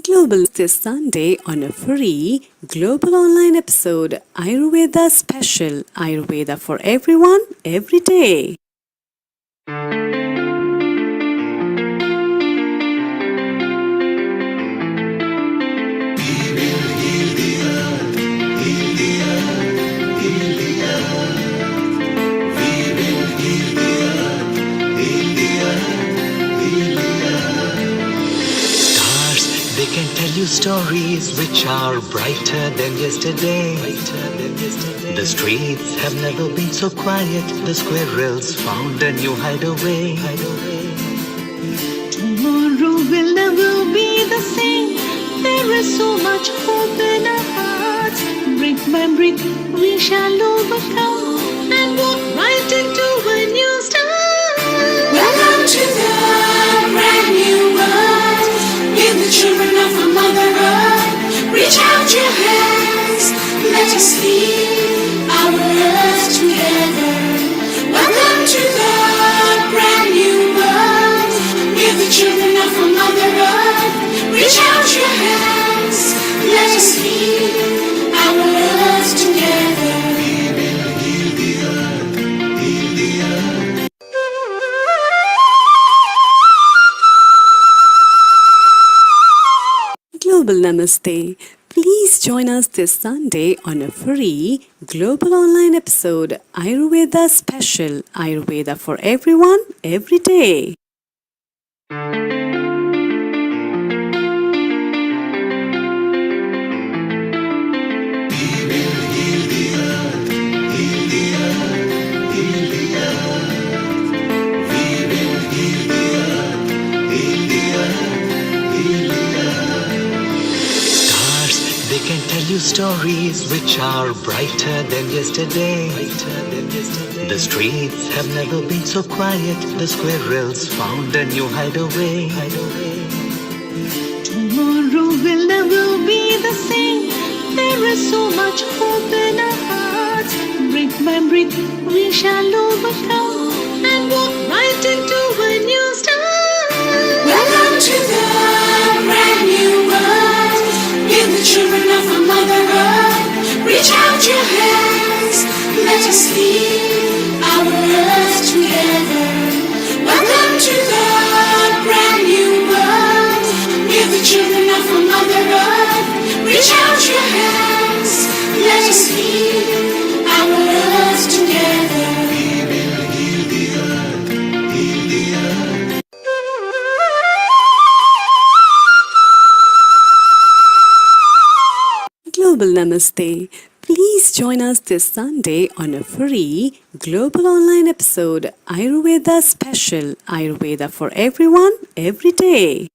Global this Sunday on a free global online episode Ayurveda special Ayurveda for everyone every day. They can tell you stories which are brighter than yesterday. The streets have never been so quiet. The squirrels found a new hideaway. Tomorrow will never be the same. There is so much hope in our hearts. Brick by brick we shall overcome and walk right into a new start. Welcome to the brand new world. We're the children of a mother earth. Reach out your hands, let us lead our earth together. Welcome to the brand new world. We're the children of a mother earth. Reach out your hands, let us lead our earth together. We will heal the earth, heal the earth. Global Namaste. Please join us this Sunday on a free global online episode Ayurveda special Ayurveda for everyone every day. They can tell you stories which are brighter than yesterday. The streets have never been so quiet. The squirrels found a new hideaway. Tomorrow will never be the same. There is so much hope in our hearts. Brick by brick we shall overcome and walk right into a new start. Welcome to the brand new world. We're the children of a mother earth. Reach out your hands, let us lead our earth together. Welcome to the brand new world. We're the children of a mother earth. Reach out your hands, let us lead our earth together. We will heal the earth, heal the earth. Global Namaste. Please join us this Sunday on a free global online episode Ayurveda special Ayurveda for everyone every day.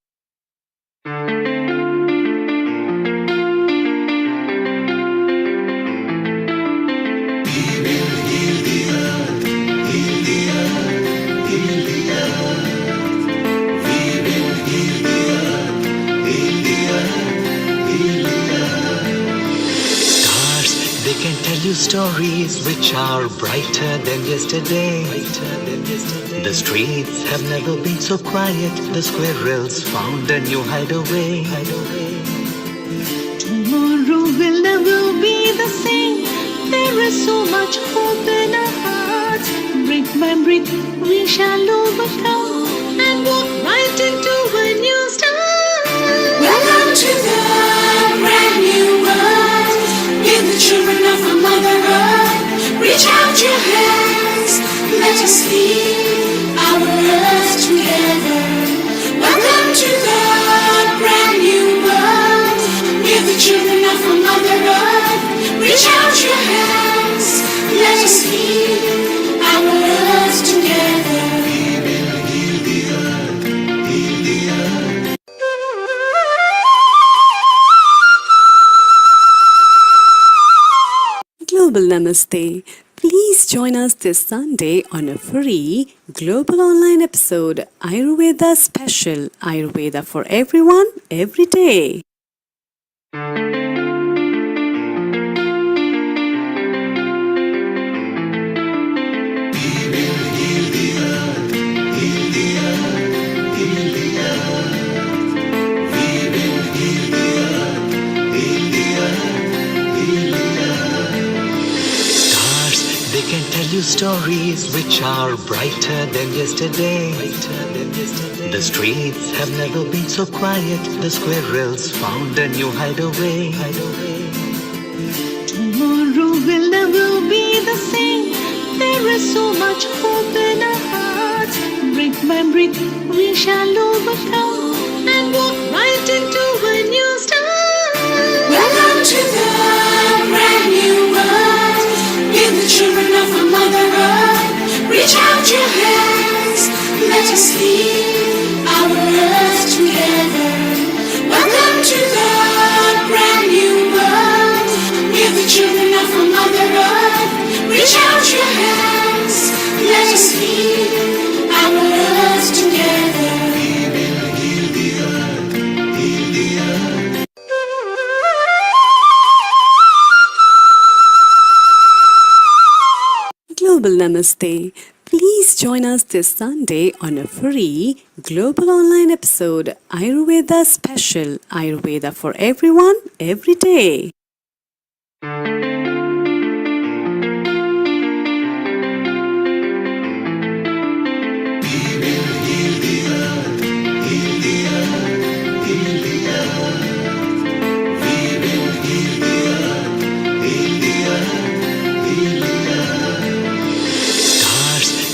They can tell you stories which are brighter than yesterday. The streets have never been so quiet. The squirrels found a new hideaway. Tomorrow will never be the same. There is so much hope in our hearts. Brick by brick we shall overcome and walk right into a new start. Welcome to the brand new world. We're the children of a mother earth. Reach out your hands, let us lead our earth together. Welcome to the brand new world. We're the children of a mother earth. Reach out your hands, let us lead our earth together. We will heal the earth, heal the earth. Global Namaste. Please join us this Sunday on a free global online episode Ayurveda special Ayurveda for everyone every day. Heal the earth, heal the earth. We will heal you stories which are brighter than yesterday. The streets have never been so quiet. The squirrels found a new hideaway. Tomorrow will never be the same. There is so much hope in our hearts. Brick by brick, we shall overcome and walk right into a new start. Welcome to the brand new world. Give the children of a mother earth. Reach out your hands. Let us lead our earth together. Welcome to the brand new world. Give the children of a mother earth. Reach out your hands. Let us lead our earth together. We will heal the earth. Heal the earth. Global Namaste. Please join us this Sunday on a free global online episode Ayurveda special Ayurveda for everyone every day.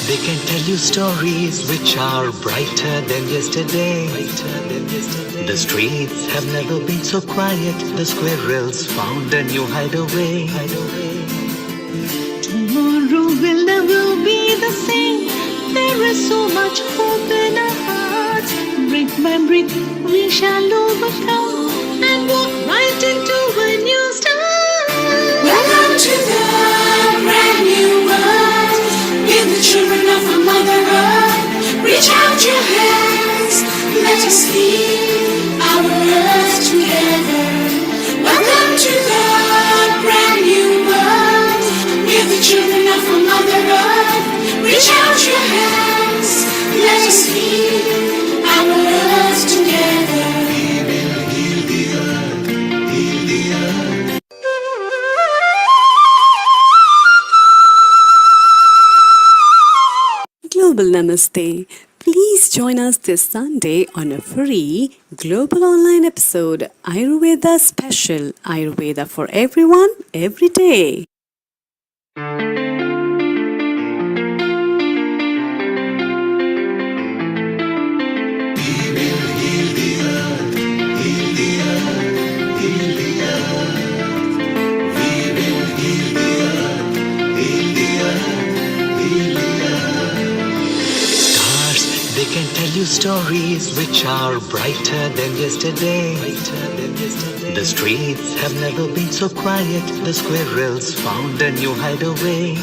They can tell you stories which are brighter than yesterday. The streets have never been so quiet. The squirrels found a new hideaway. Tomorrow will never be the same. There is so much hope in our hearts. Brick by brick, we shall overcome and walk right into a new start. Welcome to the brand new world. Give the children of a mother earth. Reach out your hands. Let us lead our earth together. Welcome to the brand new world. Give the children of a mother earth. Reach out your hands. Let us lead our earth together. We will heal the earth. Heal the earth. Global Namaste. Please join us this Sunday on a free global online episode Ayurveda special Ayurveda for everyone every day. They can tell you stories which are brighter than yesterday. The streets have never been so quiet. The squirrels found a new hideaway.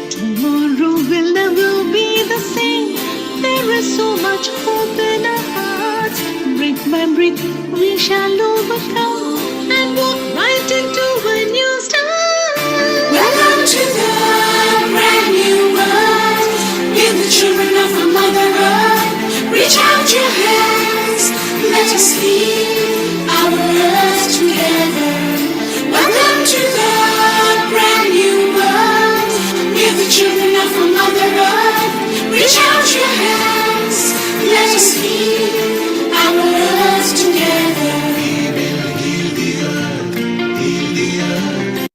Tomorrow will never be the same. There is so much hope in our hearts. Brick by brick, we shall overcome and walk right into a new start. Welcome to the brand new world. Give the children of a mother earth. Reach out your hands. Let us lead our earth together. Welcome to the brand new world. Give the children of a mother earth. Reach out your hands. Let us lead our earth together. We will heal the earth. Heal the earth.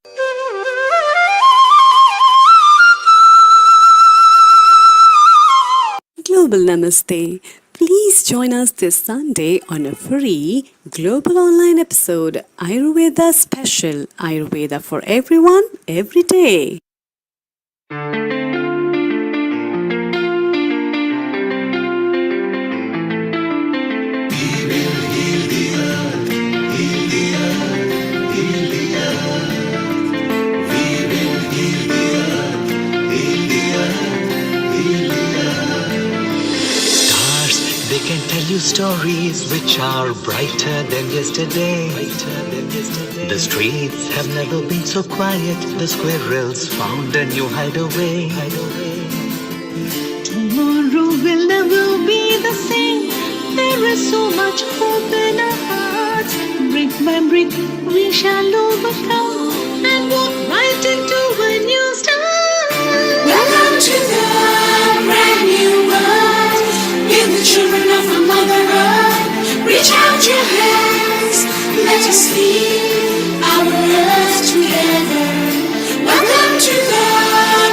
Global Namaste. Please join us this Sunday on a free global online episode Ayurveda special Ayurveda for everyone every day. They can tell you stories which are brighter than yesterday. The streets have never been so quiet. The squirrels found a new hideaway. Tomorrow will never be the same. There is so much hope in our hearts. Brick by brick, we shall overcome and walk right into a new start. Reach out your hands, let us heal our earth together. Welcome to the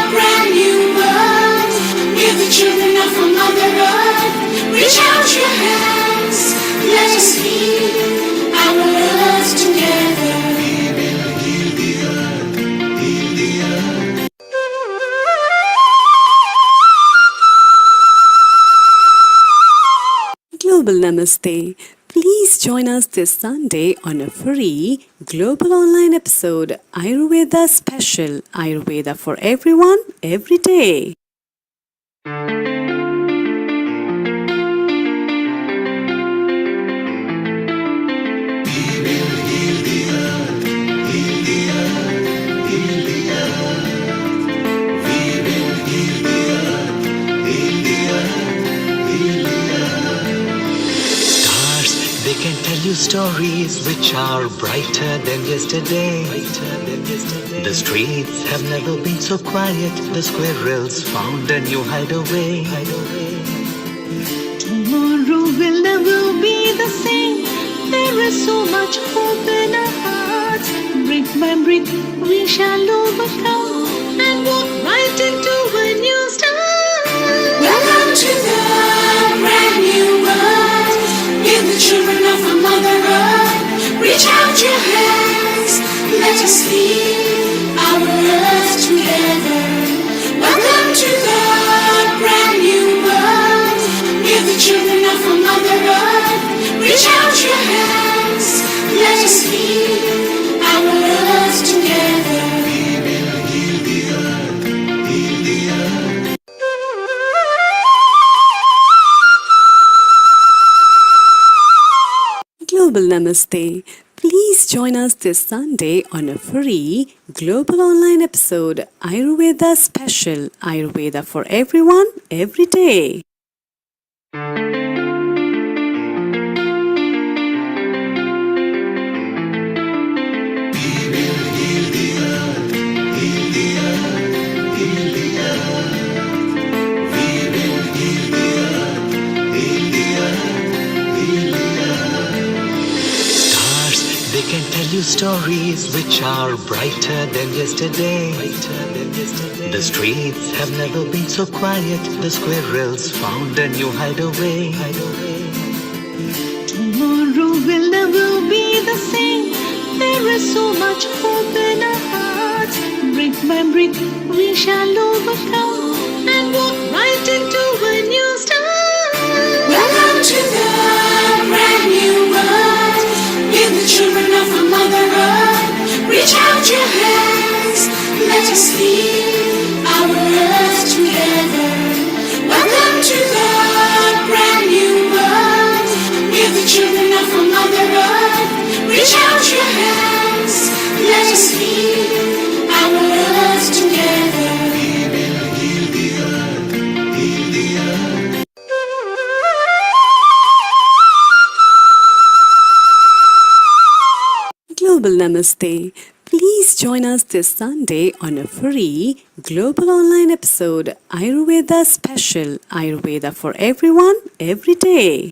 brand new world. We're the children of a Mother Earth. Reach out your hands, let us heal our earth together. We will heal the earth, heal the earth. Global Namaste. Please join us this Sunday on a free global online episode Ayurveda special Ayurveda for everyone every day. They can tell you stories which are brighter than yesterday. The streets have never been so quiet. The squirrels found a new hideaway. Tomorrow will never be the same. There is so much hope in our hearts. Brick by brick, we shall overcome and walk right into a new start. Welcome to the brand new world. We're the children of a Mother Earth. Reach out your hands, let us heal our earth together. Welcome to the brand new world. We're the children of a Mother Earth. Reach out your hands, let us heal our earth together. We will heal the earth, heal the earth. Global Namaste. Please join us this Sunday on a free global online episode Ayurveda special Ayurveda for everyone every day. They can tell you stories which are brighter than yesterday. The streets have never been so quiet. The squirrels found a new hideaway. Tomorrow will never be the same. There is so much hope in our hearts. Brick by brick, we shall overcome and walk right into a new start. Welcome to the brand new world. We're the children of a Mother Earth. Reach out your hands, let us heal our earth together. Welcome to the brand new world. We're the children of a Mother Earth. Reach out your hands, let us heal our earth together. We will heal the earth, heal the earth. Global Namaste. Please join us this Sunday on a free global online episode Ayurveda special Ayurveda for everyone every day.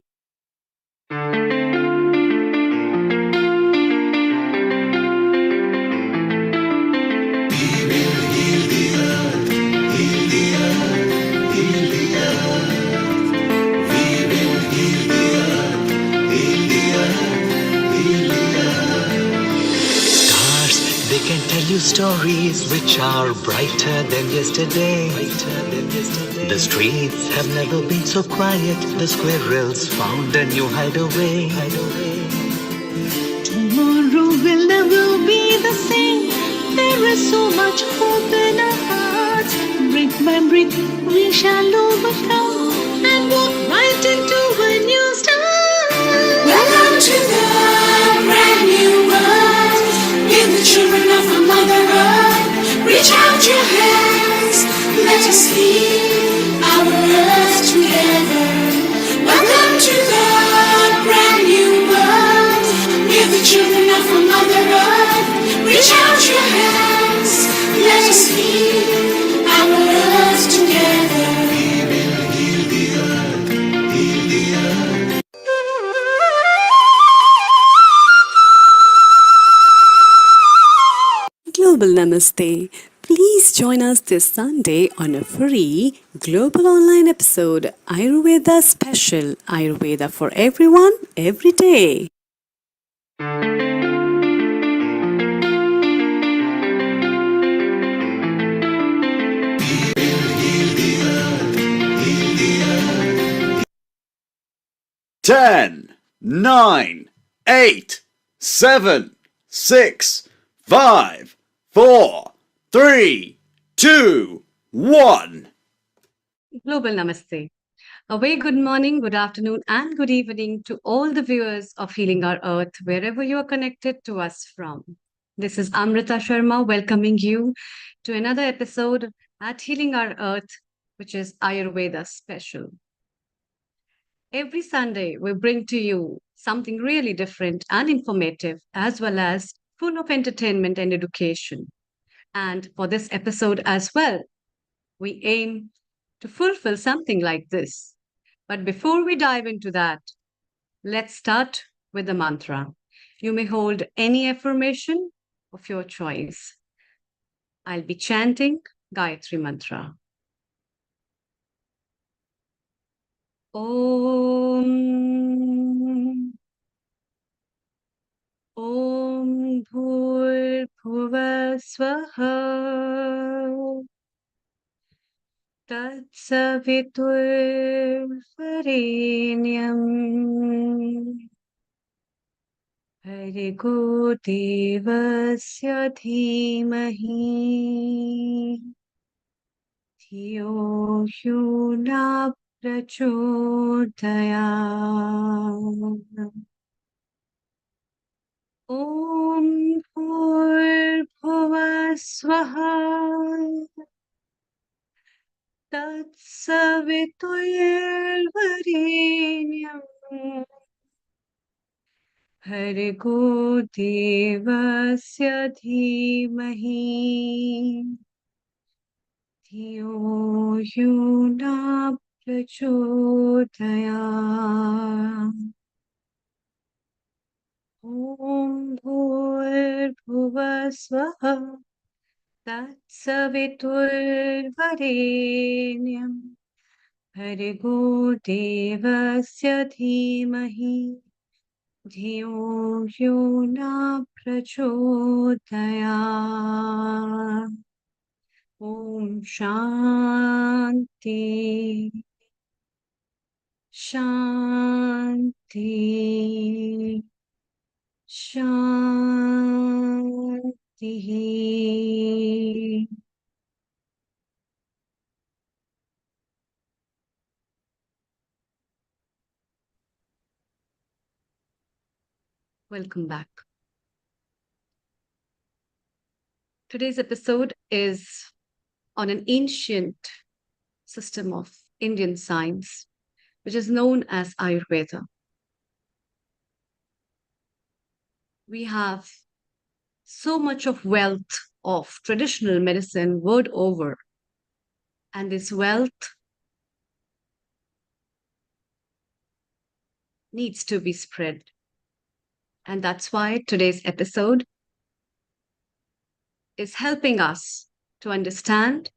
They can tell you stories which are brighter than yesterday. The streets have never been so quiet. The squirrels found a new hideaway. Tomorrow will never be the same. There is so much hope in our hearts. Brick by brick, we shall overcome and walk right into a new start. Welcome to the brand new world. We're the children of a Mother Earth. Reach out your hands, let us heal our earth together. Welcome to the brand new world. We're the children of a Mother Earth. Reach out your hands, let us heal our earth together. We will heal the earth, heal the earth. Global Namaste. Please join us this Sunday on a free global online episode Ayurveda Special Ayurveda for Everyone every day. Ten, 9, 8, 7, 6, 5, 4, 3, 2, 1. Global Namaste. A very good morning, good afternoon, and good evening to all the viewers of Healing Our Earth, wherever you are connected to us from. This is Amrita Sharma welcoming you to another episode at Healing Our Earth, which is Ayurveda Special. Every Sunday, we bring to you something really different and informative, as well as full of entertainment and education. And for this episode as well, we aim to fulfill something like this. But before we dive into that, let's start with the mantra. You may hold any affirmation of your choice. I'll be chanting Gayatri Mantra. Om Om Bhur Swaha Tatsaviturvarenyam Bhargo Devasya Dhimahi Dhiyo Yuna Prachodayam Om Bhurbhuva Swaha Tatsaviturvarenyam Bhargo Devasya Dhimahi Dhiyo Yuna Prachodayam Om Bhurbhuva Swaha Tatsaviturvarenyam Bhargo Devasya Dhimahi Dhiyo Yuna Prachodayam Om Shanti Shanti Shanti. Welcome back. Today's episode is on an ancient system of Indian science, which is known as Ayurveda. We have so much of wealth of traditional medicine world over, and this wealth needs to be spread. And that's why today's episode is helping us to understand,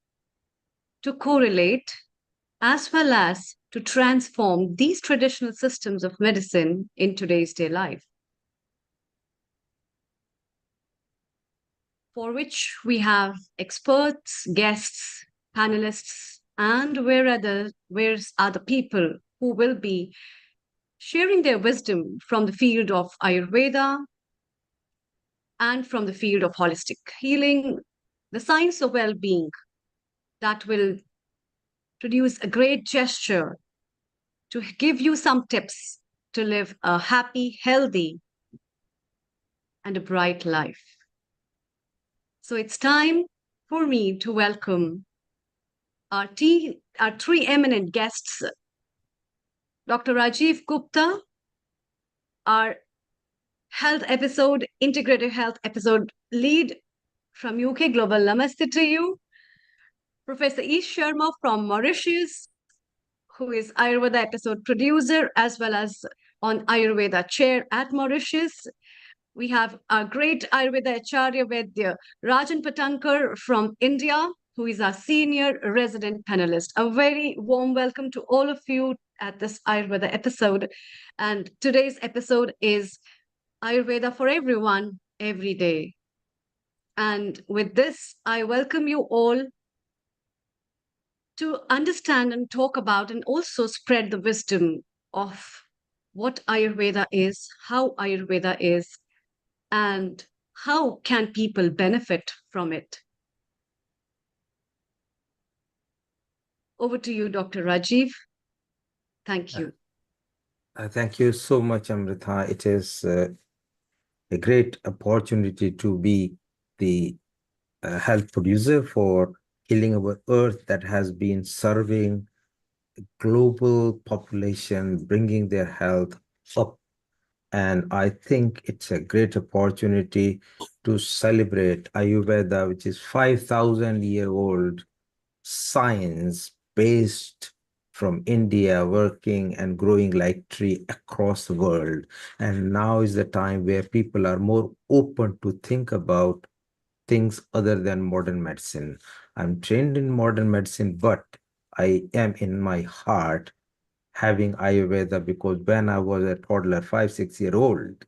to correlate, as well as to transform these traditional systems of medicine in today's day life. For which we have experts, guests, panelists, and where are the people who will be sharing their wisdom from the field of Ayurveda and from the field of holistic healing, the science of well-being that will produce a great gesture to give you some tips to live a happy, healthy, and a bright life. So it's time for me to welcome our three eminent guests, Dr. Rajiv Gupta, our integrative health episode lead from UK. Global Namaste to you. Professor Ish Sharma from Mauritius, who is Ayurveda episode producer as well as on Ayurveda chair at Mauritius. We have our great Ayurveda Acharya Vaidya Rajan Patankar from India, who is our senior resident panelist. A very warm welcome to all of you at this Ayurveda episode. And today's episode is Ayurveda for everyone, every day. And with this, I welcome you all to understand and talk about and also spread the wisdom of what Ayurveda is, how Ayurveda is, and how can people benefit from it. Over to you, Dr. Rajiv. Thank you. Thank you so much, Amrita. It is a great opportunity to be the health producer for Healing Our Earth that has been serving global population, bringing their health up. And I think it's a great opportunity to celebrate Ayurveda, which is 5,000-year-old science based from India, working and growing like tree across the world. And now is the time where people are more open to think about things other than modern medicine. I'm trained in modern medicine, but I am in my heart having Ayurveda because when I was a toddler, 5, 6 year old,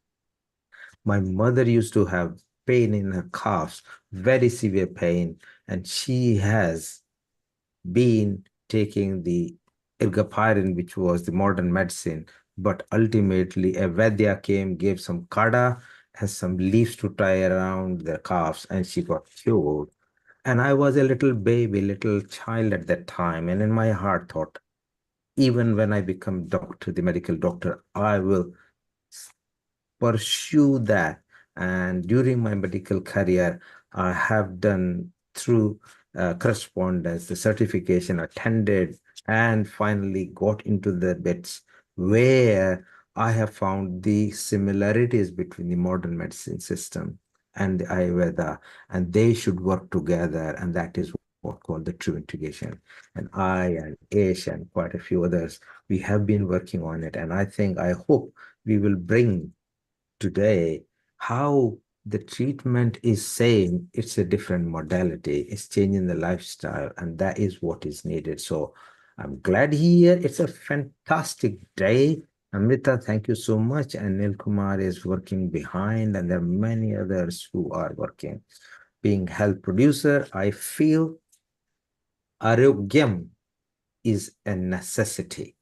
my mother used to have pain in her calves, very severe pain, and she has been taking the ergopirin, which was the modern medicine, but ultimately a Vaidya came, gave some kada and some leaves to tie around the calves, and she got cured. And I was a little baby, little child at that time, and in my heart thought, even when I become doctor, the medical doctor, I will pursue that. And during my medical career, I have done through correspondence, the certification, attended, and finally got into the bits where I have found the similarities between the modern medicine system and the Ayurveda, and they should work together. And that is what called the true integration. And I and Ish and quite a few others, we have been working on it. And I hope we will bring today how the treatment is same, it's a different modality, it's changing the lifestyle, and that is what is needed. So I'm glad here. It's a fantastic day. Amrita, thank you so much. And Nil Kumar is working behind, and there are many others who are working. Being health producer, I feel Arogyam is a necessity.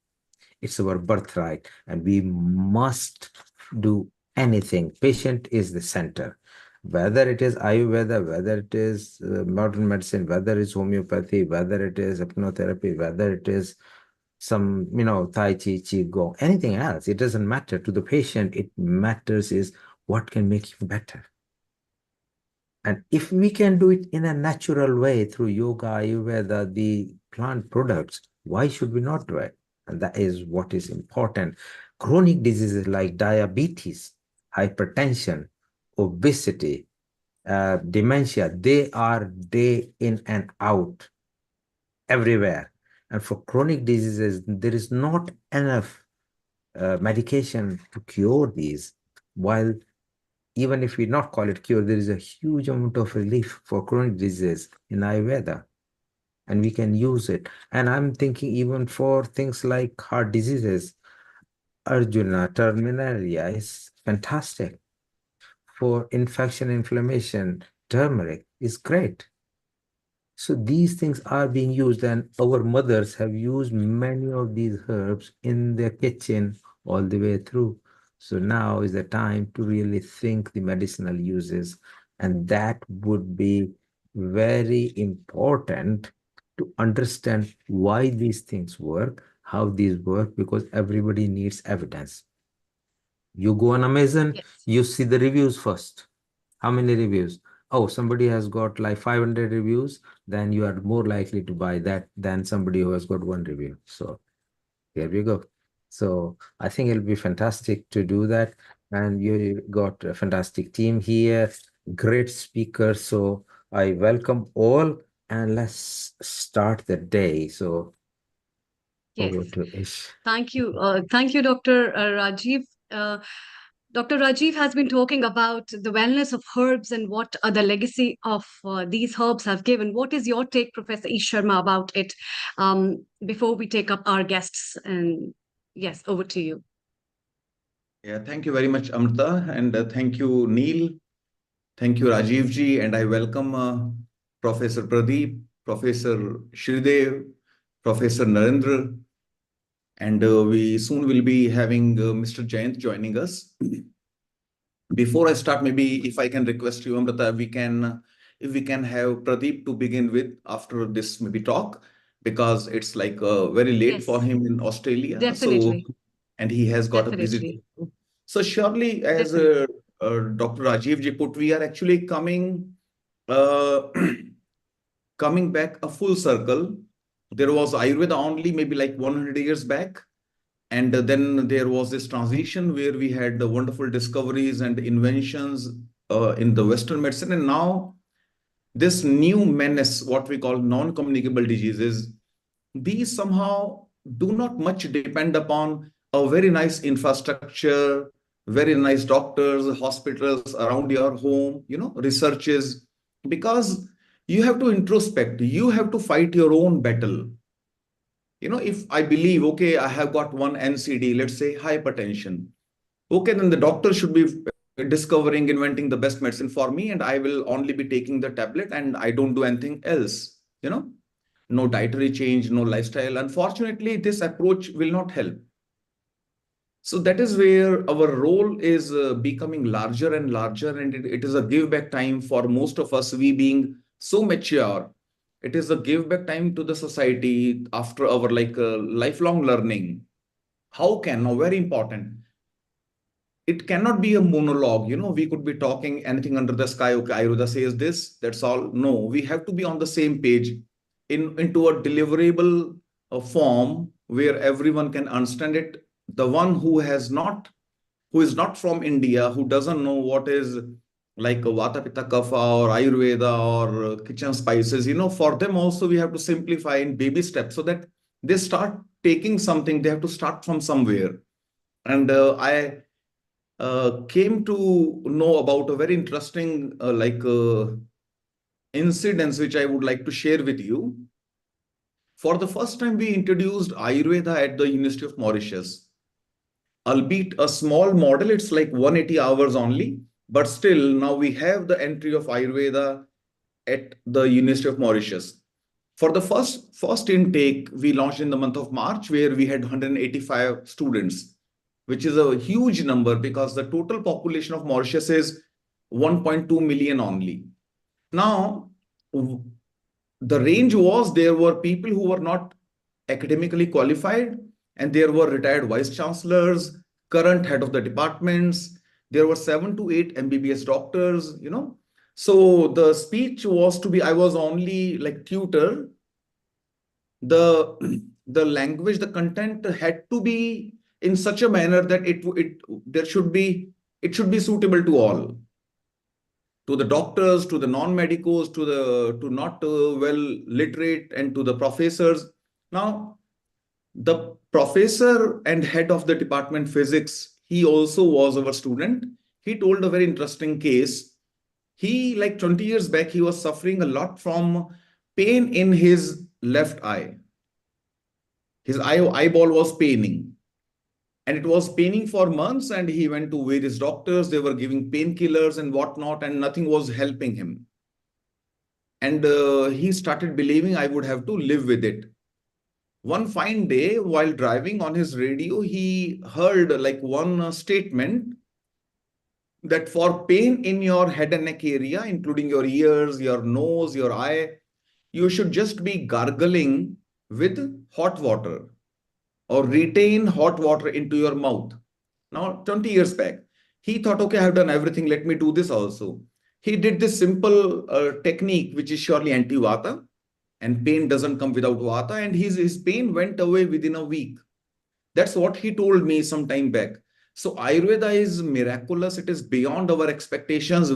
It's our birthright, and we must do anything. Patient is the center. Whether it is Ayurveda, whether it is modern medicine, whether it's homeopathy, whether it is hypnotherapy, whether it is some, Tai Chi, Qigong, anything else, it doesn't matter. To the patient, it matters is what can make you better. And if we can do it in a natural way through yoga, Ayurveda, the plant products, why should we not do it? And that is what is important. Chronic diseases like diabetes, hypertension, obesity, dementia, they are day in and out everywhere. And for chronic diseases, there is not enough medication to cure these, while even if we not call it cure, there is a huge amount of relief for chronic disease in Ayurveda, and we can use it. And I'm thinking even for things like heart diseases, Arjuna terminalia is fantastic. For infection, inflammation, turmeric is great. So these things are being used, and our mothers have used many of these herbs in their kitchen all the way through. So now is the time to really think the medicinal uses, and that would be very important to understand why these things work, how these work, because everybody needs evidence. You go on Amazon, Yes. you see the reviews first. How many reviews? Oh, somebody has got like 500 reviews, then you are more likely to buy that than somebody who has got one review. So here we go. So I think it'll be fantastic to do that. And you got a fantastic team here, great speakers. So I welcome all, and let's start the day. So Yes. over to Ish. Thank you. Thank you, Dr. Rajiv. Dr. Rajiv has been talking about the wellness of herbs and what are the legacy of these herbs have given. What is your take, Professor E. Sharma, about it? Before we take up our guests, and yes, over to you. Yeah, thank you very much, Amrita, and thank you, Neil. Thank you, Rajiv ji, and I welcome Professor Pradeep, Professor Shridev, Professor Narendra, and we soon will be having Mr. Jayant joining us. Before I start, maybe if I can request you, Amrita, if we can have Pradeep to begin with after this maybe talk, because it's like very late for Yes, him in Australia. So, definitely, and he has got a busy. definitely, So surely, as definitely. Dr. Rajiv ji put, we are actually coming uh, coming back a full circle. There was Ayurveda only maybe like 100 years back. And then there was this transition where we had the wonderful discoveries and inventions in the Western medicine. And now this new menace, what we call non-communicable diseases, these somehow do not much depend upon a very nice infrastructure, very nice doctors, hospitals around your home, researches, because you have to introspect, you have to fight your own battle. If I believe, okay, I have got one NCD, let's say hypertension. Okay, then the doctor should be discovering, inventing the best medicine for me, and I will only be taking the tablet and I don't do anything else. No dietary change, no lifestyle. Unfortunately, this approach will not help. So that is where our role is becoming larger and larger, and it is a give back time for most of us, we being so mature. It is a give back time to the society after our like lifelong learning. How can, now very important, it cannot be a monologue. We could be talking anything under the sky. Okay, Ayurveda says this, that's all. No, we have to be on the same page into a deliverable form where everyone can understand it. The one who is not from India, who doesn't know what is like Vata Pitta Kapha or Ayurveda or kitchen spices, for them also we have to simplify in baby steps so that they start taking something. They have to start from somewhere. And I came to know about a very interesting incidents which I would like to share with you. For the first time, we introduced Ayurveda at the University of Mauritius, albeit a small model. It's like 180 hours only, but still now we have the entry of Ayurveda at the University of Mauritius. For the first intake, we launched in the month of March, where we had 185 students, which is a huge number because the total population of Mauritius is 1.2 million only. Now, the range was, there were people who were not academically qualified, and there were retired vice chancellors, current head of the departments. There were 7 to 8 MBBS doctors. So the speech was to be, I was only like tutor. The language, the content had to be in such a manner that it should be suitable to all, to the doctors, to the non-medicos, to not well literate, and to the professors. Now, the professor and head of the department physics, he also was our student. He told a very interesting case. He, like 20 years back, he was suffering a lot from pain in his left eye. His eyeball was paining, and it was paining for months, and he went to various doctors. They were giving painkillers and whatnot, and nothing was helping him. And he started believing I would have to live with it. One fine day, while driving on his radio, he heard like one statement that for pain in your head and neck area, including your ears, your nose, your eye, you should just be gargling with hot water or retain hot water into your mouth. Now, 20 years back, he thought, okay, I've done everything. Let me do this also. He did this simple technique, which is surely anti-vata, and pain doesn't come without vata. And his pain went away within a week. That's what he told me some time back. So Ayurveda is miraculous. It is beyond our expectations.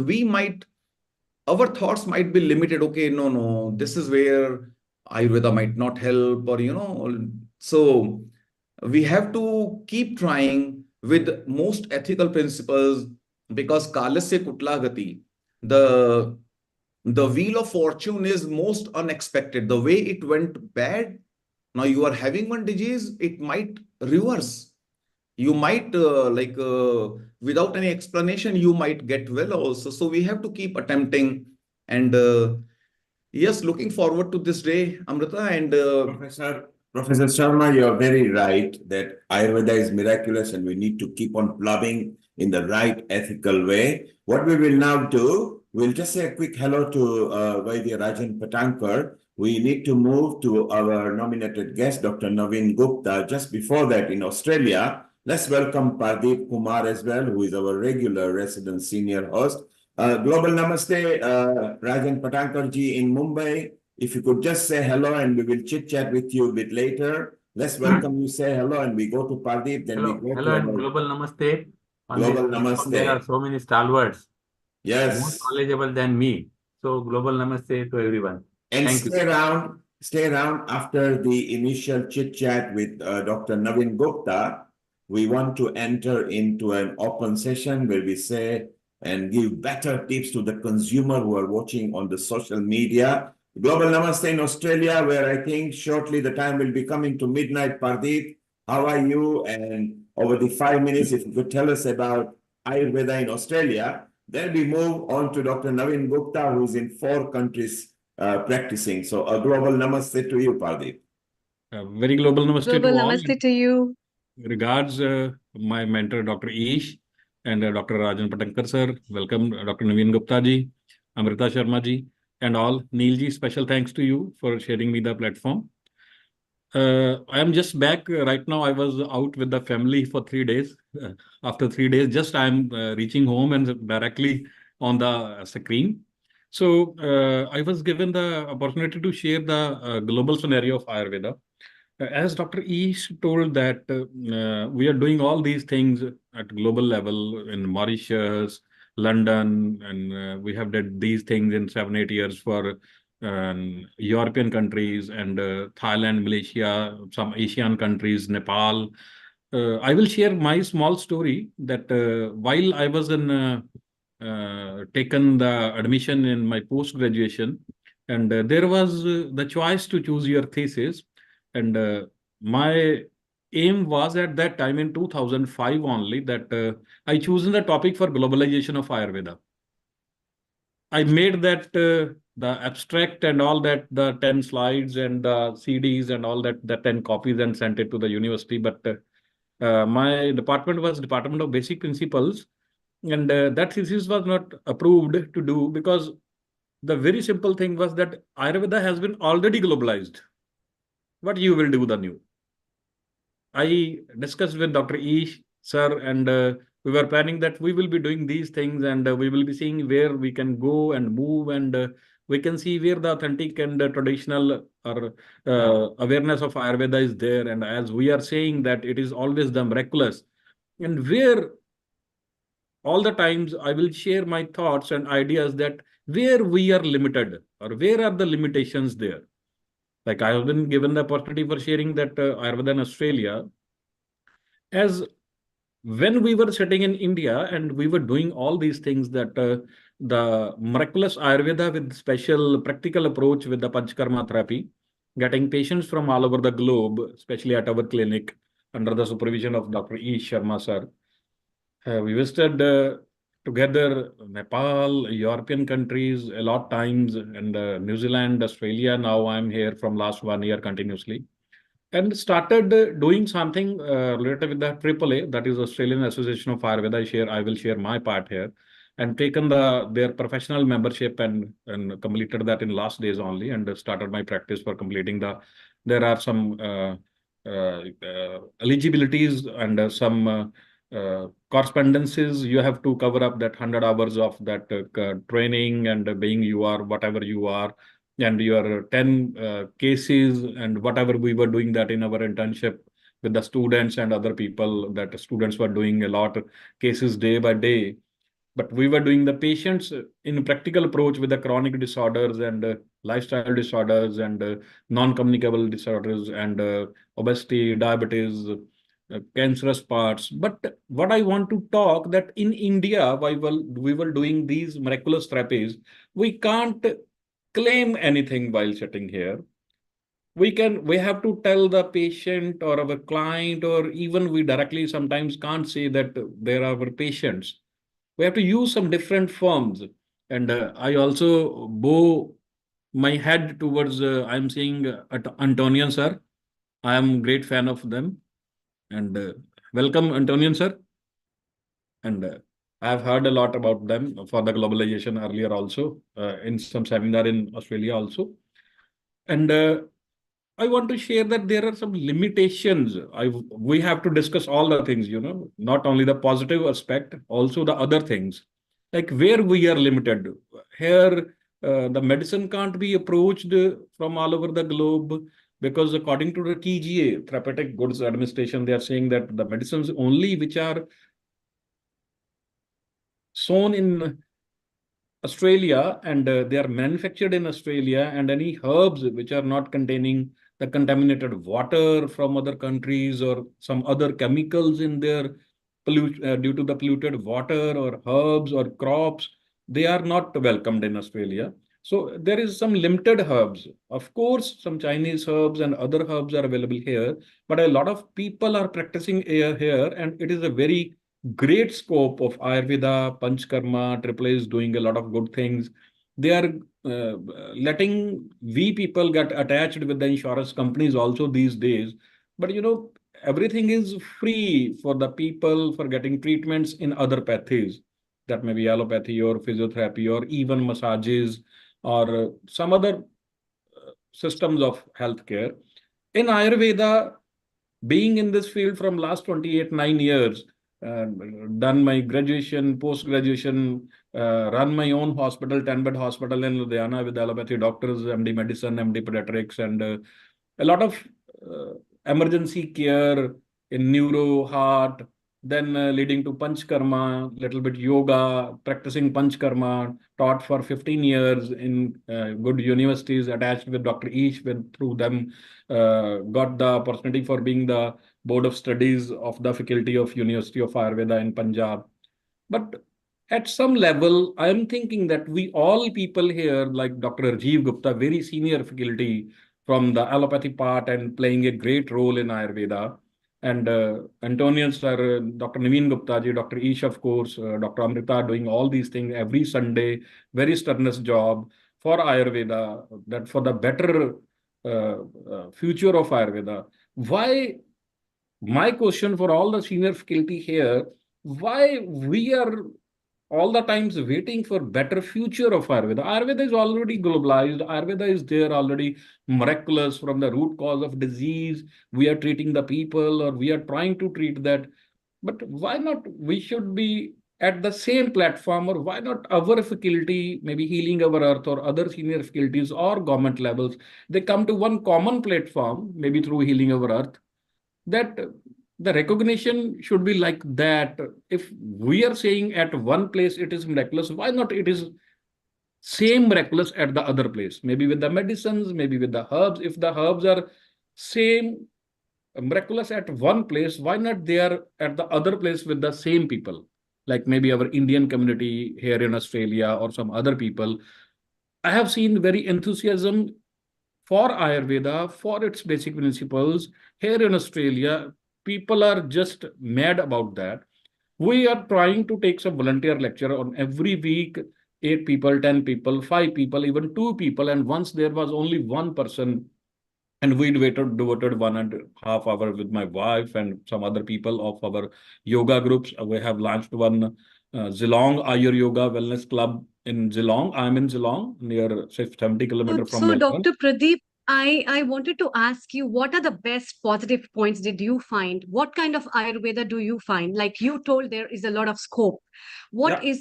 Our thoughts might be limited. Okay, no, this is where Ayurveda might not help, or so we have to keep trying. with most ethical principles, because kalasya kutla gati, the the wheel of fortune is most unexpected. The way it went bad, now you are having one disease, it might reverse. You might without any explanation, you might get well also. So we have to keep attempting. And yes, looking forward to this day, Amrita. And Professor Sharma, you're very right that Ayurveda is miraculous and we need to keep on plumbing in the right ethical way. What we will now do, we'll just say a quick hello to Vaidya Rajan Patankar. We need to move to our nominated guest, Dr. Naveen Gupta. Just before that, in Australia, let's welcome Pardeep Kumar as well, who is our regular resident senior host. Global Namaste, Rajan Patankar ji in Mumbai. If you could just say hello and we will chit chat with you a bit later. Let's welcome you, say hello, and we go to Pardeep, then we go Hello to and our global namaste. On this global platform, there are namaste. so many stalwarts, more Yes. knowledgeable than me. So global namaste to everyone. And Thank you. stay around after the initial chit chat with Dr. Naveen Gupta. We want to enter into an open session where we say and give better tips to the consumer who are watching on the social media. Global Namaste in Australia, where I think shortly the time will be coming to midnight. Pardeep, how are you? And over the 5 minutes, if you could tell us about Ayurveda in Australia, then we move on to Dr. Naveen Gupta, who is in 4 countries practicing. So a global namaste to you, Pardeep. Very global namaste Global to all. namaste to you. Regards, my mentor, Dr. Ish, and Dr. Rajan Patankar, sir. Welcome, Dr. Naveen Gupta ji, Amrita Sharma ji, and all. Neil ji, special thanks to you for sharing me the platform. I am just back right now. I was out with the family for 3 days. After 3 days, just I am reaching home and directly on the screen. So I was given the opportunity to share the global scenario of Ayurveda. As Dr. Ish told that we are doing all these things at global level in Mauritius, London, and we have did these things in 7, 8 years for European countries and Thailand, Malaysia, some Asian countries, Nepal. I will share my small story that while I was in taken the admission in my post graduation, and there was the choice to choose your thesis, and my aim was at that time in 2005 only that I chosen the topic for globalization of Ayurveda. I made that the abstract and all that, the 10 slides and the CDs and all that, the 10 copies, and sent it to the university. But my department was Department of Basic Principles, and that thesis was not approved to do because the very simple thing was that Ayurveda has been already globalized. What you will do the new? I discussed with Dr. Ish, sir, and we were planning that we will be doing these things and we will be seeing where we can go and move, and we can see where the authentic and traditional or awareness of Ayurveda is there. And as we are saying that it is always the miraculous, and where all the times I will share my thoughts and ideas that where we are limited or where are the limitations there. Like I have been given the opportunity for sharing that Ayurveda in Australia, as when we were sitting in India and we were doing all these things, that the miraculous Ayurveda with special practical approach with the Panchakarma therapy, getting patients from all over the globe, especially at our clinic under the supervision of Dr. E. Sharma sir. We visited together Nepal, European countries a lot times, and New Zealand, Australia. Now I'm here from last 1 year continuously, and started doing something related with the AAA, that is Australian Association of Ayurveda. I will share my part here, and taken their professional membership and completed that in last days only, and started my practice for completing the. There are some eligibilities and some correspondences you have to cover up, that 100 hours of that training, and being you are whatever you are, and your 10 cases and whatever we were doing that in our internship with the students and other people, that students were doing a lot of cases day by day, but we were doing the patients in practical approach with the chronic disorders and lifestyle disorders and non-communicable disorders and obesity, diabetes, cancerous parts. But what I want to talk that in India, while we were doing these miraculous therapies, we can't claim anything while sitting here. We have to tell the patient or our client, or even we directly sometimes can't say that they're our patients. We have to use some different forms. And I also bow my head towards, I'm saying Antonian sir. I am great fan of them. And welcome, Antonian sir. And I've heard a lot about them for the globalization earlier also, in some seminar in Australia also. And I want to share that there are some limitations. We have to discuss all the things, not only the positive aspect, also the other things, like where we are limited. Here, the medicine can't be approached from all over the globe, because according to the TGA, Therapeutic Goods Administration, they are saying that the medicines only which are sown in Australia, and they are manufactured in Australia, and any herbs which are not containing the contaminated water from other countries or some other chemicals in their due to the polluted water or herbs or crops, they are not welcomed in Australia. So there is some limited herbs. Of course, some Chinese herbs and other herbs are available here, but a lot of people are practicing here, and it is a very great scope of Ayurveda, Panchkarma, AAA is doing a lot of good things. They are uh, letting we people get attached with the insurance companies also these days. But everything is free for the people for getting treatments in other pathies. That may be allopathy or physiotherapy or even massages or some other systems of healthcare. In Ayurveda, being in this field from last 28 9 years, uh, done my graduation, post graduation, run my own hospital, 10-bed hospital in Ludhiana with allopathy doctors, MD medicine, MD pediatrics, and a lot of uh, emergency care in neuro, heart, then leading to Panchkarma, little bit yoga, practicing Panchkarma, taught for 15 years in good universities, attached with Dr. Ish, with through them got the opportunity for being the board of studies of the faculty of University of Ayurveda in Punjab. But at some level, I am thinking that we all people here, like Dr. Rajiv Gupta, very senior faculty from the allopathy part and playing a great role in Ayurveda. And Antonian sir, Dr. Naveen Gupta ji, Dr. Ish, of course, Dr. Amrita doing all these things every Sunday, very strenuous job for Ayurveda, that for the better future of Ayurveda. Why, my question for all the senior faculty here, why we are all the times waiting for better future of Ayurveda? Ayurveda is already globalized. Ayurveda is there already, miraculous from the root cause of disease. We are treating the people, or we are trying to treat that. But why not? We should be at the same platform, or why not our faculty, maybe Healing Our Earth or other senior faculties or government levels, they come to one common platform, maybe through Healing Our Earth, that the recognition should be like that. If we are saying at one place it is miraculous, why not it is same miraculous at the other place? Maybe with the medicines, maybe with the herbs. If the herbs are same miraculous at one place, why not they are at the other place with the same people? Like maybe our Indian community here in Australia or some other people. I have seen very enthusiasm for Ayurveda, for its basic principles. Here in Australia, people are just mad about that. We are trying to take some volunteer lecture on every week, 8 people, 10 people, 5 people, even 2 people. And once there was only one person, and we devoted 1.5 hour with my wife and some other people of our yoga groups. We have launched one Zilong Ayur Yoga Wellness Club in Zilong. I'm in Zilong, near 70 So, kilometers from so Melbourne. Dr. Pradeep, I wanted to ask you, what are the best positive points did you find? What kind of Ayurveda do you find? Like you told, there is a lot of scope. Yeah.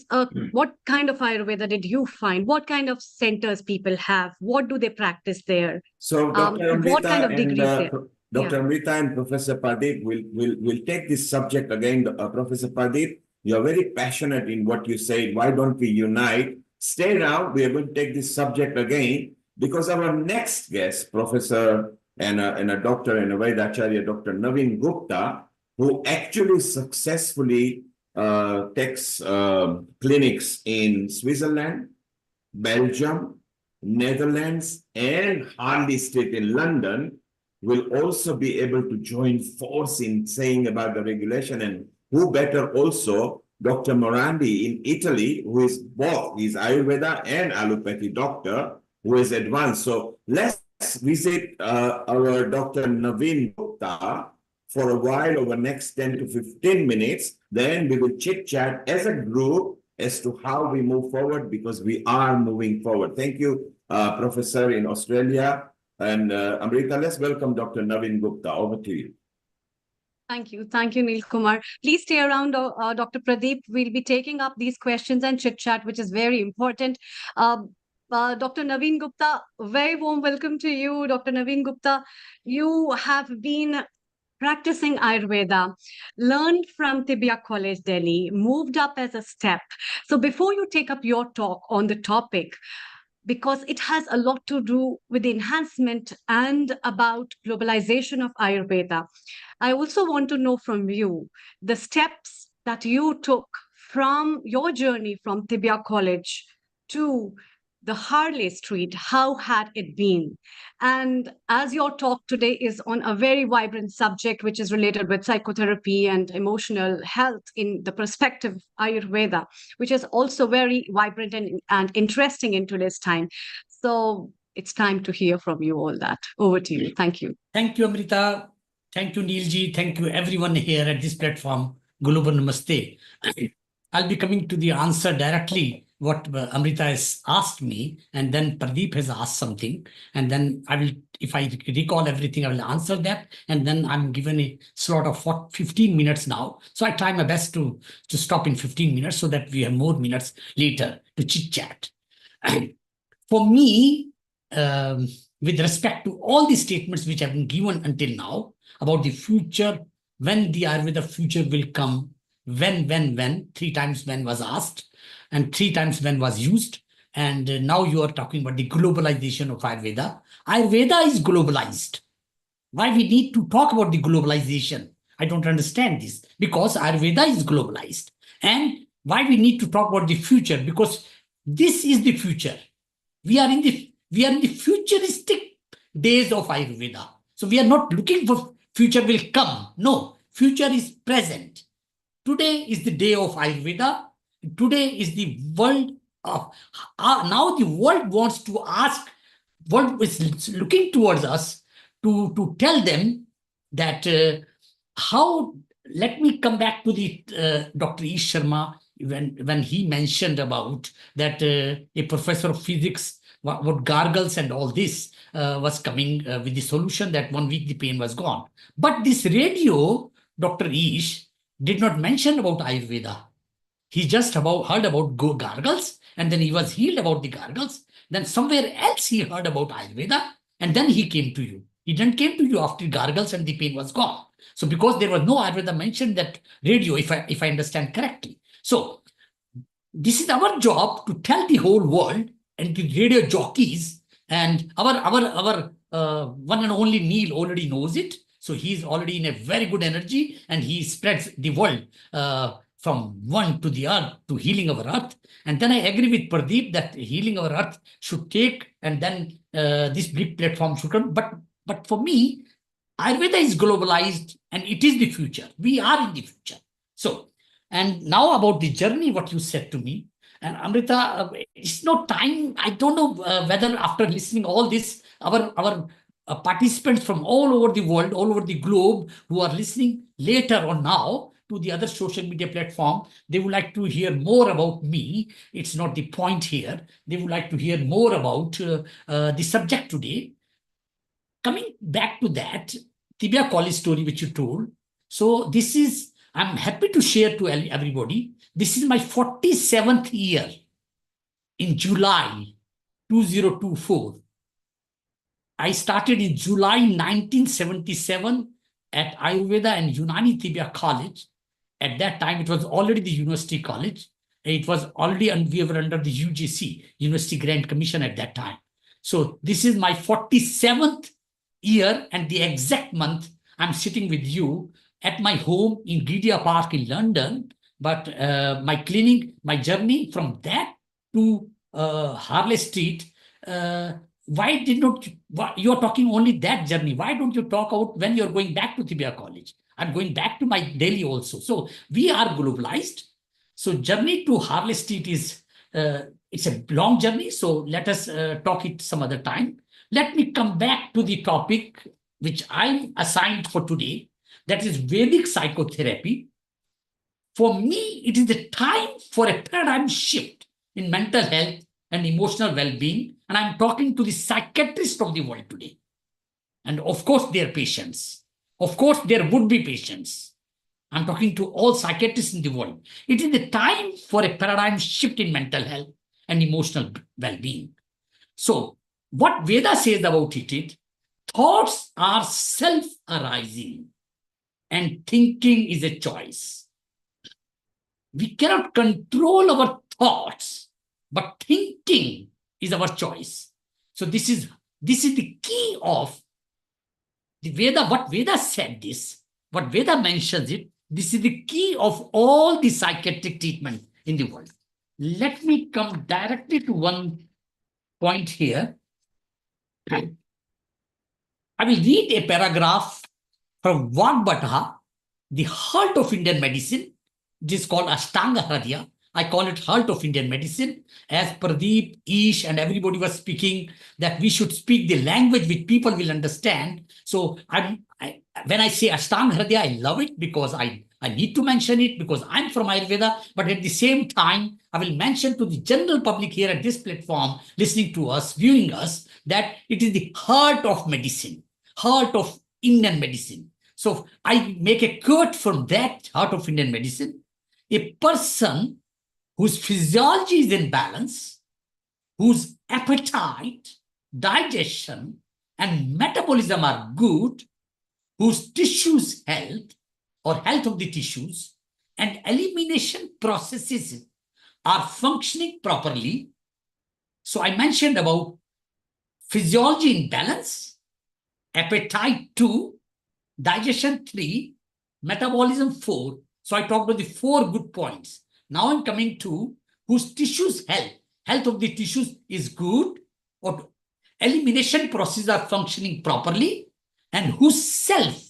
What kind of Ayurveda did you find? What kind of centers people have? What do they practice there? So Dr. What kind Amrita of and degrees there? Dr. Yeah. Amrita and Professor Pradeep will take this subject again. Professor Pradeep, you're very passionate in what you say. Why don't we unite? Stay around. We are going to take this subject again because our next guest, Professor and a doctor and a Vaidacharya, Dr. Naveen Gupta, who actually successfully takes clinics in Switzerland, Belgium, Netherlands, and Harley Street in London, will also be able to join force in saying about the regulation. And who better also Dr. Morandi in Italy, who is both, he's Ayurveda and allopathy doctor, who is advanced. So let's visit our Dr. Naveen Gupta for a while over next 10 to 15 minutes. Then we will chit chat as a group as to how we move forward, because we are moving forward. Thank you, Professor in Australia. And Amrita, let's welcome Dr. Naveen Gupta. Over to you. Thank you. Thank you, Neil Kumar. Please stay around, Dr. Pradeep. We'll be taking up these questions and chit chat, which is very important. Dr. Naveen Gupta, very warm welcome to you, Dr. Naveen Gupta. You have been practicing Ayurveda, learned from Tibia College, Delhi, moved up as a step. So before you take up your talk on the topic, because it has a lot to do with the enhancement and about globalization of Ayurveda, I also want to know from you the steps that you took from your journey from Tibia College to the Harley Street. How had it been? And as your talk today is on a very vibrant subject, which is related with psychotherapy and emotional health in the perspective of Ayurveda, which is also very vibrant and interesting in today's time. So it's time to hear from you all that. Over to you. Thank you. Thank you, Amrita. Thank you, Neilji. Thank you, everyone here at this platform. Global Namaste. I'll be coming to the answer directly what Amrita has asked me, and then Pradeep has asked something, and then I will, if I recall everything, I will answer that, and then I'm given a slot of 15 minutes now. So I try my best to stop in 15 minutes so that we have more minutes later to chit-chat. For me, with respect to all the statements which have been given until now about the future, when the Ayurveda future will come, when, 3 times when was asked, and 3 times when was used. And now you are talking about the globalization of Ayurveda. Ayurveda is globalized. Why we need to talk about the globalization? I don't understand this, because Ayurveda is globalized. And why we need to talk about the future? Because this is the future. We are in the futuristic days of Ayurveda. So we are not looking for future will come. No, future is present. Today is the day of Ayurveda. Today is the world of, now the world wants to ask, world is looking towards us to tell them that how, let me come back to the Dr. Ish Sharma, when he mentioned about that a professor of physics, what gargles and all this was coming with the solution that 1 week the pain was gone. But this radio, Dr. Ish, did not mention about Ayurveda. He just heard about gargles, and then he was healed about the gargles. Then somewhere else he heard about Ayurveda, and then he came to you. He didn't came to you after gargles and the pain was gone. So because there was no Ayurveda mentioned that radio, if I understand correctly. So this is our job to tell the whole world and the radio jockeys, and our one and only Neil already knows it. So he's already in a very good energy, and he spreads the world from one to the earth to healing our earth. And then I agree with Pradeep that healing our earth should take, and then this big platform should come. But for me, Ayurveda is globalized, and it is the future. We are in the future. So, and now about the journey, what you said to me, and Amrita, it's no time. I don't know whether after listening all this, our participants from all over the world, all over the globe, who are listening later or now to the other social media platform, they would like to hear more about me. It's not the point here. They would like to hear more about the subject today. Coming back to that, Tibia College story which you told. So this is, I'm happy to share to everybody. This is my 47th year in July 2024. I started in July 1977 at Ayurveda and Unani Tibia College. At that time, it was already the university college. It was already, and we were under the UGC, University Grant Commission at that time. So this is my 47th year, and the exact month I'm sitting with you at my home in Gideon Park in London, but my journey from that to Harley Street, why did not you are talking only that journey? Why don't you talk about when you're going back to Tibia College? I'm going back to my Delhi also. So we are globalized. So journey to Harley Street is it's a long journey. So let us talk it some other time. Let me come back to the topic which I'm assigned for today. That is Vedic psychotherapy. For me, it is the time for a paradigm shift in mental health and emotional well-being. And I'm talking to the psychiatrists of the world today. And of course, their patients. Of course, there would be patients. I'm talking to all psychiatrists in the world. It is the time for a paradigm shift in mental health and emotional well-being. So, what Veda says about it is, thoughts are self-arising and thinking is a choice. We cannot control our thoughts, but thinking is our choice. So this is the key of the Veda. What Veda said this, what Veda mentions it, this is the key of all the psychiatric treatment in the world. Let me come directly to one point here. I will read a paragraph from Vagbhata, the heart of Indian medicine. It is called Ashtanga Hridaya. I call it heart of Indian medicine. As Pradeep, Ish, and everybody was speaking, that we should speak the language which people will understand. So when I say Ashtanga Hridaya, I love it because I need to mention it because I'm from Ayurveda. But at the same time, I will mention to the general public here at this platform, listening to us, viewing us, that it is the heart of medicine, heart of Indian medicine. So I make a quote from that heart of Indian medicine. A person whose physiology is in balance, whose appetite, digestion, and metabolism are good, whose tissues health or health of the tissues and elimination processes are functioning properly. So I mentioned about physiology in balance, appetite 2, digestion 3, metabolism 4. So I talked about the 4 good points. Now I'm coming to whose tissues health of the tissues is good, or elimination processes are functioning properly, and whose self,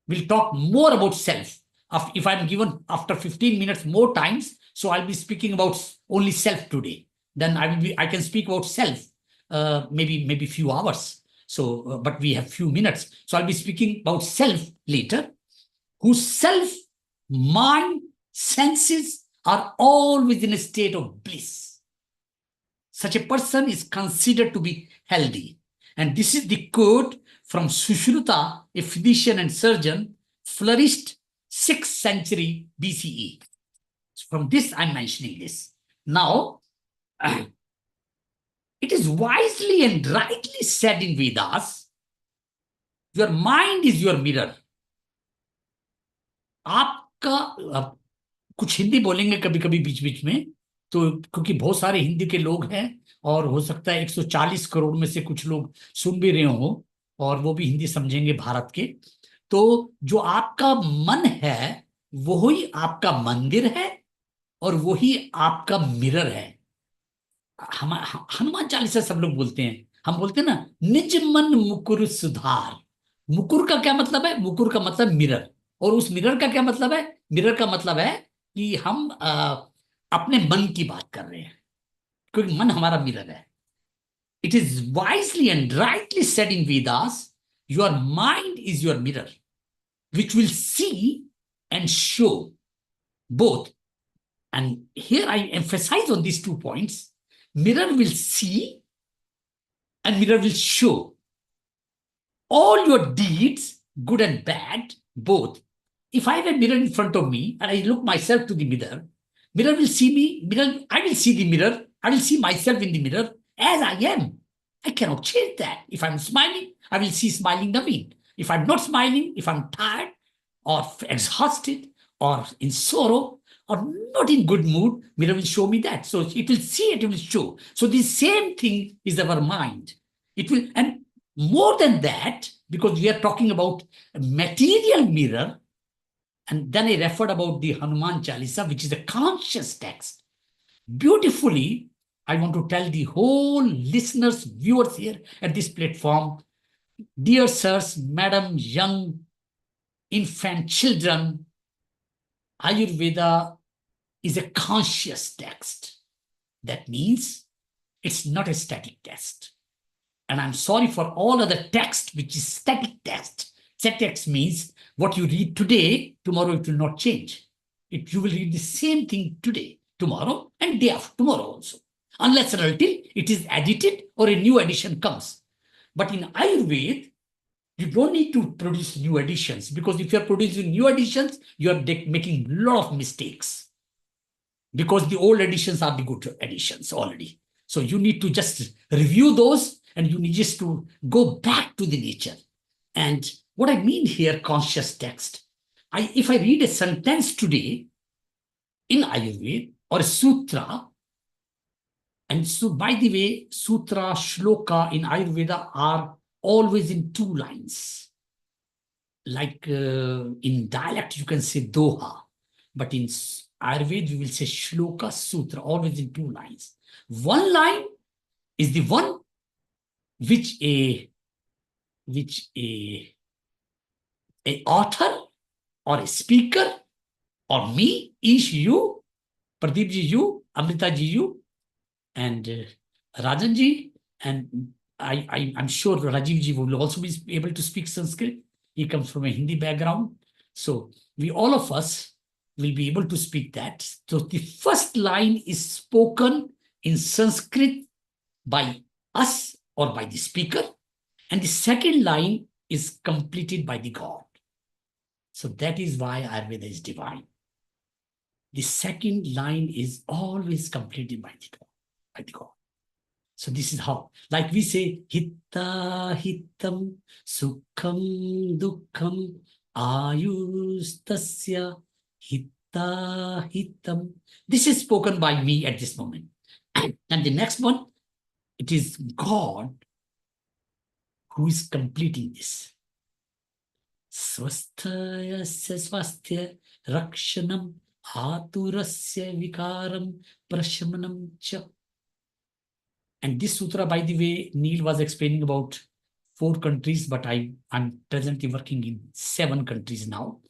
we'll talk more about self. If I'm given after 15 minutes more times, so I'll be speaking about only self today. Then I can speak about self maybe few hours. So, but we have few minutes. So I'll be speaking about self later, whose self, mind, senses are all within a state of bliss. Such a person is considered to be healthy. And this is the quote from Sushruta, a physician and surgeon, flourished 6th century BCE. So from this, I'm mentioning this. Now, it is wisely and rightly said in Vedas, your mind is your mirror. आपका कुछ हिंदी बोलेंगे कभी कभी बीच बीच में, तो क्योंकि बहुत सारे हिंदी के लोग हैं और हो सकता है 140 करोड़ में से कुछ लोग सुन भी रहे हो और वो भी हिंदी समझेंगे भारत के। तो जो आपका मन है वही आपका मंदिर है और वही आपका मिरर है। हनुमान चालीसा सब लोग बोलते हैं, हम बोलते हैं ना, निज मन मुकुर सुधार। मुकुर का क्या मतलब है? मुकुर का मतलब मिरर। और उस मिरर का क्या मतलब है? मिरर का मतलब है कि हम अपने मन की बात कर रहे हैं, क्योंकि मन हमारा मिरर है। It is wisely and rightly said in Vedas, your mind is your mirror, which will see and show both. And here I emphasize on these 2 points. Mirror will see and mirror will show all your deeds, good and bad, both. If I have a mirror in front of me and I look myself to the mirror, mirror will see me, I will see the mirror, I will see myself in the mirror as I am. I cannot change that. If I'm smiling, I will see smiling Naveen. If I'm not smiling, if I'm tired or exhausted or in sorrow or not in good mood, mirror will show me that. So it will see, it will show. So the same thing is our mind. It will, and More than that, because we are talking about a material mirror, and then I referred about the Hanuman Chalisa, which is a conscious text. Beautifully, I want to tell the whole listeners, viewers here at this platform, dear sirs, madam, young, infant, children, Ayurveda is a conscious text. That means it's not a static text. And I'm sorry for all other text, which is static text. Static text means what you read today, tomorrow it will not change. You will read the same thing today, tomorrow, and day after tomorrow also. Unless and until it is edited or a new edition comes. But in Ayurveda, you don't need to produce new editions, because if you're producing new editions, you are making a lot of mistakes. Because the old editions are the good editions already. So you need to just review those, and you need just to go back to the nature. And what I mean here, conscious text. If I read a sentence today in Ayurveda or a sutra, and so by the way, sutra, shloka in Ayurveda are always in 2 lines. Like in dialect, you can say doha, but in Ayurveda, we will say shloka, sutra, always in 2 lines. 1 line is the one which a author or a speaker or me, Ish, you, Pradeep ji, you, Amrita ji, you, and Rajan ji, and I'm sure Rajiv ji will also be able to speak Sanskrit. He comes from a Hindi background. So we all of us will be able to speak that. So the first line is spoken in Sanskrit by us or by the speaker, and the second line is completed by the God. So that is why Ayurveda is divine. The second line is always completed by the God. So this is how, like we say, hitta hittam sukham dukkham ayustasya hitta hittam. This is spoken by me at this moment. And the next one, it is God who is completing this. Swasthayasya swasthya rakshanam aturasya vikaram prashamanam cha. And this sutra, by the way, Neil was explaining about 4 countries, but I'm presently working in 7 countries now,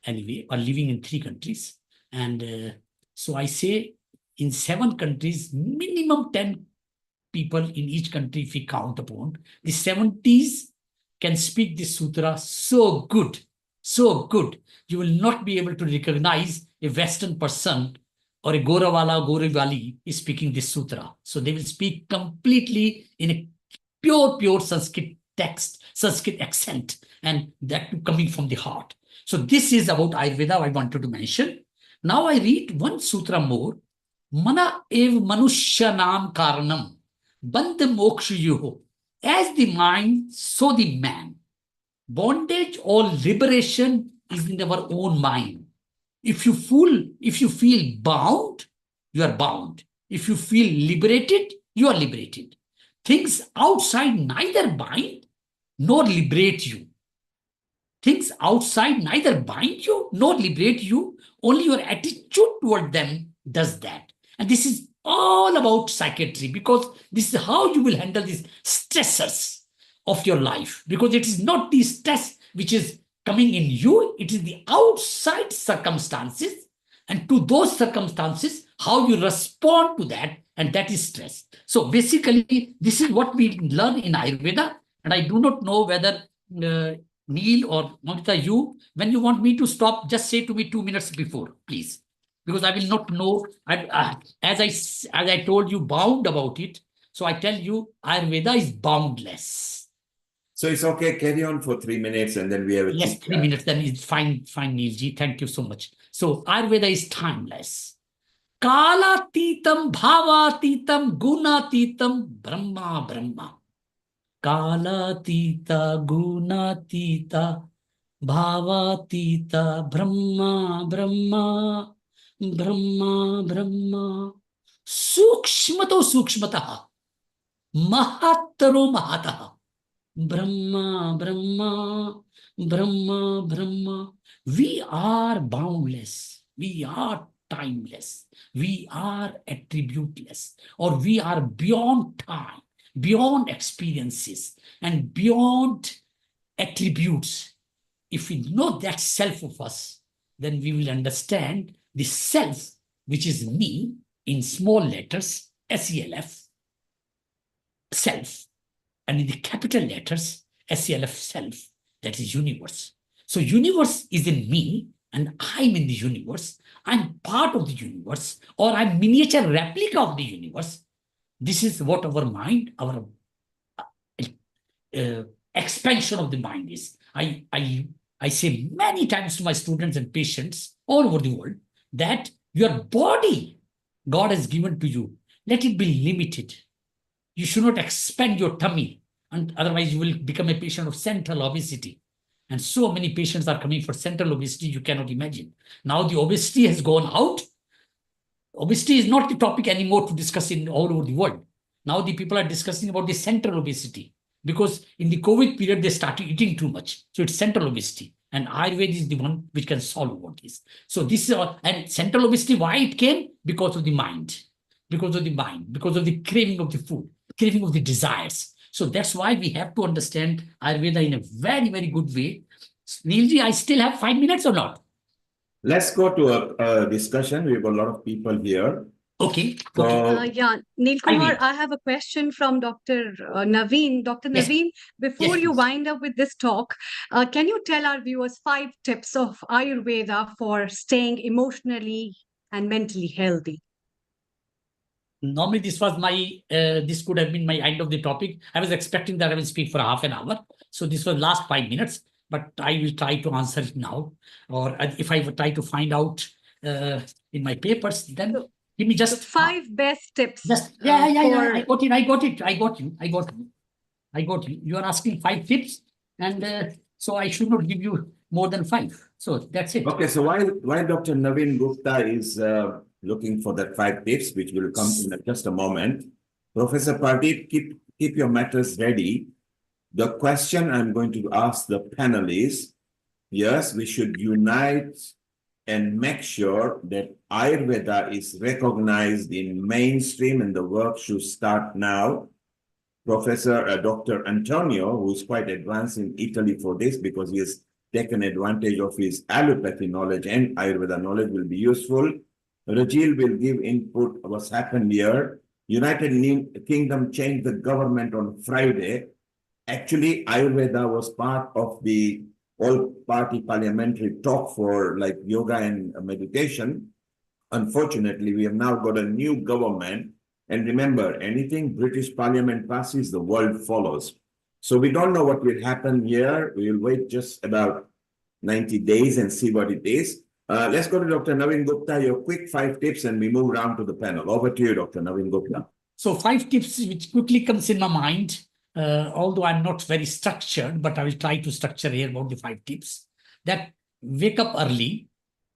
anyway, or living in 3 countries. And so I say in 7 countries, minimum 10 people in each country, if we count upon, the 70s can speak this sutra so good, so good. You will not be able to recognize a Western person or a Gorawala, Gorewali is speaking this sutra. So they will speak completely in a pure Sanskrit text, Sanskrit accent, and that coming from the heart. So this is about Ayurveda I wanted to mention. Now I read one sutra more. Mana ev manushyanam karanam bandha moksha yuho. As the mind, so the man. Bondage or liberation is in our own mind. If you feel bound, you are bound. If you feel liberated, you are liberated. Things outside neither bind nor liberate you. Things outside neither bind you nor liberate you. Only your attitude toward them does that. And this is all about psychiatry, because this is how you will handle these stressors of your life. Because it is not the stress which is coming in you, it is the outside circumstances, and to those circumstances, how you respond to that, and that is stress. So basically, this is what we learn in Ayurveda, and I do not know whether Neil or Mamita, you, when you want me to stop, just say to me 2 minutes before, please, because I will not know. As I told you, bound about it. So I tell you, Ayurveda is boundless. So it's okay, carry on for 3 minutes and then we have a Yes, 3 minutes, then it's fine, Neilji. Thank you so much. So Ayurveda is timeless. Kalatitam, bhavatitam, gunatitam, brahma, brahma. Kalatita, gunatita, bhavatita, brahma, brahma, brahma, brahma. Sukshmato sukshmataha, mahattaro mahataha. Brahma, Brahma, Brahma, Brahma. We are boundless. We are timeless. We are attributeless, or we are beyond time, beyond experiences, and beyond attributes. If we know that self of us, then we will understand the self, which is me, in small letters, SELF, self, and in the capital letters, SELF, self, that is universe. So universe is in me, and I'm in the universe. I'm part of the universe, or I'm miniature replica of the universe. This is what our mind, our expansion of the mind is. I say many times to my students and patients all over the world that your body God has given to you, let it be limited. You should not expand your tummy, and otherwise you will become a patient of central obesity. And so many patients are coming for central obesity, you cannot imagine. Now the obesity has gone out. Obesity is not the topic anymore to discuss in all over the world. Now the people are discussing about the central obesity, because in the COVID period, they started eating too much. So it's central obesity. And Ayurveda is the one which can solve all this. So this is, and central obesity, why it came? Because of the mind. Because of the mind, because of the craving of the food, craving of the desires. So that's why we have to understand Ayurveda in a very, very good way. Neilji, I still have 5 minutes or not? Let's go to a discussion. We have a lot of people here. Okay. So, Yeah, Neil I Kumar, will. I have a question from Dr. Naveen. Dr. Yes. Naveen, before Yes, you please. wind up with this talk, can you tell our viewers 5 tips of Ayurveda for staying emotionally and mentally healthy? Normally, this was my, this could have been my end of the topic. I was expecting that I will speak for half an hour. So this was last 5 minutes, but I will try to answer it now. Or if I would try to find out in my papers, then give me The just 5 best tips yeah. for I got it. I got it. I got you. I got you. You are asking 5 tips, and so I should not give you more than 5. So that's it. okay, so while Dr. Naveen Gupta is looking for that 5 tips, which will come in just a moment, Professor Pardeep, keep your matters ready. The question I'm going to ask the panel is, yes, we should unite and make sure that Ayurveda is recognized in mainstream, and the work should start now. Professor Dr. Antonio, who is quite advanced in Italy for this because he has taken advantage of his allopathy knowledge and Ayurveda knowledge, will be useful. Rajil will give input what's happened here. United Kingdom changed the government on Friday. Actually, Ayurveda was part of the all-party parliamentary talk for like yoga and meditation. Unfortunately, we have now got a new government. And remember, anything British Parliament passes, the world follows. So we don't know what will happen here. We will wait just about 90 days and see what it is. Let's go to Dr. Naveen Gupta, your quick 5 tips, and we move around to the panel. Over to you, Dr. Naveen Gupta. So 5 tips which quickly comes in my mind, although I'm not very structured, but I will try to structure here about the 5 tips. That wake up early,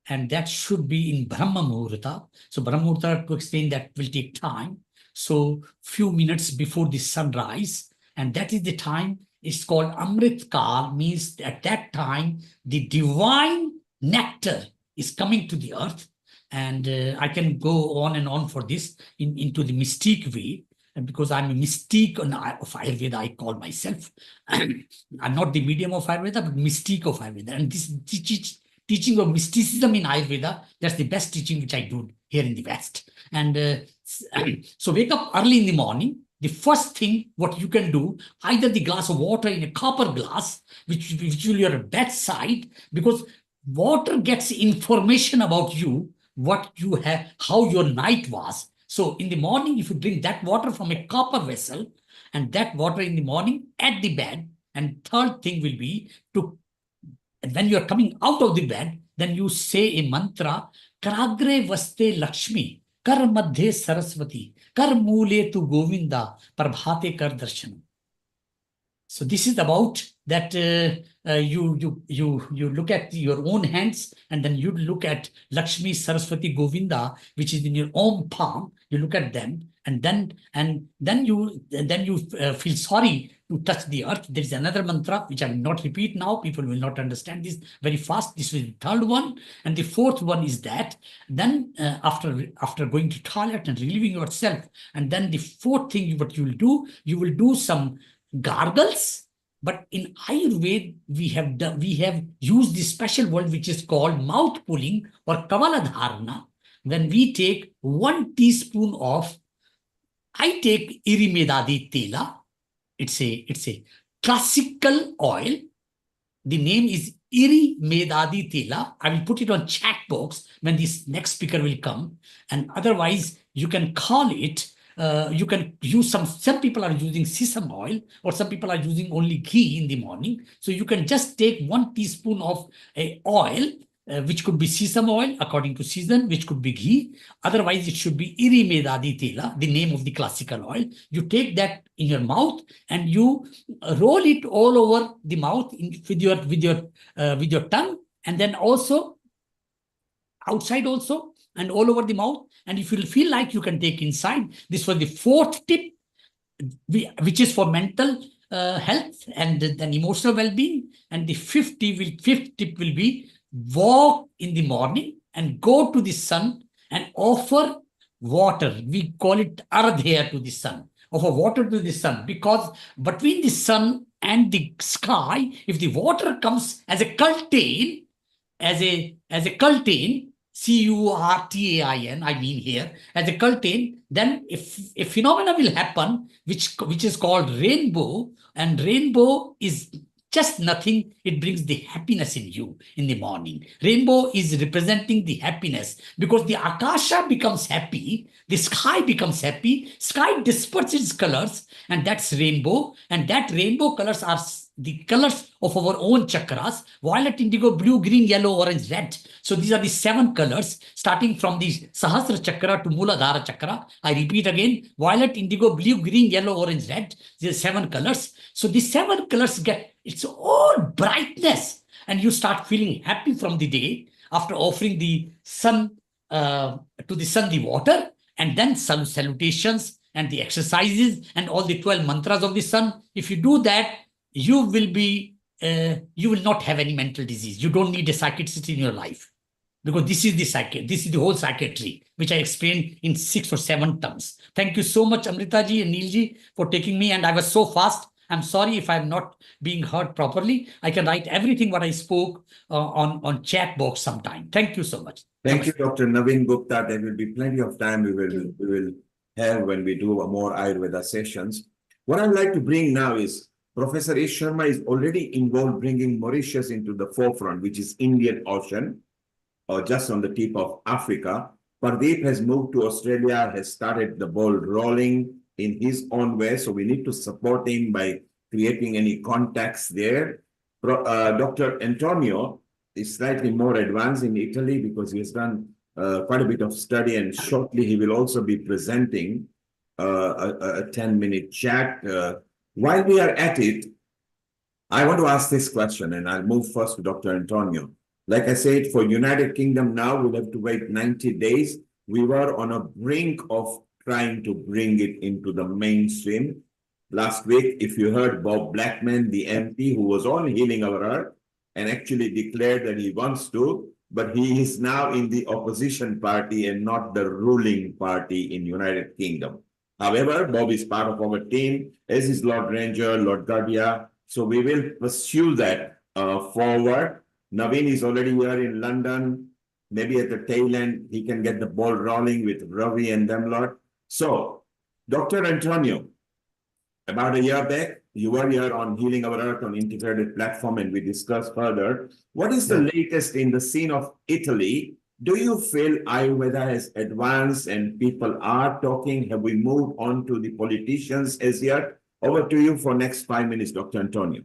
and that should be in Brahma Muhurta. So Brahma Muhurta, to explain that, will take time. So few minutes before the sunrise, and that is the time. It's called Amrit Kal, means at that time the divine nectar is coming to the earth. And I can go on and on for this into the mystique way. And because I'm a mystique of Ayurveda, I call myself. I'm not the medium of Ayurveda, but mystique of Ayurveda. And this teaching of mysticism in Ayurveda, that's the best teaching which I do here in the West. And so wake up early in the morning. The first thing what you can do, either the glass of water in a copper glass, which will be your bedside, because water gets information about you, what you have, how your night was. So in the morning, if you drink that water from a copper vessel, and that water in the morning at the bed, and third thing will be to, when you are coming out of the bed, then you say a mantra, Karagre Vaste Lakshmi, Kar Madhye Saraswati, Kar Mule tu Govinda, Prabhate Kar Darshanam. So this is about that you look at your own hands, and then you look at Lakshmi, Saraswati, Govinda, which is in your own palm, You look at them, and then you feel sorry to touch the earth. There is another mantra which I will not repeat now. People will not understand this very fast. This is the third one, and the fourth one is that then after going to toilet and relieving yourself, and then the fourth thing what you will do some gargles. But in Ayurveda, we have used this special word which is called mouth pulling or kavaladharana. When we take 1 teaspoon of, I take irimedadi tela. It's a classical oil. The name is irimedadi tela. I will put it on chat box when this next speaker will come. And otherwise, you can call it. You can use some people are using sesame oil, or some people are using only ghee in the morning. So you can just take 1 teaspoon of a oil, which could be sesame oil according to season, which could be ghee. Otherwise, it should be irimedadi tela, the name of the classical oil. You take that in your mouth and you roll it all over the mouth with your tongue, and then also outside also, and all over the mouth. And if you feel like, you can take inside. This was the fourth tip, which is for mental health and then emotional well-being. And the fifth tip will be walk in the morning and go to the sun and offer water. We call it ardhya to the sun. Offer water to the sun, because between the sun and the sky, if the water comes as a curtain, curtain, I mean here, as a curtain, then if a phenomena will happen, which is called rainbow, and rainbow is just nothing. It brings the happiness in you in the morning. Rainbow is representing the happiness, because the akasha becomes happy, the sky becomes happy, sky disperses its colors, and that's rainbow. And that rainbow colors are the colors of our own chakras: violet, indigo, blue, green, yellow, orange, red. So these are the 7 colors, starting from the Sahasra chakra to Muladhara chakra. I repeat again: violet, indigo, blue, green, yellow, orange, red. These are 7 colors. So the 7 colors it's all brightness, and you start feeling happy from the day after offering the sun to the sun the water, and then some salutations and the exercises and all the 12 mantras of the sun. If you do that, you will not have any mental disease. You don't need a psychiatrist in your life, because this is the whole psychiatry, which I explained in 6 or 7 terms. Thank you so much, Amritaji and Neilji, for taking me. And I was so fast. I'm sorry if I'm not being heard properly. I can write everything what I spoke on chat box sometime. Thank you so much. Thank you, Dr. Naveen Gupta. There will be plenty of time we will have when we do more Ayurveda sessions. What I'd like to bring now is Professor Ish Sharma is already involved bringing Mauritius into the forefront, which is Indian Ocean, or just on the tip of Africa. Pardeep has moved to Australia, has started the ball rolling in his own way. So we need to support him by creating any contacts there. Dr. Antonio is slightly more advanced in Italy, because he has done quite a bit of study, and shortly he will also be presenting a 10-minute chat. While we are at it, I want to ask this question, and I'll move first to Dr. Antonio. Like I said, for United Kingdom now, we'll have to wait 90 days. We were on a brink of trying to bring it into the mainstream. Last week, if you heard Bob Blackman, the MP who was on Healing Our Earth, and actually declared that he wants to, but he is now in the opposition party and not the ruling party in United Kingdom. However, Bob is part of our team, as is Lord Ranger, Lord Gardia. So we will pursue that forward. Naveen is already here in London. Maybe at the tail end, he can get the ball rolling with Ravi and them lot. So, Dr. Antonio, about a year back, you were here on Healing Our Earth on integrated platform, and we discussed further. What is the latest in the scene of Italy? Do you feel Ayurveda has advanced and people are talking? Have we moved on to the politicians as yet? Over to you for next 5 minutes, Dr. Antonio.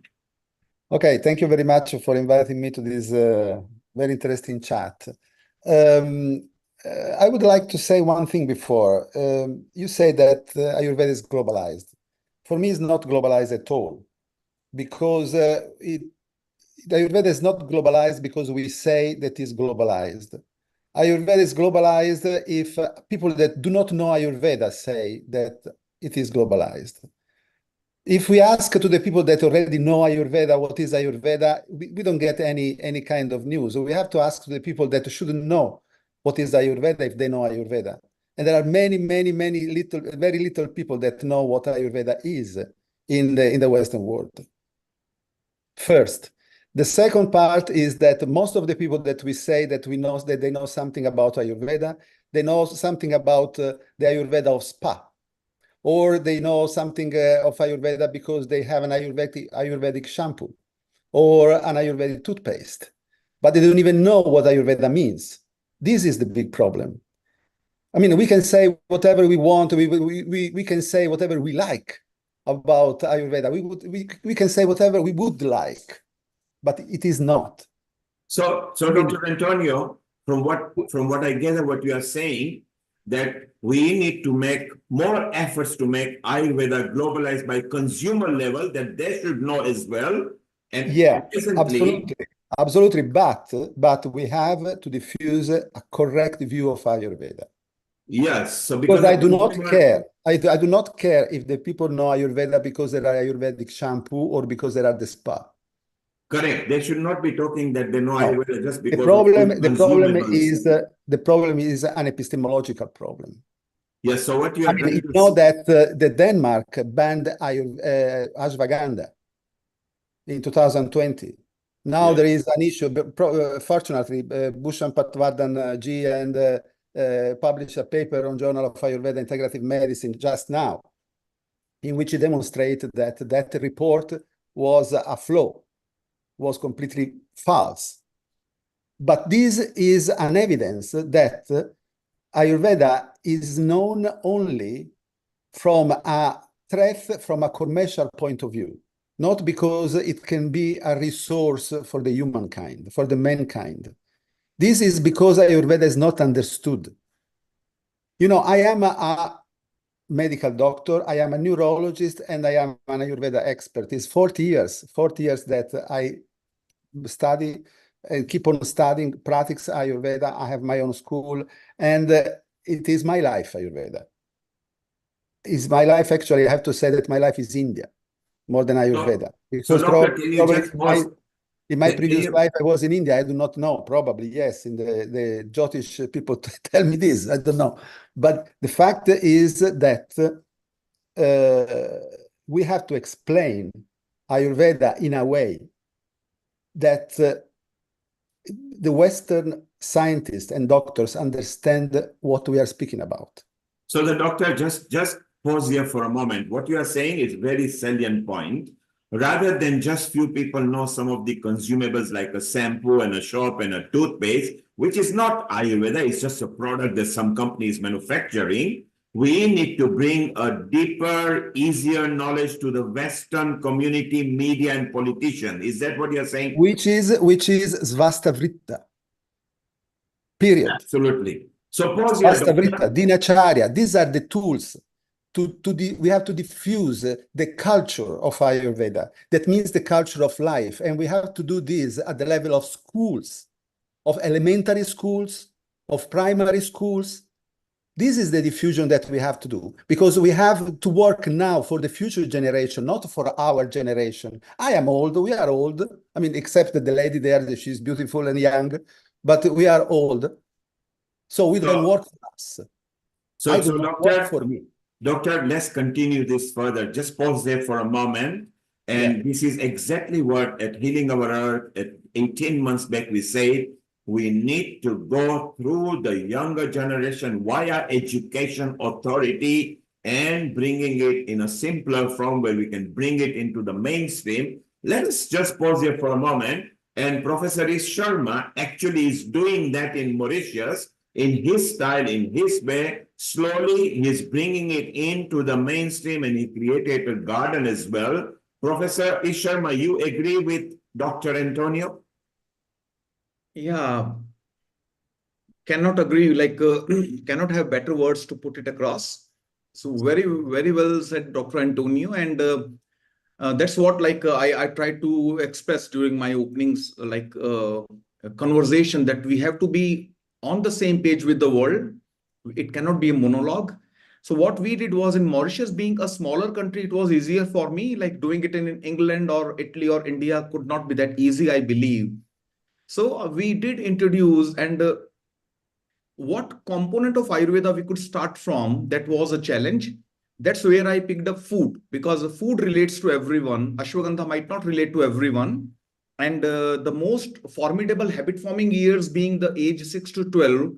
Okay, thank you very much for inviting me to this very interesting chat. I would like to say one thing before. You say that Ayurveda is globalized. For me, it's not globalized at all, because the Ayurveda is not globalized because we say that it's globalized. Ayurveda is globalized if people that do not know Ayurveda say that it is globalized. If we ask to the people that already know Ayurveda, what is Ayurveda, we don't get any kind of news. So we have to ask the people that shouldn't know what is Ayurveda if they know Ayurveda. And there are many very little people that know what Ayurveda is in the Western world. First. The second part is that most of the people that we say that we know that they know something about Ayurveda, they know something about the Ayurveda of spa, or they know something of Ayurveda because they have an Ayurvedic shampoo or an Ayurvedic toothpaste, but they don't even know what Ayurveda means. This is the big problem. I mean, we can say whatever we want, we can say whatever we like about Ayurveda. We can say whatever we would like, but it is not. So Dr. Antonio, from what I gather, what you are saying, that we need to make more efforts to make Ayurveda globalized by consumer level, that they should know as well. And yeah, recently, absolutely. But we have to diffuse a correct view of Ayurveda. yes, so Because I do not care. I do not care if the people know Ayurveda because there are Ayurvedic shampoo or because there are the spa. Correct. They should not be talking that they know Ayurveda just because the problem consumables. is an epistemological problem. Yes. So what you are trying you to know that the Denmark banned ashwagandha in 2020. Now there is an issue. Fortunately, Bhushan Patwardhan ji and published a paper on Journal of Ayurveda Integrative Medicine just now, in which he demonstrated that that report was a flaw, was completely false. But this is an evidence that Ayurveda is known only from a threat from a commercial point of view, not because it can be a resource for the humankind, for the mankind. This is because Ayurveda is not understood. You know, I am a medical doctor, I am a neurologist, and I am an Ayurveda expert. It's 40 years that I study and keep on studying, practice Ayurveda. I have my own school, and it is my life, Ayurveda. It's my life, actually. I have to say that my life is India more than Ayurveda. Because doctor, can you just pause? In my previous life, I was in India. I do not know. Probably, yes. In the Jyotish people tell me this. I don't know. But the fact is that we have to explain Ayurveda in a way that the Western scientists and doctors understand what we are speaking about. So the doctor, just pause here for a moment. What you are saying is very salient point. Rather than just few people know some of the consumables like a shampoo and a soap and a toothpaste, which is not Ayurveda, it's just a product that some company is manufacturing. We need to bring a deeper, easier knowledge to the Western community, media, and politician. Is that what you're saying? Which is Svastavritta. Period. Absolutely. So pause here. Svastavritta, Dinacharya, these are the tools. We have to diffuse the culture of Ayurveda. That means the culture of life. And we have to do this at the level of schools, of elementary schools, of primary schools. This is the diffusion that we have to do, because we have to work now for the future generation, not for our generation. I am old, we are old. I mean, except the lady there, she's beautiful and young, but we are old. So we don't work for us. So doctor, for me. Doctor, let's continue this further. Just pause there for a moment. And this is exactly what at Healing Our Earth, at 18 months back, we said, we need to go through the younger generation via education authority and bringing it in a simpler form where we can bring it into the mainstream. Let us just pause here for a moment. And Professor Ish Sharma actually is doing that in Mauritius, in his style, in his way. Slowly, he's bringing it into the mainstream, and he created a garden as well. Professor Ish Sharma, you agree with Dr. Antonio? Yeah, cannot agree, like cannot have better words to put it across. So very well said, Dr. Antonio, and that's what like I try to express during my openings, like a conversation, that we have to be on the same page with the world. It cannot be a monologue. So what we did was, in Mauritius, being a smaller country, it was easier for me. Like doing it in England or Italy or India could not be that easy, I believe. So we did introduce, and what component of Ayurveda we could start from, that was a challenge. That's where I picked up food, because food relates to everyone. Ashwagandha might not relate to everyone. And the most formidable habit forming years being the age 6 to 12,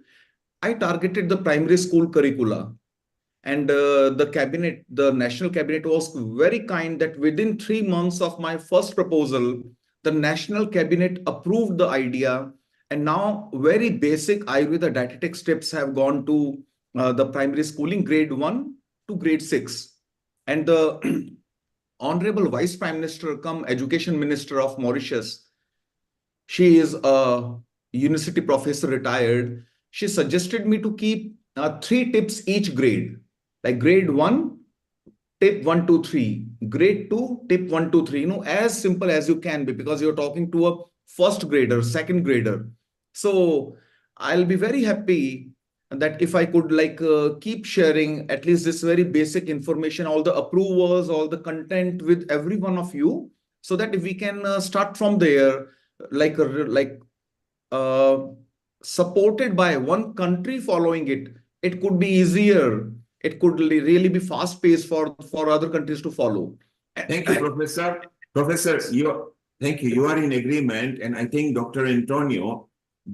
I targeted the primary school curricula. And the national cabinet was very kind that within 3 months of my first proposal, the national cabinet approved the idea. And now very basic Ayurveda dietetic steps have gone to the primary schooling, grade 1 to grade 6. And the Honorable Vice Prime Minister come Education Minister of Mauritius, she is a university professor retired. She suggested me to keep 3 tips each grade. Like grade 1, tip 1, 2, 3. Grade 2, tip 1, 2, 3. As simple as you can be, because you're talking to a first grader, second grader. So I'll be very happy that if I could keep sharing at least this very basic information, all the approvers, all the content with every one of you, so that if we can start from there, uh, supported by one country following it, it could be easier. It could really be fast paced for other countries to follow. Thank you, Professor. Professor, thank you. You are in agreement, and I think Dr. Antonio,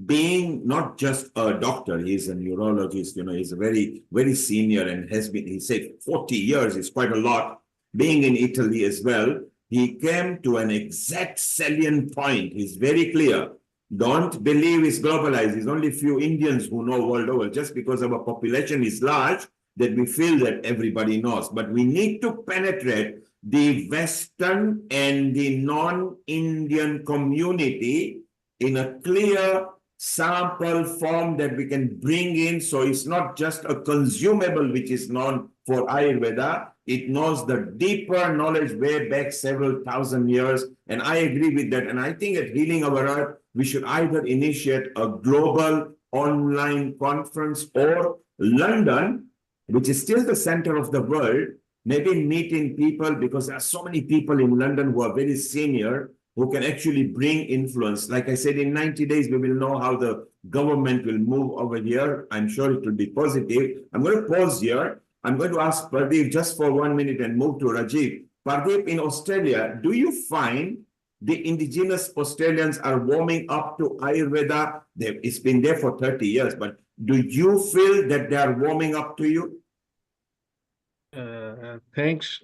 being not just a doctor, he's a neurologist. He's a very, very senior and has been. He said 40 years is quite a lot. Being in Italy as well, he came to an exact salient point. He's very clear. Don't believe it's globalized. There's only few Indians who know world over. Just because our population is large, that we feel that everybody knows. But we need to penetrate the Western and the non-Indian community in a clear sample form that we can bring in. So it's not just a consumable which is known for Ayurveda. It knows the deeper knowledge way back several thousand years. And I agree with that. And I think at Healing Our Earth, we should either initiate a global online conference, or London, which is still the center of the world, maybe meeting people, because there are so many people in London who are very senior, who can actually bring influence. Like I said, in 90 days, we will know how the government will move over here. I'm sure it will be positive. I'm going to pause here. I'm going to ask Pradeep just for 1 minute and move to Rajiv. Pradeep, in Australia, do you find the indigenous Australians are warming up to Ayurveda? It's been there for 30 years, but do you feel that they are warming up to you? Thanks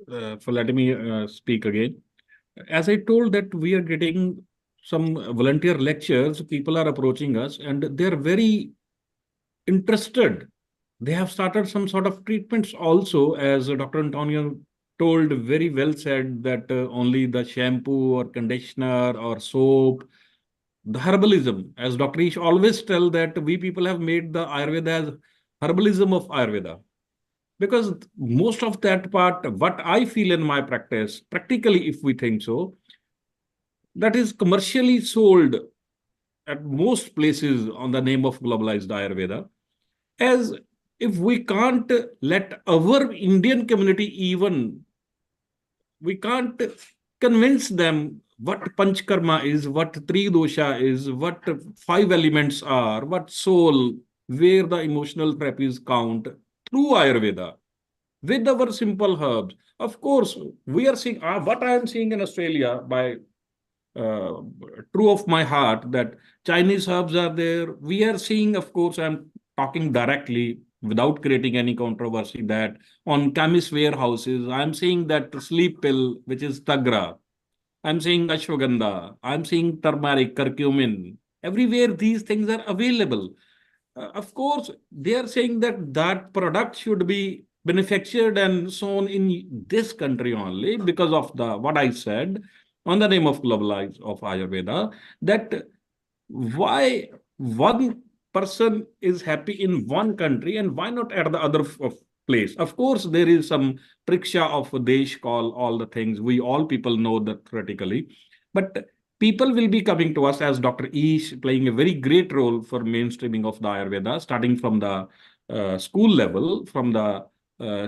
for letting me speak again. As I told that we are getting some volunteer lectures, people are approaching us and they're very interested. They have started some sort of treatments also, as Dr. Antonio told, very well said, that only the shampoo or conditioner or soap, the herbalism, as Dr. Ish always tell, that we people have made the Ayurveda as herbalism of Ayurveda. Because most of that part, what I feel in my practice, practically, if we think so, that is commercially sold at most places on the name of globalized Ayurveda. As if we can't let our Indian community even, we can't convince them what Panchkarma is, what Tridosha is, what 5 elements are, what soul, where the emotional therapies count through Ayurveda with our simple herbs. Of course, we are seeing what I am seeing in Australia by true of my heart, that Chinese herbs are there. We are seeing, of course, I'm talking directly without creating any controversy, that on chemist warehouses, I'm seeing that sleep pill, which is Tagra. I'm seeing ashwagandha. I'm seeing turmeric, curcumin. Everywhere these things are available. Of course, they are saying that that product should be manufactured and sown in this country only because of the what I said on the name of globalized of Ayurveda, that why one person is happy in one country and why not at the other place? Of course, there is some priksha of Desh call, all the things. We all people know that theoretically. But people will be coming to us as Dr. Ish playing a very great role for mainstreaming of the Ayurveda, starting from the school level, from the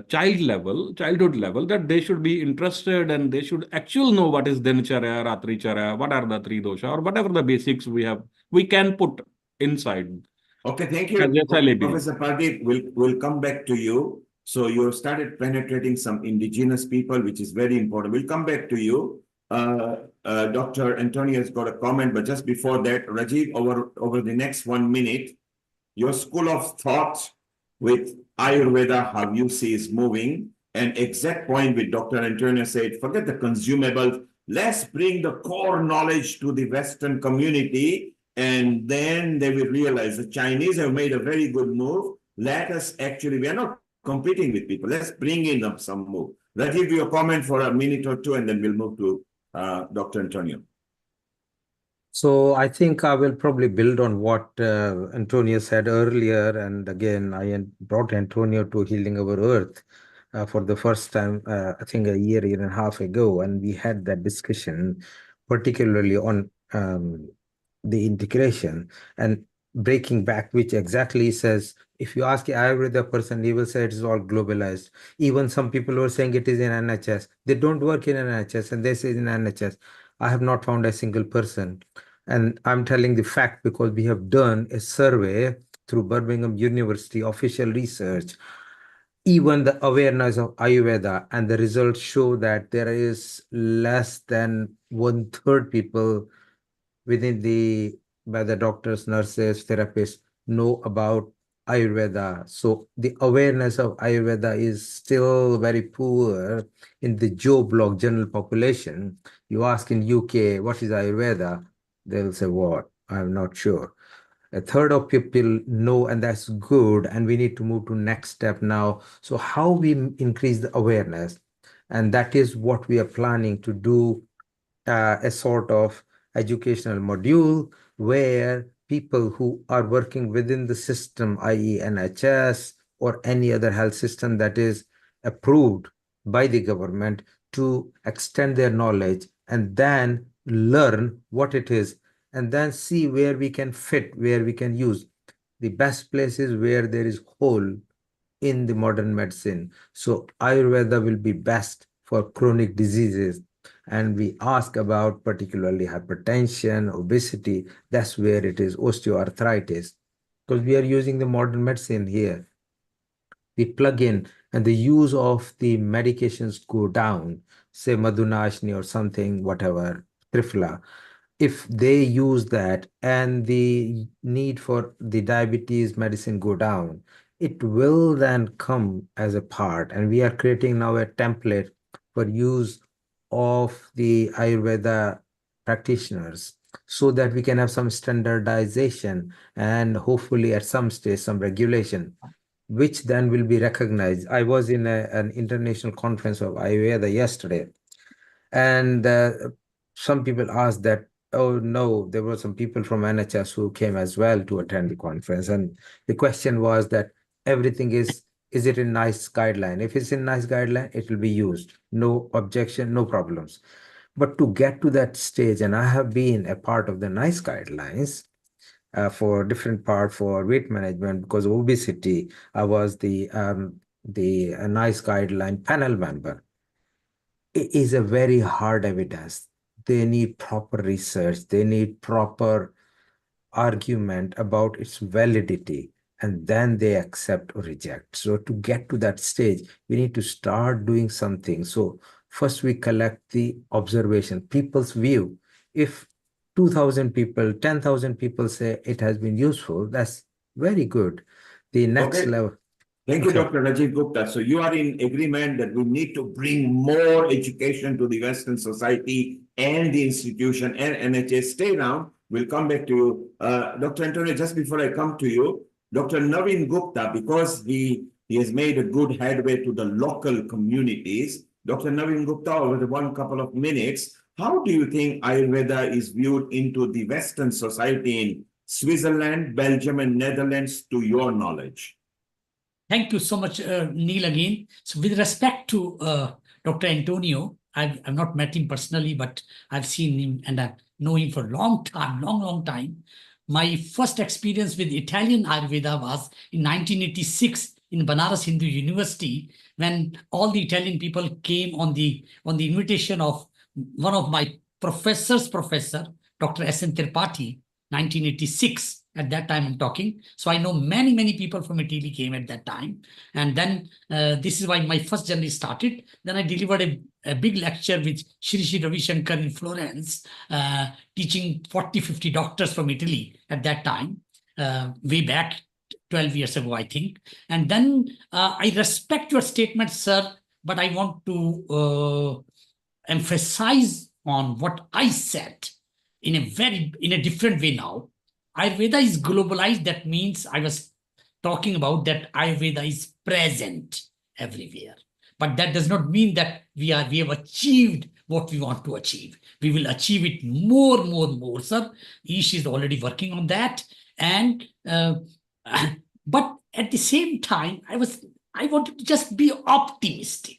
childhood level, that they should be interested and they should actually know what is Dinacharya, Ratricharya, what are the three dosha, or whatever the basics we can put inside. Okay, thank you, As SLAB. Professor Pradeep. We'll come back to you. So you started penetrating some indigenous people, which is very important. We'll come back to you. Dr. Antonio has got a comment, but just before that, Rajiv, over the next 1 minute, your school of thought with Ayurveda, how you see is moving, and exact point with Dr. Antonio said, forget the consumables, let's bring the core knowledge to the Western community, and then they will realize the Chinese have made a very good move. Let us actually, we are not competing with people, let's bring in some move. Rajiv, your comment for a minute or two, and then we'll move to Dr. Antonio. So I think I will probably build on what Antonio said earlier. And again, I brought Antonio to Healing Our Earth for the first time, I think a year and a half ago. And we had that discussion, particularly on the integration and breaking back, which exactly says, if you ask the Ayurveda person, he will say it is all globalized. Even some people were saying it is in NHS. They don't work in NHS and they say in NHS. I have not found a single person. And I'm telling the fact because we have done a survey through Birmingham University, official research, even the awareness of Ayurveda, and the results show that there is less than 1/3 people within by the doctors, nurses, therapists know about Ayurveda. So the awareness of Ayurveda is still very poor in the Joe Block general population. You ask in UK, what is Ayurveda? They'll say, what? I'm not sure. 1/3 of people know, and that's good. And we need to move to next step now. So how we increase the awareness? And that is what we are planning to do, a sort of educational module where people who are working within the system, i.e. NHS or any other health system that is approved by the government, to extend their knowledge and then learn what it is and then see where we can fit, where we can use. The best places where there is hole in the modern medicine. So Ayurveda will be best for chronic diseases. And we ask about particularly hypertension, obesity, that's where it is, osteoarthritis, because we are using the modern medicine here. The plug-in and the use of the medications go down, say Madhunashni or something, whatever, Trifla. If they use that and the need for the diabetes medicine go down, it will then come as a part. And we are creating now a template for use of the Ayurveda practitioners so that we can have some standardization and hopefully at some stage some regulation, which then will be recognized. I was in an international conference of Ayurveda yesterday, and some people asked that, oh no, there were some people from NHS who came as well to attend the conference. And the question was that everything is it in NICE guideline? If it's in NICE guideline, it will be used. No objection, no problems. But to get to that stage, and I have been a part of the NICE guidelines for different part for weight management because of obesity. I was the NICE guideline panel member. It is a very hard evidence. They need proper research. They need proper argument about its validity, and then they accept or reject. So to get to that stage, we need to start doing something. So first we collect the observation, people's view. If 2,000 people, 10,000 people say it has been useful, that's very good. The next level. Thank you, Dr. Rajiv Gupta. So you are in agreement that we need to bring more education to the Western society and the institution and NHS. Stay around. We'll come back to you. Dr. Antonio, just before I come to you, Dr. Naveen Gupta, because he has made a good headway to the local communities. Dr. Naveen Gupta, over the couple of minutes, how do you think Ayurveda is viewed into the Western society in Switzerland, Belgium, and Netherlands, to your knowledge? Thank you so much, Neil, again. So with respect to Dr. Antonio, I've not met him personally, but I've seen him and know him for a long time, long time. My first experience with Italian Ayurveda was in 1986 in Banaras Hindu University, when all the Italian people came on the invitation of one of my professor, Dr. S.N. Tripathi, 1986. At that time I'm talking. So I know many people from Italy came at that time. And then this is why my first journey started. Then I delivered a big lecture with Shri Ravi Shankar in Florence, teaching 40-50 doctors from Italy at that time, way back 12 years ago, I think. And then I respect your statement, sir, but I want to emphasize on what I said in a different way now. Ayurveda is globalized. That means I was talking about that Ayurveda is present everywhere. But that does not mean that we have achieved what we want to achieve. We will achieve it more, sir. Ish is already working on that. And but at the same time, I wanted to just be optimistic,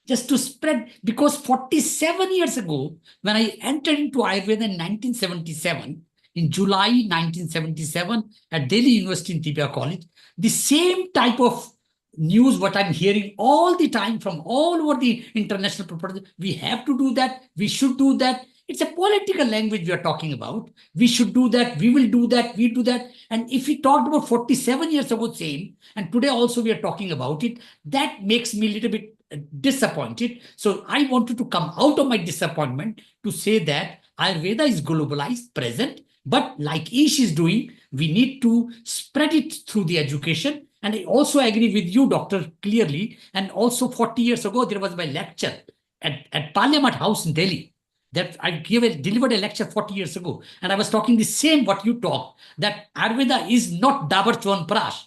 just to spread, because 47 years ago, when I entered into Ayurveda in 1977, in July 1977 at Delhi University in Tibia College, the same type of news what I'm hearing all the time from all over the international properties, we have to do that, we should do that. It's a political language we are talking about. We should do that, we will do that, we do that. And if we talked about 47 years ago same, and today also we are talking about it, that makes me a little bit disappointed. So I wanted to come out of my disappointment to say that Ayurveda is globalized, present, but like Ish is doing, we need to spread it through the education. And I also agree with you, doctor, clearly. And also 40 years ago, there was my lecture at Parliament House in Delhi. That I delivered a lecture 40 years ago. And I was talking the same what you talk, that Ayurveda is not Dabar Chyawanprash.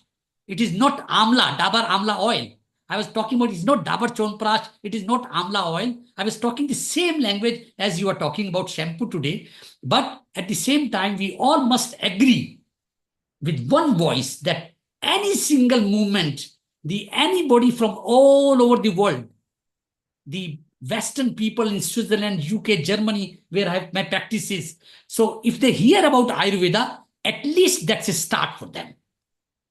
It is not Amla, Dabar Amla oil. I was talking about it's not Dabar Chyawanprash, it is not Amla oil. I was talking the same language as you are talking about shampoo today. But at the same time, we all must agree with one voice that any single movement, anybody from all over the world, the Western people in Switzerland, UK, Germany, where I have my practices. So if they hear about Ayurveda, at least that's a start for them.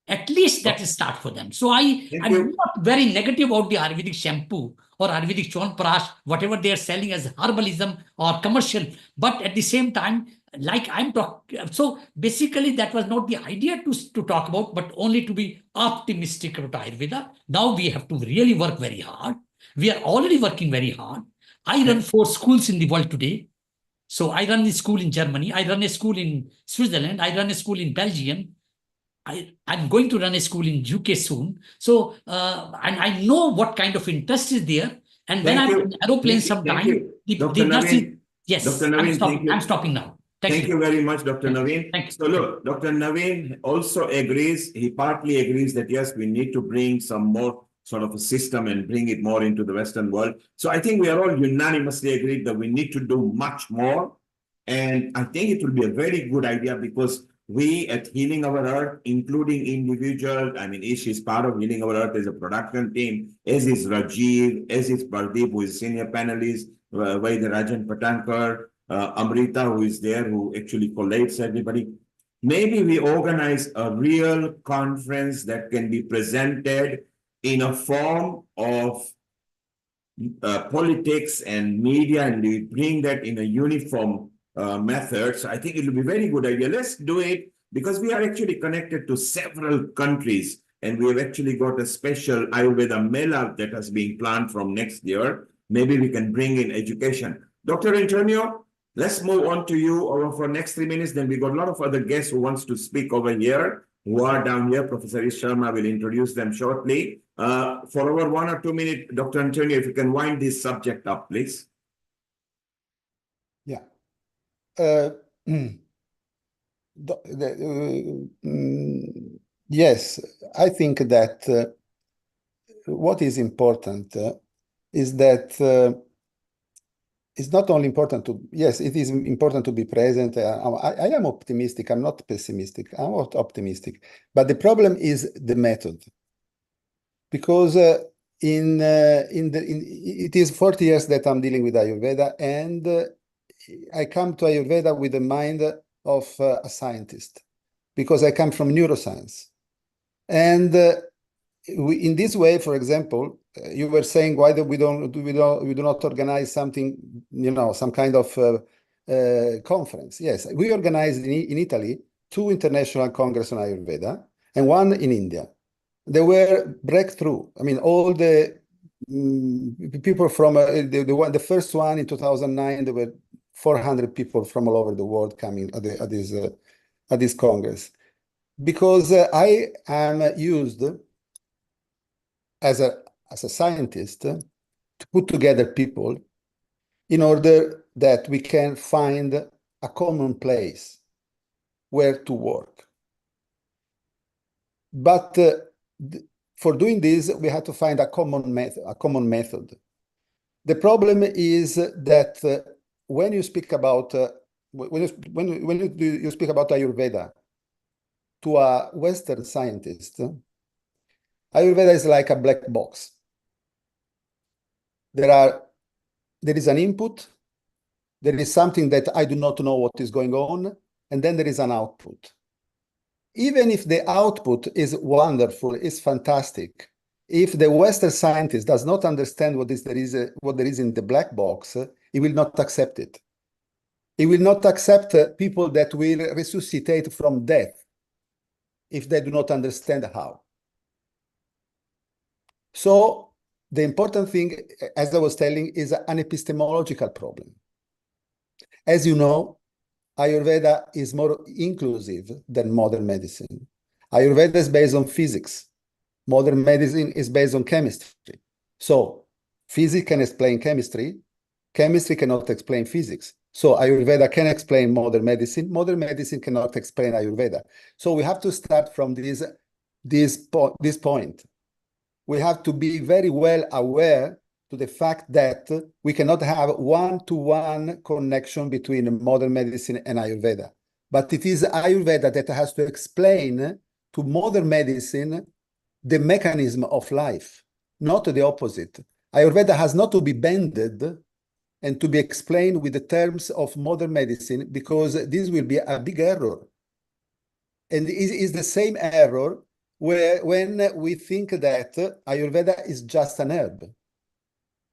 At least that is start for them. So I'm not very negative about the Ayurvedic shampoo or Ayurvedic Chyawanprash, whatever they are selling as herbalism or commercial. But at the same time, like I'm talking, so basically that was not the idea to talk about, but only to be optimistic about Ayurveda. Now we have to really work very hard. We are already working very hard. I run 4 schools in the world today. So I run a school in Germany. I run a school in Switzerland. I run a school in Belgium. I'm going to run a school in UK soon. So, and I know what kind of interest is there. And when I'm in aeroplane sometime, the nurses, yes, Dr. Naveen, I'm stopping now. Thank you very much, Dr. Naveen. Thank you. So look, Dr. Naveen also agrees, he partly agrees that yes, we need to bring some more sort of a system and bring it more into the Western world. So I think we are all unanimously agreed that we need to do much more. And I think it will be a very good idea because we at Healing Our Earth, including individual, I mean, Ish is part of Healing Our Earth as a production team, as is Rajiv, as is Pardeep, who is senior panelist, Vaidya Rajan Patankar, Amrita, who is there, who actually collates everybody. Maybe we organize a real conference that can be presented in a form of politics and media, and we bring that in a uniform method. So I think it will be a very good idea. Let's do it because we are actually connected to several countries, and we have actually got a special Ayurveda Mela that has been planned from next year. Maybe we can bring in education. Dr. Antonio, let's move on to you over for next 3 minutes. Then we got a lot of other guests who wants to speak over here, who are down here. Professor Ish Sharma will introduce them shortly. For over 1 or 2 minutes, Dr. Antonio, if you can wind this subject up, please. Yeah. Yes, I think that what is important is that it's not only important to, yes, it is important to be present. I am optimistic. I'm not pessimistic. I'm optimistic. But the problem is the method. Because it is 40 years that I'm dealing with Ayurveda, and I come to Ayurveda with the mind of a scientist, because I come from neuroscience. And in this way, for example, you were saying why we do not organize something, some kind of conference. Yes, we organized in Italy 2 international congress on Ayurveda and 1 in India. They were breakthrough. I mean, all the people from the first one in 2009, there were 400 people from all over the world coming at this congress, because I am used as a scientist to put together people in order that we can find a common place where to work. But for doing this, we have to find a common method. The problem is that when you speak about when you speak about Ayurveda to a Western scientist, Ayurveda is like a black box. There is an input, there is something that I do not know what is going on, and then there is an output. Even if the output is wonderful, is fantastic, if the Western scientist does not understand what there is in the black box, he will not accept it. He will not accept people that will resuscitate from death if they do not understand how. So the important thing, as I was telling, is an epistemological problem. As you know, Ayurveda is more inclusive than modern medicine. Ayurveda is based on physics. Modern medicine is based on chemistry. So physics can explain chemistry. Chemistry cannot explain physics. So Ayurveda can explain modern medicine. Modern medicine cannot explain Ayurveda. So we have to start from this point. We have to be very well aware to the fact that we cannot have one-to-one connection between modern medicine and Ayurveda. But it is Ayurveda that has to explain to modern medicine the mechanism of life, not the opposite. Ayurveda has not to be bended and to be explained with the terms of modern medicine, because this will be a big error. And it is the same error when we think that Ayurveda is just an herb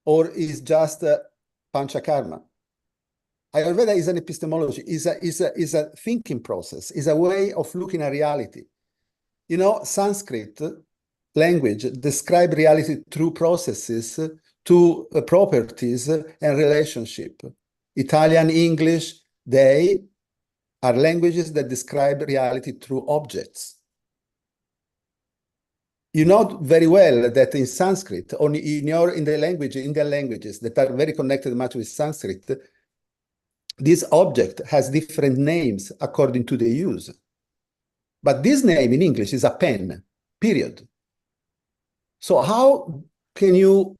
or is just panchakarma. Ayurveda is an epistemology, is a thinking process, is a way of looking at reality. You know, Sanskrit language describe reality through processes, to properties and relationship. Italian, English, they are languages that describe reality through objects. You know very well that in Sanskrit, in the language, Indian languages that are very connected much with Sanskrit, this object has different names according to the use. But this name in English is a pen, period. So how can you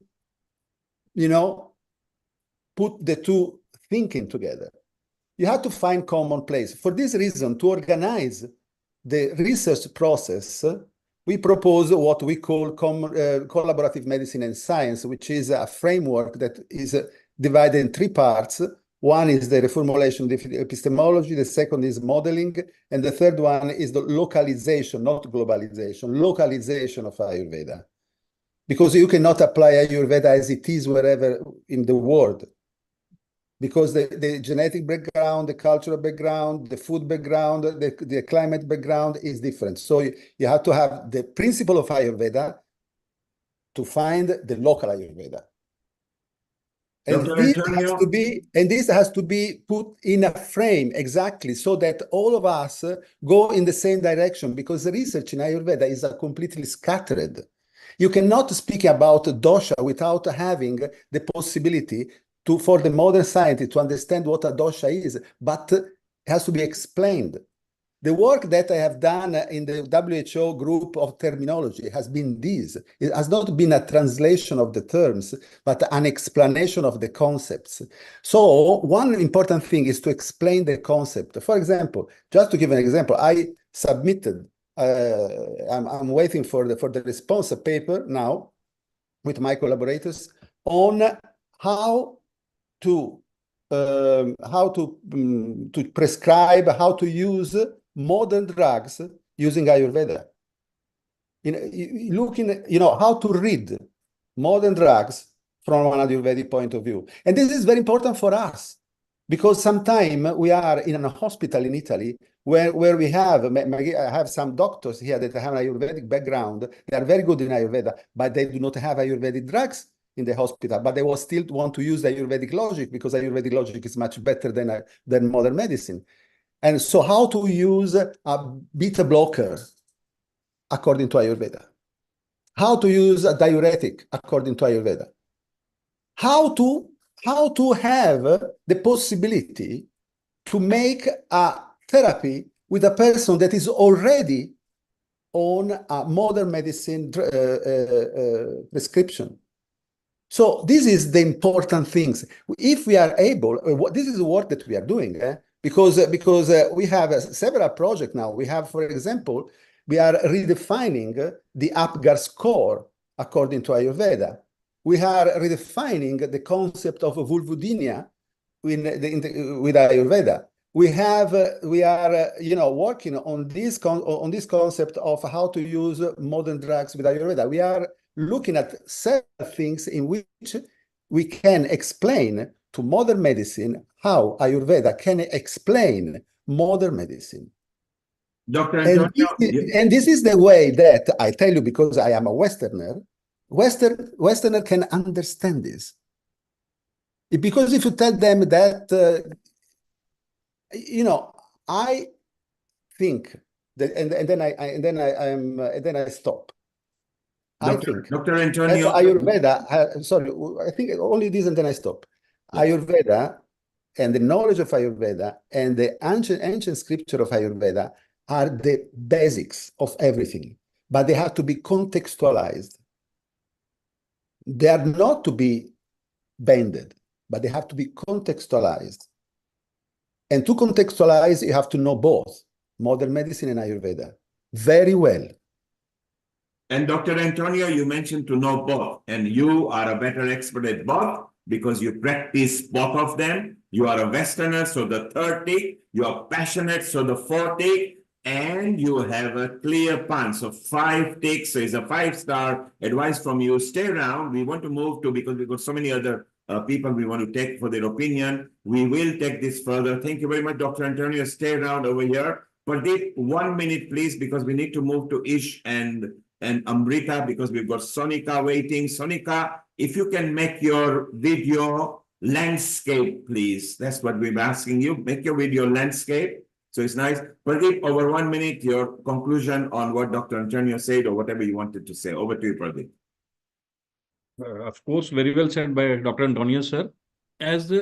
put the two thinking together? You have to find common place. For this reason, to organize the research process, we propose what we call collaborative medicine and science, which is a framework that is divided in 3 parts. One is the reformulation of the epistemology, the second is modeling, and the third one is the localization, not globalization, localization of Ayurveda. Because you cannot apply Ayurveda as it is wherever in the world. Because the genetic background, the cultural background, the food background, the climate background is different. So you have to have the principle of Ayurveda to find the local Ayurveda. And this has to be put in a frame, exactly, so that all of us go in the same direction, because the research in Ayurveda is completely scattered. You cannot speak about dosha without having the possibility for the modern scientist to understand what a dosha is, but it has to be explained. The work that I have done in the WHO group of terminology has been this. It has not been a translation of the terms, but an explanation of the concepts. So one important thing is to explain the concept. For example, just to give an example, I submitted, I'm waiting for the response, a paper now with my collaborators on how to to prescribe, how to use modern drugs using Ayurveda. Looking, how to read modern drugs from an Ayurvedic point of view. And this is very important for us because sometimes we are in a hospital in Italy where we have, I have some doctors here that have an Ayurvedic background. They are very good in Ayurveda, but they do not have Ayurvedic drugs in the hospital, but they will still want to use the Ayurvedic logic because Ayurvedic logic is much better than modern medicine. And so how to use a beta blocker according to Ayurveda? How to use a diuretic according to Ayurveda? How to have the possibility to make a therapy with a person that is already on a modern medicine prescription. So this is the important things. If we are able, this is the work that we are doing, because we have several projects now. We have, for example, we are redefining the Apgar score according to Ayurveda. We are redefining the concept of vulvodynia with Ayurveda. We are working on this concept of how to use modern drugs with Ayurveda. We are looking at several things in which we can explain to modern medicine how Ayurveda can explain modern medicine. Dr. Antonio, and this is the way that I tell you, because I am a Westerner, Westerner can understand this. Because if you tell them that, I think that, and then I stop. I think Dr. Antonio, Ayurveda, sorry, I think only this and then I stop. Yes. Ayurveda and the knowledge of Ayurveda and the ancient scripture of Ayurveda are the basics of everything, but they have to be contextualized. They are not to be bended, but they have to be contextualized. And to contextualize, you have to know both modern medicine and Ayurveda very well. And Dr. Antonio, you mentioned to know both, and you are a better expert at both because you practice both of them. You are a Westerner, so the third tick. You are passionate, so the fourth tick. And you have a clear punch. So 5 ticks, so it's a 5-star advice from you. Stay around. We want to move to, because we've got so many other people we want to take for their opinion. We will take this further. Thank you very much, Dr. Antonio. Stay around over here. Pradeep, 1 minute, please, because we need to move to Ish and Amrita, because we've got Sonika waiting. Sonika, if you can make your video landscape, please. That's what we're asking you. Make your video landscape. So it's nice. Pradeep, over 1 minute, your conclusion on what Dr. Antonio said or whatever you wanted to say. Over to you, Pradeep. Of course, very well said by Dr. Antonio, sir. As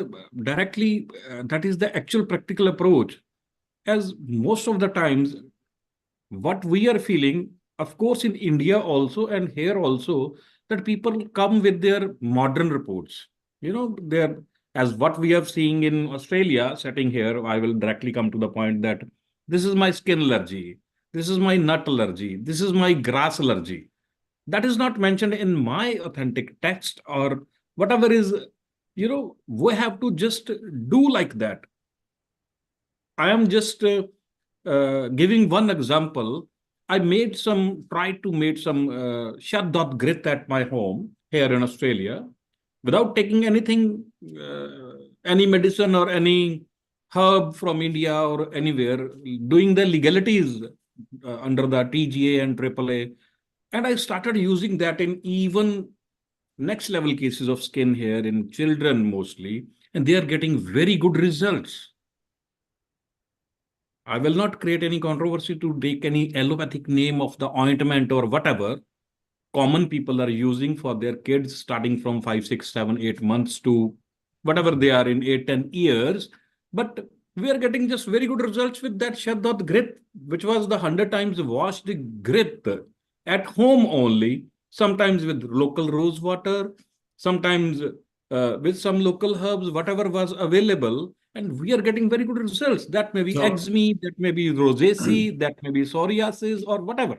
directly, that is the actual practical approach. As most of the times, what we are feeling, of course, in India also and here also, that people come with their modern reports. They're, as what we have seen in Australia, sitting here, I will directly come to the point that this is my skin allergy, this is my nut allergy, this is my grass allergy. That is not mentioned in my authentic text or whatever is, we have to just do like that. I am just giving one example. I tried to make some Shaddot grit at my home here in Australia without taking anything, any medicine or any herb from India or anywhere, doing the legalities under the TGA and AAA. And I started using that in even next level cases of skin here in children mostly, and they are getting very good results. I will not create any controversy to take any allopathic name of the ointment or whatever common people are using for their kids starting from 5, 6, 7, 8 months to whatever they are in 8, 10 years. But we are getting just very good results with that Shaddot grit, which was the 100 times washed grit at home only, sometimes with local rose water, sometimes with some local herbs, whatever was available. And we are getting very good results. That may be eczema, that may be rosacea, that may be psoriasis or whatever.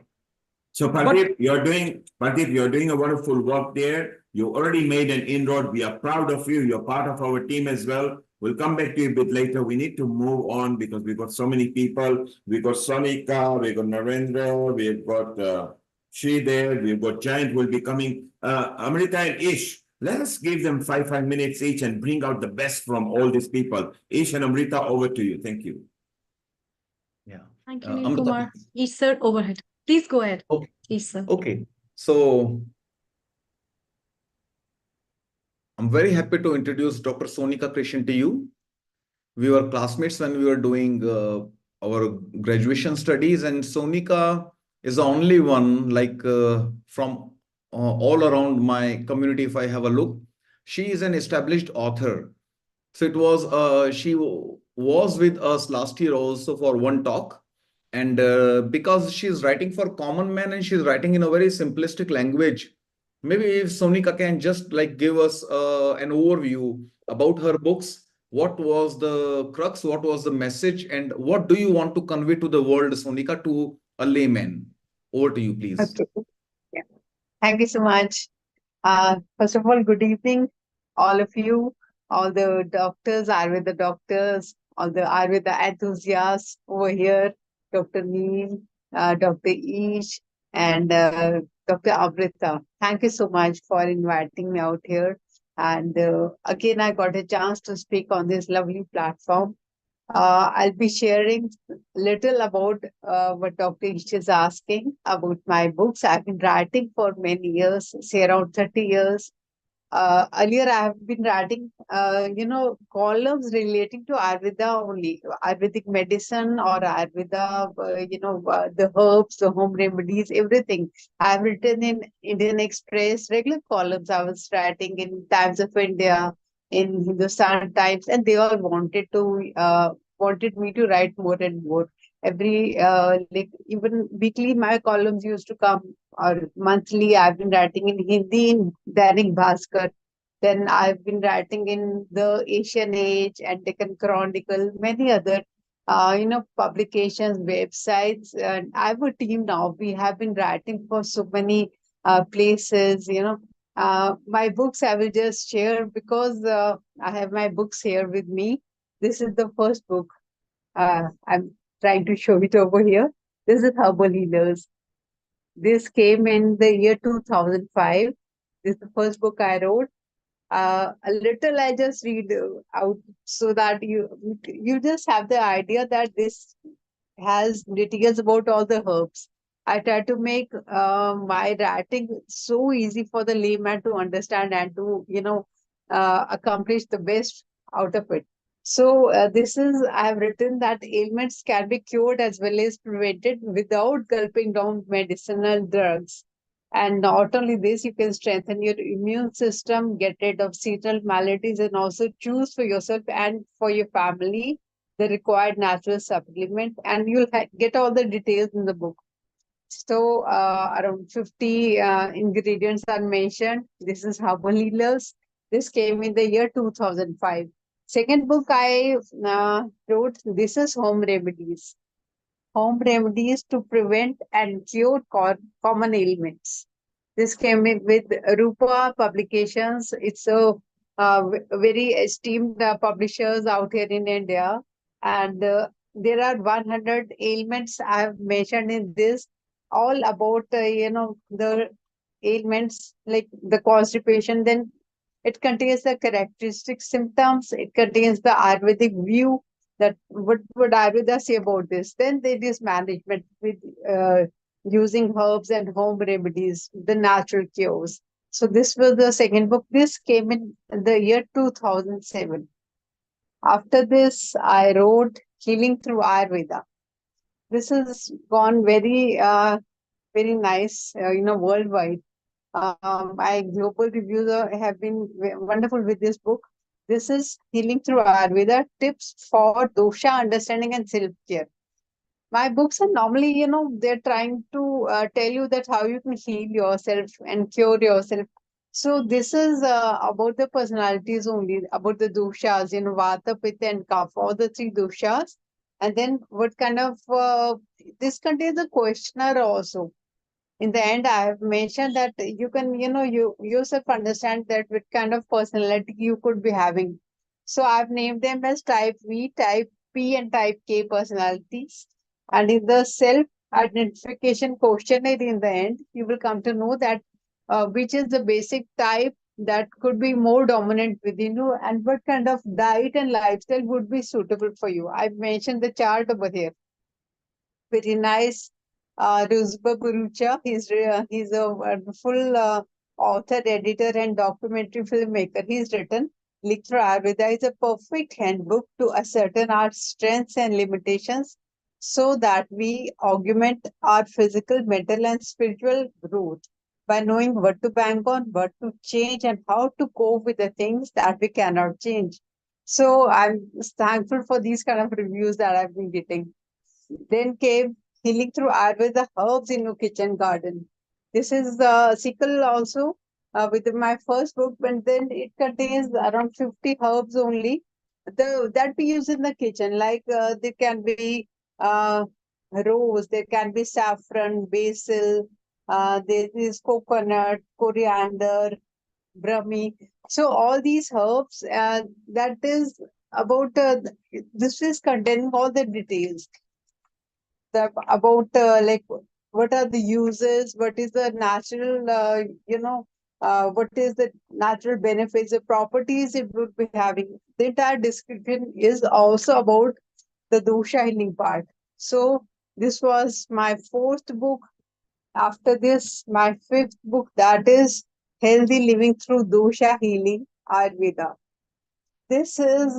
So Pradeep, you're doing a wonderful work there. You already made an inroad. We are proud of you. You're part of our team as well. We'll come back to you a bit later. We need to move on because we've got so many people. We've got Sonika, we've got Narendra, we've got Shri there, we've got Giant will be coming. Amrita and Ish, let us give them 5 minutes each and bring out the best from all these people. Ish and Amrita, over to you. Thank you. Yeah. Thank you, Amrita, Kumar. Yes, sir, overhead. Please go ahead. Okay. Yes, sir. Okay. So I'm very happy to introduce Dr. Sonika Krishan to you. We were classmates when we were doing our graduation studies, and Sonika is the only one from all around my community. If I have a look, she is an established author. So she was with us last year also for one talk, and because she's writing for common man and she's writing in a very simplistic language, maybe if Sonika can just like give us an overview about her books. What was the crux? What was the message? And what do you want to convey to the world, Sonika, to a layman? Over to you, please. Okay. Yeah. Thank you so much. First of all, good evening, all of you, all the doctors, Ayurveda doctors, all the Ayurveda enthusiasts over here, Dr. Neil, Dr. Ish, and Dr. Amrita. Thank you so much for inviting me out here. And again, I got a chance to speak on this lovely platform. I'll be sharing little about what Dr. Ish is asking about my books. I've been writing for many years, say around 30 years. Earlier, I have been writing, columns relating to Ayurveda only, Ayurvedic medicine or Ayurveda, the herbs, the home remedies, everything. I've written in Indian Express, regular columns I was writing in Times of India, in Hindustan Times, and they all wanted me to write more and more. Every even weekly, my columns used to come, or monthly. I've been writing in Hindi in Dainik Bhaskar. Then I've been writing in the Asian Age and Deccan Chronicle, many other publications, websites. And I have a team now. We have been writing for so many places. My books I will just share because I have my books here with me. This is the first book. I'm trying to show it over here. This is Herbal Healers. This came in the year 2005. This is the first book I wrote. A little I just read out so that you just have the idea that this has details about all the herbs. I try to make my writing so easy for the layman to understand and to accomplish the best out of it. So I have written that ailments can be cured as well as prevented without gulping down medicinal drugs. And not only this, you can strengthen your immune system, get rid of seasonal maladies, and also choose for yourself and for your family the required natural supplement. And you'll get all the details in the book. So around 50 ingredients are mentioned. This is Herbal Healers. This came in the year 2005. Second book I wrote, this is Home Remedies. Home remedies to prevent and cure common ailments. This came in with Rupa Publications. It's a very esteemed publishers out here in India. And there are 100 ailments I have mentioned in this, all about, the ailments like the constipation. Then it contains the characteristic symptoms. It contains the Ayurvedic view that what would Ayurveda say about this? Then there is management with using herbs and home remedies, the natural cures. So this was the second book. This came in the year 2007. After this, I wrote Healing Through Ayurveda. This has gone very, very nice, worldwide. My global reviews have been wonderful with this book. This is Healing Through Ayurveda, tips for dosha understanding and self-care. My books are normally, they're trying to tell you that how you can heal yourself and cure yourself. So this is about the personalities only, about the doshas, Vata, Pitta, and Kapha, all the three doshas. And then what kind of, this contains a questionnaire also. In the end, I have mentioned that you can, you yourself understand that what kind of personality you could be having. So I've named them as type V, type P, and type K personalities. And in the self-identification questionnaire in the end, you will come to know that which is the basic type that could be more dominant within you and what kind of diet and lifestyle would be suitable for you. I've mentioned the chart over here. Very nice. Ruzba Gurucha, he's a wonderful author, editor, and documentary filmmaker. He's written Literature Ayurveda is a perfect handbook to ascertain our strengths and limitations so that we augment our physical, mental, and spiritual growth by knowing what to bank on, what to change, and how to cope with the things that we cannot change. So I'm thankful for these kind of reviews that I've been getting. Then came Healing Through Ayurveda Herbs in Your Kitchen Garden. This is the sequel also with my first book, and then it contains around 50 herbs only that we use in the kitchen. Like there can be uh, rose, there can be saffron, basil, there is coconut, coriander, brahmi. So all these herbs, that is about this is containing all the details about like what are the uses, what is the natural, what is the natural benefits, the properties it would be having. The entire description is also about the dosha healing part. So this was my fourth book. After this, my fifth book, that is Healthy Living Through Dosha Healing Ayurveda. This is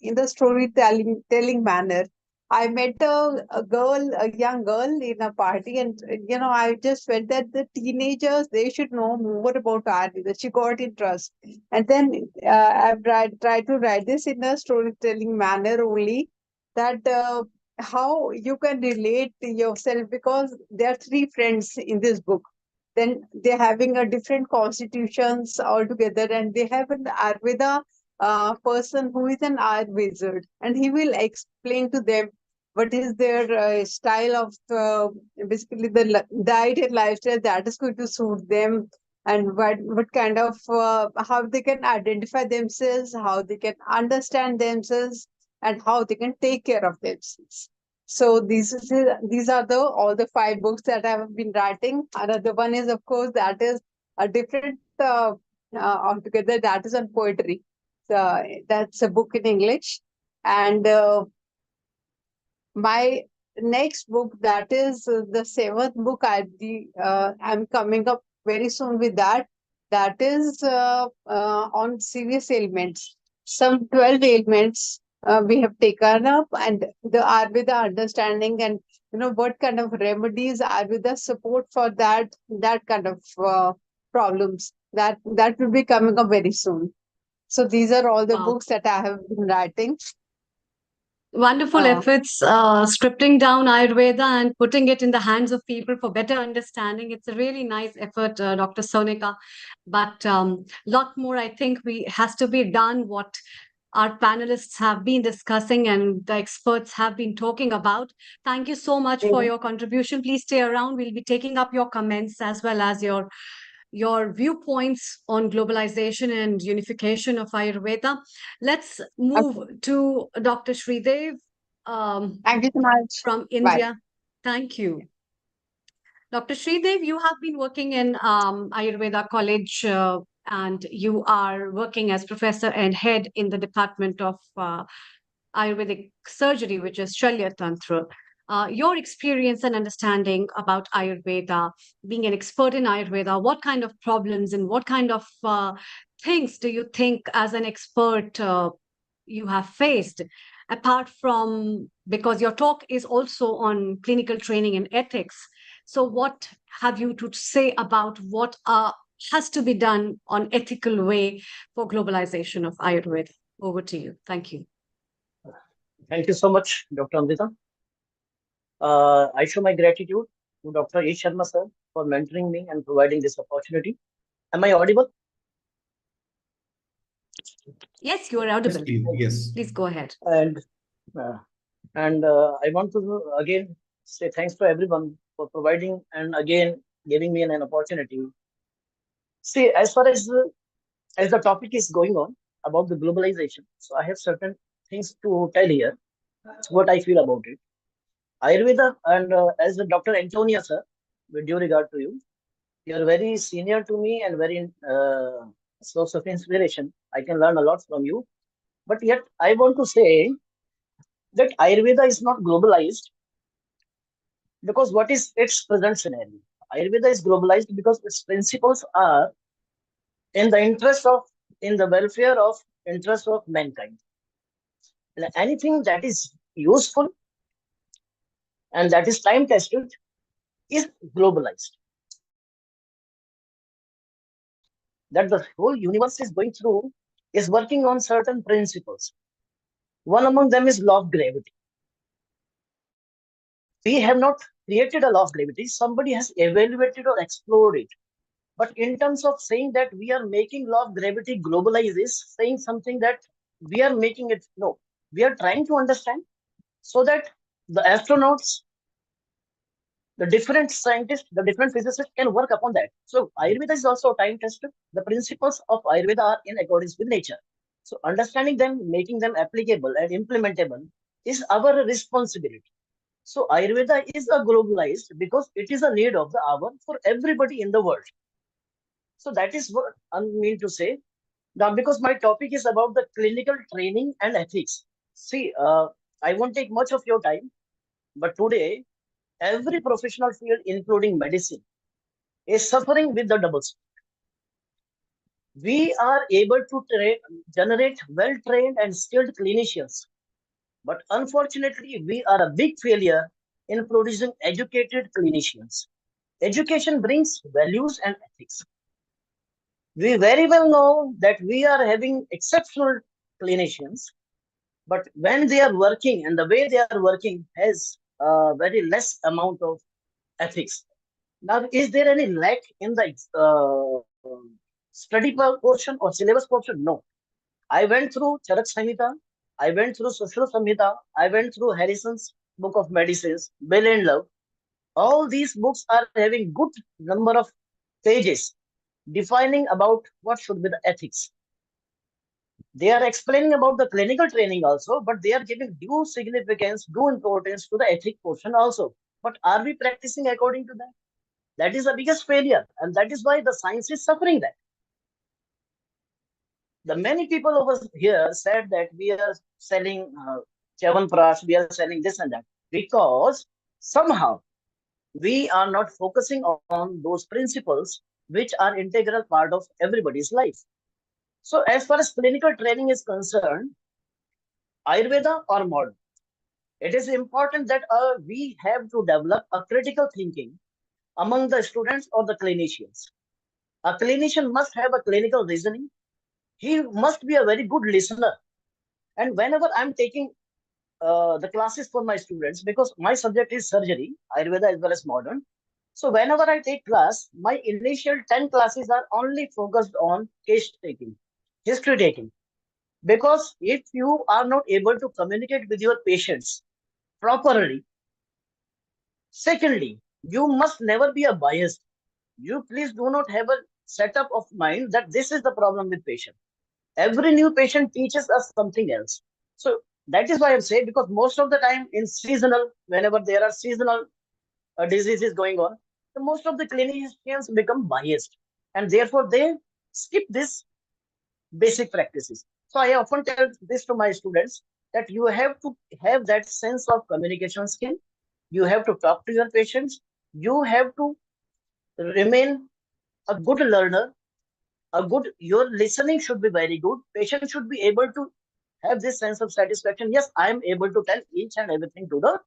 in the storytelling telling manner. I met a young girl in a party, and I just felt that the teenagers they should know more about Ayurveda. She got interest, and then I've tried to write this in a storytelling manner only. That how you can relate to yourself because there are three friends in this book. Then they're having a different constitutions altogether, and they have an Ayurveda person who is an art wizard, and he will explain to them what is their style of basically the diet and lifestyle that is going to suit them, and what kind of how they can identify themselves, how they can understand themselves, and how they can take care of themselves. So these are the all the five books that I have been writing. Another one is, of course, that is a different altogether. That is on poetry. That's a book in English. And my next book, that is the seventh book, I'm coming up very soon with that. That is on serious ailments. Some 12 ailments we have taken up, and the Ayurveda understanding, and what kind of remedies Ayurveda support for that kind of problems. That will be coming up very soon. So these are all the Wow. books that I have been writing. Wonderful efforts, scripting down Ayurveda and putting it in the hands of people for better understanding. It's a really nice effort, Dr. Sonika. But lot more, I think, we has to be done. What our panelists have been discussing and the experts have been talking about. Thank you so much for your contribution. Please stay around. We'll be taking up your comments as well as your viewpoints on globalization and unification of Ayurveda. Let's move to Dr. Sridev Thank you so much. from Bye. India. Thank you. Dr. Sridev, you have been working in Ayurveda College and you are working as professor and head in the Department of Ayurvedic Surgery, which is Shalya Tantra. Your experience and understanding about Ayurveda, being an expert in Ayurveda, what kind of problems and what kind of things do you think as an expert you have faced? Apart from, because your talk is also on clinical training and ethics. So what have you to say about what has to be done on ethical way for globalization of Ayurveda? Over to you. Thank you. Thank you so much, Dr. Amrita. I show my gratitude to Dr. A. Sharma sir for mentoring me and providing this opportunity. Am I audible? Yes, you are audible. Yes. Please go ahead. And I want to again say thanks to everyone for providing and again giving me an opportunity. See, as far as the topic is going on, about the globalization. So I have certain things to tell here, what I feel about it. Ayurveda, and as Dr. Antonia, sir, with due regard to you, you're very senior to me and very source of inspiration. I can learn a lot from you. But yet, I want to say that Ayurveda is not globalized because what is its present scenario? Ayurveda is globalized because its principles are in the interest of, in the welfare of, interest of mankind. And anything that is useful and that is time tested is globalized. That the whole universe is going through is working on certain principles. One among them is law of gravity. We have not created a law of gravity. Somebody has evaluated or explored it. But in terms of saying that we are making law of gravity globalize is saying something that we are making it, no. We are trying to understand so that the astronauts, the different scientists, the different physicists can work upon that. So Ayurveda is also time tested. The principles of Ayurveda are in accordance with nature. So understanding them, making them applicable and implementable is our responsibility. So Ayurveda is a globalized because it is a need of the hour for everybody in the world. So that is what I mean to say. Now, because my topic is about the clinical training and ethics. See, I won't take much of your time, but today, every professional field, including medicine, is suffering with the double speak. We are able to generate well-trained and skilled clinicians, but unfortunately, we are a big failure in producing educated clinicians. Education brings values and ethics. We very well know that we are having exceptional clinicians, but when they are working and the way they are working has a very less amount of ethics. Now, is there any lack in the study portion or syllabus portion? No. I went through Charak Samhita, I went through Sushruta Samhita, I went through Harrison's Book of Medicines, Bill and Love. All these books are having good number of pages defining about what should be the ethics. They are explaining about the clinical training also, but they are giving due significance, due importance to the ethic portion also. But are we practicing according to that? That is the biggest failure, and that is why the science is suffering that. The many people over here said that we are selling Chyawanprash, we are selling this and that, because somehow we are not focusing on those principles which are integral part of everybody's life. So as far as clinical training is concerned, Ayurveda or modern, it is important that we have to develop a critical thinking among the students or the clinicians. A clinician must have a clinical reasoning. He must be a very good listener. And whenever I'm taking the classes for my students, because my subject is surgery, Ayurveda as well as modern. So whenever I take class, my initial 10 classes are only focused on case taking, history taking. Because if you are not able to communicate with your patients properly, secondly, you must never be a biased. You please do not have a setup of mind that this is the problem with patient. Every new patient teaches us something else. So that is why I'm saying, because most of the time in seasonal, whenever there are seasonal diseases going on, most of the clinicians become biased, and therefore they skip this basic practices. So I often tell this to my students that you have to have that sense of communication skill. You have to talk to your patients. You have to remain a good learner. Your listening should be very good. Patient should be able to have this sense of satisfaction. Yes, I am able to tell each and everything to the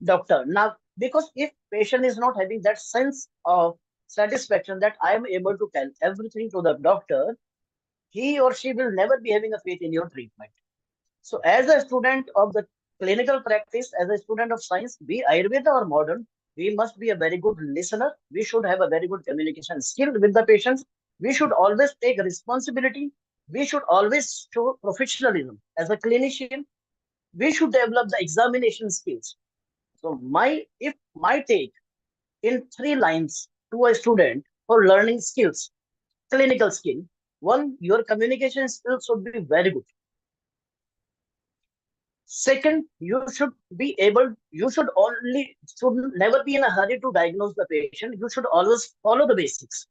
doctor. Now, because if patient is not having that sense of satisfaction that I am able to tell everything to the doctor, he or she will never be having a faith in your treatment. So as a student of the clinical practice, as a student of science, be Ayurveda or modern, we must be a very good listener. We should have a very good communication skill with the patients. We should always take responsibility. We should always show professionalism. As a clinician, we should develop the examination skills. So if my take in 3 lines to a student for learning skills, clinical skill, One, your communication skills should be very good. Second, you should never be in a hurry to diagnose the patient. You should always follow the basics.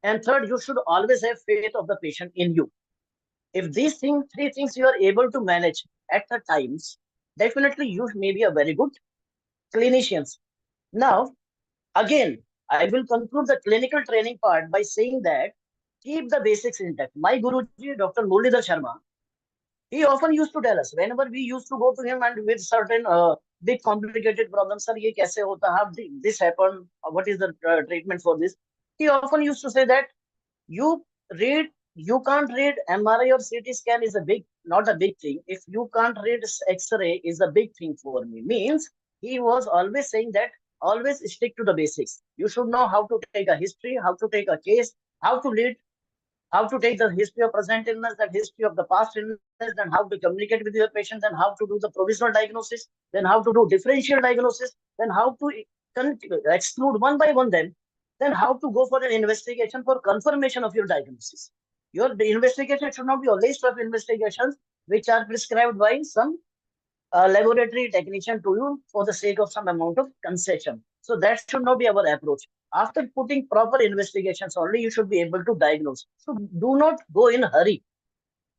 And third, you should always have faith of the patient in you. If these three things you are able to manage at the times, definitely you may be a very good clinicians. Now, again, I will conclude the clinical training part by saying that keep the basics intact. My Guruji, Dr. Muralidhar Sharma, he often used to tell us whenever we used to go to him and with certain big complicated problems, sir, ye kaise hota, how this happened, what is the treatment for this? He often used to say that you you can't read MRI or CT scan is not a big thing. If you can't read X-ray is a big thing for me. Means he was always saying that always stick to the basics. You should know how to take a history, how to take a case, how to lead, how to take the history of present illness, that history of the past illness, then how to communicate with your patient, then how to do the provisional diagnosis, then how to do differential diagnosis, then how to exclude one by one them, then how to go for an investigation for confirmation of your diagnosis. The investigation should not be a list of investigations which are prescribed by some laboratory technician to you for the sake of some amount of concession. So that should not be our approach. After putting proper investigations only, you should be able to diagnose. So do not go in a hurry.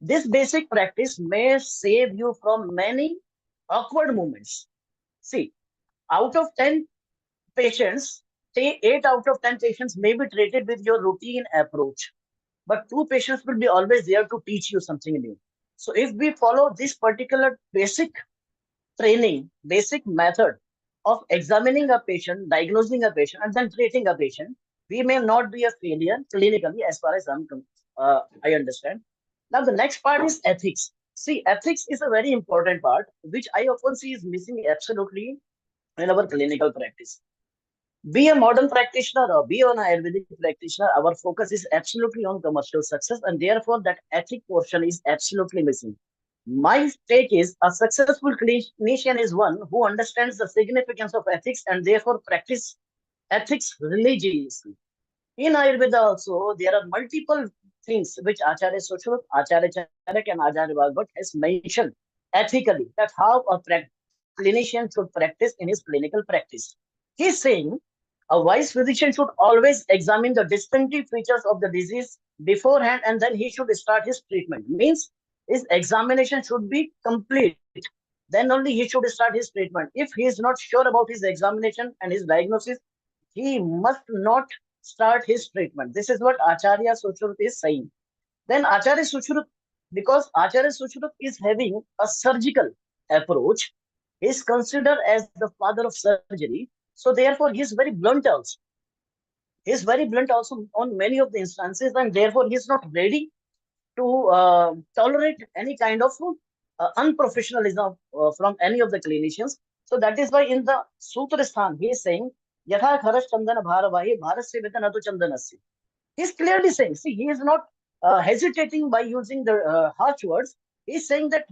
This basic practice may save you from many awkward moments. See, out of 10 patients, say 8 out of 10 patients may be treated with your routine approach, but 2 patients will be always there to teach you something new. So if we follow this particular basic training, basic method of examining a patient, diagnosing a patient, and then treating a patient, we may not be a failure clinically as far as I understand. Now, the next part is ethics. See, ethics is a very important part, which I often see is missing absolutely in our clinical practice. Be a modern practitioner or be an Ayurvedic practitioner, our focus is absolutely on commercial success, and therefore that ethic portion is absolutely missing. My take is a successful clinician is one who understands the significance of ethics and therefore practice ethics religiously. In Ayurveda also, there are multiple things which Acharya Sushruta, Acharya Charak and Acharya Bhagavad has mentioned ethically that how a clinician should practice in his clinical practice. He's saying a wise physician should always examine the distinctive features of the disease beforehand and then he should start his treatment. Means his examination should be complete. Then only he should start his treatment. If he is not sure about his examination and his diagnosis, he must not start his treatment. This is what Acharya Sushruta is saying. Then Acharya Sushruta, because Acharya Sushruta is having a surgical approach, he is considered as the father of surgery. So therefore, he is very blunt also. He is very blunt also on many of the instances, and therefore he is not ready to tolerate any kind of unprofessionalism from any of the clinicians. So that is why in the Sutra Sthan, he is saying, Yatha Kharash Chandana Bharavahi Bharasya Vedanatu Chandanasya. He is clearly saying, see, he is not hesitating by using the harsh words. He is saying that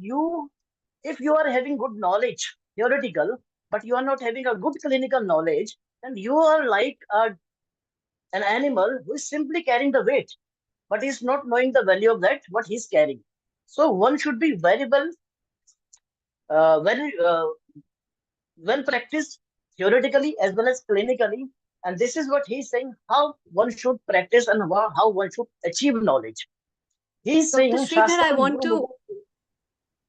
if you are having good knowledge, theoretical, but you are not having a good clinical knowledge, then you are like an animal who is simply carrying the weight, but is not knowing the value of that, what he's carrying. So one should be very well practiced theoretically as well as clinically. And this is what he's saying, how one should practice and how one should achieve knowledge. He's Dr. saying, Sridhar, I Shastra want Guru. to.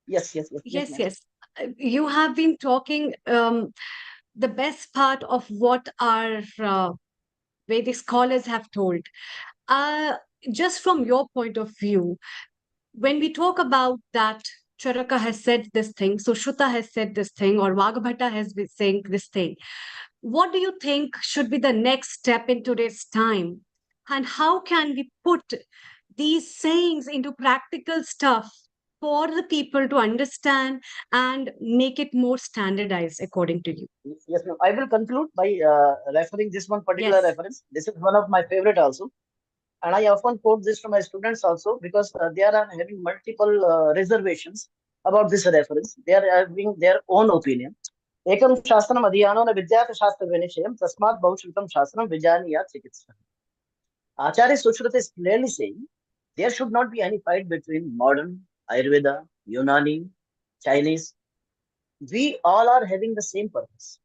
Yes. Yes. You have been talking the best part of what our Vedic scholars have told. Just from your point of view, when we talk about that, Charaka has said this thing, Sushruta has said this thing, or Vagbhata has been saying this thing. What do you think should be the next step in today's time? And how can we put these sayings into practical stuff for the people to understand and make it more standardized according to you? Yes, ma'am. I will conclude by referring this one particular Yes. reference. This is one of my favorite also. And I often quote this to my students also because they are having multiple reservations about this reference. They are having their own opinion. Ekam shastram adhyano na vidyat shastra vinishayam tasmat bahusrutam shastram vijaniyat chikitsa. Acharya Sushruta is clearly saying There should not be any fight between modern, Ayurveda, Unani, Chinese. We all are having the same purpose.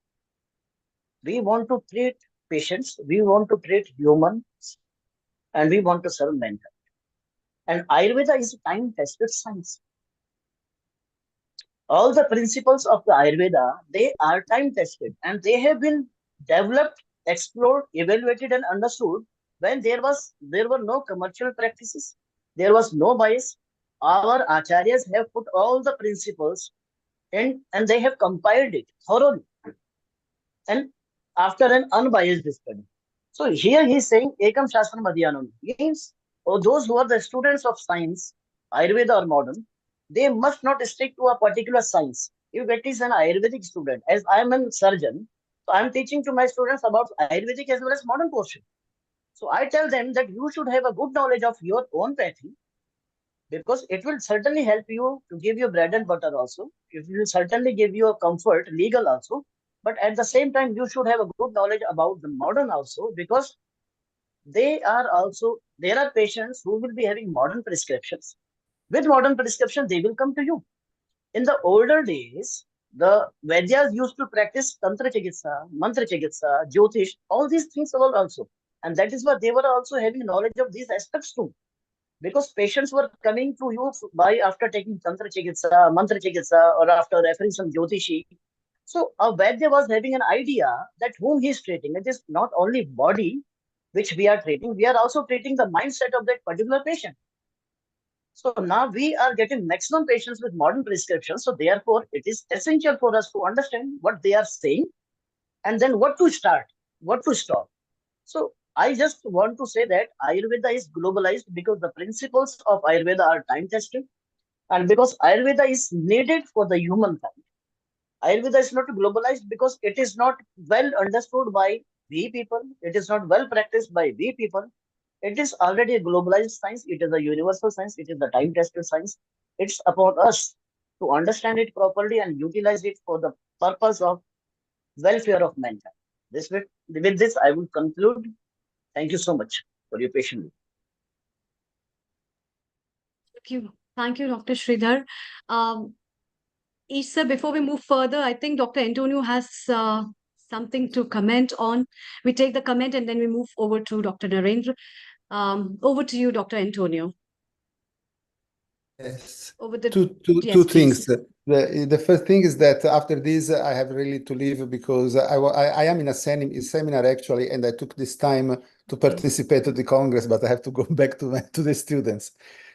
We want to treat patients, we want to treat humans, and we want to serve mankind. And Ayurveda is a time-tested science. All the principles of the Ayurveda, they are time-tested and they have been developed, explored, evaluated, and understood when there were no commercial practices, there was no bias. Our acharyas have put all the principles in and they have compiled it thoroughly and after an unbiased study. So here he is saying Ekam Shastram Adhyanam means those who are the students of science, Ayurveda or modern, they must not stick to a particular science. If it is an Ayurvedic student, as I am a surgeon, so I am teaching to my students about Ayurvedic as well as modern portion. So I tell them that you should have a good knowledge of your own pathy because it will certainly help you to give you bread and butter also. It will certainly give you a comfort, legal also. But at the same time, you should have a good knowledge about the modern also because there are patients who will be having modern prescriptions. With modern prescription, they will come to you. In the older days, the Vaidyas used to practice Tantra Chikitsa, Mantra Chikitsa, Jyotish, all these things were also. And that is why they were also having knowledge of these aspects too because patients were coming to you by after taking Tantra Chikitsa, Mantra Chikitsa, or after referring some Jyotishi. So a Vaidya was having an idea that whom he is treating. It is not only body which we are treating, we are also treating the mindset of that particular patient. So now we are getting maximum patients with modern prescriptions. So therefore, it is essential for us to understand what they are saying and then what to start, what to stop. So I just want to say that Ayurveda is globalized because the principles of Ayurveda are time tested and because Ayurveda is needed for the humankind. Ayurveda is not globalized because it is not well understood by we people. It is not well practiced by we people. It is already a globalized science. It is a universal science. It is the time tested science. It's upon us to understand it properly and utilize it for the purpose of welfare of mankind. With this, I will conclude. Thank you so much for your patience. Thank you. Thank you, Dr. Sridhar. Isha, before we move further, I think Dr. Antonio has something to comment on. We take the comment and then we move over to Dr. Narendra. Over to you, Dr. Antonio. Yes. Over the Two yes, things. please. The first thing is that after this, I have really to leave because I am in a seminar actually, and I took this time to participate to the Congress, but I have to go back to the students.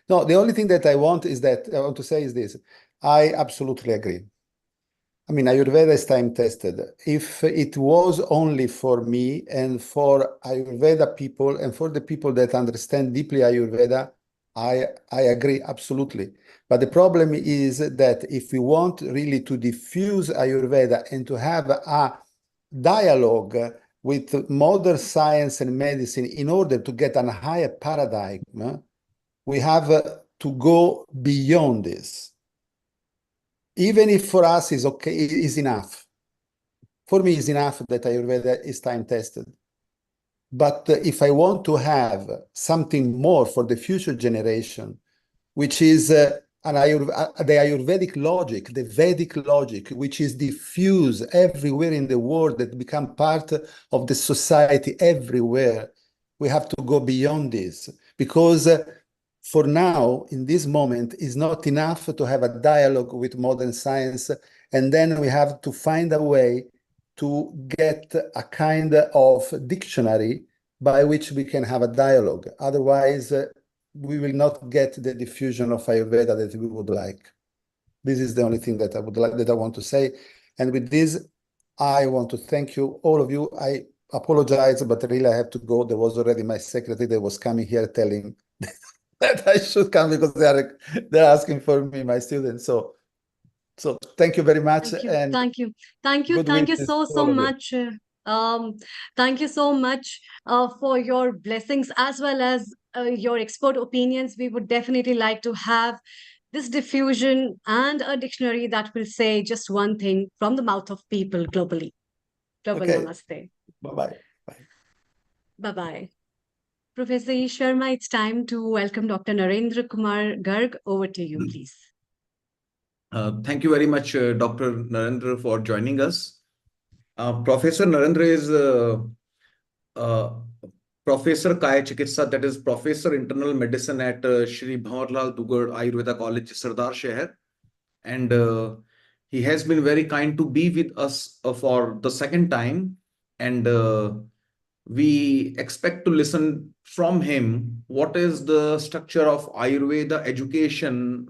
No, the only thing that I want to say is this. I absolutely agree. I mean, Ayurveda is time tested. If it was only for me and for Ayurveda people and for the people that understand deeply Ayurveda, I agree absolutely. But the problem is that if we want really to diffuse Ayurveda and to have a dialogue with modern science and medicine in order to get a higher paradigm, we have to go beyond this. Even if for us is okay, is enough. For me, it's enough that Ayurveda is time tested. But if I want to have something more for the future generation, which is the Ayurvedic logic, the Vedic logic, which is diffused everywhere in the world, that become part of the society everywhere, we have to go beyond this because for now, in this moment, is not enough to have a dialogue with modern science, and then we have to find a way to get a kind of dictionary by which we can have a dialogue. Otherwise, we will not get the diffusion of Ayurveda that we would like. This is the only thing that I want to say. And with this, I want to thank you, all of you. I apologize, but really I have to go. There was already my secretary that was coming here telling that I should come because they're asking for me, my students. So thank you very much. Thank you. And Thank you. Thank you. good Thank you wishes so, to so all of you. much. Thank you so much for your blessings as well as your expert opinions. We would definitely like to have this diffusion and a dictionary that will say just one thing from the mouth of people globally. Global Okay. Namaste. Bye-bye. Bye-bye. Professor E. Sharma, it's time to welcome Dr. Narendra Kumar Garg. Over to you, please. Thank you very much, Dr. Narendra, for joining us. Professor Narendra is Professor Kaya Chikitsa, that is Professor Internal Medicine at Shri Bhawarlal Dugad Ayurveda College, Sardar Sheher. And he has been very kind to be with us for the second time. And we expect to listen from him what is the structure of Ayurveda education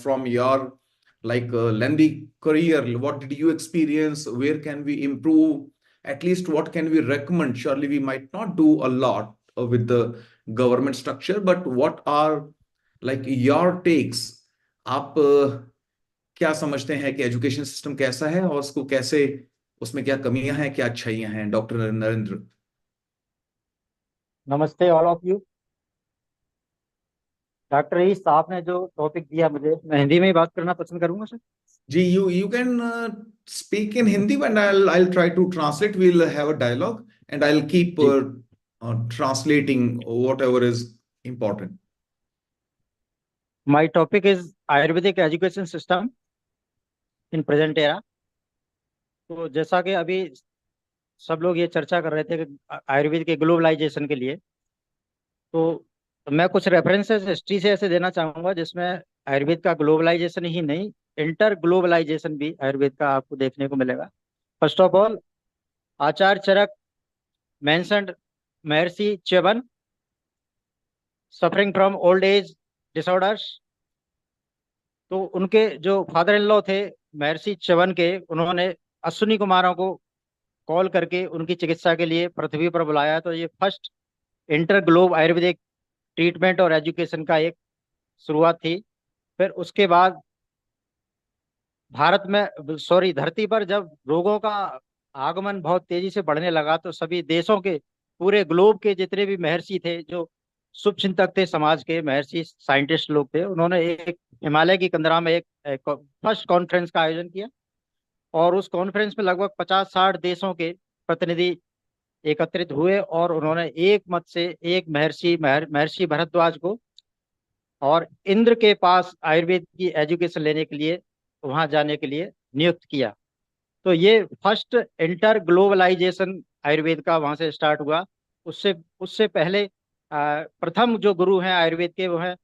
from your lengthy career. What did you experience? Where can we improve? At least what can we recommend? Surely we might not do a lot with the government structure, but what are like your takes? आप क्या समझते हैं कि education system कैसा है और उसको कैसे, उसमें क्या कमियां हैं, क्या अच्छाइयां हैं, डॉक्टर नरेंद्र? नमस्ते ऑल ऑफ यू। डॉक्टर ईस, आपने जो टॉपिक दिया मुझे, मैं हिंदी में ही बात करना पसंद करूंगा सर। जी, you can speak in Hindi and I'll try to translate. We'll have a dialogue and I'll keep translating whatever is important. My topic is Ayurvedic education system in present era. तो जैसा कि अभी सब लोग ये चर्चा कर रहे थे कि आयुर्वेद के ग्लोबलाइजेशन के लिए, तो मैं कुछ रेफरेंसेस हिस्ट्री से ऐसे देना चाहूंगा जिसमें आयुर्वेद का ग्लोबलाइजेशन ही नहीं, इंटर ग्लोबलाइजेशन भी आयुर्वेद का आपको देखने को मिलेगा। First of all, Acharya Charak mentioned Maharishi Chyavan suffering from old age disorders. तो उनके जो फादर इन लॉ थे महर्षि च्यवन के, उन्होंने अश्विनी कुमारों को कॉल करके उनकी चिकित्सा के लिए पृथ्वी पर बुलाया। तो ये first inter globe Ayurvedic treatment और एजुकेशन का एक शुरुआत थी। फिर उसके बाद भारत में धरती पर जब रोगों का आगमन बहुत तेजी से बढ़ने लगा, तो सभी देशों के, पूरे ग्लोब के जितने भी महर्षि थे, जो शुभ चिंतक थे समाज के, महर्षि साइंटिस्ट लोग थे, उन्होंने एक हिमालय की कंदरा में एक फर्स्ट कॉन्फ्रेंस का आयोजन किया। और उस कॉन्फ्रेंस में लगभग 50-60 देशों के प्रतिनिधि एकत्रित हुए और उन्होंने एक मत से एक महर्षि भरद्वाज को और इंद्र के पास आयुर्वेद की एजुकेशन लेने के लिए, वहां जाने के लिए नियुक्त किया। तो ये फर्स्ट इंटर ग्लोबलाइजेशन आयुर्वेद का वहां से स्टार्ट हुआ। उससे पहले प्रथम जो गुरु हैं आयुर्वेद के, वो है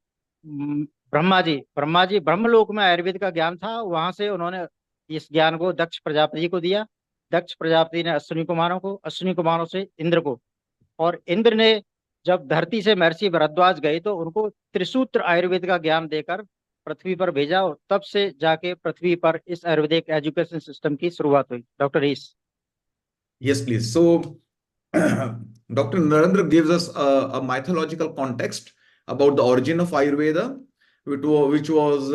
ब्रह्मा जी ब्रह्मलोक में आयुर्वेद का ज्ञान था, वहां से उन्होंने इस ज्ञान को दक्ष प्रजापति को दिया। दक्ष प्रजापति ने अश्विनी कुमारों को, अश्विनी कुमारों से इंद्र को, और इंद्र ने जब धरती से महर्षि भरद्वाज गए तो उनको त्रिसूत्र आयुर्वेद का ज्ञान देकर पृथ्वी पर भेजा, और तब से जाके पृथ्वी पर इस आयुर्वेदिक एजुकेशन सिस्टम की शुरुआत हुई। Doctor is. Yes, please. So, Dr. Narendra gives us a mythological context about the origin of Ayurveda, which was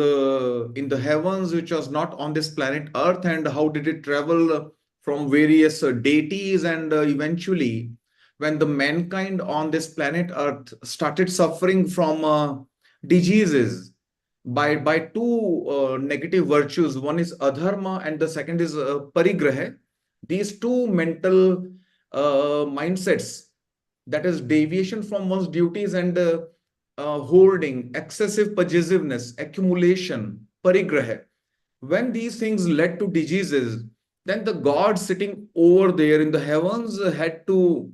in the heavens, which was not on this planet Earth, and how did it travel from various deities, and eventually, when the mankind on this planet Earth started suffering from diseases by two negative virtues, one is adharma and the second is parigraha. These two mental mindsets, that is deviation from one's duties and hoarding, excessive possessiveness, accumulation, parigraha, when these things led to diseases, then the god sitting over there in the heavens had to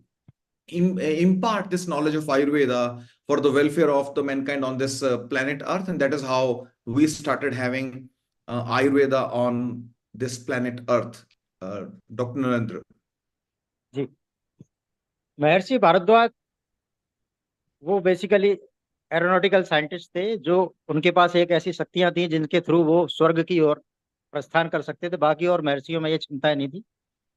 impart this knowledge of Ayurveda for the welfare of the mankind on this planet Earth. And that is how we started having Ayurveda on this planet Earth. Doctor Narendra ji, Maharishi Bharadwaj वो basically aeronautical scientist थे, जो उनके पास एक ऐसी शक्तियां थी जिनके through वो स्वर्ग की ओर प्रस्थान कर सकते थे। बाकी और महर्षियों में ये क्षमताएं नहीं थी।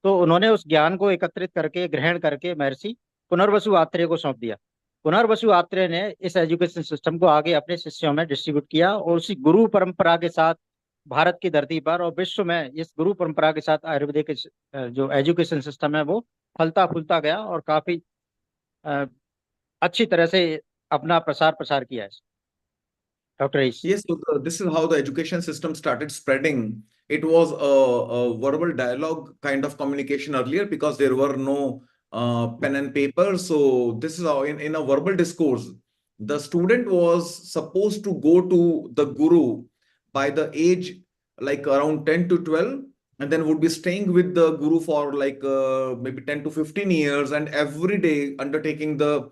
तो उन्होंने उस ज्ञान को एकत्रित करके, ग्रहण करके महर्षि पुनर्वसु आत्रेय को सौंप दिया। पुनर्वसु आत्रेय ने इस एजुकेशन सिस्टम को आगे अपने शिष्यों में डिस्ट्रीब्यूट किया, और उसी गुरु परंपरा के साथ भारत की धरती पर और विश्व में इस गुरु परंपरा के साथ आयुर्वेदिक जो एजुकेशन सिस्टम है वो फलता फूलता गया और काफी अच्छी तरह से अपना प्रसार किया है। Dr. Is. Yes, so this is how the education system started spreading. It was a verbal dialogue kind of communication earlier, because there were no pen and paper. So this is how in a verbal discourse, the student was supposed to go to the guru by the age like around 10 to 12, and then would be staying with the guru for like maybe 10 to 15 years, and every day undertaking the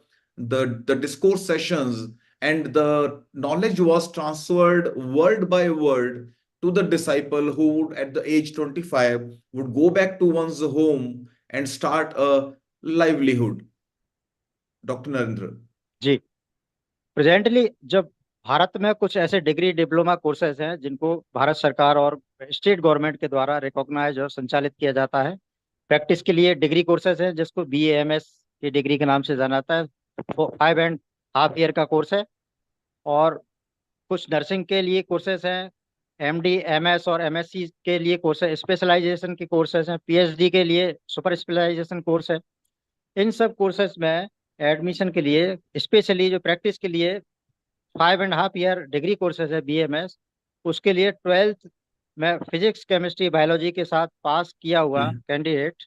discourse sessions, and the knowledge was transferred word by word to the disciple, who would at the age 25 would go back to one's home and start a livelihood. Dr. Narendra. जी, presently जब भारत में कुछ ऐसे degree diploma courses हैं जिनको भारत सरकार और state government के द्वारा रिकॉग्नाइज और संचालित किया जाता है। प्रैक्टिस के लिए डिग्री कोर्सेज हैं जिसको BAMS की डिग्री के नाम से जाना जाता है, 5.5 ईयर का कोर्स है। और कुछ नर्सिंग के लिए कोर्सेज हैं, MD, MS और MSc के लिए कोर्स है, स्पेशलाइजेशन के कोर्सेज हैं, PhD के लिए सुपर स्पेशलाइजेशन कोर्स है। इन सब कोर्सेज में एडमिशन के लिए स्पेशली जो प्रैक्टिस के लिए 5.5 ईयर डिग्री कोर्सेज है BMS, उसके लिए 12th में फिजिक्स केमिस्ट्री बायोलॉजी के साथ पास किया हुआ कैंडिडेट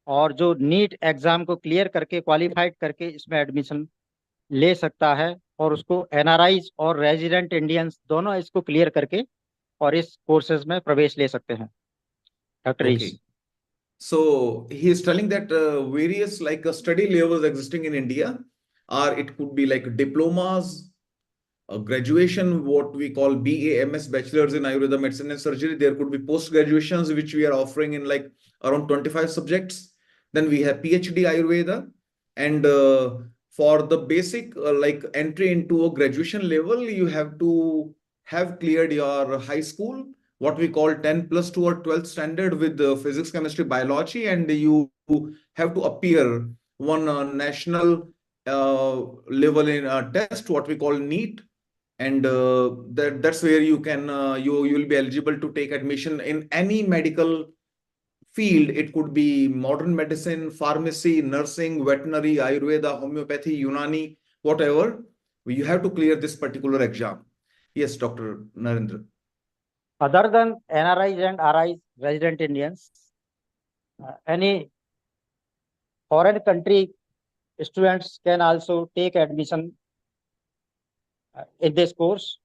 और जो नीट एग्जाम को क्लियर करके क्वालिफाइड करके इसमें एडमिशन ले सकता है, और उसको NRIs और रेजिडेंट इंडियंस दोनों इसको क्लियर करके और इस कोर्सेज में प्रवेश ले सकते हैं। Doctor Okay. So he is telling that various like study levels existing in India are, it could be like diplomas, graduation, what we call BAMS, bachelors in Ayurveda medicine and surgery. There could be post graduations which we are offering in like around 25 subjects. Then we have PhD Ayurveda, and for the basic like entry into a graduation level, you have to have cleared your high school, what we call 10+2 or 12th standard with physics, chemistry, biology, and you have to appear one national level in test, what we call NEET, and that's where you can you'll be eligible to take admission in any medical field. It could be modern medicine, pharmacy, nursing, veterinary, Ayurveda, homeopathy, Unani, whatever. You have to clear this particular exam. Yes, Dr. Narendra. Other than NRIs and RIs, resident Indians, any foreign country students can also take admission in this course.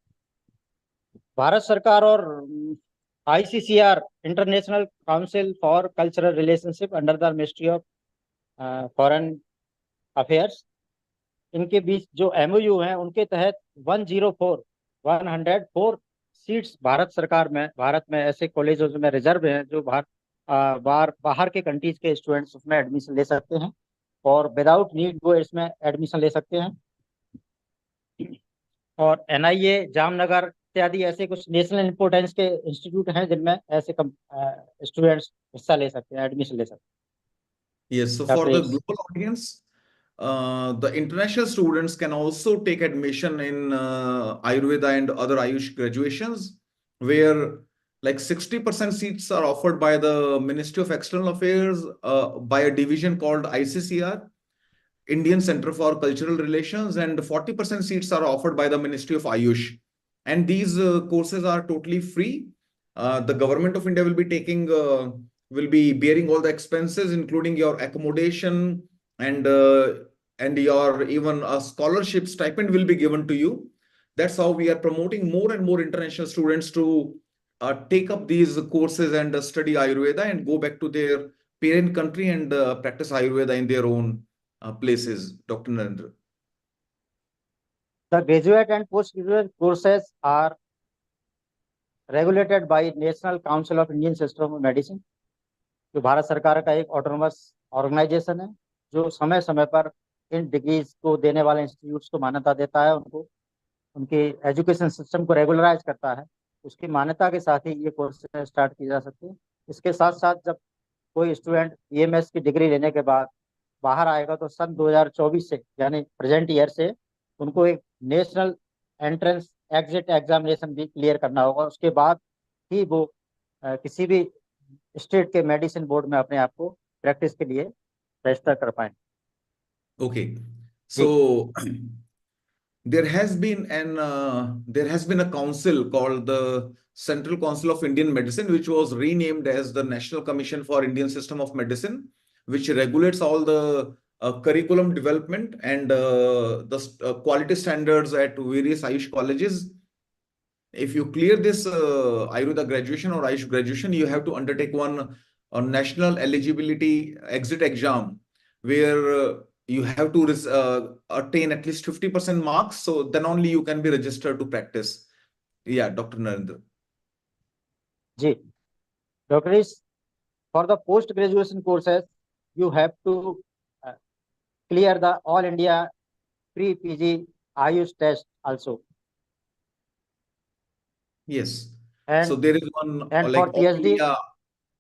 Bharat सरकार और ICCR, international council for cultural relationship under the ministry of foreign affairs, इनके बीच जो MOU हैं उनके तहत 104 seats Bharat में ऐसे कॉलेजों में रिजर्व हैं जो बाहर के कंट्रीज के स्टूडेंट्स उसमें एडमिशन ले सकते हैं, और विदाउट नीड वो इसमें एडमिशन ले सकते हैं। और NIA, जामनगर इत्यादि ऐसे कुछ नेशनल इंपोर्टेंस के इंस्टीट्यूट हैं जिनमें ऐसे स्टूडेंट्स हिस्सा ले सकते हैं, एडमिशन ले सकते हैं। Yes, so for the global audience, the international students can also take admission in Ayurveda and other Ayush graduations, where like 60% seats are offered by the Ministry of External Affairs by a division called ICCR, Indian Center for Cultural Relations, and 40% seats are offered by the Ministry of Ayush. And these courses are totally free. The government of India will be taking, will be bearing all the expenses, including your accommodation and your even a scholarship stipend will be given to you. That's how we are promoting more and more international students to take up these courses and study Ayurveda and go back to their parent country and practice Ayurveda in their own places. Dr. Narendra. The graduate and postgraduate courses are regulated by National Council of Indian System of Medicine, जो भारत सरकार का एक autonomous organisation है जो समय समय पर इन degrees को देने वाले इंस्टीट्यूट्स को मान्यता देता है, उनको उनके एजुकेशन सिस्टम को रेगुलराइज करता है। उसकी मान्यता के साथ ही ये कोर्स स्टार्ट किए जा सकते हैं। इसके साथ साथ जब कोई स्टूडेंट BMS की डिग्री लेने के बाद बाहर आएगा तो सन 2024 से यानी प्रेजेंट ईयर से उनको एक नेशनल एंट्रेंस एग्जिट एग्जामिनेशन भी क्लियर करना होगा। उसके बाद ही वो किसी भी स्टेट के मेडिसिन बोर्ड में अपने आप को प्रैक्टिस के लिए रजिस्टर कर पाए। Okay, so there has been a council called the Central Council of Indian Medicine, which was renamed as the National Commission for Indian System of Medicine, which regulates all the curriculum development and the quality standards at various Ayush colleges. If you clear this Ayurveda graduation or Ayush graduation, you have to undertake one national eligibility exit exam where you have to attain at least 50% marks. So then only you can be registered to practice. Yeah, Dr. Narendra. Ji, doctors, for the post graduation courses, you have to clear the All India pre-PG Ayush test also. Yes. And so there is one and like for PhD,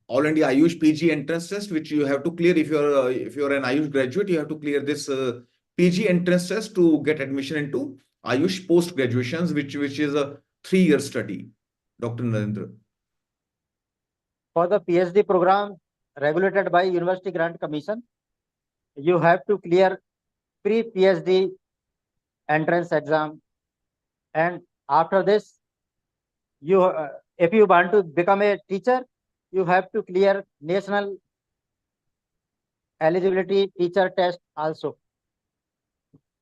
All India Ayush PG entrance test, which you have to clear if you're an Ayush graduate, you have to clear this PG entrance test to get admission into Ayush post graduations, which is a 3-year study. Dr. Narendra. for the PhD program regulated by University Grant Commission, you have to clear pre-PhD entrance exam, and after this, you if you want to become a teacher, you have to clear national eligibility teacher test also.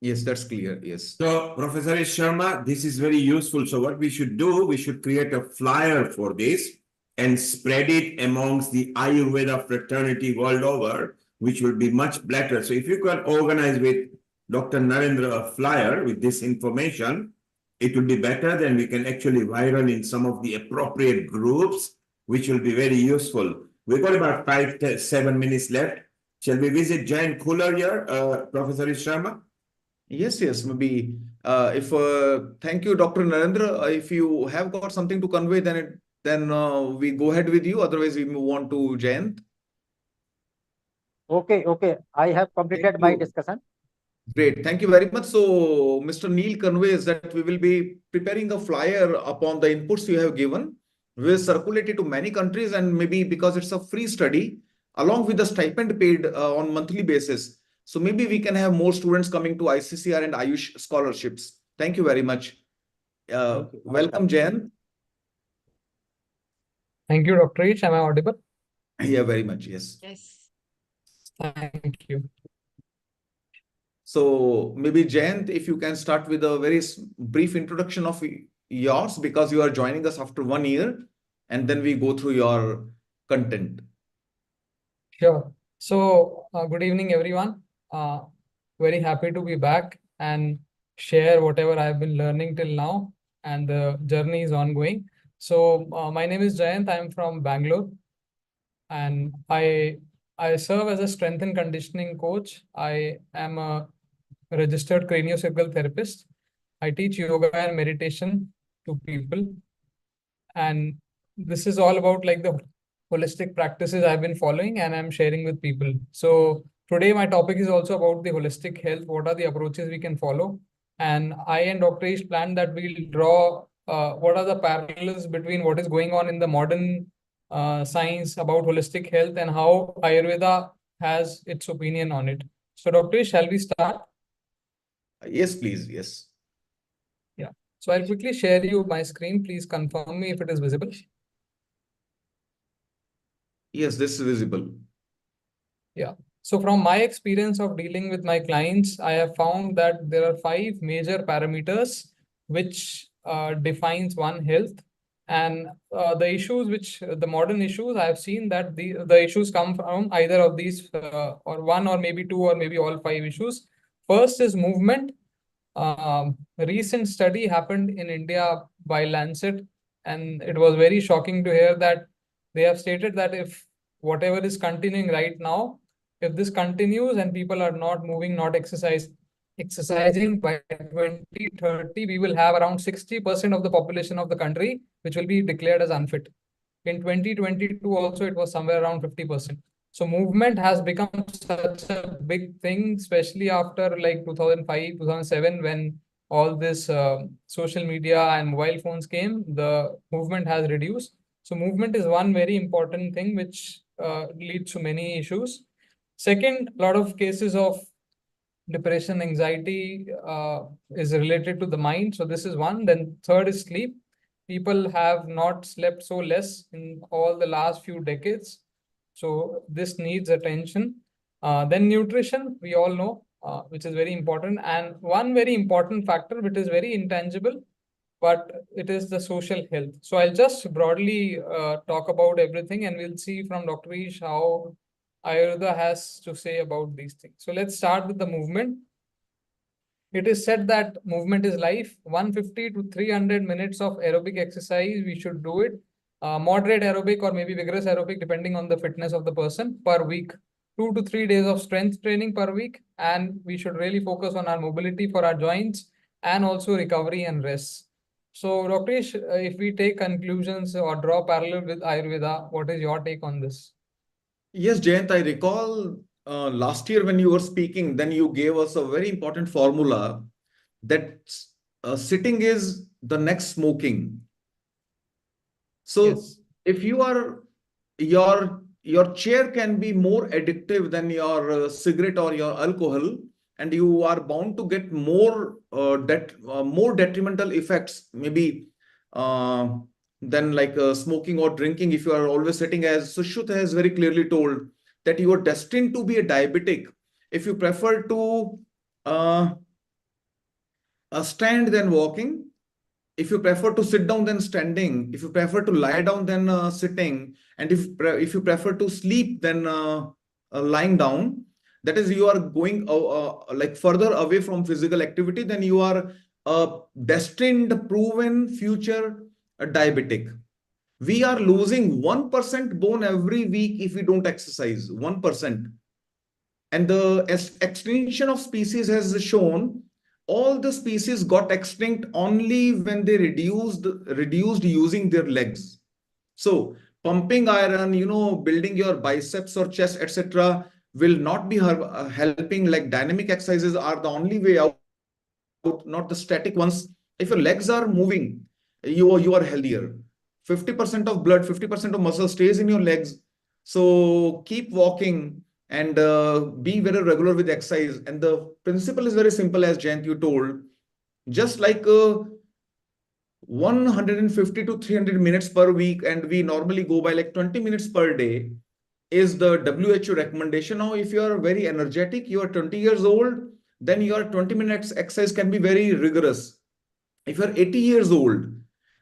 Yes, that's clear. Yes. So, Professor Sharma, this is very useful. So, what we should do, we should create a flyer for this and spread it amongst the Ayurveda fraternity world over, which will be much better. So, if you can organize with Dr. Narendra a flyer with this information, it will be better. Then we can actually viral in some of the appropriate groups, which will be very useful. We've got about 5 to 7 minutes left. Shall we visit Giant Cooler here, Professor Sharma? Yes, maybe. If thank you, Dr. Narendra. If you have got something to convey, then we go ahead with you. Otherwise, we move on to Jayant. Okay. I have completed my discussion. Great. Thank you very much. So, Mr. Neil conveys that we will be preparing a flyer upon the inputs you have given. We will circulate it to many countries, and maybe because it's a free study, along with the stipend paid on monthly basis. So maybe we can have more students coming to ICCR and Ayush scholarships. Thank you very much. Welcome, Jayan. Thank you, Dr. H. Am I audible? Yeah, very much. Yes. Yes. Thank you. So maybe Jayant, if you can start with a very brief introduction of yours, because you are joining us after 1 year, and then we go through your content. Sure. So good evening, everyone. Very happy to be back and share whatever I've been learning till now, and the journey is ongoing. So my name is Jayant. I'm from Bangalore, and I serve as a strength and conditioning coach. I am a registered craniosacral therapist. I teach yoga and meditation to people, and this is all about like the holistic practices I've been following and I'm sharing with people. So today my topic is also about the holistic health. What are the approaches we can follow? And I and Dr. Ish planned that we'll draw what are the parallels between what is going on in the modern science about holistic health and how Ayurveda has its opinion on it. So Dr. Ish, shall we start? Yes, please. Yes. Yeah. So I'll quickly share you my screen. Please confirm me if it is visible. Yes, this is visible. Yeah. So from my experience of dealing with my clients, I have found that there are 5 major parameters which defines one health. And the issues which the modern issues, I have seen that the issues come from either of these or one or maybe 2 or maybe all 5 issues. First is movement. A recent study happened in India by Lancet, and it was very shocking to hear that they have stated that if whatever is continuing right now, if this continues and people are not moving, not exercising by 2030, we will have around 60% of the population of the country which will be declared as unfit. In 2022 also, it was somewhere around 50%. So movement has become such a big thing, especially after like 2005, 2007, when all this social media and mobile phones came, the movement has reduced. So movement is one very important thing which leads to many issues. Second, a lot of cases of depression, anxiety is related to the mind. So this is one. Then third is sleep. People have not slept so less in all the last few decades. So this needs attention. Then nutrition, we all know, which is very important. And one very important factor, which is very intangible, but it is the social health. So I'll just broadly talk about everything, and we'll see from Dr. Ish how Ayurveda has to say about these things. So let's start with the movement. It is said that movement is life. 150 to 300 minutes of aerobic exercise, we should do it. Moderate aerobic or maybe vigorous aerobic, depending on the fitness of the person, per week. 2 to 3 days of strength training per week. And we should really focus on our mobility for our joints and also recovery and rest. So, Dr. Ish, if we take conclusions or draw parallel with Ayurveda, what is your take on this? Yes, Jayant, I recall last year when you were speaking, then you gave us a very important formula that sitting is the next smoking. So Yes. if you are your chair can be more addictive than your cigarette or your alcohol, and you are bound to get more more detrimental effects, maybe than like smoking or drinking. If you are always sitting, as Sushruta has very clearly told, that you are destined to be a diabetic if you prefer to stand than walking, if you prefer to sit down than standing, if you prefer to lie down than sitting, and if you prefer to sleep than lying down, that is, you are going like further away from physical activity, then you are a destined, proven future diabetic. We are losing 1% bone every week if we don't exercise. 1%. And the extinction of species has shown all the species got extinct only when they reduced using their legs. So pumping iron, building your biceps or chest, etc., will not be helping. Like dynamic exercises are the only way out, not the static ones. If your legs are moving, you are healthier. 50% of blood, 50% of muscle stays in your legs. So keep walking and be very regular with exercise. And the principle is very simple, as Jayant you told. Just like 150 to 300 minutes per week, and we normally go by like 20 minutes per day, is the WHO recommendation. Now, if you are very energetic, you are 20 years old, then your 20 minutes exercise can be very rigorous. If you're 80 years old,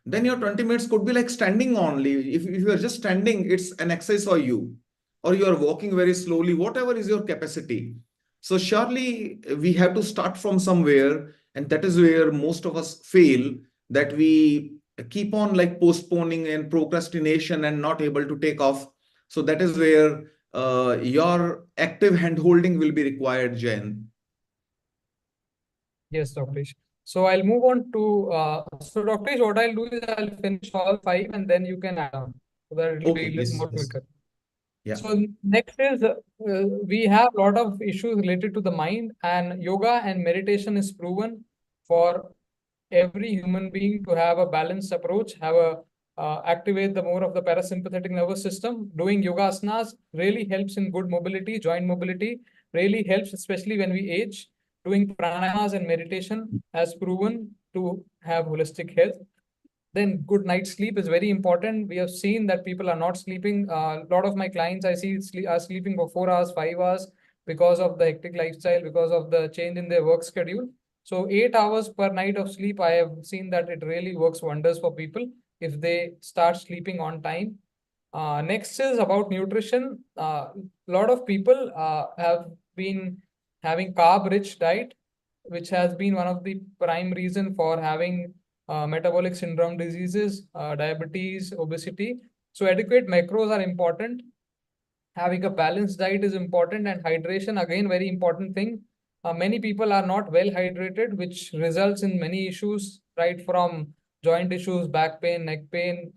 then your 20 minutes could be like standing only. If you are just standing, it's an exercise for you. Or you are walking very slowly, whatever is your capacity. So surely we have to start from somewhere, and that is where most of us fail, that we keep on like postponing and procrastination and not able to take off. So that is where your active hand holding will be required, Jen. Yes, Dr. Ish. So I'll move on to, so Dr. Ish, what I'll do is I'll finish all 5 and then you can add on so that it will be a little more quicker. Yeah. So next is we have a lot of issues related to the mind, and yoga and meditation is proven for every human being to have a balanced approach, have a activate the more of the parasympathetic nervous system. Doing yoga asanas really helps in good mobility, joint mobility, really helps, especially when we age. Doing pranayamas and meditation has proven to have holistic health. Then good night's sleep is very important. We have seen that people are not sleeping. A lot of my clients I see are sleeping for 4 hours, 5 hours because of the hectic lifestyle, because of the change in their work schedule. So 8 hours per night of sleep, I have seen that it really works wonders for people if they start sleeping on time. Next is about nutrition. A lot of people have been having carb-rich diet, which has been one of the prime reason for having metabolic syndrome diseases, diabetes, obesity. So adequate macros are important. Having a balanced diet is important, and hydration, again, very important thing. Many people are not well hydrated, which results in many issues, right from joint issues, back pain, neck pain,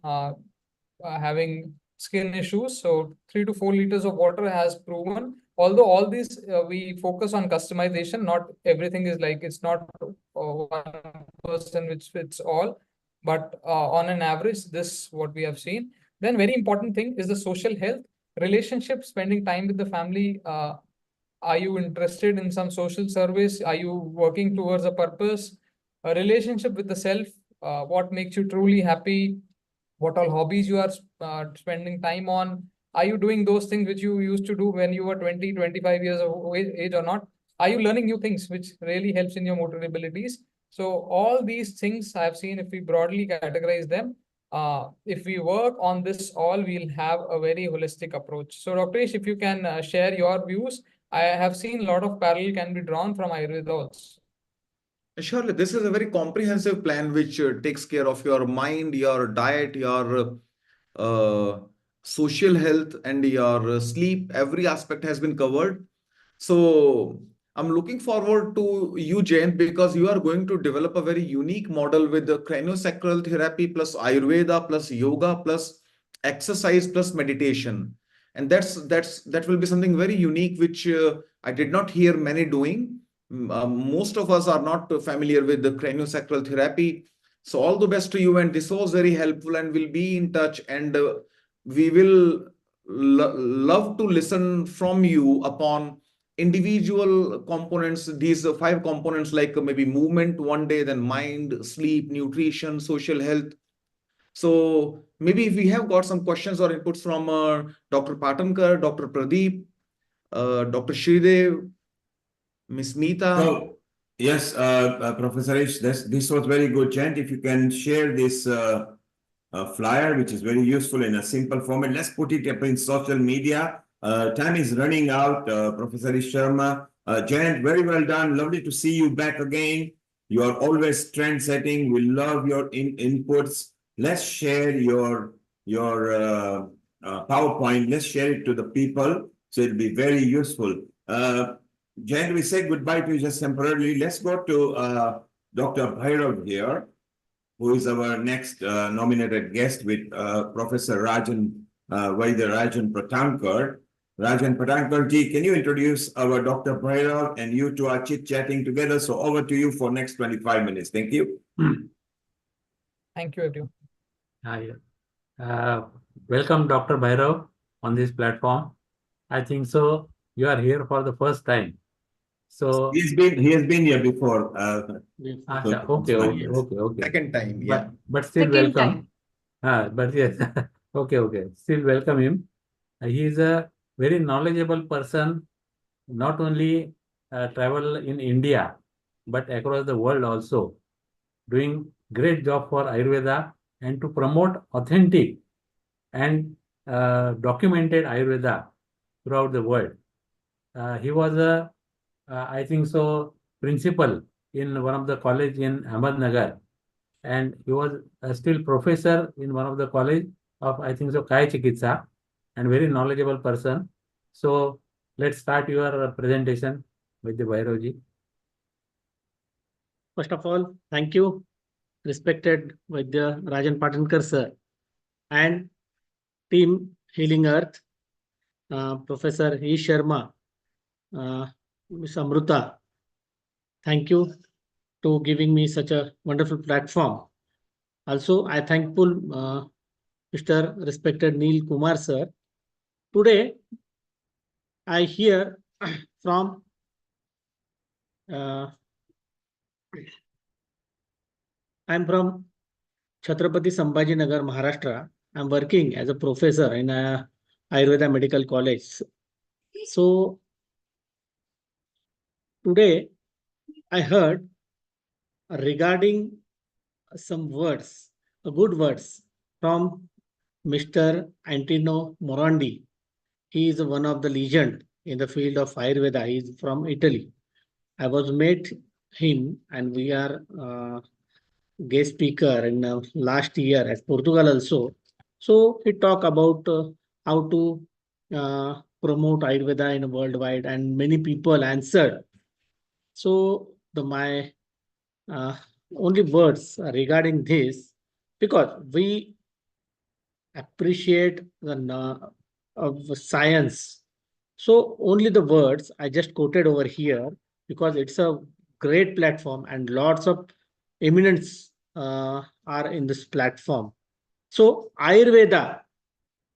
having skin issues. So 3 to 4 liters of water has proven. Although all these we focus on customization, not everything is like, it's not one person which fits all, but on an average, this what we have seen. Then very important thing is the social health, relationship, spending time with the family. Are you interested in some social service? Are you working towards a purpose? A relationship with the self, what makes you truly happy? What all hobbies you are spending time on? Are you doing those things which you used to do when you were 20, 25 years of age or not? Are you learning new things which really helps in your motor abilities? So all these things I've seen, if we broadly categorize them, if we work on this all, we'll have a very holistic approach. So Dr. Ish, if you can share your views, I have seen a lot of parallel can be drawn from Ayurveda also. Surely, this is a very comprehensive plan which takes care of your mind, your diet, your social health, and your sleep. Every aspect has been covered. So I'm looking forward to you, Jayant, because you are going to develop a very unique model with the craniosacral therapy plus Ayurveda plus yoga plus exercise plus meditation. And that will be something very unique, which I did not hear many doing. Most of us are not familiar with the craniosacral therapy. So all the best to you. And this was very helpful, and we'll be in touch. And we will love to listen from you upon individual components, these 5 components, like maybe movement one day, then mind, sleep, nutrition, social health. So maybe if we have got some questions or inputs from Dr. Patankar, Dr. Pradeep, Dr. Shridev, Miss Meeta. So, yes, Professor Ish, this was very good, Jayant. If you can share this flyer, which is very useful in a simple format, let's put it up in social media. Time is running out, Professor Ish Sharma. Jayant, very well done. Lovely to see you back again. You are always trend setting. We love your inputs. Let's share your PowerPoint. Let's share it to the people. So it'll be very useful. Jayant, we say goodbye to you just temporarily. Let's go to Dr. Bhairav here, who is our next nominated guest with Professor Rajan Vaidya Rajan Pratankar. Rajan Pratankar ji, can you introduce our Dr. Bhairav, and you two are chit-chatting together. So over to you for next 25 minutes. Thank you. Thank you, everyone. Hi. Welcome, Dr. Bhairav, on this platform. I think so. You are here for the first time. So he has been here before. Okay. Second time, yeah. But still Second welcome. But yes, okay. Still welcome him. He is a very knowledgeable person, not only travel in India, but across the world also, doing great job for Ayurveda and to promote authentic and documented Ayurveda throughout the world. He was a, I think so, principal in one of the college in Ahmednagar, and he was still professor in one of the college of, I think so, Kaya Chikitsa, and very knowledgeable person. So let's start your presentation with the Bhairavji. First of all, thank you, respected Vaidya Rajan Patankar sir and team Healing Earth, Professor E. Sharma, Ms. Amruta. Thank you to giving me such a wonderful platform. Also, I thankful Mr. respected Neil Kumar sir. Today, I hear from I'm from Chhatrapati Sambhaji Nagar, Maharashtra. I'm working as a professor in a Ayurveda Medical College. So today I heard regarding some words, good words from Mr. Antino Morandi. He is one of the legend in the field of Ayurveda. He is from Italy. I was met him, and we are guest speaker in last year at Portugal also. So he talked about how to promote Ayurveda in worldwide, and many people answered. So my only words regarding this, because we appreciate the of science. So only the words I just quoted over here, because it's a great platform and lots of eminence are in this platform. So Ayurveda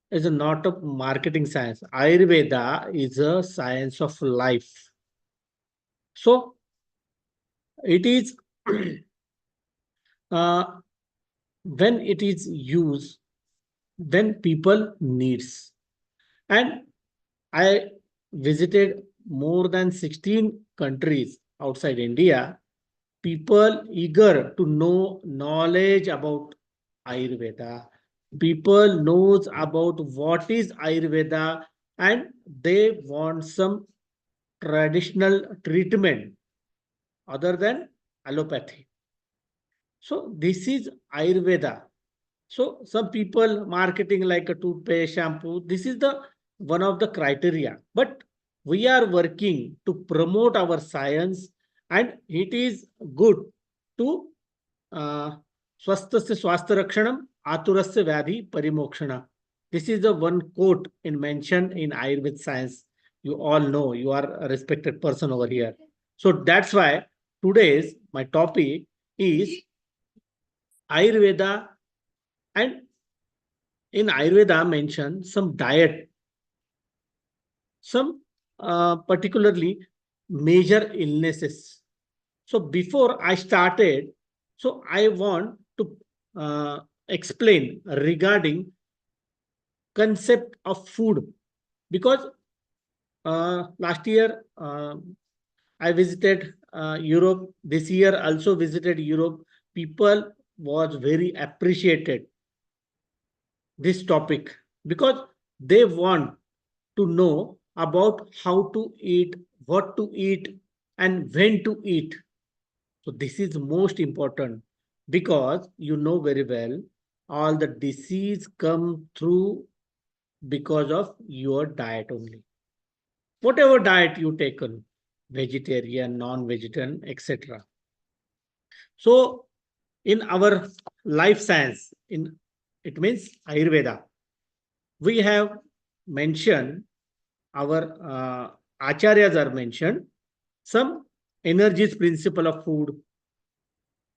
is not a marketing science. Ayurveda is a science of life. So it is when it is used, when people needs. And I visited more than 16 countries outside India. People eager to know knowledge about Ayurveda. People knows about what is Ayurveda, and they want some traditional treatment other than allopathy. So this is Ayurveda. So some people marketing like a toothpaste, shampoo. This is the one of the criteria. But we are working to promote our science, and it is good to swasthasya swastha rakshanam aturasya vyadhi parimokshana. This is the one quote in mentioned in Ayurveda science. You all know, you are a respected person over here. So that's why today's my topic is Ayurveda, and in Ayurveda mention some diet, some particularly major illnesses. So before I started, so I want to explain regarding concept of food, because last year I visited Europe. This year also visited Europe. People was very appreciated this topic because they want to know about how to eat, what to eat, and when to eat. So this is most important because you know very well all the disease come through because of your diet only. Whatever diet you taken, vegetarian, non-vegetarian, etc. So in our life science, in it means Ayurveda, we have mentioned our acharyas are mentioned some energies principle of food,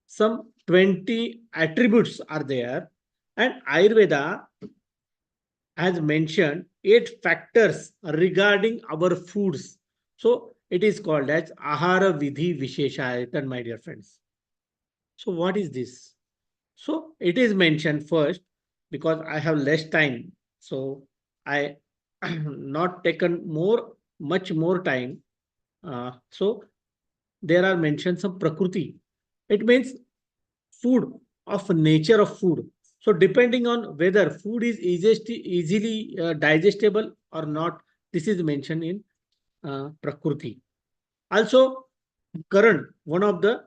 some 20 attributes are there, and Ayurveda has mentioned 8 factors regarding our foods. So it is called as Ahara Vidhi Visheshayatan, my dear friends. So what is this? So it is mentioned first because I have less time. So I not taken much more time. So there are mentioned some Prakriti. It means food, of nature of food. So depending on whether food is easily digestible or not, this is mentioned in Prakriti. Also, current, one of the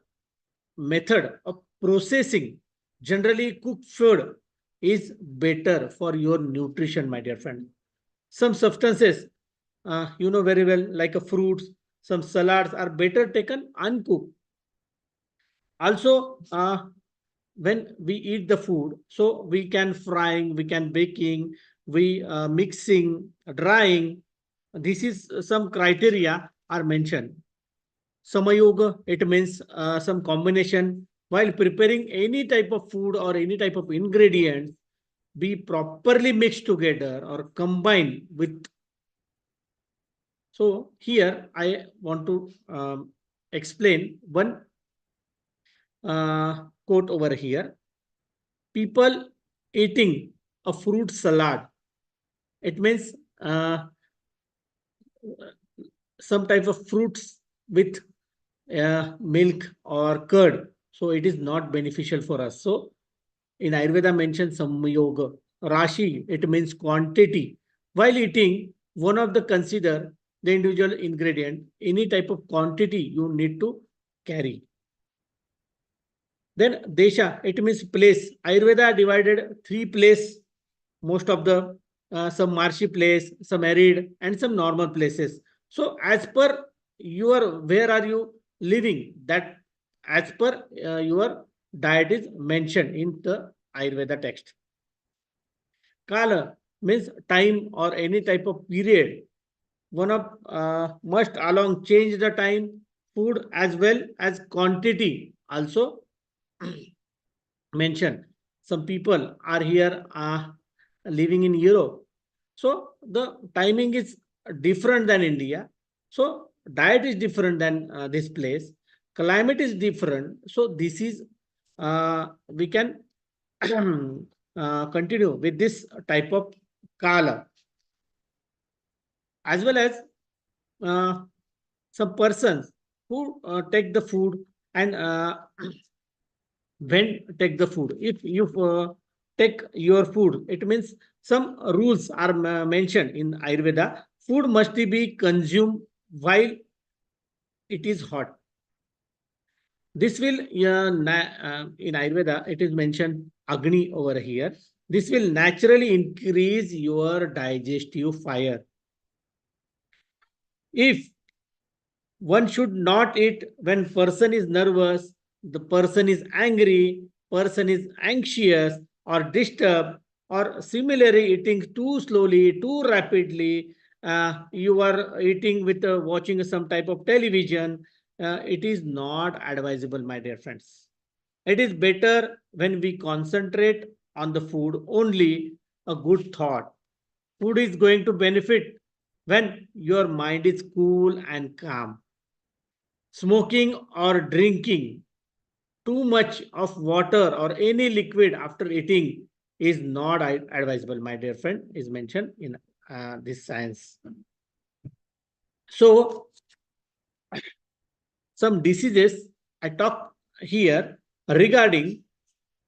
method of processing generally cooked food is better for your nutrition, my dear friend. Some substances, you know very well, like a fruits, some salads are better taken uncooked. Also, when we eat the food, so we can frying, we can baking, we mixing, drying. This is some criteria are mentioned. Samayoga, it means some combination. While preparing any type of food or any type of ingredients, be properly mixed together or combined with. So here I want to explain one quote over here. People eating a fruit salad, it means some type of fruits with milk or curd. So it is not beneficial for us. So in Ayurveda mentioned yoga. Rashi, it means quantity. While eating, one of the consider the individual ingredient, any type of quantity you need to carry. Then Desha, it means place. Ayurveda divided 3 place, most of the some marshy place, some arid, and some normal places. So as per your where are you living, that as per your diet is mentioned in the Ayurveda text. Kala means time or any type of period. One of must along change the time, food as well as quantity also mentioned. Some people are here living in Europe. So the timing is different than India. So diet is different than this place. Climate is different. So this is we can continue with this type of kala. as well as some persons who take the food and when take the food. If you take your food, it means some rules are mentioned in Ayurveda. Food must be consumed while it is hot. This will, in Ayurveda, it is mentioned Agni over here. This will naturally increase your digestive fire. If one should not eat when person is nervous, the person is angry, person is anxious or disturbed, or similarly eating too slowly, too rapidly, you are eating with watching some type of television, it is not advisable, my dear friends. It is better when we concentrate on the food only, a good thought. Food is going to benefit when your mind is cool and calm. Smoking or drinking too much of water or any liquid after eating is not advisable, my dear friend, is mentioned in this science. So, some diseases I talk here regarding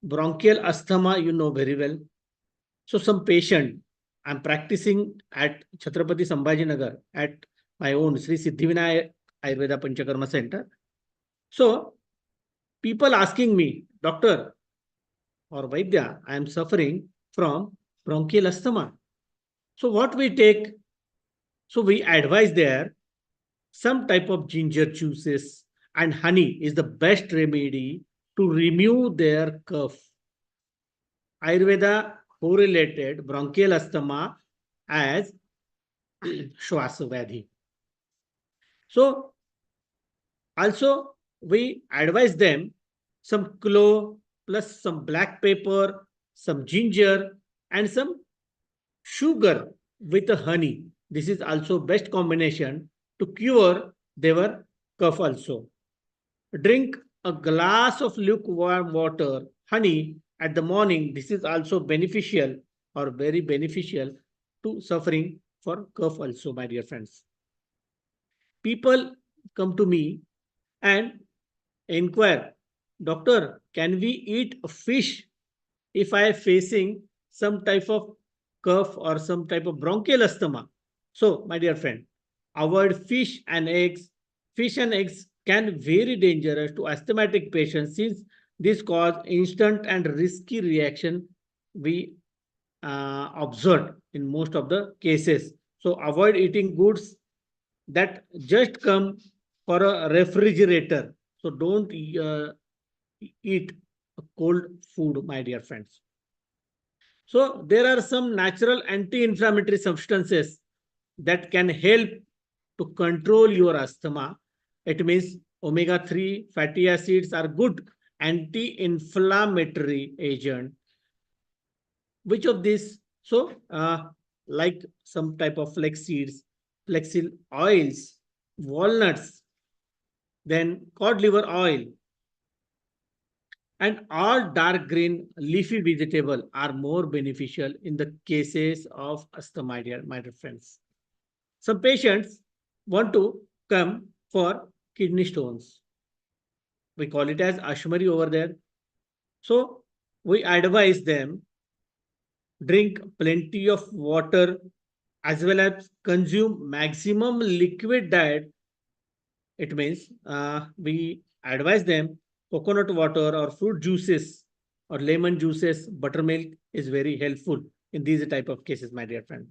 bronchial asthma, you know very well. So, some patient, I'm practicing at Chhatrapati Sambhajinagar at my own Sri Siddhivinaya Ayurveda Panchakarma Center. So, people asking me, doctor or Vaidya, I am suffering from bronchial asthma. So what we take? So we advise there some type of ginger juices and honey is the best remedy to remove their cough. Ayurveda correlated bronchial asthma as Shwasavadhi. So also we advise them some clove plus some black pepper, some ginger, and some sugar with a honey. This is also best combination to cure their cough also. Drink a glass of lukewarm water, honey at the morning. This is also beneficial or very beneficial to suffering for cough also, my dear friends. People come to me and inquire, doctor, can we eat fish if I am facing some type of cough or some type of bronchial asthma? So, my dear friend, avoid fish and eggs. Fish and eggs can very dangerous to asthmatic patients since this cause instant and risky reaction we observed in most of the cases. So, avoid eating goods that just come for a refrigerator. So, don't eat cold food, my dear friends. So there are some natural anti-inflammatory substances that can help to control your asthma. It means omega-3 fatty acids are good anti-inflammatory agent. Which of these? So like some type of flax seeds, flaxseed oils, walnuts, then cod liver oil, and all dark green leafy vegetable are more beneficial in the cases of asthma, my dear friends. Some patients want to come for kidney stones. We call it as ashmari over there. So we advise them drink plenty of water as well as consume maximum liquid diet. It means we advise them coconut water or fruit juices or lemon juices, buttermilk is very helpful in these type of cases, my dear friend.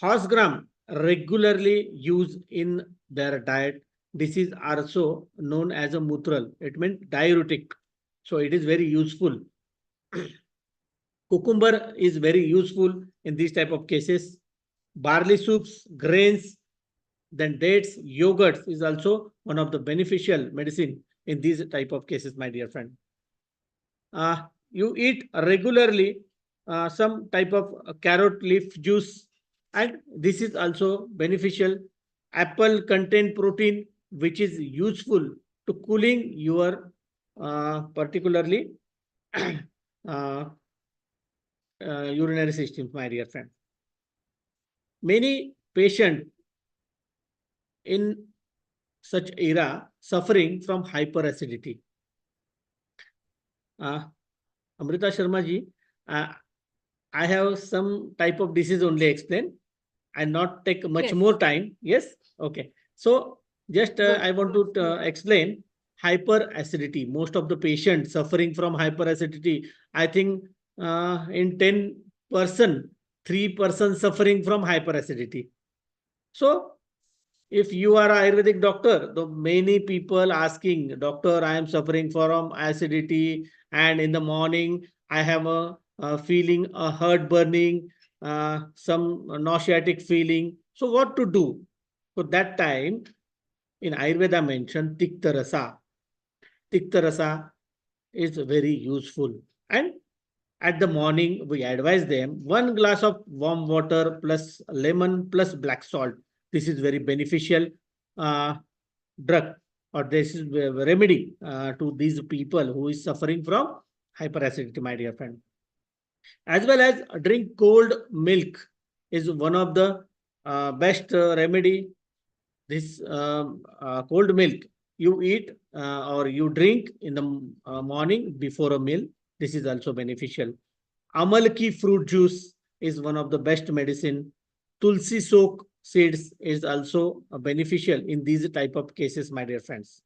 Horse gram regularly used in their diet. This is also known as a mutral. It means diuretic. So it is very useful. Cucumber is very useful in these type of cases. Barley soups, grains, then dates, yogurts is also one of the beneficial medicine in these type of cases, my dear friend. You eat regularly some type of carrot leaf juice, and this is also beneficial. Apple contain protein, which is useful to cooling your particularly urinary system, my dear friend. Many patient in such era suffering from hyperacidity? Amrita Sharma ji, I have some type of disease only explain and not take much Yes. more time. Yes. Okay. So just I want to explain hyperacidity. Most of the patients suffering from hyperacidity, I think in 10%, 3% suffering from hyperacidity. So if you are an Ayurvedic doctor, the many people asking, doctor, I am suffering from acidity, and in the morning I have a feeling, a heart burning, some nauseatic feeling. So what to do? So that time in Ayurveda mentioned Tikta Rasa. Tikta Rasa is very useful. And at the morning, we advise them 1 glass of warm water plus lemon plus black salt. This is very beneficial uh, drug, or this is a remedy to these people who is suffering from hyperacidity, my dear friend. As well as drink cold milk is one of the best remedy. This cold milk you eat or you drink in the morning before a meal. This is also beneficial. Amalki fruit juice is one of the best medicine. Tulsi soak seeds is also beneficial in these type of cases, my dear friends.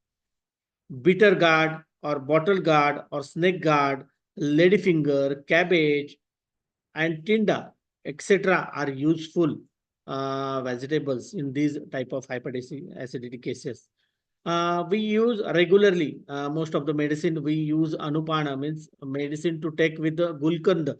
Bitter gourd or bottle gourd or snake gourd, ladyfinger, cabbage, and tinda, etc. are useful vegetables in these type of hyperacidity cases. We use regularly, most of the medicine we use anupana, means medicine to take with the gulkand.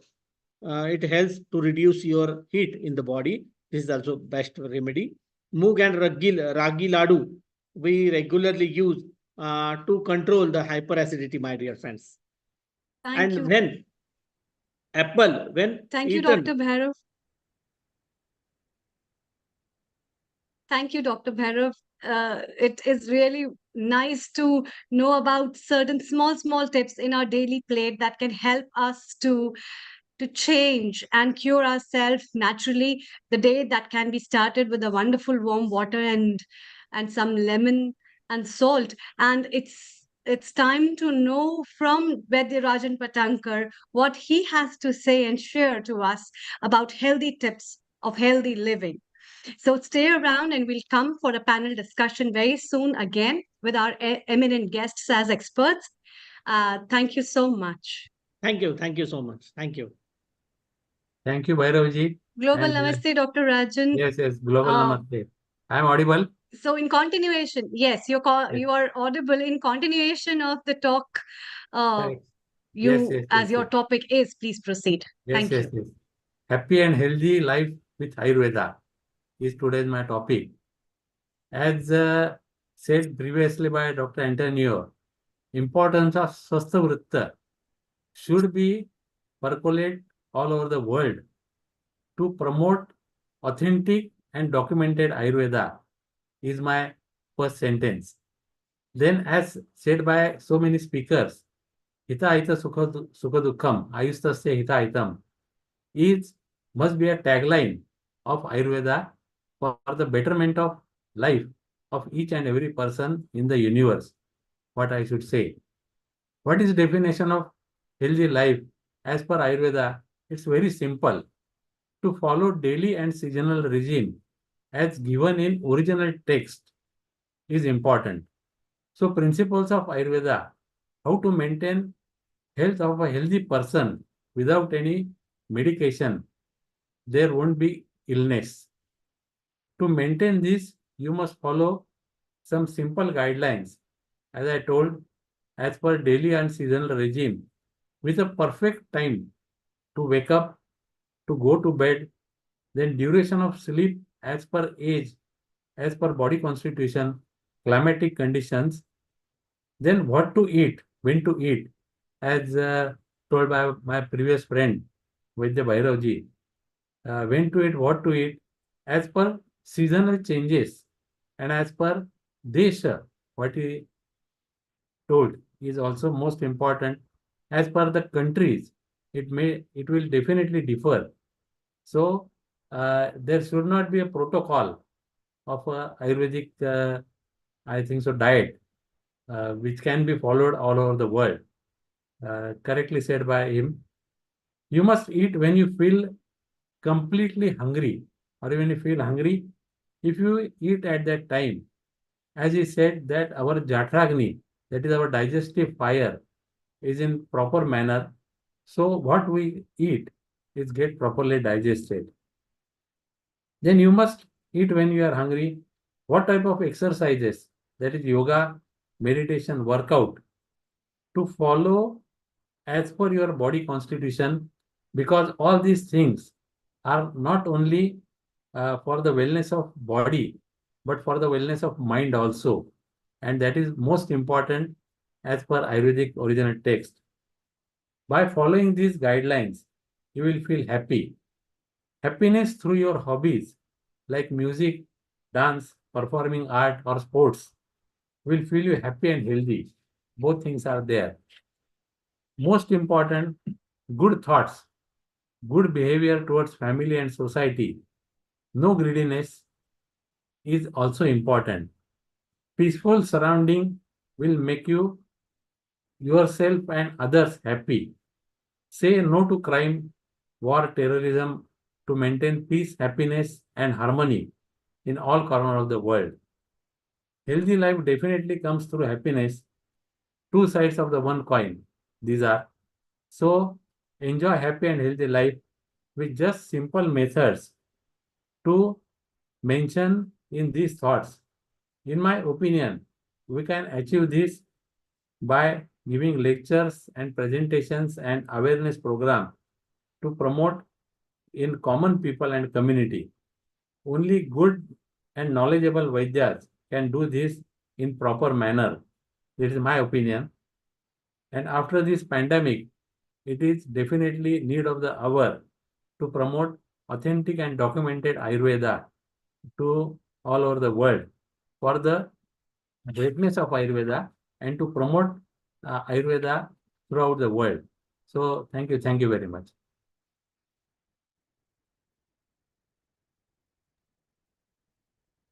It helps to reduce your heat in the body. This is also best remedy. Moog and ragi ladu we regularly use to control the hyperacidity, my dear friends. Thank you. And when apple, when Thank you, eaten, Dr. Bhairav. Thank you, Dr. Bhairav. It is really nice to know about certain small tips in our daily plate that can help us to change and cure ourselves naturally. The day that can be started with a wonderful warm water and some lemon and salt. And it's time to know from Vaidya Rajan Patankar what he has to say and share to us about healthy tips of healthy living. So stay around and we'll come for a panel discussion very soon again with our eminent guests as experts. Thank you so much. thank you. Thank you so much. Thank you. Thank you, Bhairavji. Global And Namaste, Dr. Rajan. yes, global Uh, namaste. I am audible. So in continuation, yes, Yes. you are audible. In continuation of the talk, Correct. you as your Yes. topic is, please proceed. Thank you. Yes. Happy and healthy life with Ayurveda is today's my topic. As said previously by Dr. Antonio, importance of Swastha Vritta should be percolate all over the world to promote authentic and documented Ayurveda is my first sentence. Then, as said by so many speakers, Hita Hita Sukha Dukkham, I used to say Hita Hitam, is must be a tagline of Ayurveda for the betterment of life of each and every person in the universe. What I should say. What is the definition of healthy life as per Ayurveda? It's very simple. To follow daily and seasonal regime as given in original text is important. So principles of Ayurveda, how to maintain health of a healthy person without any medication, there won't be illness. To maintain this, you must follow some simple guidelines, as I told, as per daily and seasonal regime, with a perfect time to wake up, to go to bed, then duration of sleep as per age, as per body constitution, climatic conditions, then what to eat, when to eat, as told by my previous friend, Vaidya Bhairavji, when to eat, what to eat, as per seasonal changes and as per Desha, what he told is also most important. As per the countries, it will definitely differ. So there should not be a protocol of a Ayurvedic, I think so, diet, which can be followed all over the world. Correctly said by him. You must eat when you feel completely hungry, or when you feel hungry. If you eat at that time, as he said, that our Jatragni, that is our digestive fire, is in proper manner. So what we eat is get properly digested. Then you must eat when you are hungry. What type of exercises? That is yoga, meditation, workout, to follow as per your body constitution, because all these things are not only for the wellness of body, but for the wellness of mind also. And that is most important as per Ayurvedic original text. By following these guidelines, you will feel happy. Happiness through your hobbies like music, dance, performing art, or sports will feel you happy and healthy. Both things are there. Most important, good thoughts, good behavior towards family and society, no greediness is also important. Peaceful surrounding will make you yourself and others happy. Say no to crime, war, terrorism to maintain peace, happiness, and harmony in all corners of the world. Healthy life definitely comes through happiness. Two sides of the one coin. These are. So enjoy happy and healthy life with just simple methods to mention in these thoughts. In my opinion, we can achieve this by giving lectures and presentations and awareness program to promote in common people and community. Only good and knowledgeable Vaidyas can do this in proper manner. This is my opinion. And after this pandemic, it is definitely need of the hour to promote authentic and documented Ayurveda to all over the world for the greatness of Ayurveda and to promote Ayurveda throughout the world. So thank you very much.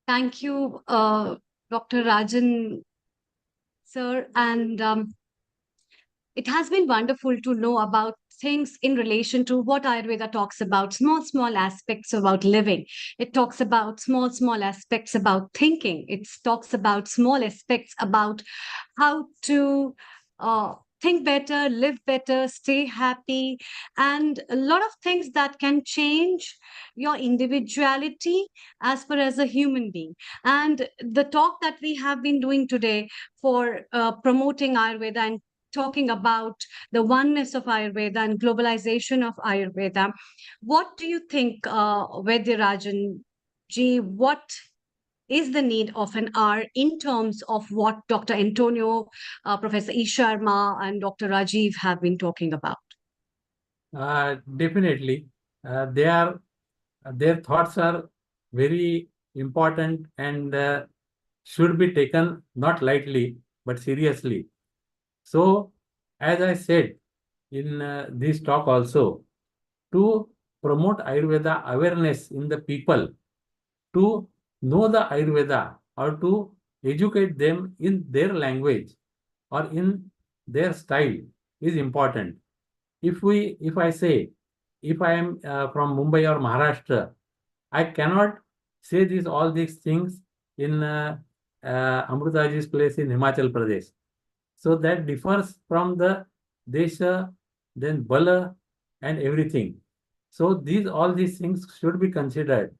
Thank you, Dr. Rajan, sir. And it has been wonderful to know about things in relation to what Ayurveda talks about, small aspects about living. It talks about small aspects about thinking. It talks about small aspects about how to think better, live better, stay happy, and a lot of things that can change your individuality as far as a human being. And the talk that we have been doing today for promoting Ayurveda and talking about the oneness of Ayurveda and globalization of Ayurveda. What do you think, Vaidya ji, what is the need of an hour in terms of what Dr. Antonio, Professor E. Sharma, and Dr. Rajiv have been talking about? Definitely. Their thoughts are very important and should be taken not lightly, but seriously. So, as I said in this talk also, to promote Ayurveda awareness in the people, to know the Ayurveda or to educate them in their language or in their style is important. If I say, if I am from Mumbai or Maharashtra, I cannot say all these things in Amrutaji's place in Himachal Pradesh. So that differs from the Desha, then Bala, and everything. So all these things should be considered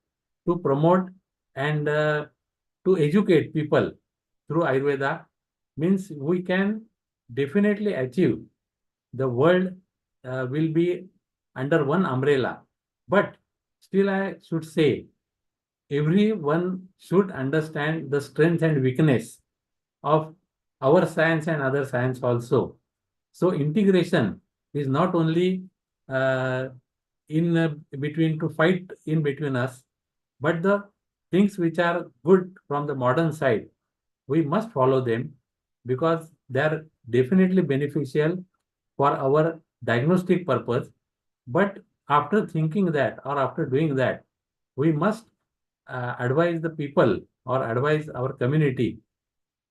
to promote and to educate people through Ayurveda. Means we can definitely achieve the world will be under one umbrella. But still, I should say, everyone should understand the strength and weakness of our science and other science also. So integration is not only in between to fight in between us, but the things which are good from the modern side, we must follow them because they are definitely beneficial for our diagnostic purpose. But after thinking that or after doing that, we must advise the people or advise our community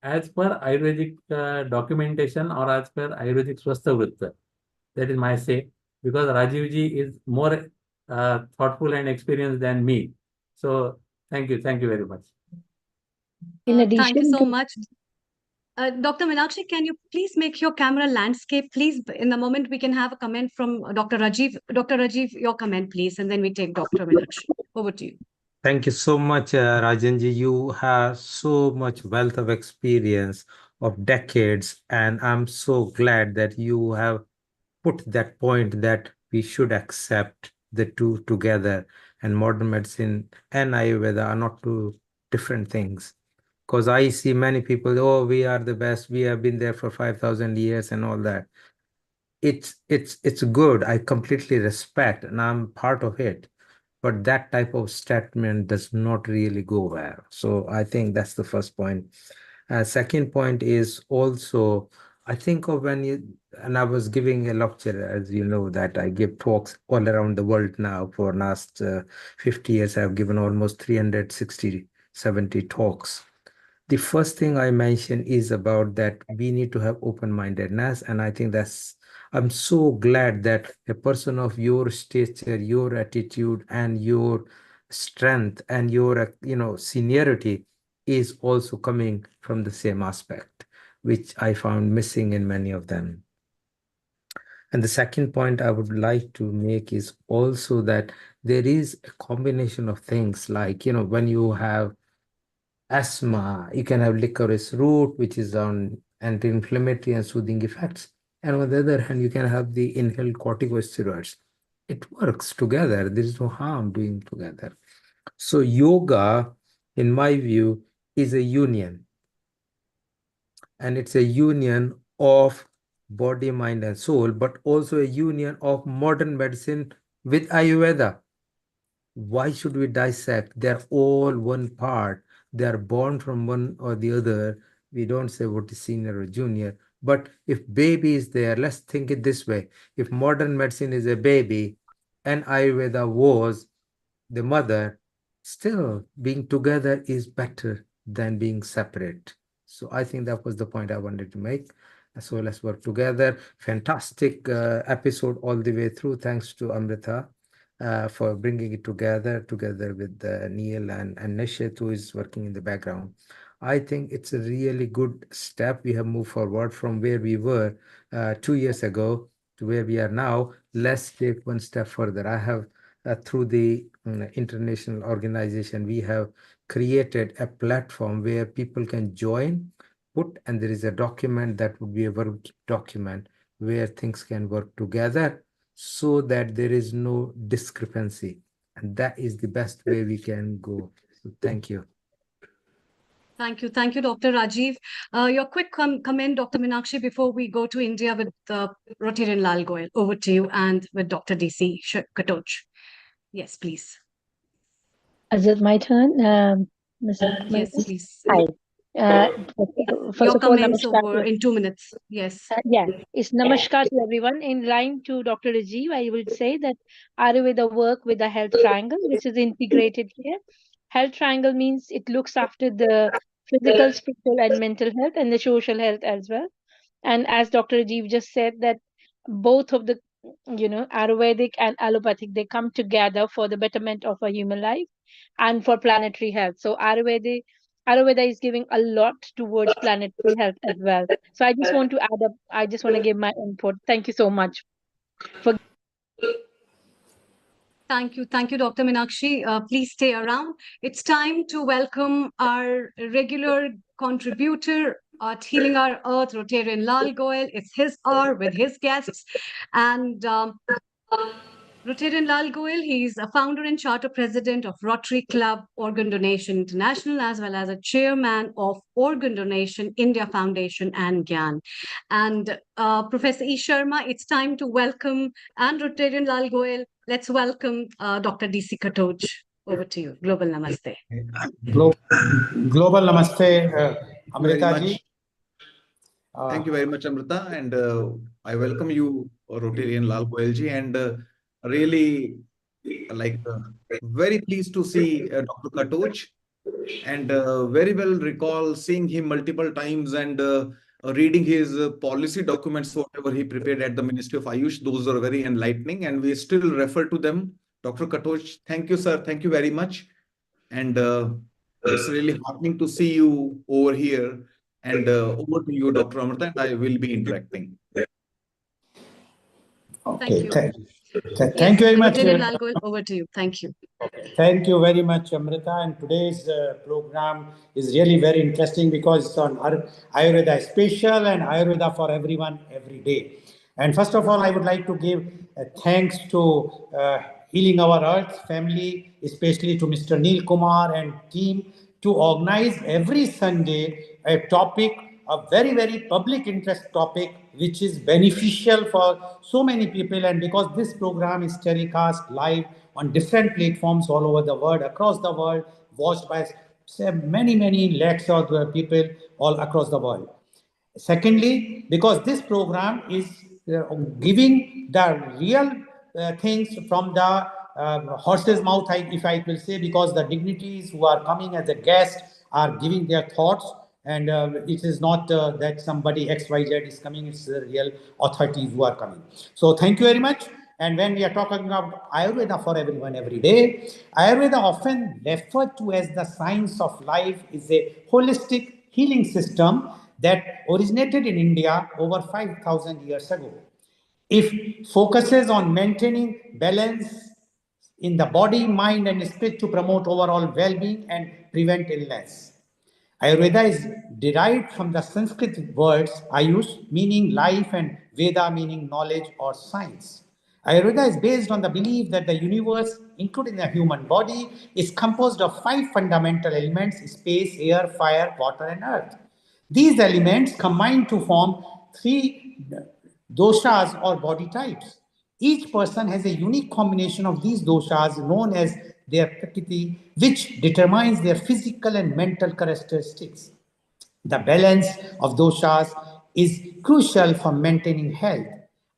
as per Ayurvedic documentation or as per Ayurvedic Swastha. That is my say, because Rajiv ji is more thoughtful and experienced than me. So thank you very much. Thank you so much. Dr. Meenakshi, can you please make your camera landscape, please? In the moment, we can have a comment from Dr. Rajiv. Dr. Rajiv, your comment, please, and then we take Dr. Meenakshi. Over to you. Thank you so much, Rajanji. You have so much wealth of experience of decades, and I'm so glad that you have put that point that we should accept the two together, and modern medicine and Ayurveda are not two different things. Because I see many people, oh, we are the best, we have been there for 5,000 years and all that. It's good. I completely respect, and I'm part of it. But that type of statement does not really go well. So I think that's the first point. Second point is also, I think of when you, and I was giving a lecture, as you know, that I give talks all around the world now. For last 50 years, I've given almost 360, 70 talks. The first thing I mentioned is about that we need to have open-mindedness, and I think I'm so glad that a person of your stature, your attitude, and your strength, and your seniority is also coming from the same aspect, which I found missing in many of them. And the second point I would like to make is also that there is a combination of things like, when you have asthma, you can have licorice root, which is on anti-inflammatory and soothing effects. And on the other hand, you can have the inhaled corticosteroids. It works together. There is no harm doing together. So yoga, in my view, is a union. And it's a union of body, mind, and soul, but also a union of modern medicine with Ayurveda. Why should we dissect? They're all one part. They are born from one or the other. We don't say what is senior or junior. But if baby is there, let's think it this way. If modern medicine is a baby and Ayurveda was the mother, still being together is better than being separate. So I think that was the point I wanted to make. So let's work together. Fantastic episode all the way through. Thanks to Amrita for bringing it together with Neil and Nishit, who is working in the background. I think it's a really good step. We have moved forward from where we were 2 years ago to where we are now. Let's take one step further. I have, through the international organization, we have created a platform where people can join, and there is a document that would be a work document where things can work together, so that there is no discrepancy. And that is the best way we can go. So thank you. Thank you, Dr. Rajiv. Your quick comment, Dr. Meenakshi, before we go to India with Rotarian Lal Goyal. Over to you, and with Dr. DC Katoch. Yes, please. Is it my turn? Yes, please. Hi. First Your of all, comments namaskar over in 2 minutes. Yes. Yeah, it's namaskar to everyone. In line to Dr. Rajiv, I would say that Ayurveda work with the health triangle, which is integrated here. Health triangle means it looks after the physical, spiritual, and mental health, and the social health as well. And as Dr. Rajiv just said, that both of the Ayurvedic and allopathic, they come together for the betterment of a human life and for planetary health. So Ayurveda is giving a lot towards planetary health as well. So I just want to add up, I just want to give my input. Thank you so much for. Thank you, Dr. Meenakshi. Please stay around. It's time to welcome our regular contributor at Healing Our Earth, Rotarian Lal Goyal. It's his hour with his guests. And Rotarian Lal Goyal, he's a founder and charter president of Rotary Club Organ Donation International, as well as a chairman of Organ Donation India Foundation and GYAN. And Professor E. Sharma, it's time to welcome, and Rotarian Lal Goyal, let's welcome Dr. DC Katoch. Over to you. Global Namaste. Global Namaste, Amrita ji. Thank you very much, Amrita. And I welcome you, Rotarian Lal Goyal ji. And really, like very pleased to see Dr. Katoch, and very well recall seeing him multiple times and reading his policy documents, whatever he prepared at the Ministry of Ayush. Those are very enlightening, and we still refer to them. Dr. Katoch, thank you, sir. Thank you very much. And it's really heartening to see you over here. And over to you, Dr. Amrita, and I will be interacting. Thank you. Thank Yes, you very much. Dr. Lal, over to you. Thank you. Thank you very much, Amrita. And today's program is really very interesting because it's on Ayurveda special and Ayurveda for everyone every day. And first of all, I would like to give thanks to Healing Our Earth family, especially to Mr. Neil Kumar and team, to organize every Sunday a topic, a very, very public interest topic, which is beneficial for so many people. And because this program is telecast live on different platforms all over the world, across the world, watched by many, many lakhs of people all across the world. Secondly, because this program is giving the real things from the horse's mouth, if I will say, because the dignitaries who are coming as a guest are giving their thoughts, and it is not that somebody XYZ is coming, it's the real authorities who are coming. So thank you very much. And when we are talking about Ayurveda for everyone every day, Ayurveda, often referred to as the science of life, is a holistic healing system that originated in India over 5,000 years ago. It focuses on maintaining balance in the body, mind, and spirit to promote overall well-being and prevent illness. Ayurveda is derived from the Sanskrit words Ayush, meaning life, and Veda, meaning knowledge or science. Ayurveda is based on the belief that the universe, including the human body, is composed of 5 fundamental elements: space, air, fire, water, and earth. These elements combine to form 3 doshas or body types. Each person has a unique combination of these doshas known as their prakriti, which determines their physical and mental characteristics. The balance of doshas is crucial for maintaining health.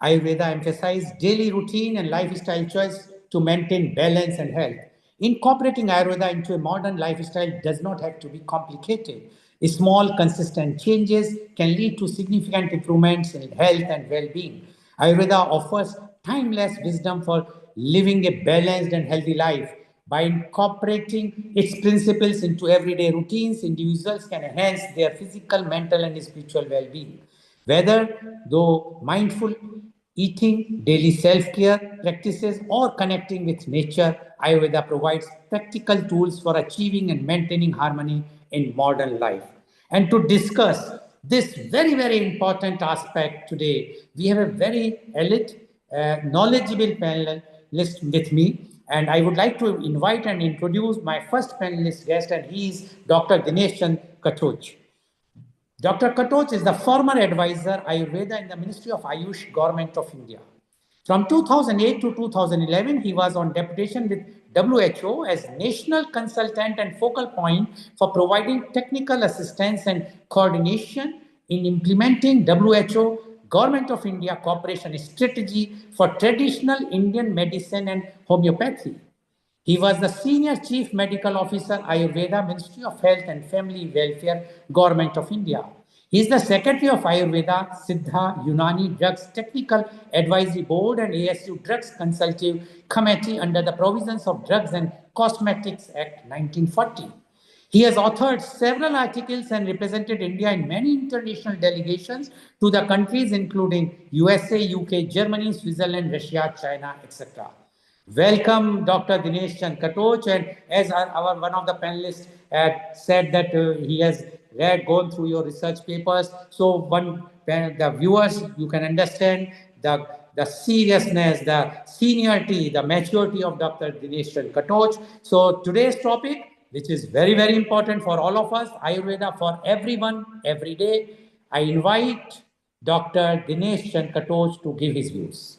Ayurveda emphasizes daily routine and lifestyle choice to maintain balance and health. Incorporating Ayurveda into a modern lifestyle does not have to be complicated. Small, consistent changes can lead to significant improvements in health and well-being. Ayurveda offers timeless wisdom for living a balanced and healthy life. By incorporating its principles into everyday routines, individuals can enhance their physical, mental, and spiritual well-being. Whether though mindful eating, daily self-care practices, or connecting with nature, Ayurveda provides practical tools for achieving and maintaining harmony in modern life. And to discuss this very, very important aspect today, we have a very elite, knowledgeable panelist with me. And I would like to invite and introduce my first panelist guest, and he is Dr. Dinesh Katoch. Dr. Katoch is the former advisor Ayurveda in the Ministry of Ayush, Government of India. From 2008 to 2011, he was on deputation with WHO as national consultant and focal point for providing technical assistance and coordination in implementing WHO Government of India cooperation strategy for traditional Indian medicine and homeopathy. He was the Senior Chief Medical Officer, Ayurveda, Ministry of Health and Family Welfare, Government of India. He is the Secretary of Ayurveda, Siddha, Unani Drugs Technical Advisory Board and ASU Drugs Consultative Committee under the provisions of Drugs and Cosmetics Act 1940. He has authored several articles and represented India in many international delegations to the countries including USA, UK, Germany, Switzerland, Russia, China, etc. Welcome, Dr. Dinesh Katoch, and as our one of the panelists said that he has gone through your research papers. So the viewers, you can understand the seriousness, the seniority, the maturity of Dr. Dinesh Katoch. So today's topic, which is very, very important for all of us, Ayurveda for everyone, every day. I invite Dr. Dinesh Katoch to give his views.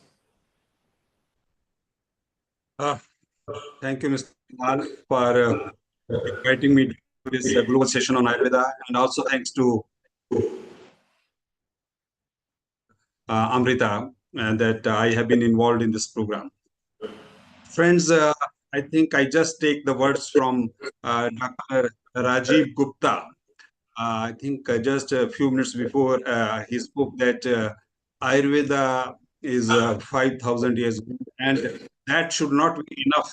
Thank you, Mr. Lal, for inviting me to this global session on Ayurveda, and also thanks to Amrita that I have been involved in this program. Friends, I think I just take the words from Dr. Rajiv Gupta. I think just a few minutes before he spoke that Ayurveda is 5,000 years old, and that should not be enough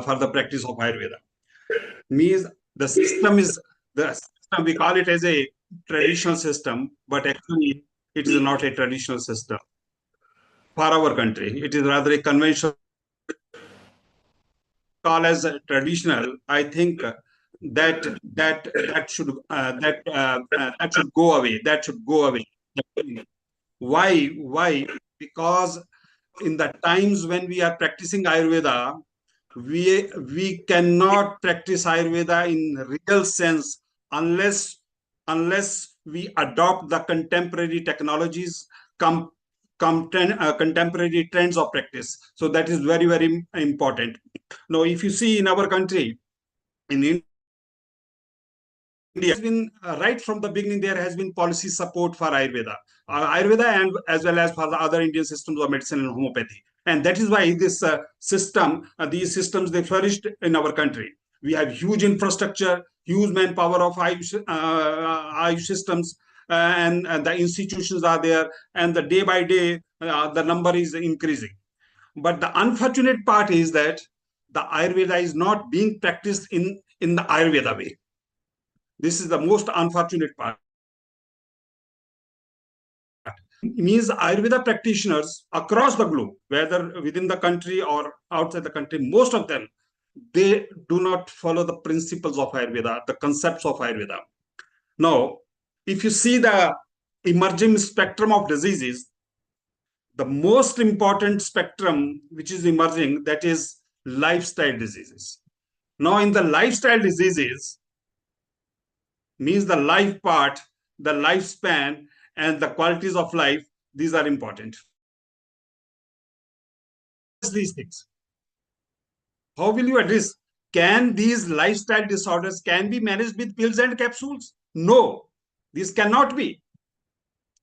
for the practice of Ayurveda. Means the system is the system, we call it as a traditional system, but actually it is not a traditional system for our country. It is rather a conventional. Call as traditional. I think that should go away. That should go away. Why? Why? Because in the times when we are practicing Ayurveda, we cannot practice Ayurveda in real sense unless we adopt the contemporary technologies, contemporary trends of practice. So that is very, very important. Now, if you see in our country, in India, has been right from the beginning, there has been policy support for Ayurveda, and as well as for the other Indian systems of medicine and homeopathy. And that is why this these systems, they flourished in our country. We have huge infrastructure, huge manpower of Ayush systems, and the institutions are there, and the day by day, the number is increasing. But the unfortunate part is that the Ayurveda is not being practiced in the Ayurveda way. This is the most unfortunate part. It means Ayurveda practitioners across the globe, whether within the country or outside the country, most of them, they do not follow the principles of Ayurveda, the concepts of Ayurveda. Now, if you see the emerging spectrum of diseases, the most important spectrum which is emerging, that is lifestyle diseases. Now, in the lifestyle diseases, means the life part, the lifespan, and the qualities of life, these are important. These things. How will you address? Can these lifestyle disorders can be managed with pills and capsules? No, this cannot be.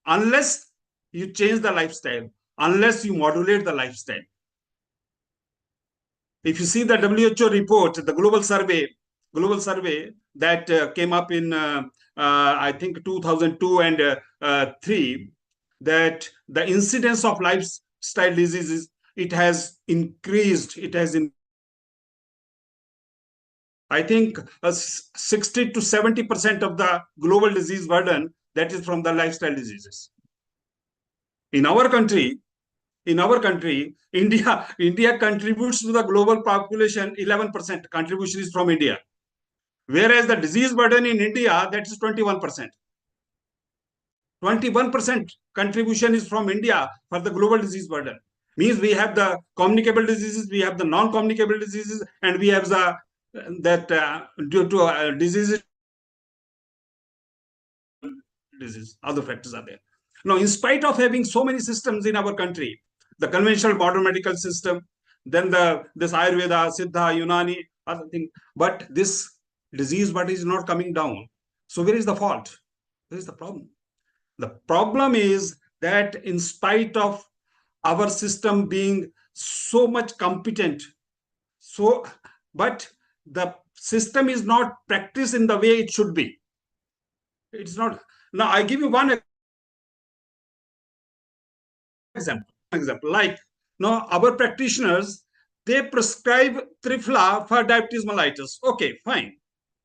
Unless you change the lifestyle, unless you modulate the lifestyle. If you see the WHO report, the global survey that came up in I think 2002 and 3, that the incidence of lifestyle diseases, it has increased. I think 60 to 70% of the global disease burden, that is from the lifestyle diseases. In our country, India contributes to the global population. 11% contribution is from India, whereas the disease burden in India, that is 21%. 21% contribution is from India for the global disease burden. Means we have the communicable diseases, we have the non-communicable diseases, and we have due to disease, other factors are there. Now, in spite of having so many systems in our country, the conventional modern medical system, then this Ayurveda, Siddha, Unani, other thing, but this disease burden is not coming down. So where is the fault? Where is the problem? The problem is that in spite of our system being so much competent, but the system is not practiced in the way it should be. It's not. Now, I give you one example. Like, now our practitioners, they prescribe Trifla for diabetes mellitus. Okay, fine.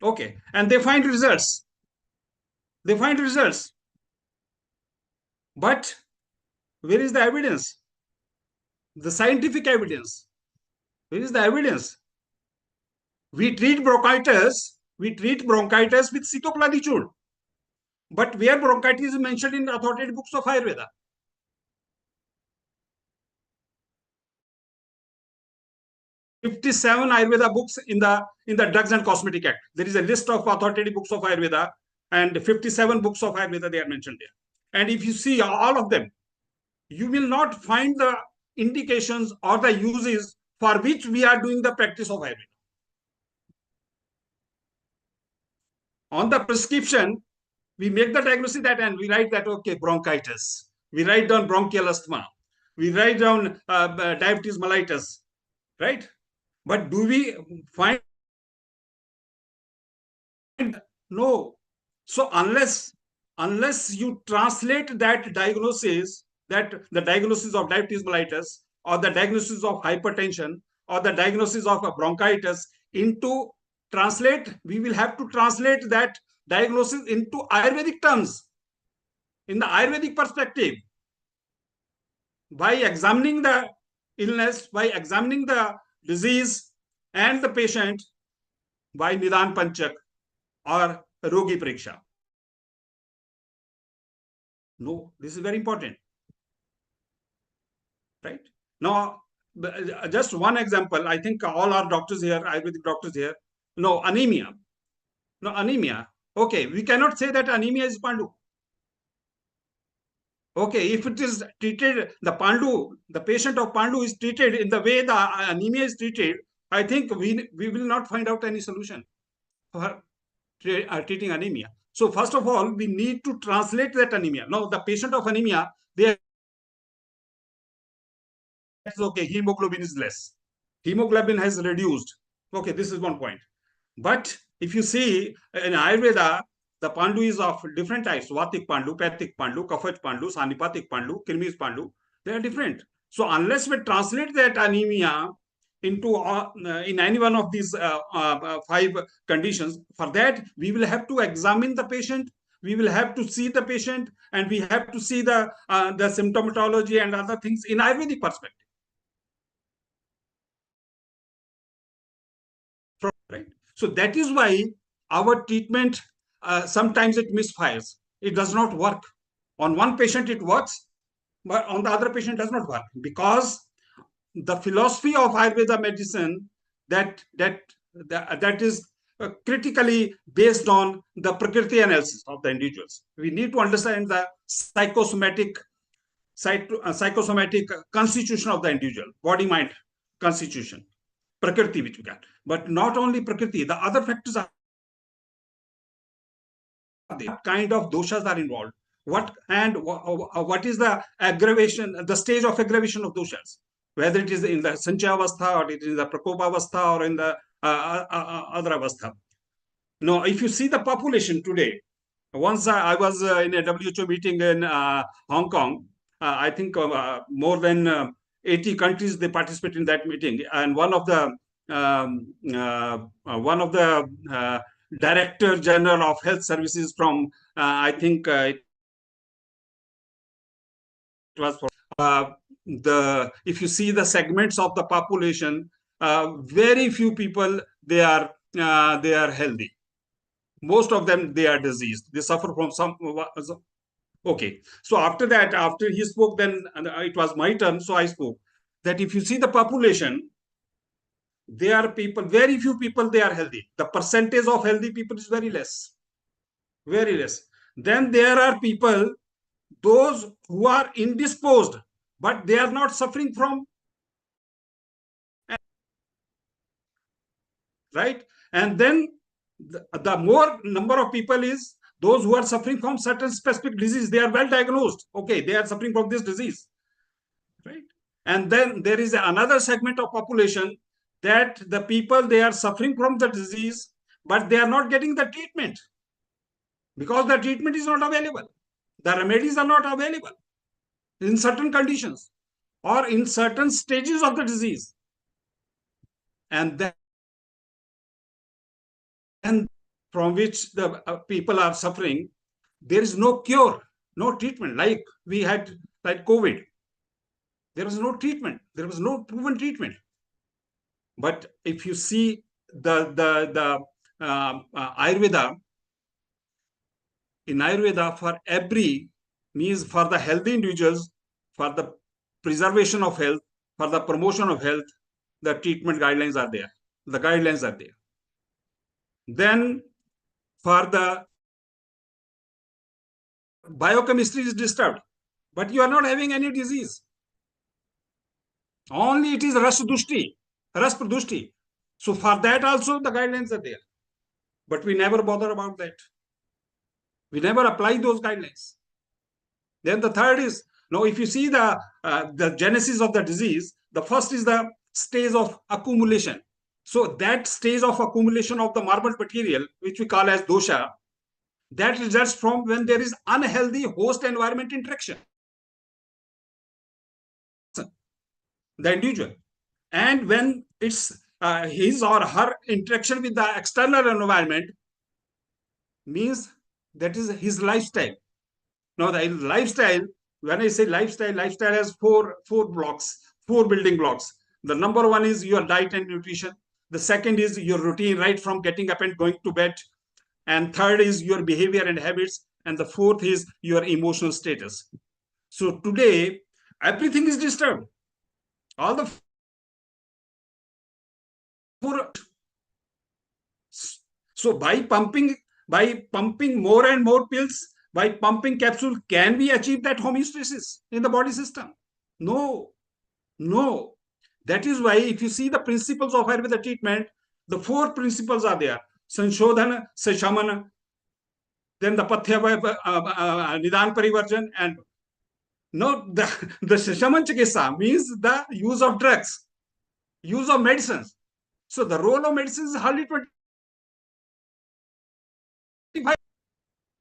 Okay, and they find results. But where is the evidence? The scientific evidence. Where is the evidence? We treat bronchitis with cetoplanitude. But where bronchitis is mentioned in authoritative books of Ayurveda? '57 Ayurveda books in the Drugs and Cosmetic Act. There is a list of authoritative books of Ayurveda, and 57 books of Ayurveda, they are mentioned there. And if you see all of them, you will not find the indications or the uses for which we are doing the practice of Ayurveda. On the prescription, we make the diagnosis that, and we write that, okay, bronchitis. We write down bronchial asthma. We write down diabetes mellitus. right? But do we find? No. So unless you translate that diagnosis, that the diagnosis of diabetes mellitus or the diagnosis of hypertension or the diagnosis of a bronchitis into we will have to translate that diagnosis into Ayurvedic terms, in the Ayurvedic perspective, by examining the illness, by examining the disease and the patient by Nidan Panchak or Rogi Pariksha. No, this is very important. Right? Now, just one example. I think all our doctors here, Ayurvedic doctors here, no, anemia. No, anemia. Okay, we cannot say that anemia is Pandu. Okay, if it is treated, the Pandu, the patient of Pandu is treated in the way the anemia is treated, I think we will not find out any solution for treating anemia. So first of all, we need to translate that anemia. Now, the patient of anemia, they okay, hemoglobin is less. Hemoglobin has reduced. Okay, this is one point. But if you see in Ayurveda, the Pandu is of different types: Vatic Pandu, Pathic Pandu, Kaphaj Pandu, Sanipatic Pandu, Kirmis Pandu. They are different. So unless we translate that anemia into in any one of these 5 conditions, for that we will have to examine the patient, we will have to see the patient, and we have to see the symptomatology and other things in Ayurvedic perspective. Right? So that is why our treatment sometimes it misfires. It does not work. On one patient it works, but on the other patient does not work, because the philosophy of Ayurveda medicine that is critically based on the Prakriti analysis of the individuals. We need to understand the psychosomatic constitution of the individual, body-mind constitution, Prakriti which we got. But not only Prakriti, the other factors are what kind of doshas are involved, what is the aggravation, the stage of aggravation of doshas, whether it is in the Sanchaya Avastha or it is the Prakopa Avastha or in the other Avastha. Now, if you see the population today, once I was in a WHO meeting in Hong Kong, I think more than 80 countries they participate in that meeting, and one of the Director General of Health Services from I think it was for if you see the segments of the population, very few people they are healthy. Most of them they are diseased. They suffer from some. Okay, so after that, after he spoke, then it was my turn. So I spoke that if you see the population, there are people, very few people they are healthy. The percentage of healthy people is very less, very less. Then there are people, those who are indisposed, but they are not suffering from, right? And then the more number of people is those who are suffering from certain specific disease. They are well diagnosed. Okay, they are suffering from this disease, right? And then there is another segment of population that the people they are suffering from the disease, but they are not getting the treatment because the treatment is not available. The remedies are not available in certain conditions or in certain stages of the disease. And then from which the people are suffering, there is no cure, no treatment. Like we had like COVID, there was no treatment, there was no proven treatment. But if you see the Ayurveda, in Ayurveda, for every means for the healthy individuals, for the preservation of health, for the promotion of health, the treatment guidelines are there. The guidelines are there. Then for the biochemistry is disturbed, but you are not having any disease. Only it is ras pradushti. So for that also the guidelines are there. But we never bother about that. We never apply those guidelines. Then the third is, now if you see the genesis of the disease, the first is the stage of accumulation. So that stage of accumulation of the marble material, which we call as dosha, that results from when there is unhealthy host environment interaction. The individual, and when it's his or her interaction with the external environment, means that is his lifestyle. Now the lifestyle, when I say lifestyle, lifestyle has four building blocks. The number one is your diet and nutrition. The second is your routine, right from getting up and going to bed. And third is your behavior and habits. And the fourth is your emotional status. So today, everything is disturbed. All the four. So by pumping more and more pills, by pumping capsule, can we achieve that homeostasis in the body system? No, no. That is why if you see the principles of Ayurveda treatment, the four principles are there: Sanshodhana, Sashamana, then the Pathya, Nidan Parivarjan, and no, the Sashaman Chikitsa means the use of drugs, use of medicines. So the role of medicines is hardly 25.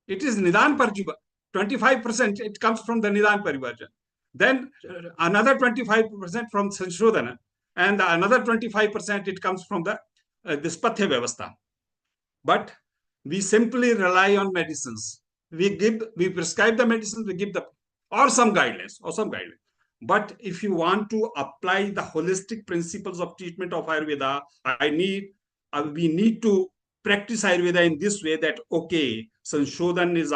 It is Nidan Parivarjan. 25% it comes from the Nidan Parivarjan. Then another 25% from Sanshodhana, and another 25% it comes from the this Pathya Vyavastha. But we simply rely on medicines. We prescribe the medicines, we give or some guidelines. But if you want to apply the holistic principles of treatment of Ayurveda, we need to practice Ayurveda in this way, that okay, Sanshodhan is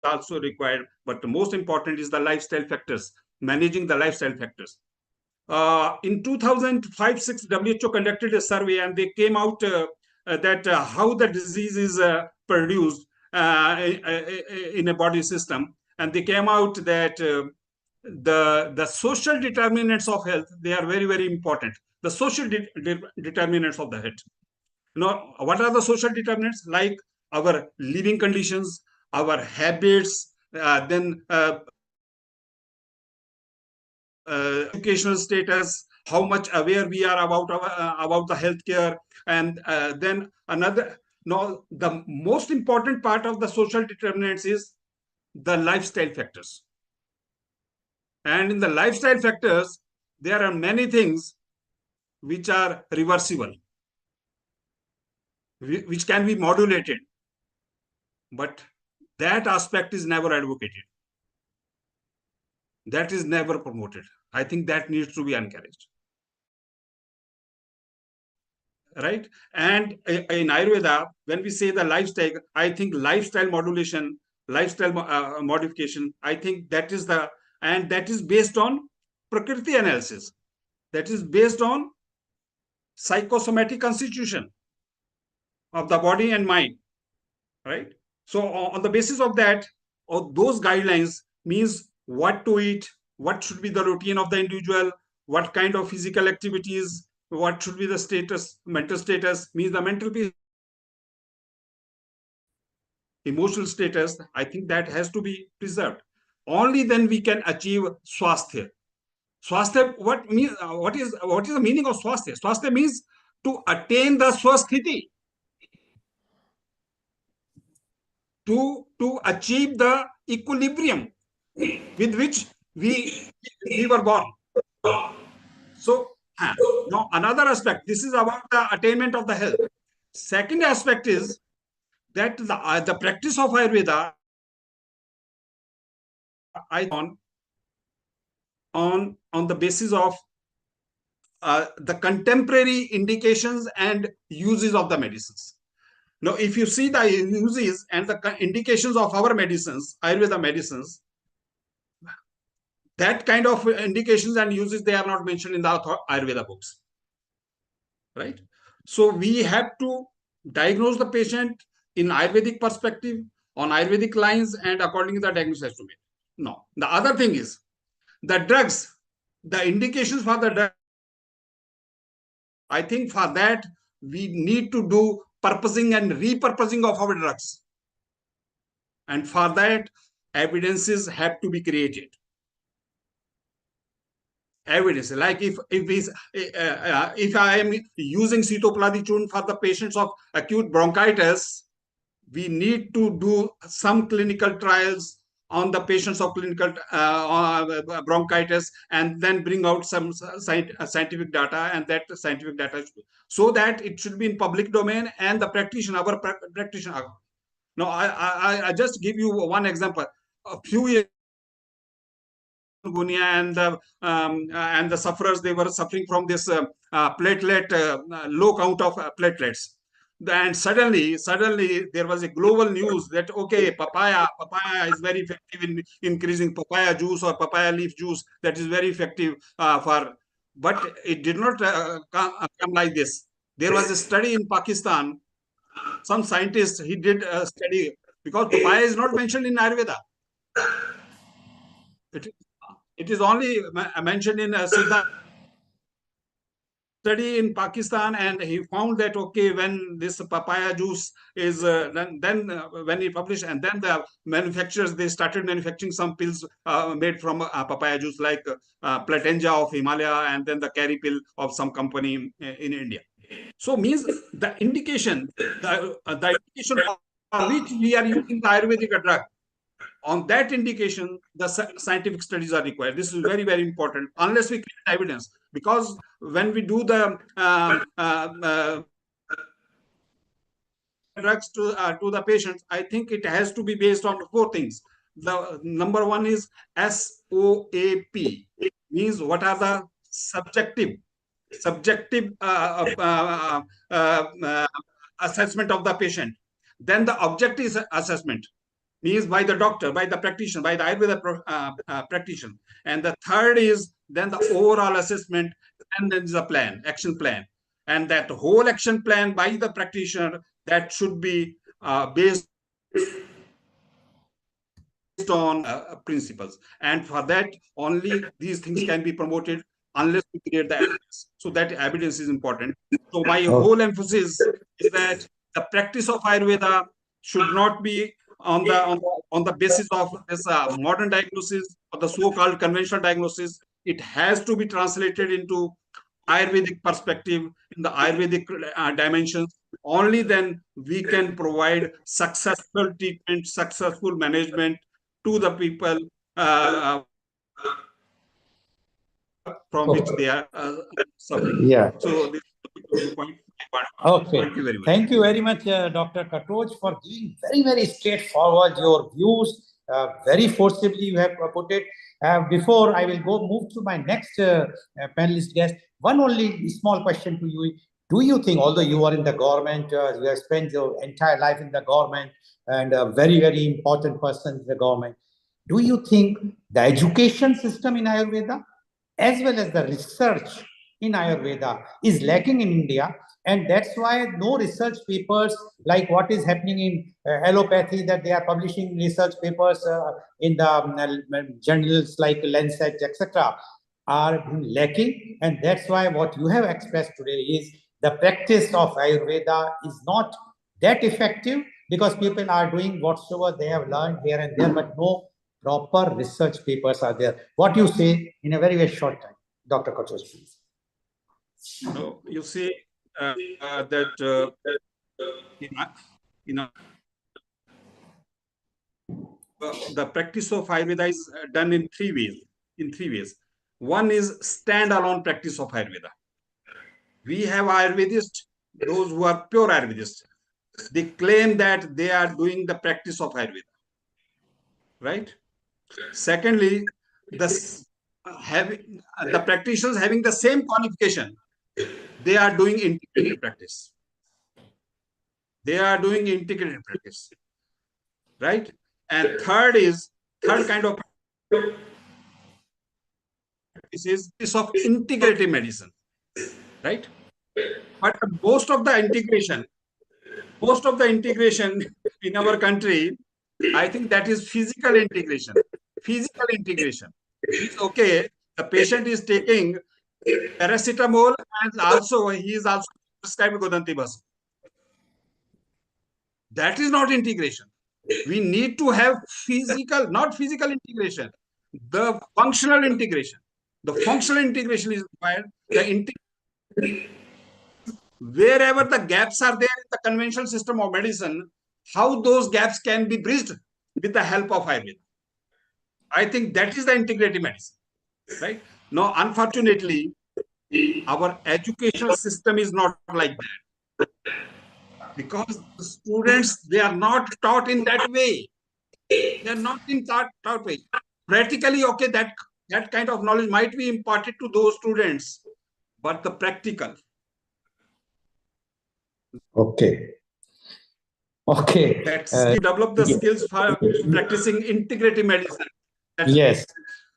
also required, but the most important is the lifestyle factors, managing the lifestyle factors. In 2005-6, WHO conducted a survey, and they came out that how the disease is produced in a body system, and they came out that the social determinants of health, they are very, very important. The social determinants of the health. Now, what are the social determinants? Like our living conditions, our habits, then educational status, how much aware we are about the healthcare, and then another. No, the most important part of the social determinants is the lifestyle factors. And in the lifestyle factors, there are many things which are reversible, which can be modulated, but that aspect is never advocated. That is never promoted. I think that needs to be encouraged. Right? And in Ayurveda, when we say the lifestyle, I think lifestyle modulation, lifestyle modification, I think that is that is based on Prakriti analysis. That is based on psychosomatic constitution of the body and mind. Right? So on the basis of that, or those guidelines, means what to eat, what should be the routine of the individual, what kind of physical activities, what should be the status, mental status, means the mental peace, emotional status. I think that has to be preserved. Only then we can achieve swasthya. Swasthya, what is the meaning of swasthya? Swasthya means to attain the swasthiti, to achieve the equilibrium with which we were born. So now another aspect, this is about the attainment of the health. Second aspect is that the practice of Ayurveda on the basis of the contemporary indications and uses of the medicines. Now, if you see the uses and the indications of our medicines, Ayurveda medicines, that kind of indications and uses, they are not mentioned in the Ayurveda books. Right? So we have to diagnose the patient in Ayurvedic perspective, on Ayurvedic lines, and according to the diagnosis has to be. No. The other thing is the drugs, the indications for the drug. I think for that, we need to do purposing and repurposing of our drugs. And for that, evidences have to be created. evidence. Like if I am using Cetoplasma for the patients of acute bronchitis, we need to do some clinical trials on the patients of clinical bronchitis, and then bring out some scientific data, and that scientific data so that it should be in public domain, and the practitioner, our practitioner. Now, I just give you one example. A few years and the sufferers, they were suffering from this platelet low count of platelets. And suddenly there was a global news that okay, papaya is very effective in increasing papaya juice or papaya leaf juice, that is very effective for. But it did not come like this. There was a study in Pakistan. Some scientist, he did a study, because papaya is not mentioned in Ayurveda. It is only mentioned in Siddha study in Pakistan, and he found that okay, when this papaya juice is then when he published, and then the manufacturers, they started manufacturing some pills made from papaya juice, like Platenja of Himalaya, and then the Carry pill of some company in India. So means the indication, the indication for which we are using the Ayurvedic drug, on that indication, the scientific studies are required. This is very, very important, unless we create evidence. Because when we do the drugs to the patients, I think it has to be based on 4 things. The number 1 is SOAP, means what are the subjective assessment of the patient. Then the objective assessment, means by the doctor, by the practitioner, by the Ayurveda practitioner. And the third is then the overall assessment, and then the plan, action plan. And that whole action plan by the practitioner, that should be based on principles. And for that, only these things can be promoted unless we create the evidence. So that evidence is important. So my whole emphasis is that the practice of Ayurveda should not be on the basis of this modern diagnosis or the so-called conventional diagnosis. It has to be translated into Ayurvedic perspective, in the Ayurvedic dimensions. Only then we can provide successful treatment, successful management to the people from which they are suffering. Yeah. So this is the point. Okay. Thank you very much. Thank you very much, Dr. Katoj, for giving very, very straightforward your views. Very forcibly you have put it. Before I will move to my next panelist guest, one only small question to you. Do you think, although you are in the government, you have spent your entire life in the government, and a very, very important person in the government, do you think the education system in Ayurveda, as well as the research in Ayurveda, is lacking in India? And that's why no research papers like what is happening in allopathy, that they are publishing research papers in the journals like Lancet, etc., are lacking. And that's why what you have expressed today is the practice of Ayurveda is not that effective, because people are doing whatsoever they have learned here and there, but no proper research papers are there. What you say in a very, very short time, Dr. Katoj, please. So you see that the practice of Ayurveda is done in 3 ways. One is standalone practice of Ayurveda. We have Ayurvedists, those who are pure Ayurvedists. They claim that they are doing the practice of Ayurveda, right? Secondly, the practitioners having the same qualification, they are doing integrated practice. They are doing integrated practice, right? And third kind of practice is of integrative medicine, right? But most of the integration in our country, I think that is physical integration. Physical integration is okay. The patient is taking paracetamol, and also he is also prescribed Godanti Bhasma. That is not integration. We need to have physical, not physical integration, the functional integration. The functional integration is required. Wherever the gaps are there in the conventional system of medicine, how those gaps can be bridged with the help of Ayurveda. I think that is the integrative medicine, right? Now, unfortunately, our educational system is not like that, because the students, they are not taught in that way. They are not in taught way. Practically, okay, that kind of knowledge might be imparted to those students, but the practical. Okay. Okay. Develop the yes. skills for practicing integrative medicine. Yes.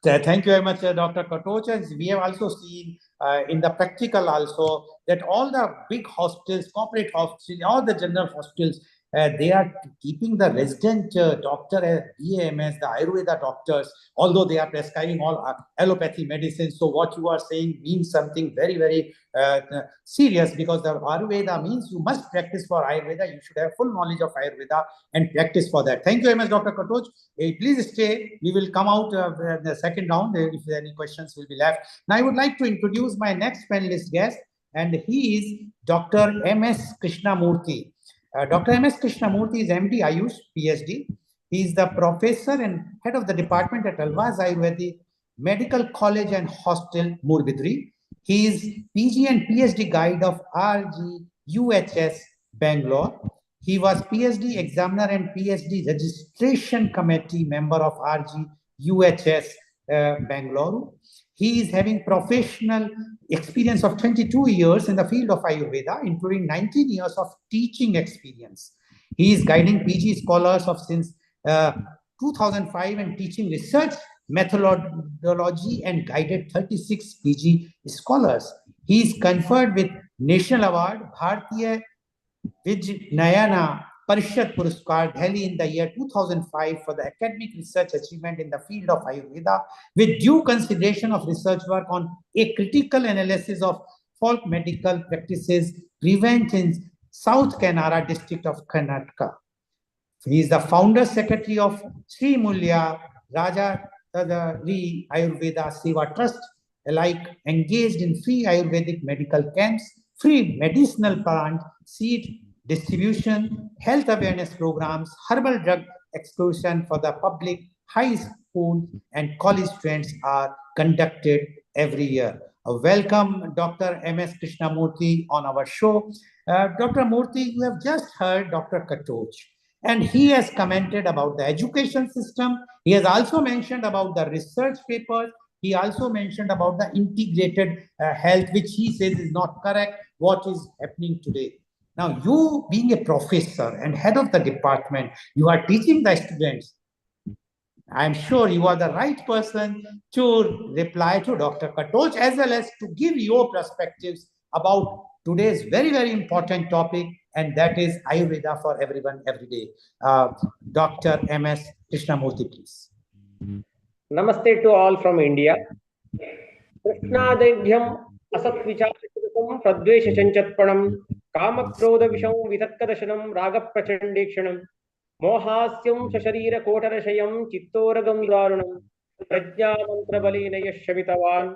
Thank you very much, Dr. Katoch. We have also seen in the practical also that all the big hospitals, corporate hospitals, all the general hospitals, they are keeping the resident doctor as BAMS, the Ayurveda doctors, although they are prescribing all allopathy medicine. So what you are saying means something very, very serious, because the Ayurveda means you must practice for Ayurveda. You should have full knowledge of Ayurveda and practice for that. Thank you very much, Dr. Katoch. Please stay. We will come out the second round if any questions will be left. Now, I would like to introduce my next panelist guest, and he is Dr. M.S. Krishnamurthy. Dr. M.S. Krishnamurthy is MD Ayush, PhD. He is the professor and head of the department at Alvaz Ayurvedic Medical College and Hostel, Murbidri. He is PG and PhD guide of RGUHS, Bangalore. He was PhD examiner and PhD registration committee member of RGUHS, Bangalore. He is having professional experience of 22 years in the field of Ayurveda, including 19 years of teaching experience. He is guiding PG scholars of since 2005 and teaching research methodology and guided 36 PG scholars. He is conferred with National Award, Bharatiya Vijnayana Parishad Puraskar, Delhi in the year 2005 for the academic research achievement in the field of Ayurveda, with due consideration of research work on a critical analysis of folk medical practices prevalent in South Kannada district of Karnataka. He is the founder secretary of Sri Mulya Raja Tadari Ayurveda Seva Trust, alike engaged in free Ayurvedic medical camps, free medicinal plant seed distribution, health awareness programs, herbal drug exclusion for the public, high school and college students are conducted every year. Welcome, Dr. M.S. Krishnamurthy on our show. Dr. Murthy, you have just heard Dr. Katoch, and he has commented about the education system. He has also mentioned about the research papers. He also mentioned about the integrated health, which he says is not correct, what is happening today. Now, you being a professor and head of the department, you are teaching the students. I'm sure you are the right person to reply to Dr. Katoch, as well as to give your perspectives about today's very, very important topic, and that is Ayurveda for everyone, every day. Dr. M.S. Krishnamurthy, please. Namaste to all from India. Krishnadebhyam asatvicharachitam pradvesha chanchatpanam kamakrodha visham vitakadasanam raga prachandekshanam mohasyam shasharira kotarashayam chittoragam dvarunam prajna mantra balena yashavitavan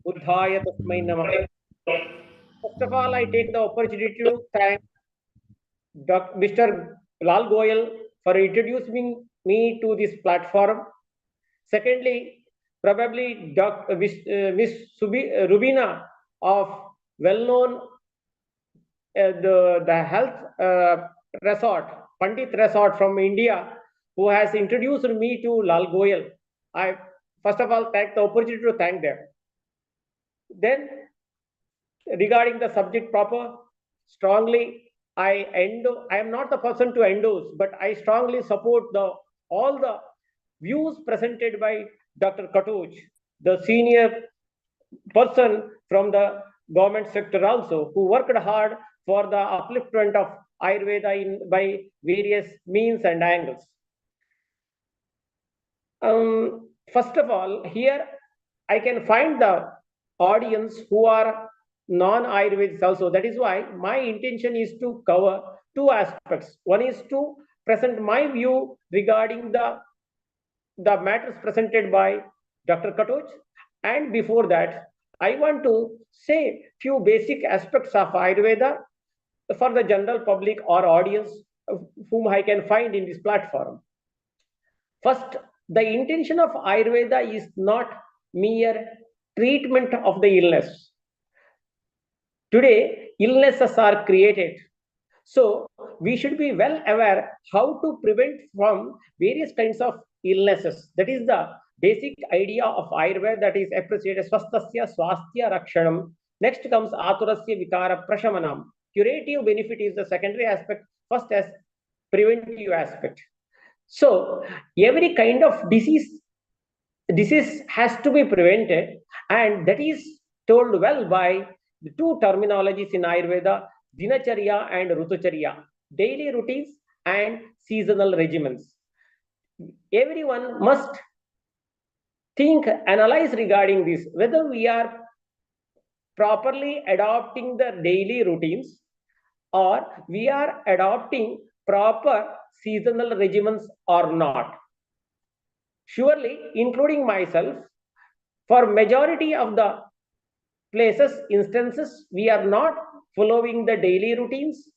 buddhaya tasmai namah. First of all, I take the opportunity to thank Mr. Lal Goyal for introducing me to this platform. Secondly, probably Miss Rubina of well-known the health resort, Pandit Resort from India, who has introduced me to Lal Goyal. I first of all take the opportunity to thank them. Then, regarding the subject proper, strongly I am not the person to endorse, but I strongly support all the views presented by Dr. Katoch, the senior person from the government sector also, who worked hard for the upliftment of Ayurveda by various means and angles. First of all, here I can find the audience who are non-Ayurvedics also. That is why my intention is to cover two aspects. One is to present my view regarding the matters presented by Dr. Katoch, And before that, I want to say few basic aspects of Ayurveda for the general public or audience whom I can find in this platform. First, the intention of Ayurveda is not mere treatment of the illness. Today, illnesses are created. So we should be well aware how to prevent from various kinds of illnesses. That is the basic idea of Ayurveda that is appreciated. Swastasya swastya rakshanam. Next comes aturasya vikara prashamanam. Curative benefit is the secondary aspect. First as preventive aspect. So every kind of disease has to be prevented, and that is told well by the two terminologies in Ayurveda, dinacharya and rutucharya, daily routines and seasonal regimens. Everyone must analyze regarding this, whether we are properly adopting the daily routines or we are adopting proper seasonal regimens or not. Surely, including myself, for majority of the instances, we are not following the daily routines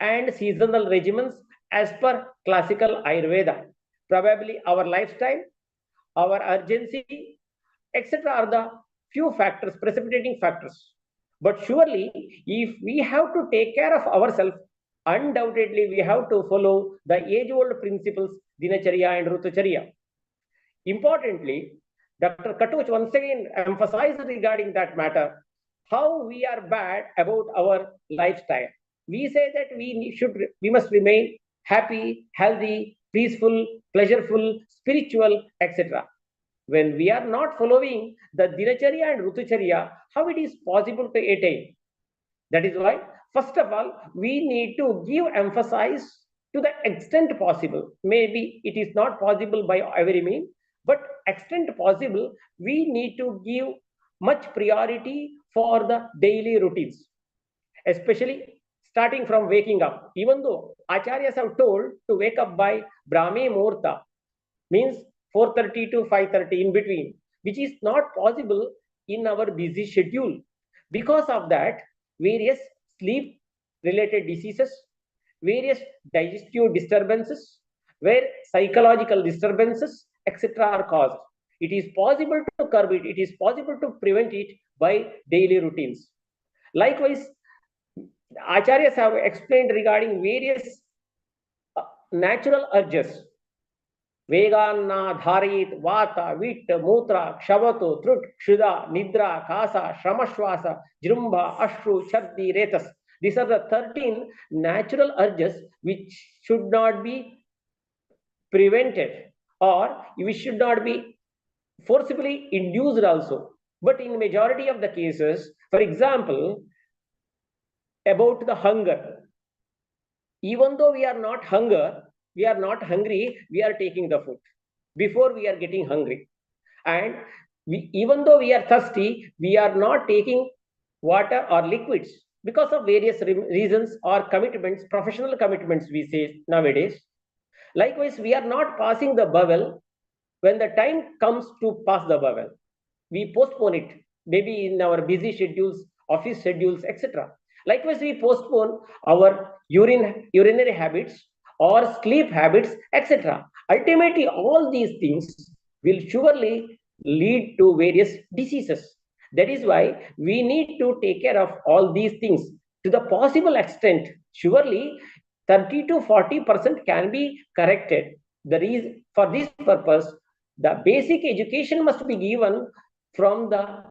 and seasonal regimens as per classical Ayurveda. Probably our lifestyle, our urgency, etc. are the few factors, precipitating factors. But surely, if we have to take care of ourselves, undoubtedly we have to follow the age-old principles, dinacharya and rutucharya. Importantly, Dr. Katuch once again emphasized regarding that matter, how we are bad about our lifestyle. We say that we must remain happy, healthy, peaceful, pleasureful, spiritual, etc. When we are not following the dinacharya and rutucharya, how it is possible to attain? That is why, first of all, we need to give emphasis to the extent possible. Maybe it is not possible by every means, but extent possible, we need to give much priority for the daily routines, especially starting from waking up. Even though acharyas have told to wake up by Brahmi Muhurta, means 4:30 to 5:30 in between, which is not possible in our busy schedule. Because of that, various sleep related diseases, various digestive disturbances, where psychological disturbances, etc. are caused. It is possible to curb it, it is possible to prevent it by daily routines. Likewise, acharyas have explained regarding various natural urges. Veganna, Dharit, Vata, Vit, Mutra, Kshavatu, Trut, Kshida, Nidra, Kasa, Shramashwasa, Jrumba, Ashru, Chaddi, Retas. These are the 13 natural urges which should not be prevented, or which should not be forcibly induced also. But in majority of the cases, for example, about the hunger, even though we are not hungry, we are taking the food before we are getting hungry. And even though we are thirsty, we are not taking water or liquids because of various reasons or commitments, professional commitments we say nowadays. Likewise, we are not passing the bowel when the time comes to pass the bowel. We postpone it, maybe in our busy schedules, office schedules, etc. Likewise, we postpone our urinary habits or sleep habits, etc. Ultimately, all these things will surely lead to various diseases. That is why we need to take care of all these things to the possible extent. Surely, 30 to 40% can be corrected. For this purpose, the basic education must be given from the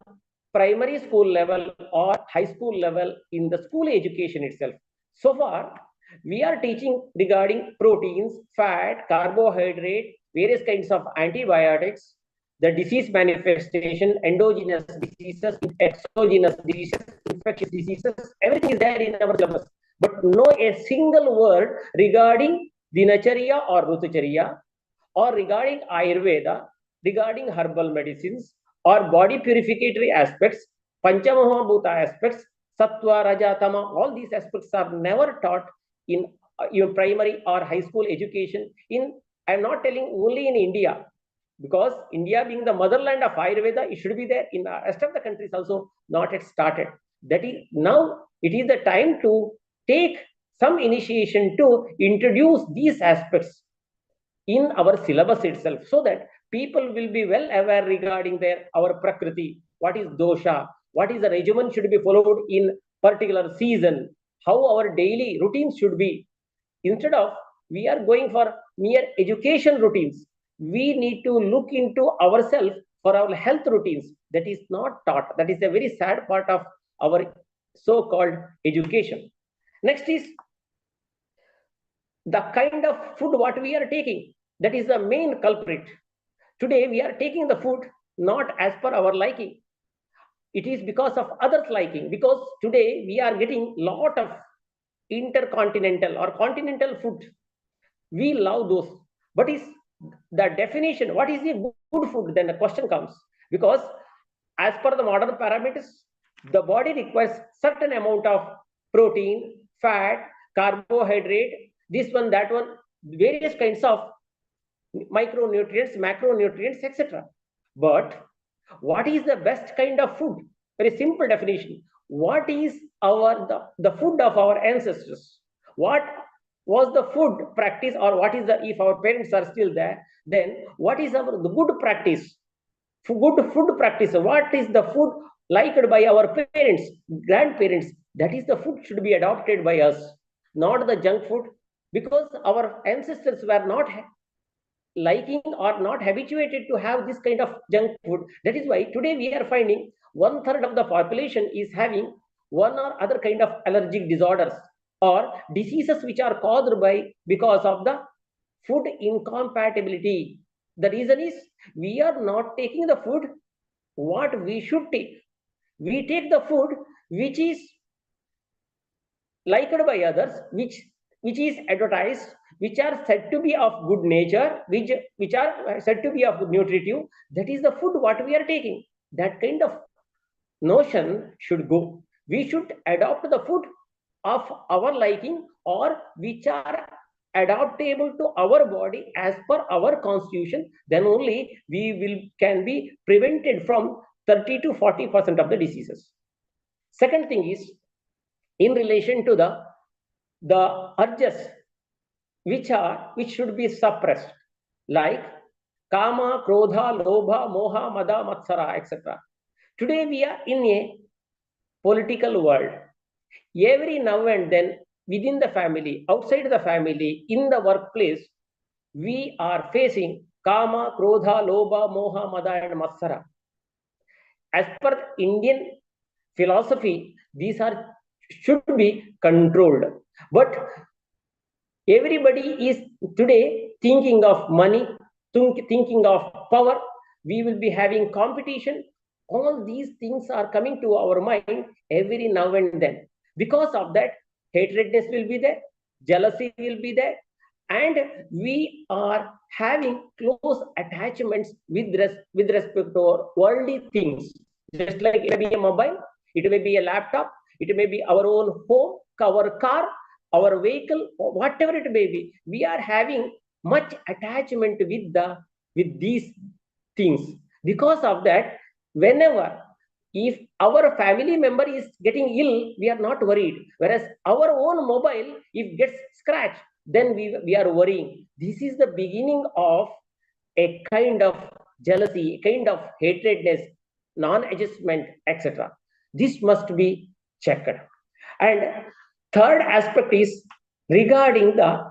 primary school level or high school level in the school education itself. So far, we are teaching regarding proteins, fat, carbohydrate, various kinds of antibiotics, the disease manifestation, endogenous diseases, exogenous diseases, infectious diseases, everything is there in our syllabus. But no a single word regarding dinacharya or rutucharya, or regarding Ayurveda, regarding herbal medicines, or body purificatory aspects, Panchamahabhuta aspects, Sattva, Raja, Tama, all these aspects are never taught in your primary or high school education. I'm not telling only in India. because India being the motherland of Ayurveda, it should be there. In the rest of the countries also not yet started. That is now it is the time to take some initiation to introduce these aspects in our syllabus itself, so that people will be well aware regarding our prakriti, what is dosha, what is the regimen should be followed in particular season, how our daily routines should be. Instead of we are going for mere education routines, we need to look into ourselves for our health routines. That is not taught. That is a very sad part of our so-called education. Next is the kind of food what we are taking. That is the main culprit. Today we are taking the food not as per our liking. It is because of others' liking. Because today we are getting lot of intercontinental or continental food. We love those. But is the definition, what is the good food? Then the question comes. Because as per the modern parameters, the body requires certain amount of protein, fat, carbohydrate, this one, that one, various kinds of micronutrients, macronutrients, etc. But what is the best kind of food? Very simple definition. What is the food of our ancestors? What was the food practice, or what is the, if our parents are still there, then what is the good practice? Good food practice. What is the food liked by our parents, grandparents? That is the food should be adopted by us, not the junk food, because our ancestors were not liking or not habituated to have this kind of junk food. That is why today we are finding 1/3 of the population is having one or other kind of allergic disorders or diseases which are caused by because of the food incompatibility. The reason is we are not taking the food what we should take. We take the food which is liked by others, which is advertised, which are said to be of good nature, which are said to be of nutritive. That is the food what we are taking. That kind of notion should go. We should adopt the food of our liking, or which are adaptable to our body as per our constitution. Then only we can be prevented from 30 to 40% of the diseases. Second thing is in relation to the urges which should be suppressed, like kama, krodha, lobha, moha, mada, matsara, etc. Today we are in a political world. Every now and then, within the family, outside the family, in the workplace, we are facing kama, krodha, lobha, moha, mada, and matsara. As per Indian philosophy, these should be controlled. But everybody is today thinking of money, thinking of power. We will be having competition. All these things are coming to our mind every now and then. Because of that, hatredness will be there, jealousy will be there, and we are having close attachments with respect to our worldly things. Just like it may be a mobile, it may be a laptop, it may be our own home, our car, our vehicle, whatever it may be. We are having much attachment with these things. Because of that, whenever if our family member is getting ill, we are not worried. Whereas our own mobile, if gets scratched, then we are worrying. This is the beginning of a kind of jealousy, a kind of hatredness, non-adjustment, etc. This must be checked. And third aspect is regarding the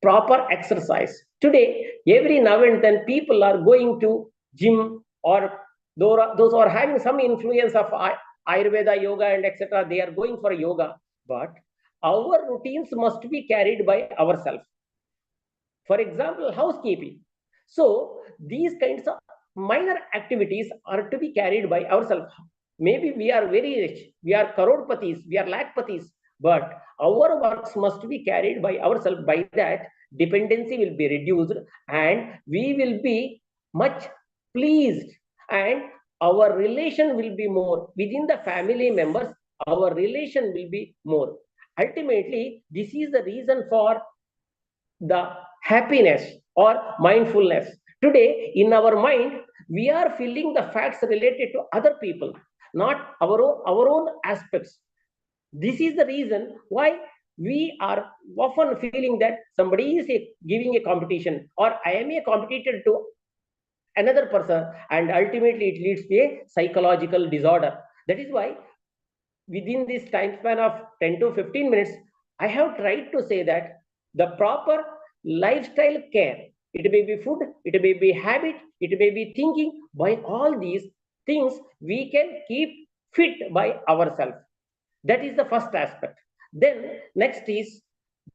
proper exercise. Today, every now and then people are going to gym, or those who are having some influence of Ayurveda, yoga, and etc. They are going for yoga. But our routines must be carried by ourselves. For example, housekeeping. So these kinds of minor activities are to be carried by ourselves. Maybe we are very rich, we are crorepathi's, we are lakpathis, but our works must be carried by ourselves. By that, dependency will be reduced and we will be much pleased, and our relation will be more within the family members. Our relation will be more. Ultimately, this is the reason for the happiness or mindfulness. Today, in our mind, we are feeling the facts related to other people, not our own aspects. This is the reason why we are often feeling that somebody is giving a competition, or I am a competitor to another person, and ultimately it leads to a psychological disorder. That is why within this time span of 10 to 15 minutes, I have tried to say that the proper lifestyle care, it may be food, it may be habit, it may be thinking, by all these things we can keep fit by ourselves. That is the first aspect. Then next is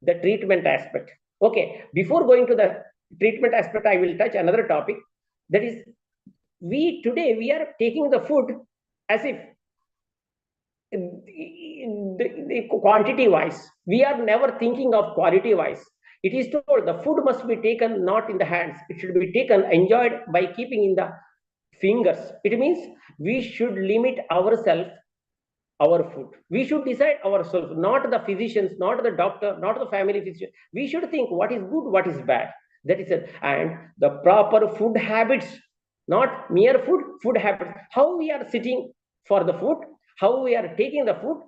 the treatment aspect. Okay, before going to the treatment aspect, I will touch another topic. That is, today we are taking the food as if the quantity wise, we are never thinking of quality wise. It is told the food must be taken not in the hands, it should be taken, enjoyed by keeping in the fingers. It means we should limit ourselves, our food. We should decide ourselves, not the physicians, not the doctor, not the family physician. We should think what is good, what is bad. That is it. And the proper food habits, not mere food, food habits. How we are sitting for the food, how we are taking the food,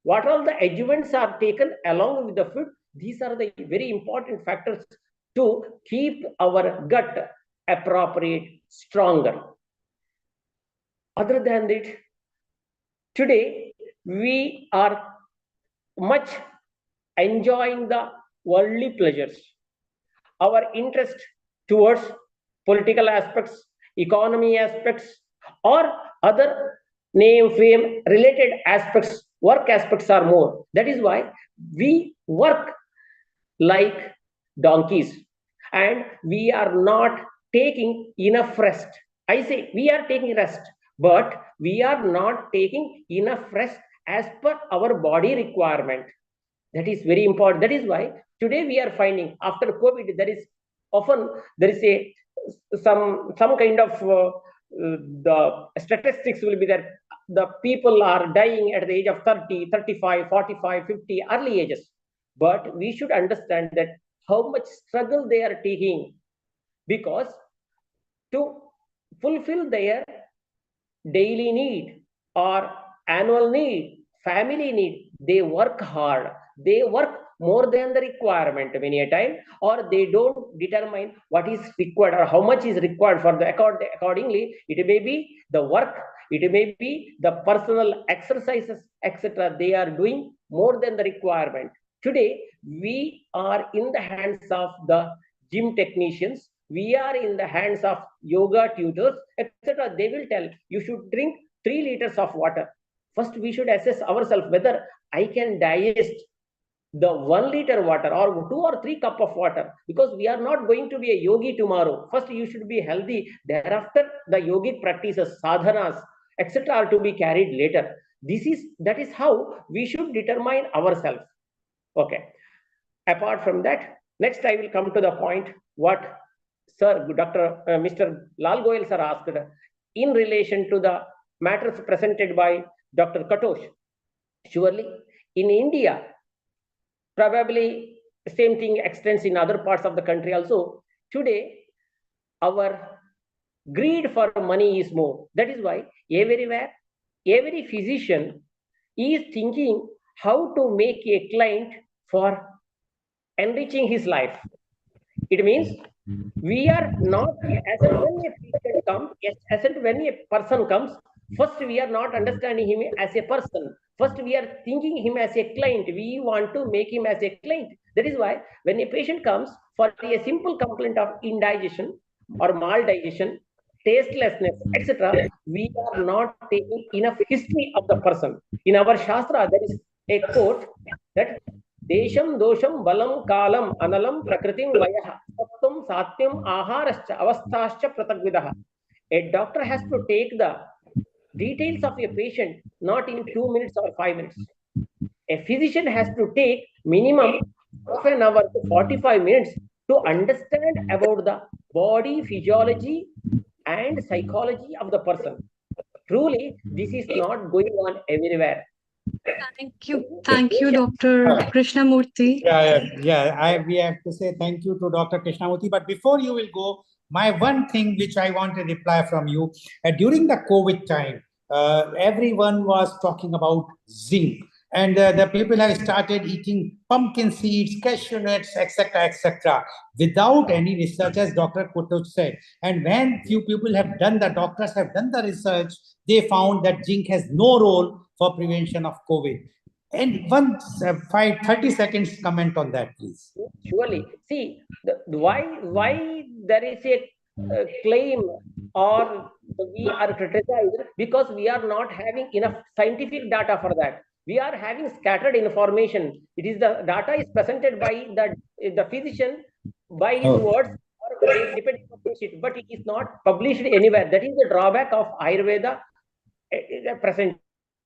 what all the adjuvants are taken along with the food. These are the very important factors to keep our gut appropriate, stronger. Other than that, today we are much enjoying the worldly pleasures. Our interest towards political aspects, economy aspects, or other name, fame related aspects, work aspects are more. That is why we work like donkeys and we are not taking enough rest. I say we are taking rest, but we are not taking enough rest as per our body requirement. That is very important. That is why today we are finding after COVID, there is a some kind of the statistics will be that the people are dying at the age of 30, 35, 45, 50, early ages. But we should understand that how much struggle they are taking, because to fulfill their daily need or annual need, family need, they work hard. They work more than the requirement many a time, or they don't determine what is required or how much is required for the accordingly. It may be the work, it may be the personal exercises, etc. They are doing more than the requirement. Today, we are in the hands of the gym technicians, we are in the hands of yoga tutors, etc. They will tell you should drink 3 liters of water. First, we should assess ourselves whether I can digest the 1 liter water or 2 or 3 cup of water, because we are not going to be a yogi tomorrow. First, you should be healthy. Thereafter, the yogic practices, sadhanas, etc. are to be carried later. That is how we should determine ourselves. Okay. Apart from that, next I will come to the point what Sir Dr. Mr. Lal Goyal sir asked in relation to the matters presented by Dr. Katosh. Surely, in India, probably the same thing extends in other parts of the country also. Today, our greed for money is more. That is why everywhere, every physician is thinking how to make a client for enriching his life. It means we are not, as and when a patient comes, as and when a person comes, first we are not understanding him as a person. First we are thinking him as a client. We want to make him as a client. That is why when a patient comes for a simple complaint of indigestion or maldigestion, tastelessness, etc., we are not taking enough history of the person. In our Shastra, there is a quote that Desham dosham balam kalam analam prakritim vayah sattam satyam aharascha avasthascha pratagvidah. A doctor has to take the details of a patient not in 2 minutes or 5 minutes. A physician has to take minimum half an hour to 45 minutes to understand about the body physiology and psychology of the person. Truly, this is not going on everywhere. Thank you, Dr. Krishnamurthy. We have to say thank you to Dr. Krishnamurthy. But before you will go, My one thing which I want to reply from you, during the COVID time, everyone was talking about zinc. And the people have started eating pumpkin seeds, cashew nuts, etc., without any research, as Dr. Kutuj said. And when few people have done, the doctors have done the research, they found that zinc has no role for prevention of COVID. And 30 seconds comment on that, please. Surely. See, why there is a claim or we are criticized because we are not having enough scientific data for that. We are having scattered information. It is the data is presented by the physician by his words or depending on it, but it is not published anywhere. That is the drawback of Ayurveda present.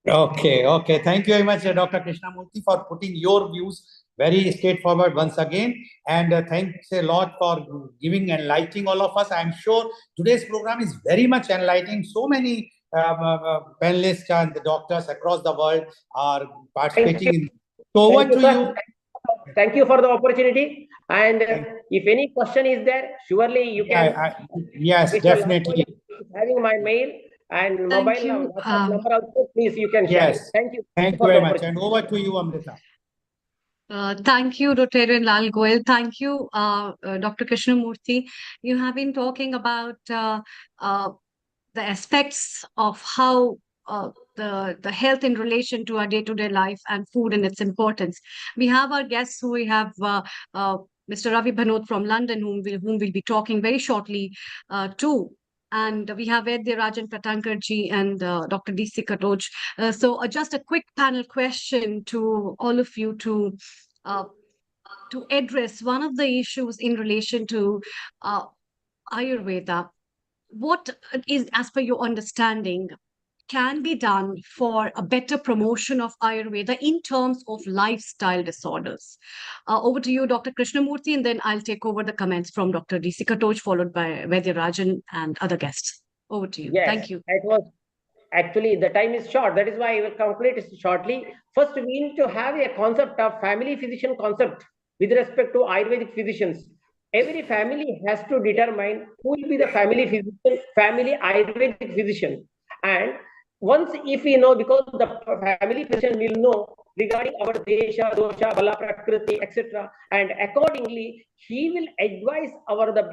Okay. Thank you very much, Dr. Krishnamurthy, for putting your views very straightforward once again. And thanks a lot for giving enlightening all of us. I'm sure today's program is very much enlightening. So many panelists and the doctors across the world are participating in. So over to you. Thank you for the opportunity. And if any question is there, surely you can. Yes, Mr. definitely. Having my mail and mobile number also, please you can share. Yes. Thank you. Thank you very much. And over to you, Amrita. Thank you, Dr. Lal Goyal. Thank you, Dr. Krishnamurthy. You have been talking about the aspects of how the health in relation to our day-to-day life and food and its importance. We have our guests who we have Mr. Ravi Bhanot from London, whom we'll be talking very shortly to. And we have Vaidya Rajan Pratankarji and Dr. D.C. Katoj. So just a quick panel question to all of you to address one of the issues in relation to Ayurveda. What is, as per your understanding, can be done for a better promotion of Ayurveda in terms of lifestyle disorders? Over to you, Dr. Krishnamurthy, and then I'll take over the comments from Dr. D.C. Katoj, followed by Vaidya Rajan and other guests. Over to you. Yes, thank you. It was actually the time is short. That is why I will conclude it shortly. First, we need to have a concept of family physician concept with respect to Ayurvedic physicians. Every family has to determine who will be the family physician, family Ayurvedic physician. And once if we know, because the family physician will know regarding our desha, dosha, bala, prakriti, etc. And accordingly, he will advise our the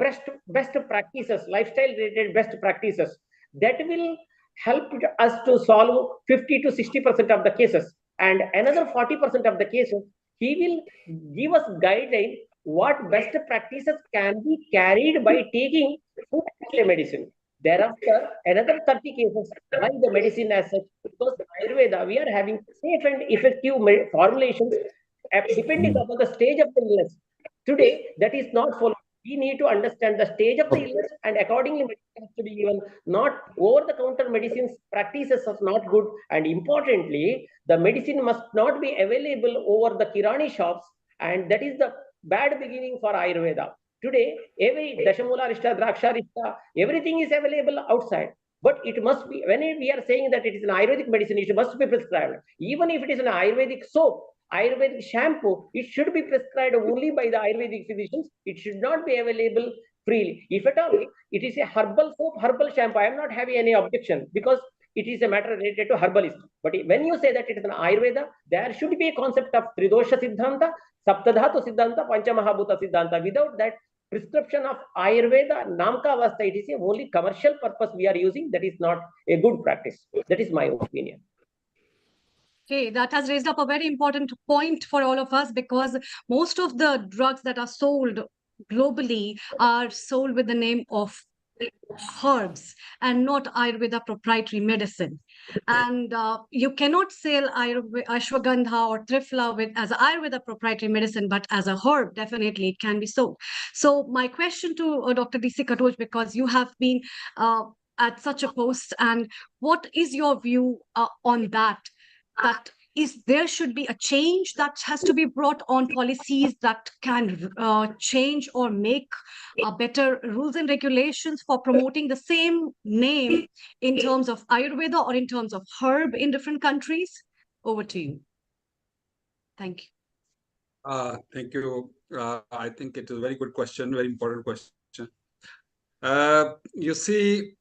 best practices, lifestyle related best practices that will help us to solve 50 to 60% of the cases. And another 40% of the cases, he will give us guideline what best practices can be carried by taking food as a medicine. Thereafter, another 30 cases, why the medicine as such? Because Ayurveda, we are having safe and effective formulations depending upon the stage of the illness. Today, that is not followed. We need to understand the stage of the illness and accordingly medicine has to be given. Not over-the-counter medicines practices are not good. And importantly, the medicine must not be available over the Kirani shops. And that is the bad beginning for Ayurveda. Today, every Dashamula Rishta, Draksha Rishta, everything is available outside. But it must be, when we are saying that it is an Ayurvedic medicine, it must be prescribed. Even if it is an Ayurvedic soap, Ayurvedic shampoo, it should be prescribed only by the Ayurvedic physicians. It should not be available freely. If at all, it is a herbal soap, herbal shampoo, I am not having any objection because it is a matter related to herbalism. But when you say that it is an Ayurveda, there should be a concept of Tridosha Siddhanta, Saptadhatu Siddhanta, Panchamahabhuta Siddhanta. Without that, prescription of Ayurveda, Namka Avastha, it is a only commercial purpose we are using. That is not a good practice. That is my opinion. Okay, that has raised up a very important point for all of us because most of the drugs that are sold globally are sold with the name of herbs and not Ayurveda proprietary medicine. And you cannot sell ashwagandha or triphala with as Ayurveda proprietary medicine, but as a herb, definitely it can be sold. So my question to Dr. D.C. Katoj, because you have been at such a post, and what is your view on that? That is, there should be a change that has to be brought on policies that can change or make better rules and regulations for promoting the same name in terms of Ayurveda or in terms of herb in different countries? Over to you. Thank you. Thank you. I think it is a very good question, very important question. You see,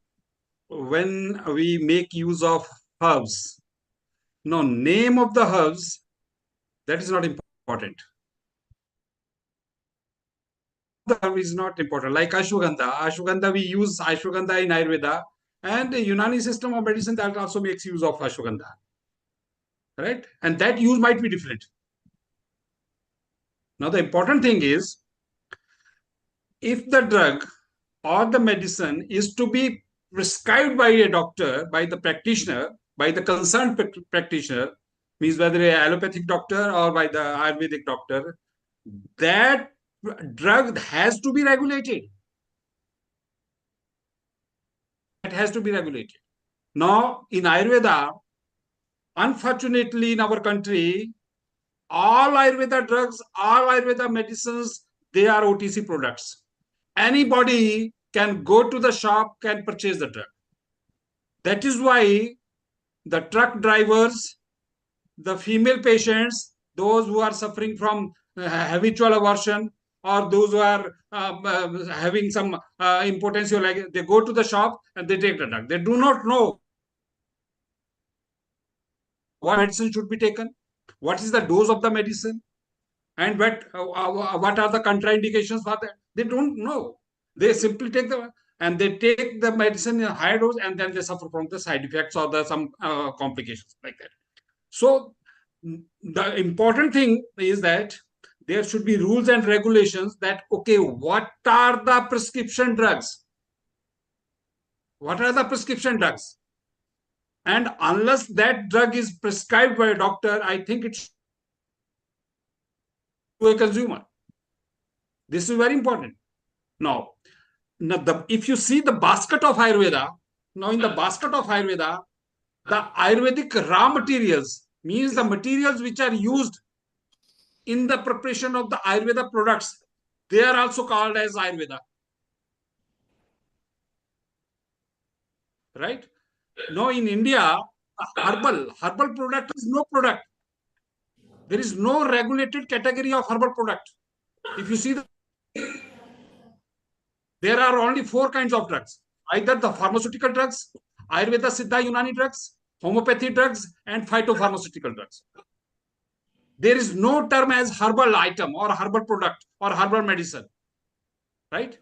when we make use of herbs, no, name of the herbs, that is not important. The herb is not important. Like ashwagandha. Ashwagandha, we use ashwagandha in Ayurveda, and the Unani system of medicine that also makes use of ashwagandha. Right? And that use might be different. Now, the important thing is, if the drug or the medicine is to be prescribed by a doctor, by the practitioner, by the concerned practitioner, means whether an allopathic doctor or by the Ayurvedic doctor, that drug has to be regulated. It has to be regulated. Now, in Ayurveda, unfortunately, in our country, all Ayurveda drugs, all Ayurveda medicines, they are OTC products. Anybody can go to the shop, can purchase the drug. That is why the truck drivers, the female patients, those who are suffering from habitual aversion, or those who are having some impotence, like they go to the shop and they take the drug. They do not know what medicine should be taken, what is the dose of the medicine, and what are the contraindications for that. They don't know. They simply take the medicine in a higher dose, and then they suffer from the side effects or some complications like that. So the important thing is that there should be rules and regulations that, okay, what are the prescription drugs? What are the prescription drugs? And unless that drug is prescribed by a doctor, I think it's to a consumer. This is very important. Now, if you see the basket of Ayurveda, now in the basket of Ayurveda, the Ayurvedic raw materials, means the materials which are used in the preparation of the Ayurveda products, they are also called as Ayurveda. Right? Now in India, herbal product is no product. There is no regulated category of herbal product. If you see, there are only 4 kinds of drugs: either the pharmaceutical drugs, Ayurveda, Siddha, Unani drugs, homeopathy drugs, and phytopharmaceutical drugs. There is no term as herbal item or herbal product or herbal medicine, right?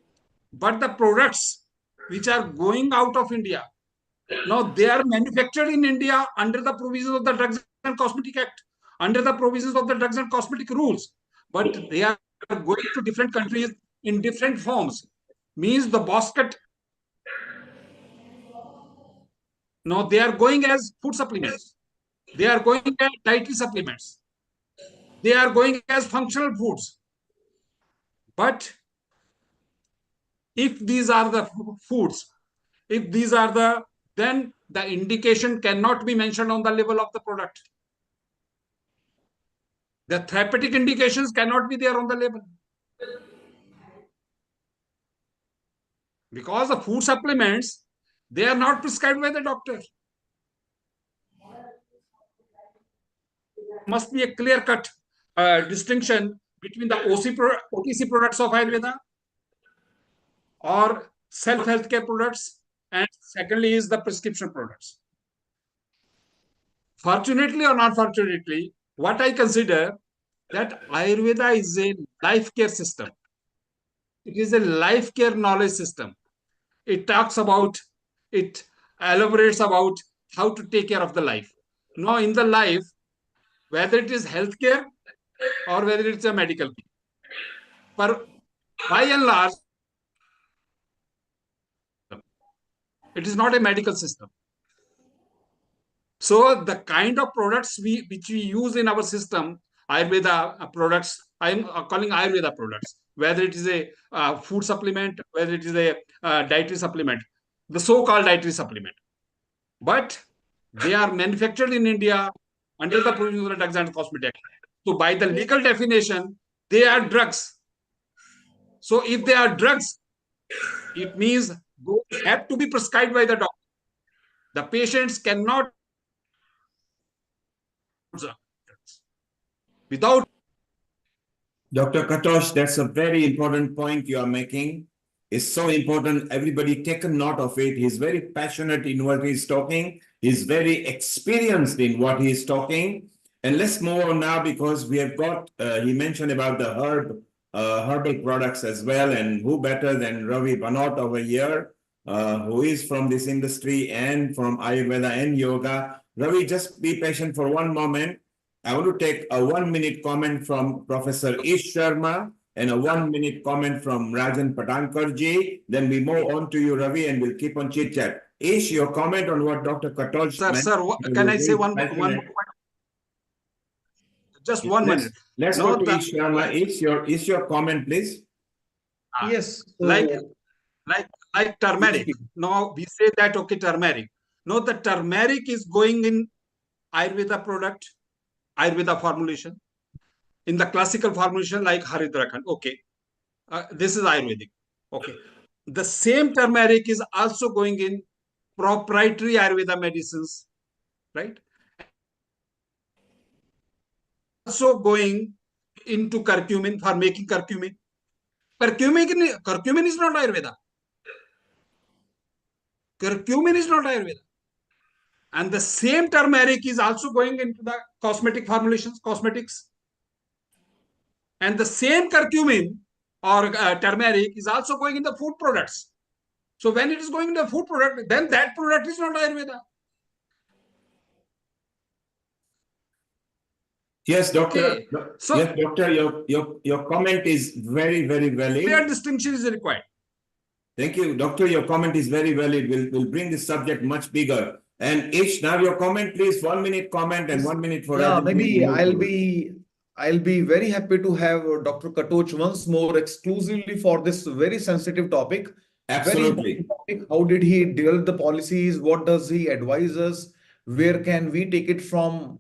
But the products which are going out of India, now they are manufactured in India under the provisions of the Drugs and Cosmetic Act, under the provisions of the Drugs and Cosmetic rules, but they are going to different countries in different forms. Means the basket, now they are going as food supplements, they are going as dietary supplements, they are going as functional foods. But if these are the foods, if these are then the indication cannot be mentioned on the label of the product. The therapeutic indications cannot be there on the label. Because the food supplements, they are not prescribed by the doctor. There must be a clear-cut distinction between the OTC products of Ayurveda or self-healthcare products, and secondly is the prescription products. Fortunately or unfortunately, what I consider that Ayurveda is a life care system. It is a life care knowledge system. It talks about, it elaborates about how to take care of the life. Now, in the life, whether it is healthcare or whether it's a medical care, but by and large, it is not a medical system. So the kind of products which we use in our system, Ayurveda products, I'm calling Ayurveda products, whether it is a food supplement, whether it is a dietary supplement, the so-called dietary supplement. But they are manufactured in India under the provisions of the Drugs and Cosmetic Act. So by the legal definition, they are drugs. So if they are drugs, it means those have to be prescribed by the doctor. The patients cannot without. Dr. Katosh, that's a very important point you are making. is so important. Everybody take a note of it. He's very passionate in what he's talking. He's very experienced in what he's talking. And let's move on now because we have got, he mentioned about the herbal products as well. And who better than Ravi Banot over here, who is from this industry and from Ayurveda and yoga. Ravi, just be patient for one moment. I want to take a 1 minute comment from Professor Ish Sharma and a 1 minute comment from Rajan Patankarji. Then we move on to you, Ravi, and we'll keep on chit chat. Ish, your comment on what Dr. Katoj Sir, can I say one more point? Just 1 minute. Let's go to Ish Sharma. Ish, your comment, please. Yes. Like turmeric. Now we say that, okay, turmeric. No, the turmeric is going in Ayurveda product, Ayurveda formulation. In the classical formulation like Haridrakhand. Okay. This is Ayurvedic. Okay. The same turmeric is also going in proprietary Ayurveda medicines, right? Also going into curcumin for making curcumin. Curcumin is not Ayurveda. Curcumin is not Ayurveda. And the same turmeric is also going into the cosmetic formulations, cosmetics. And the same curcumin or turmeric is also going in the food products. So when it is going in the food product, then that product is not Ayurveda. Yes, doctor. Okay. So, yes, doctor, your comment is very, very valid. Clear distinction is required. Thank you, doctor. Your comment is very valid. We'll bring this subject much bigger. And Ish, now your comment, please. 1 minute comment and 1 minute for Yeah, Rajan. maybe I'll be very happy to have Dr. Katoch once more exclusively for this very sensitive topic. Absolutely. Very topic. How did he develop the policies? What does he advise us? Where can we take it from?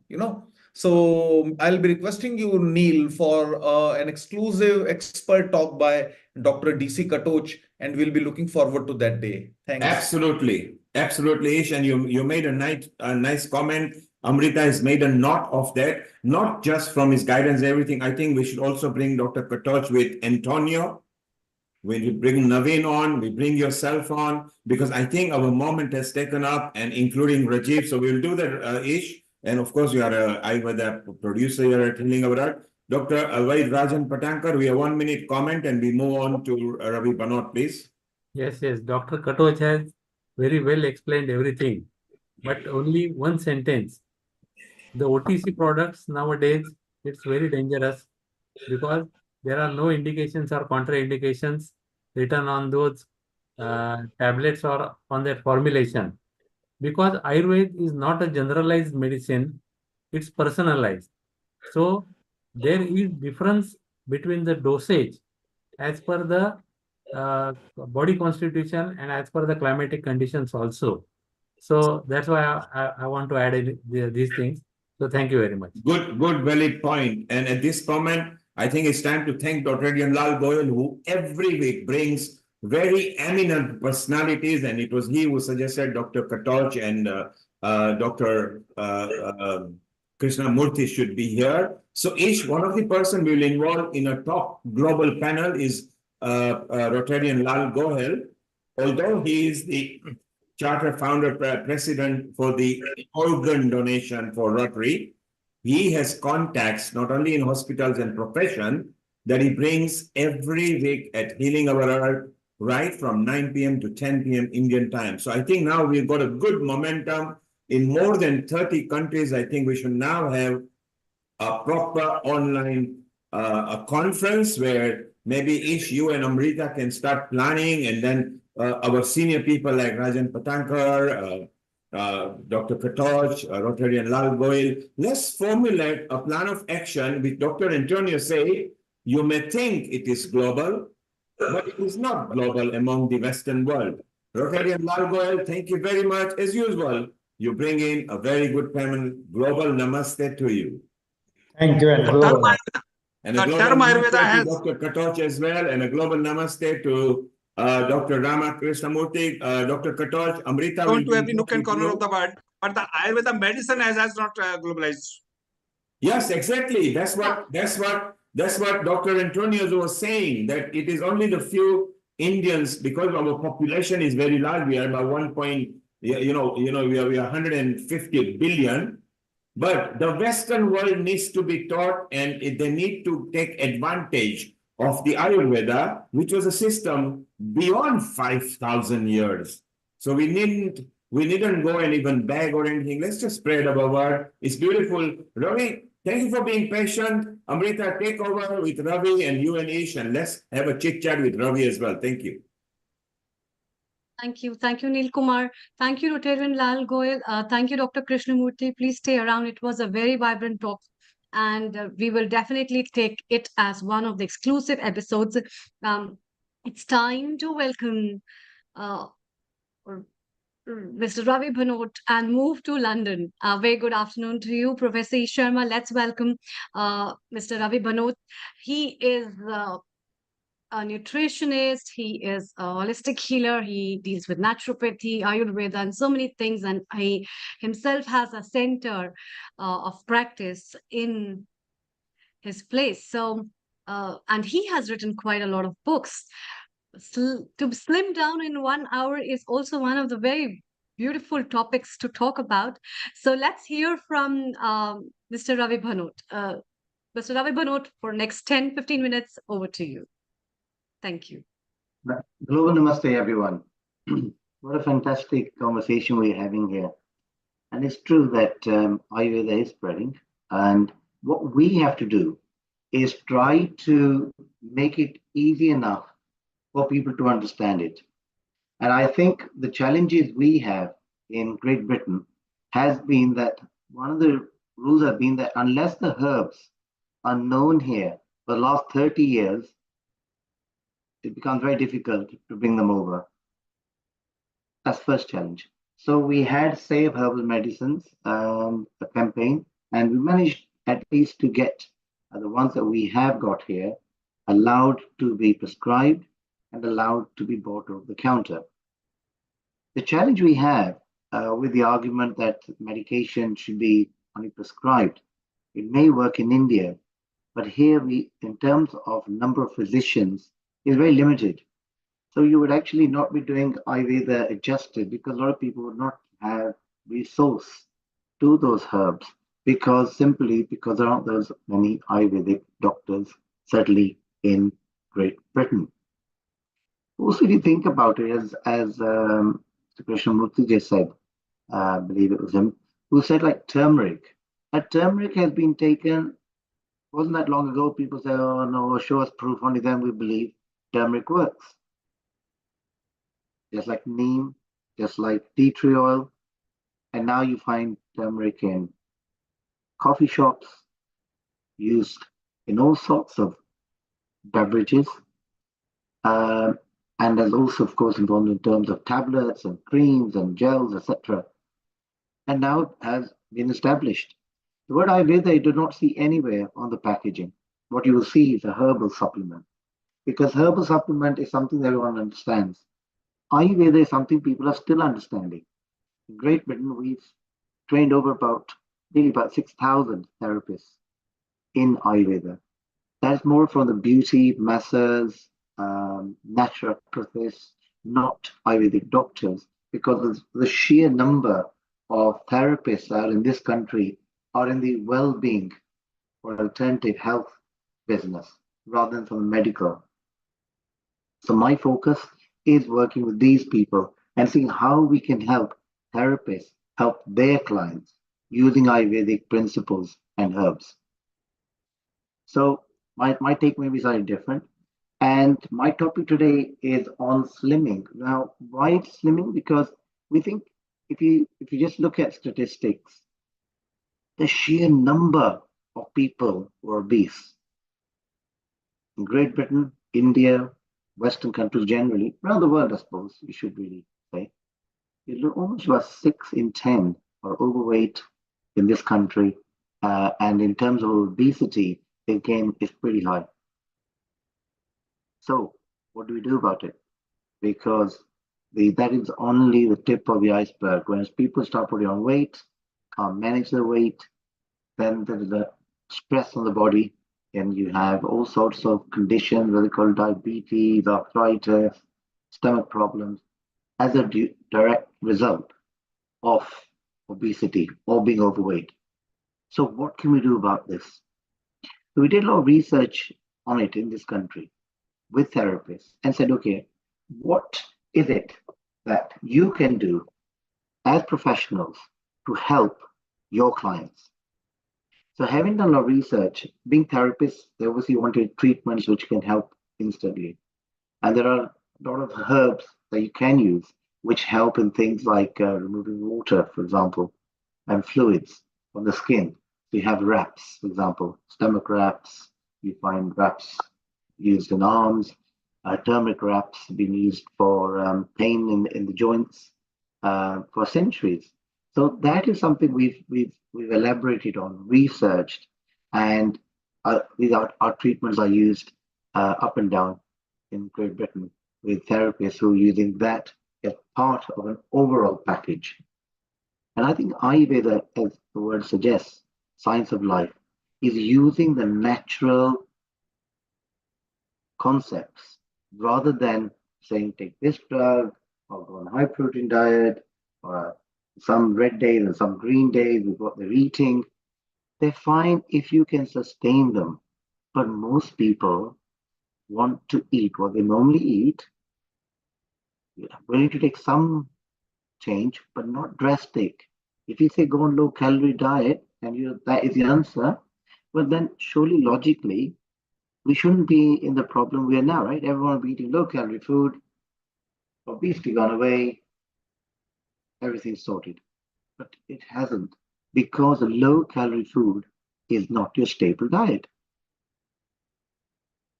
So I'll be requesting you, Neil, for an exclusive expert talk by Dr. DC Katoch, and we'll be looking forward to that day. Thanks. Absolutely. Absolutely, Ish. And you made a nice comment. Amrita has made a note of that, not just from his guidance, everything. I think we should also bring Dr. Katoch with Antonio. When we bring Naveen on, we bring yourself on, because I think our moment has taken up, and including Rajiv. So we'll do that, Ish. And of course, you are a Ayurveda producer here at Healing Our Earth. Dr. Rajan Patankar, we have 1 minute comment and we move on to Ravi Banot, please. Yes, Dr. Katoch has very well explained everything, but only one sentence. The OTC products nowadays, it's very dangerous because there are no indications or contraindications written on those tablets or on their formulation. Because Ayurveda is not a generalized medicine, it's personalized. So there is difference between the dosage as per the body constitution and as per the climatic conditions also. So that's why I want to add these things. So thank you very much. Good, valid point. And at this moment, I think it's time to thank Dr. Lal Goyal, who every week brings very eminent personalities. And it was he who suggested Dr. Katoch and Dr. Krishna Murthy should be here. So each one of the person we will involve in a top global panel is Rotarian Lal Goyal. Although he is the charter founder president for the organ donation for Rotary, he has contacts not only in hospitals and profession that he brings every week at Healing Our Earth, right from 9 p.m. to 10 p.m. Indian time. So I think now we've got a good momentum in more than 30 countries. I think we should now have a proper online a conference where maybe Ish, you and Amrita can start planning, and then our senior people like Rajan Patankar, Dr. Katoch, Rotarian Lal Goyal, let's formulate a plan of action which Dr. Antonio say, you may think it is global, but it is not global among the Western world. Rotarian Lal Goyal, thank you very much. As usual, you bring in a very good panel. Global namaste to you. Thank you. And global. And a global namaste to Dr. Katoch as well, and a global namaste to Dr. Rama Krishnamurthy, Dr. Katoch, Amrita. Going to every nook and corner of the world, but the Ayurveda medicine has not globalized. Yes, exactly. That's what Dr. Antonio was saying, that it is only the few Indians, because our population is very large, we are about 1 point, we are 150 billion. But the Western world needs to be taught, and they need to take advantage of the Ayurveda, which was a system beyond 5,000 years. So we needn't go and even beg or anything. Let's just spread our word. It's beautiful. Ravi, thank you for being patient. Amrita, take over with Ravi and you and Ish, and let's have a chit chat with Ravi as well. Thank you. Thank you. Thank you, Neil Kumar. Thank you, Rotarian Lal Goyal. Thank you, Dr. Krishnamurti. Please stay around. It was a very vibrant talk. And we will definitely take it as one of the exclusive episodes. It's time to welcome Mr. Ravi Bhanot and move to London. Very good afternoon to you, Professor E. Sharma. Let's welcome Mr. Ravi Bhanot. He is a nutritionist, he is a holistic healer, he deals with naturopathy, Ayurveda, and so many things. And he himself has a center of practice in his place. So, and he has written quite a lot of books. To slim down in 1 hour is also one of the very beautiful topics to talk about. So let's hear from Mr. Ravi Bhanot. Mr. Ravi Bhanot, for next 10-15 minutes, over to you. Thank you. Global Namaste, everyone. What a fantastic conversation we're having here. And it's true that Ayurveda is spreading. And what we have to do is try to make it easy enough for people to understand it. And I think the challenges we have in Great Britain has been that one of the rules have been that unless the herbs are known here for the last 30 years, it becomes very difficult to bring them over. That's first challenge. So we had Save Herbal Medicines, a campaign, and we managed at least to get the ones that we have got here allowed to be prescribed and allowed to be bought over the counter. The challenge we have with the argument that medication should be only prescribed, it may work in India, but here we, in terms of number of physicians, is very limited. So you would actually not be doing Ayurveda adjusted because a lot of people would not have resource to those herbs simply because there aren't those many Ayurvedic doctors, certainly in Great Britain. Also, if you think about it, as Mr. Krishnamurti just said, I believe it was him, who said like turmeric. Turmeric has been taken, wasn't that long ago, people say, oh no, show us proof, only then we believe turmeric works. Just like neem, just like tea tree oil. And now you find turmeric in coffee shops, used in all sorts of beverages. And there's also, of course, involved in terms of tablets and creams and gels, etc. And now it has been established. The word Ayurveda you do not see anywhere on the packaging. What you will see is a herbal supplement, because herbal supplement is something that everyone understands. Ayurveda is something people are still understanding. In Great Britain, we've trained over about 6,000 therapists in Ayurveda. That's more from the beauty, masseurs, naturopathists, not Ayurvedic doctors, because the sheer number of therapists out in this country are in the well-being or alternative health business rather than from the medical. So my focus is working with these people and seeing how we can help therapists help their clients using Ayurvedic principles and herbs. So my take may be slightly different. And my topic today is on slimming. Now, why it's slimming? Because we think if you just look at statistics, the sheer number of people who are obese in Great Britain, India, Western countries generally, around the world, I suppose you should really say, almost about 6 in 10 are overweight in this country. And in terms of obesity, again, it's pretty high. So what do we do about it? Because that is only the tip of the iceberg. When people start putting on weight, can't manage their weight, then there is a stress on the body, and you have all sorts of conditions, whether called diabetes, arthritis, stomach problems as a direct result of obesity or being overweight. So what can we do about this? So we did a lot of research on it in this country with therapists and said, okay, what is it that you can do as professionals to help your clients? So having done a lot of research, being therapists, they obviously wanted treatments which can help instantly. And there are a lot of herbs that you can use which help in things like removing water, for example, and fluids on the skin. So you have wraps, for example, stomach wraps. You find wraps used in arms. Turmeric wraps have been used for pain in the joints for centuries. So that is something we've elaborated on, researched, and our treatments are used up and down in Great Britain with therapists who are using that as part of an overall package. And I think Ayurveda, as the word suggests, science of life, is using the natural concepts rather than saying take this drug or go on a high protein diet or some red days and some green days with what they're eating. They're fine if you can sustain them. But most people want to eat what they normally eat, willing to take some change, but not drastic. If you say go on low calorie diet and that is the answer, well then surely logically we shouldn't be in the problem we are now, right? Everyone will be eating low calorie food, obesity gone away, everything's sorted. But it hasn't, because a low calorie food is not your staple diet.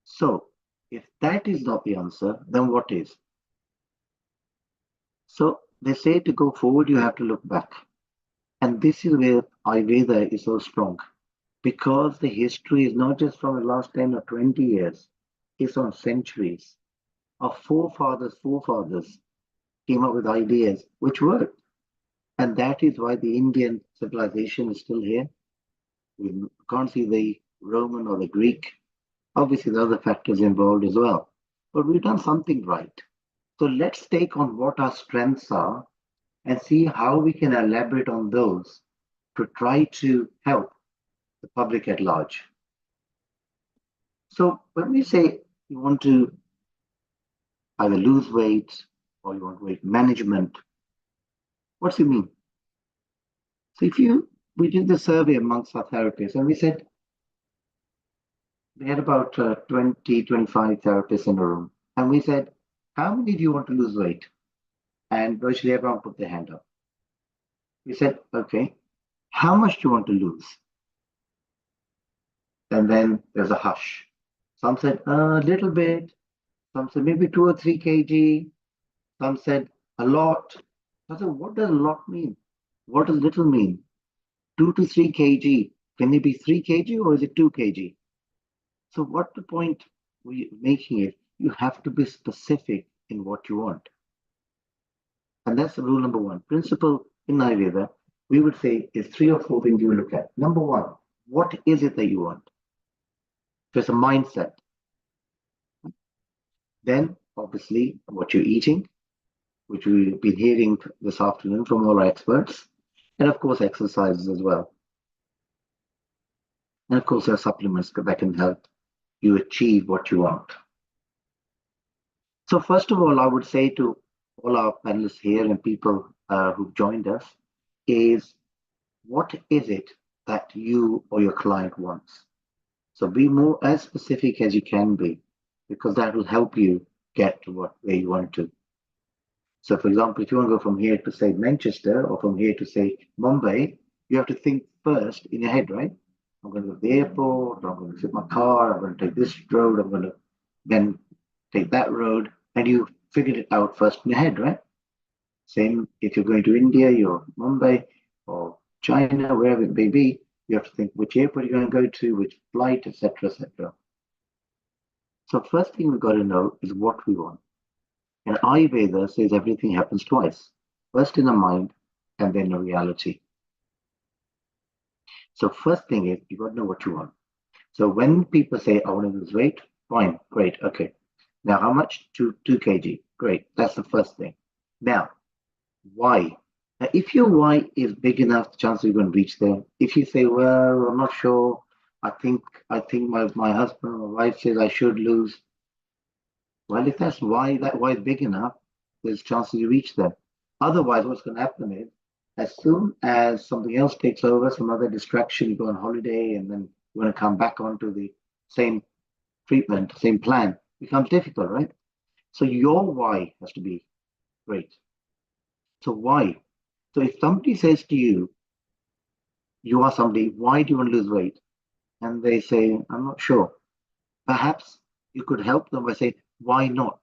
So if that is not the answer, then what is? So they say to go forward, you have to look back. And this is where Ayurveda is so strong, because the history is not just from the last 10 or 20 years, it's on centuries. Our forefathers came up with ideas which worked. And that is why the Indian civilization is still here. We can't see the Roman or the Greek. Obviously, there are other factors involved as well. But we've done something right. So let's take on what our strengths are and see how we can elaborate on those to try to help the public at large. So when we say you want to either lose weight or you want weight management, what's it mean? So we did the survey amongst our therapists and we said, we had about 20, 25 therapists in a room. And we said, how many of you want to lose weight? And virtually everyone put their hand up. We said, okay, how much do you want to lose? And then there's a hush. Some said a little bit. Some said maybe 2 or 3 kg. Some said a lot. I said, what does a lot mean? What does little mean? 2 to 3 kg. Can it be 3 kg or is it 2 kg? So what the point we're making is you have to be specific in what you want. And that's rule number 1. Principle in Ayurveda, we would say is 3 or 4 things you look at. Number 1, what is it that you want? So it's a mindset. Then, obviously, what you're eating, which we've been hearing this afternoon from all our experts, and of course, exercises as well. And of course, there are supplements that can help you achieve what you want. So first of all, I would say to all our panelists here and people who've joined us is, what is it that you or your client wants? So be more as specific as you can be, because that will help you get to where you want to. So for example, if you want to go from here to say Manchester or from here to say Mumbai, you have to think first in your head, right? I'm going to go to the airport, I'm going to sit my car, I'm going to take this road, I'm going to then take that road, and you figured it out first in your head, right? Same if you're going to India, you're Mumbai or China, wherever it may be, you have to think which airport you're going to go to, which flight, etc., etc. So first thing we've got to know is what we want. And Ayurveda says everything happens twice. First in the mind and then in reality. So first thing is you've got to know what you want. So when people say, I want to lose weight, fine, great, okay. Now, how much? 2 kg. Great. That's the first thing. Now, why? Now, if your why is big enough, the chance you're going to reach there. If you say, well, I'm not sure, I think my husband or wife says I should lose. Well, if that why is big enough, there's chances you reach there. Otherwise, what's going to happen is, as soon as something else takes over, some other distraction, you go on holiday, and then you want to come back onto the same treatment, same plan, becomes difficult, right? So your why has to be great. So why? So if somebody says to you, you are somebody, why do you want to lose weight? And they say, I'm not sure. Perhaps you could help them by saying, why not?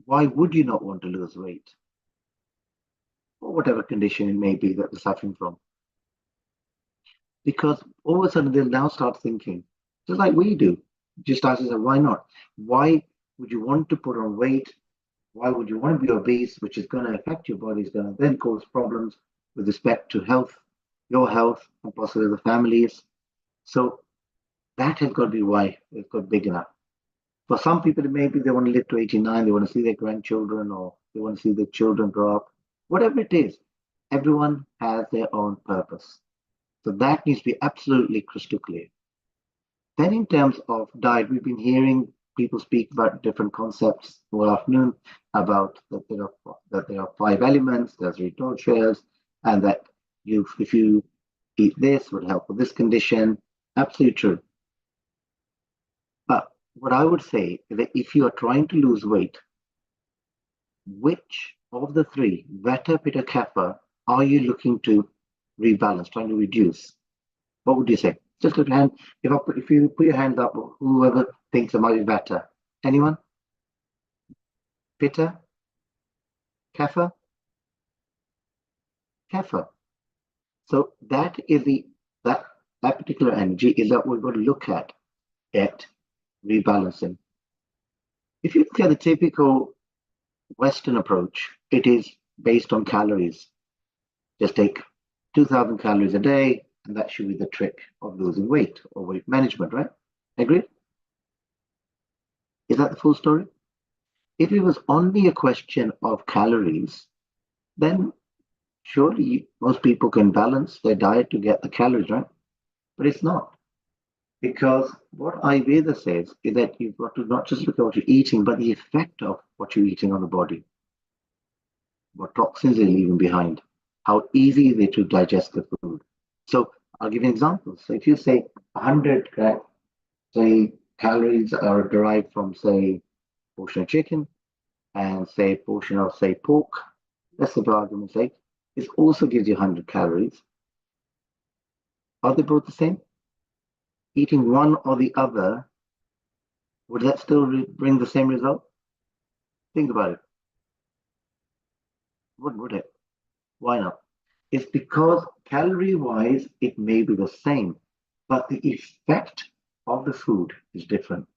Why would you not want to lose weight? Or whatever condition it may be that they're suffering from. Because all of a sudden they'll now start thinking, just like we do, just ask yourself, why not? Why would you want to put on weight? Why would you want to be obese, which is going to affect your body, is going to then cause problems with respect to health, your health, and possibly the families. So that has got to be why it's got big enough. For some people, maybe they want to live to 89, they want to see their grandchildren, or they want to see their children grow up. Whatever it is, everyone has their own purpose. So that needs to be absolutely crystal clear. Then in terms of diet, we've been hearing people speak about different concepts all afternoon, about that there are 5 elements, there's 3 shares, and that if you eat this would help with this condition. Absolutely true. But what I would say is that if you are trying to lose weight, which of the 3, Vata, Pitta, Kapha, are you looking to rebalance, trying to reduce? What would you say? Just put your hand. If you put your hand up, whoever thinks it might be Vata. Anyone? Pitta? Kapha? Kapha. So that is that particular energy is that we're going to look at rebalancing. If you look at the typical Western approach, it is based on calories. Just take 2,000 calories a day, and that should be the trick of losing weight or weight management, right? Agreed? Is that the full story? If it was only a question of calories, then surely most people can balance their diet to get the calories, right? But it's not. Because what Ayurveda says is that you've got to not just look at what you're eating, but the effect of what you're eating on the body. What toxins they're leaving behind, how easy is it to digest the food. So I'll give you an example. So if you say 100 say calories are derived from, say, a portion of chicken and say a portion of, say, pork, let's say for argument's sake, this also gives you 100 calories. Are they both the same? Eating one or the other, would that still bring the same result? Think about it. Wouldn't, would it? Why not? It's because calorie-wise, it may be the same, but the effect of the food is different.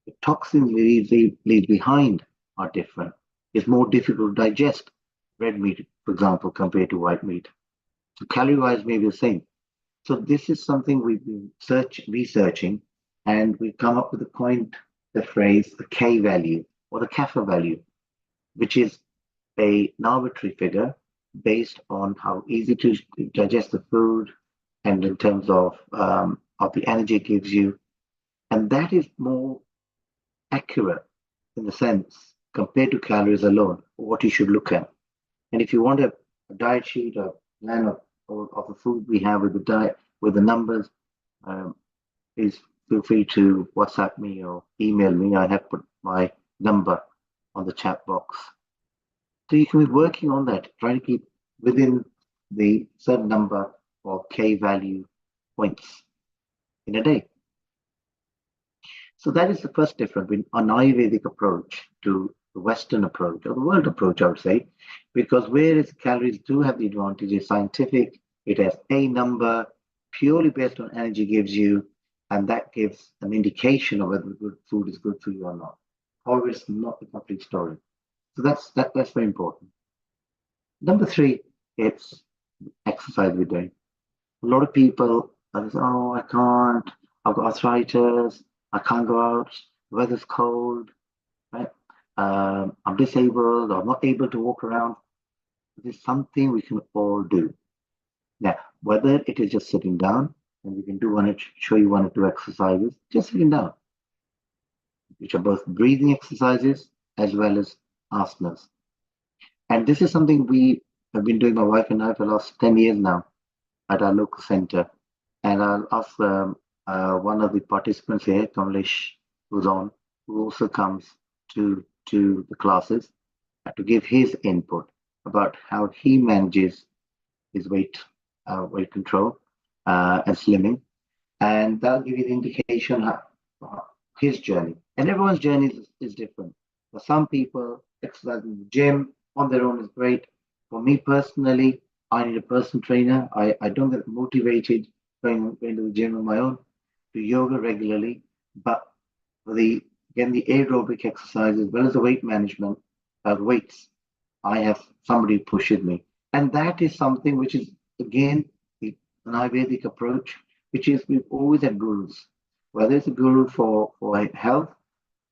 The toxins leave behind are different. It's more difficult to digest red meat, for example, compared to white meat. So calorie-wise may be the same. So this is something we've been researching, and we've come up with the phrase, the K value or the Kapha value, which is an arbitrary figure based on how easy to digest the food and in terms of the energy it gives you. And that is more accurate in the sense compared to calories alone, what you should look at. And if you want a diet sheet or plan of the food we have with the diet, with the numbers, please feel free to WhatsApp me or email me. I have put my number on the chat box. So you can be working on that, trying to keep within the certain number of K value points in a day. So that is the first difference between an Ayurvedic approach to the Western approach, or the world approach, I would say, because whereas calories do have the advantage, it's scientific, it has a number purely based on energy gives you, and that gives an indication of whether the good food is good for you or not. However, it's not the complete story. So that's very important. Number 3, it's exercise we're doing. A lot of people say, oh, I can't, I've got arthritis, I can't go out, the weather's cold, right? I'm disabled or not able to walk around. This is something we can all do. Now, whether it is just sitting down, and we can show you 1 or 2 exercises, just sitting down, which are both breathing exercises as well as asanas. And this is something we have been doing, my wife and I, for the last 10 years now at our local center. And I'll ask one of the participants here, Kamlesh, who's on, who also comes to the classes, to give his input about how he manages his weight control and slimming, and that'll give you the indication how his journey. And everyone's journey is different. For some people, exercise in the gym on their own is great. For me personally, I need a personal trainer. I don't get motivated going to the gym on my own. Do yoga regularly, but for the aerobic exercise as well as the weight management, weights, I have somebody who pushes me, and that is something which is again an Ayurvedic approach, which is we've always had gurus, whether it's a guru for health,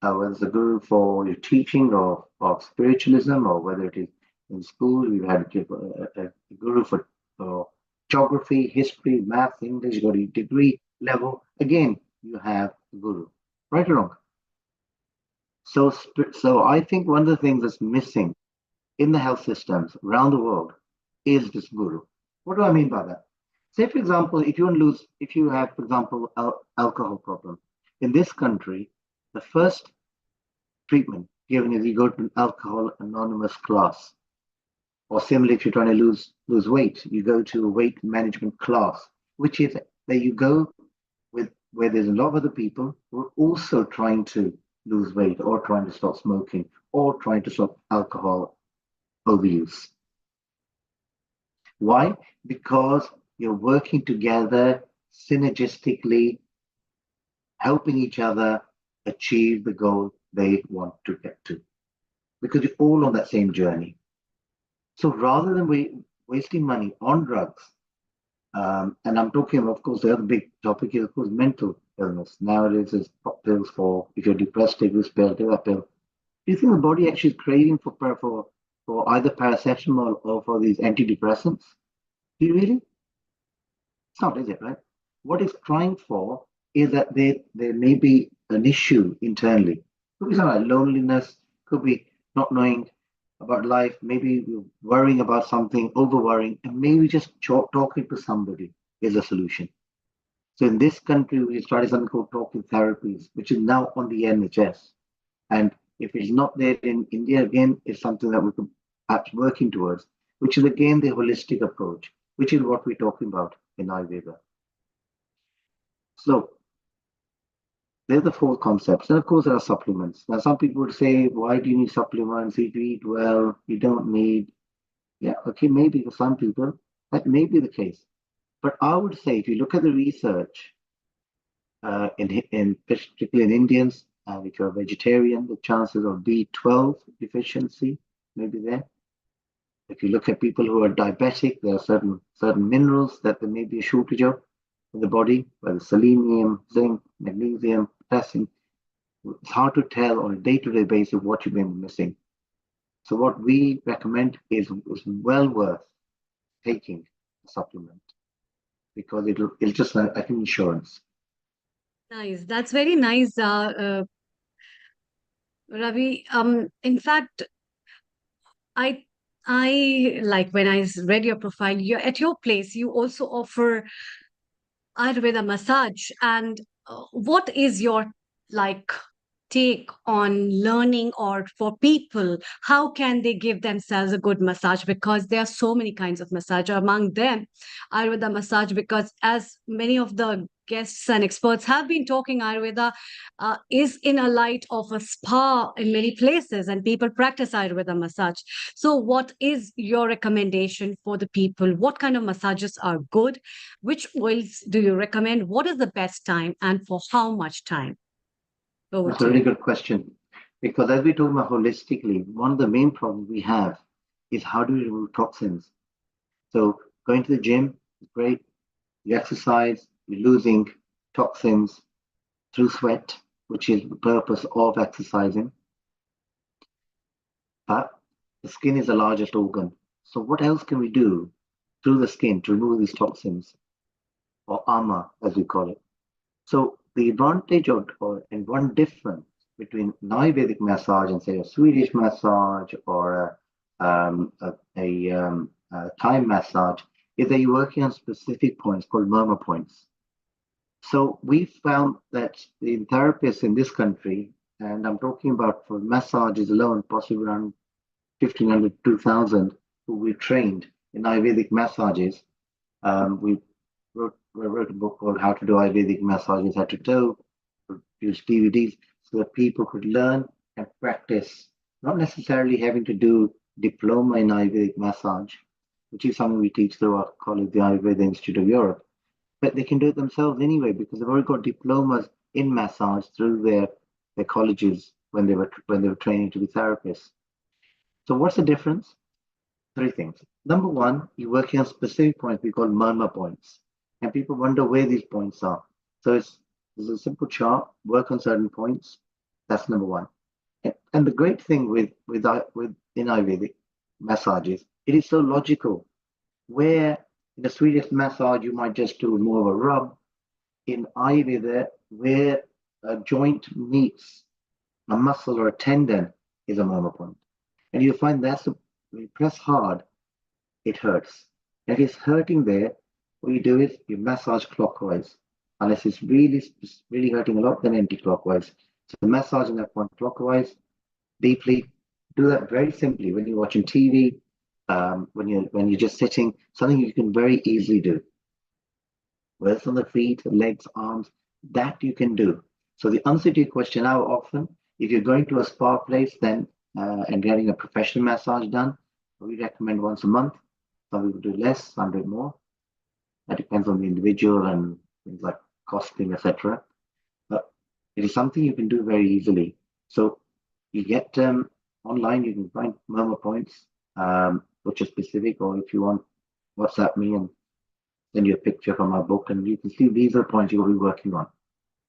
whether it's a guru for your teaching or spiritualism, or whether it is in school, we've had a guru for geography, history, math, English, got a degree level. Again, you have a guru, right or wrong. So I think one of the things that's missing in the health systems around the world is this guru. What do I mean by that? Say, for example, if you have, for example, alcohol problem in this country, the first treatment given is you go to an alcohol anonymous class, or similarly, if you're trying to lose weight, you go to a weight management class, which is there you go with where there's a lot of other people who are also trying to lose weight or trying to stop smoking or trying to stop alcohol overuse. Why? Because you're working together synergistically, helping each other achieve the goal they want to get to, because you're all on that same journey. So rather than wasting money on drugs, and I'm talking, of course, the other big topic is, of course, mental illness. Nowadays, there's pills for if you're depressed, take this pill, take that pill. Do you think the body actually is craving for either paracetamol or for these antidepressants? Do you really? It's not, is it, right? What it's trying for is that there may be an issue internally. Could be something like loneliness, could be not knowing about life, maybe worrying about something, over worrying, and maybe just talking to somebody is a solution. So in this country, we started something called talking therapies, which is now on the NHS. And if it's not there in India, again, it's something that we could perhaps working towards, which is again the holistic approach, which is what we're talking about in Ayurveda. So they're the 4 concepts. And of course, there are supplements. Now, some people would say, why do you need supplements? If you eat well, you don't need. Yeah, okay, maybe for some people, that may be the case. But I would say, if you look at the research, particularly in Indians, if you're a vegetarian, the chances of B12 deficiency may be there. If you look at people who are diabetic, there are certain minerals that there may be a shortage of in the body, whether selenium, zinc, magnesium, potassium. It's hard to tell on a day-to-day basis what you may be missing. So what we recommend is well worth taking a supplement, because it'll just like an insurance. Nice. That's very nice, Ravi. In fact, I like when I read your profile, at your place, you also offer Ayurveda massage. And what is your like take on learning, or for people, how can they give themselves a good massage? Because there are so many kinds of massage, among them Ayurveda massage, because as many of the guests and experts have been talking, Ayurveda is in a light of a spa in many places, and people practice Ayurveda massage. So what is your recommendation for the people? What kind of massages are good? Which oils do you recommend? What is the best time, and for how much time? That's a really good question, because as we talk about holistically, one of the main problems we have is how do we remove toxins? So going to the gym is great. You exercise, you're losing toxins through sweat, which is the purpose of exercising. But the skin is the largest organ. So what else can we do through the skin to remove these toxins, or armor, as we call it? So the advantage and one difference between an Ayurvedic massage and say a Swedish massage or a Thai massage is that you're working on specific points called murmur points. So we found that the therapists in this country, and I'm talking about for massages alone, possibly around 1,500, 2,000, who we trained in Ayurvedic massages. We wrote a book called How to Do Ayurvedic Massages Head to Toe, produced DVDs so that people could learn and practice, not necessarily having to do diploma in Ayurvedic massage, which is something we teach through our college, the Ayurveda Institute of Europe. But they can do it themselves anyway because they've already got diplomas in massage through their colleges when they were training to be therapists. So what's the difference? Three things. Number one, you're working on specific points we call murmur points, and people wonder where these points are. So there's a simple chart. Work on certain points. That's number one. And the great thing with in Ayurvedic massages, it is so logical. Where in a Swedish massage you might just do more of a rub, in Ayurveda, where a joint meets a muscle or a tendon is a murmur point. And you find when you press hard, it hurts. And if it's hurting there, what you do is you massage clockwise. Unless it's really hurting a lot, then anti-clockwise. So massaging that point clockwise, deeply. Do that very simply when you're watching TV, when you're just sitting, something you can very easily do. Whether it's on the feet, legs, arms, that you can do. So the answer to your question, how often, if you're going to a spa place, then and getting a professional massage done, we recommend once a month. Some people do less, some do more. That depends on the individual and things like costing, etc. But it is something you can do very easily. So you get online, you can find murmur points, which are specific, or if you want, WhatsApp me and send you a picture from our book, and you can see these are points you'll be working on.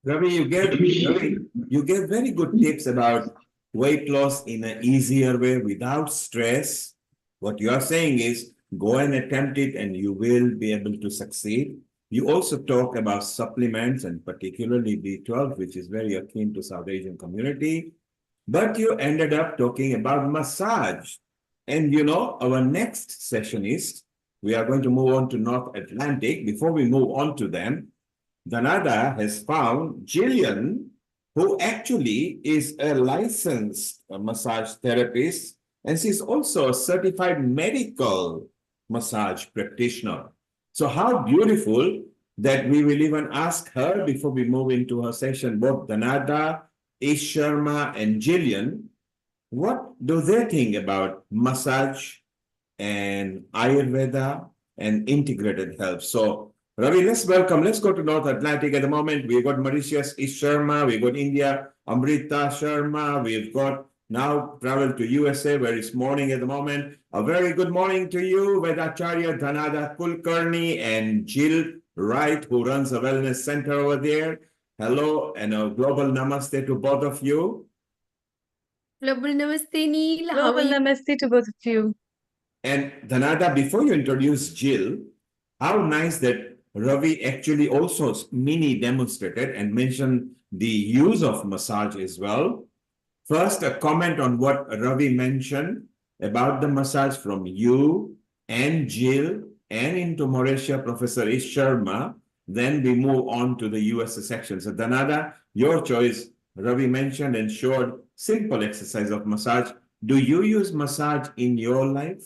Ravi, you gave very good tips about weight loss in an easier way without stress. What you are saying is go and attempt it and you will be able to succeed. You also talk about supplements and particularly B12, which is very akin to South Asian community. But you ended up talking about massage. And you know, our next session is, we are going to move on to North Atlantic. Before we move on to them, Dhanada has found Jillian, who actually is a licensed massage therapist, and she's also a certified medical massage practitioner. So how beautiful that we will even ask her before we move into her session, both Dhanada, Ish Sharma, and Jillian, what do they think about massage and Ayurveda and integrated health? So Ravi, let's go to North Atlantic at the moment. We've got Mauritius, Ish Sharma, we've got India, Amrita Sharma, we've got now traveled to USA where it's morning at the moment. A very good morning to you, Vedacharya Dhanada Kulkarni and Jill Wright, who runs a wellness center over there. Hello and a global namaste to both of you. Global namaste, Neil. How are Global you? namaste to both of you. And Dhanada, before you introduce Jill, how nice that Ravi actually also mini demonstrated and mentioned the use of massage as well. First, a comment on what Ravi mentioned about the massage from you and Jill and into Mauritius, Professor Ish Sharma. Then we move on to the USA section. So Dhanada, your choice. Ravi mentioned and showed simple exercise of massage. Do you use massage in your life?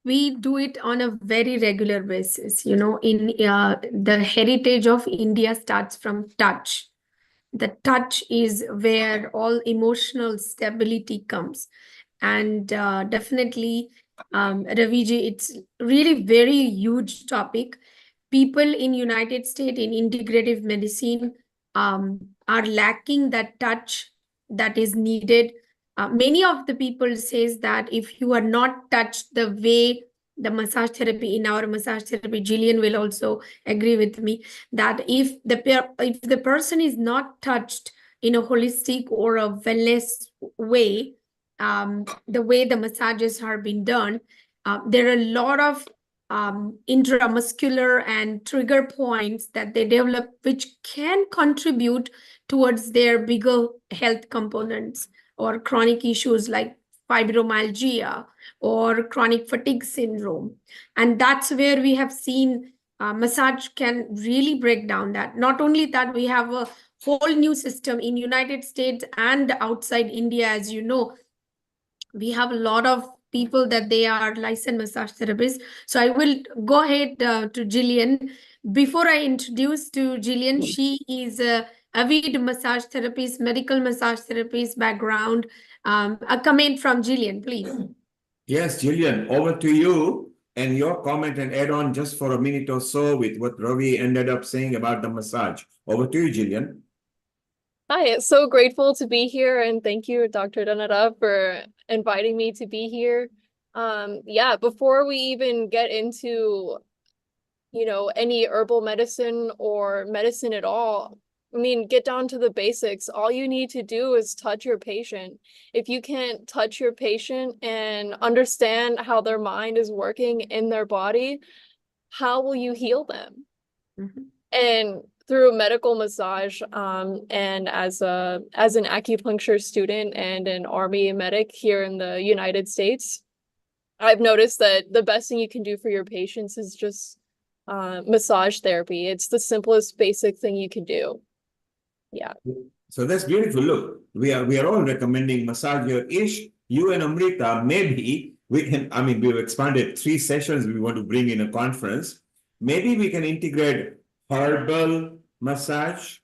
We do it on a very regular basis. You know, in the heritage of India starts from touch. The touch is where all emotional stability comes. And definitely, Raviji, it's really very huge topic. People in United States in integrative medicine are lacking that touch that is needed. Many of the people says that if you are not touched the way the massage therapy in our massage therapy, Jillian will also agree with me that if the person is not touched in a holistic or a wellness way, the way the massages are being done, there are a lot of intramuscular and trigger points that they develop, which can contribute towards their bigger health components or chronic issues like fibromyalgia or chronic fatigue syndrome. And that's where we have seen massage can really break down that. Not only that, we have a whole new system in United States and outside India. As you know, we have a lot of people that they are licensed massage therapists. So I will go ahead to Jillian. Before I introduce to Jillian, she is a avid massage therapist, medical massage therapist background. A comment from Jillian, please. Yes, Jillian, over to you and your comment and add on just for a minute or so with what Ravi ended up saying about the massage. Over to you, Jillian. Hi, so grateful to be here, and thank you, Dr. Danara, for inviting me to be here. Yeah, before we even get into, any herbal medicine or medicine at all, I mean, get down to the basics. All you need to do is touch your patient. If you can't touch your patient and understand how their mind is working in their body, how will you heal them? And through medical massage, and as an acupuncture student and an Army medic here in the United States, I've noticed that the best thing you can do for your patients is just massage therapy. It's the simplest, basic thing you can do. Yeah. So that's beautiful. Look, we are all recommending massage here. Ish, you and Amrita, maybe we can, we've expanded 3 sessions we want to bring in a conference. Maybe we can integrate herbal massage,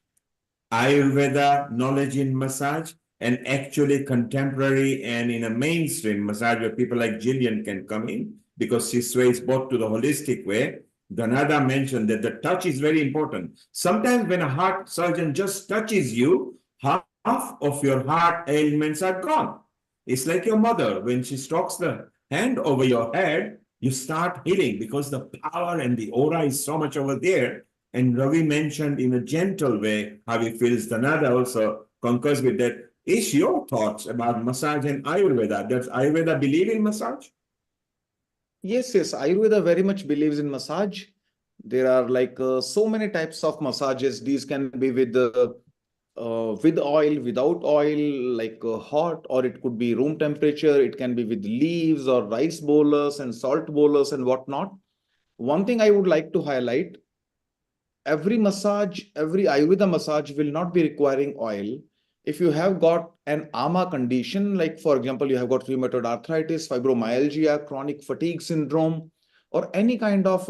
Ayurveda knowledge in massage, and actually contemporary and in a mainstream massage where people like Jillian can come in because she sways both to the holistic way. Ganada mentioned that the touch is very important. Sometimes when a heart surgeon just touches you, half of your heart ailments are gone. It's like your mother, when she strokes the hand over your head, you start healing because the power and the aura is so much over there. And Ravi mentioned in a gentle way how he feels. Danada also concurs with that. Is your thoughts about massage and Ayurveda? Does Ayurveda believe in massage? Yes, Ayurveda very much believes in massage. There are like so many types of massages. These can be with oil, without oil, like hot, or it could be room temperature. It can be with leaves or rice bolus and salt bolus and whatnot. One thing I would like to highlight, every Ayurveda massage will not be requiring oil. If you have got an AMA condition, like for example, you have got rheumatoid arthritis, fibromyalgia, chronic fatigue syndrome, or any kind of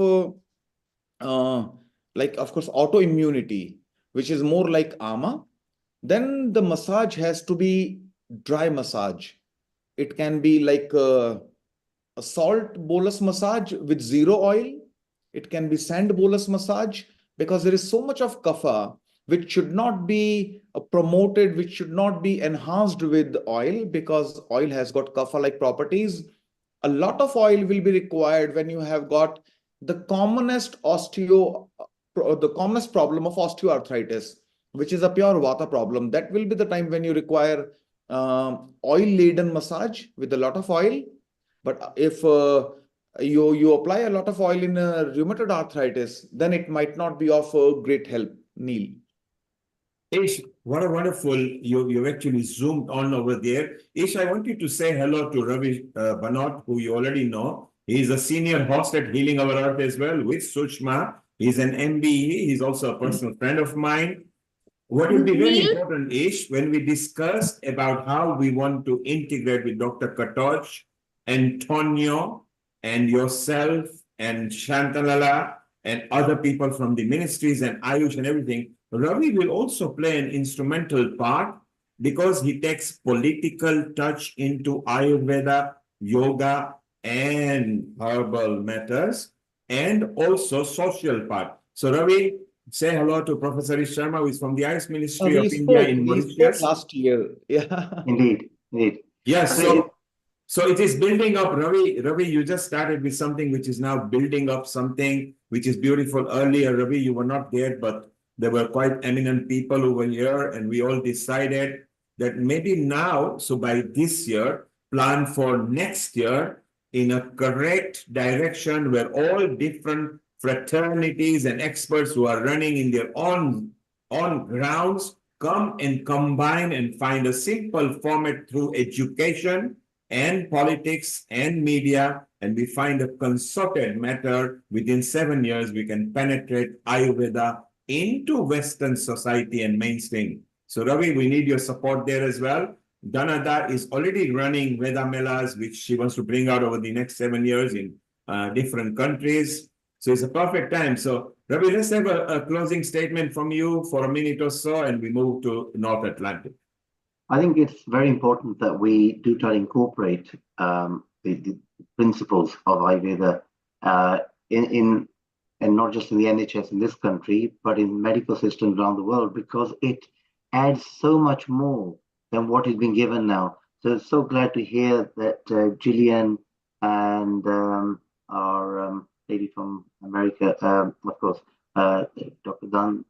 like of course autoimmunity, which is more like AMA, then the massage has to be dry massage. It can be like a salt bolus massage with zero oil. It can be sand bolus massage, because there is so much of kapha which should not be promoted, which should not be enhanced with oil, because oil has got kapha-like properties. A lot of oil will be required when you have got the commonest problem of osteoarthritis, which is a pure vata problem. That will be the time when you require oil-laden massage with a lot of oil. But if you apply a lot of oil in rheumatoid arthritis, then it might not be of great help. Neil. Ish, what a wonderful, you've actually zoomed on over there. Ish, I want you to say hello to Ravi Banot, who you already know. He's a senior host at Healing Our Earth as well with Sushma. He's an MBE. He's also a personal friend of mine. What will be very important, Ish, when we discuss about how we want to integrate with Dr. Katoch, Antonio, and yourself, and Shantalala, and other people from the ministries and Ayush and everything, Ravi will also play an instrumental part because he takes political touch into Ayurveda, yoga, and herbal matters, and also social part. So Ravi, say hello to Professor Ish Sharma, who is from the Ayush Ministry of India in Mauritius. Last year. Yeah. Indeed. Yes. So it is building up. Ravi, you just started with something which is now building up something which is beautiful. Earlier, Ravi, you were not there, but there were quite eminent people who were here, and we all decided that maybe now, so by this year, plan for next year in a correct direction where all different fraternities and experts who are running in their own grounds come and combine and find a simple format through education and politics and media, and we find a concerted matter. Within 7 years, we can penetrate Ayurveda into Western society and mainstream. So Ravi, we need your support there as well. Dhanada is already running Veda Melas, which she wants to bring out over the next 7 years in different countries. So it's a perfect time. So Ravi, let's have a closing statement from you for a minute or so, and we move to North Atlantic. I think it's very important that we do try to incorporate the principles of Ayurveda in and not just in the NHS in this country, but in medical systems around the world, because it adds so much more than what is being given now. So glad to hear that Gillian and our lady from America, of course, Dr. Dhanada.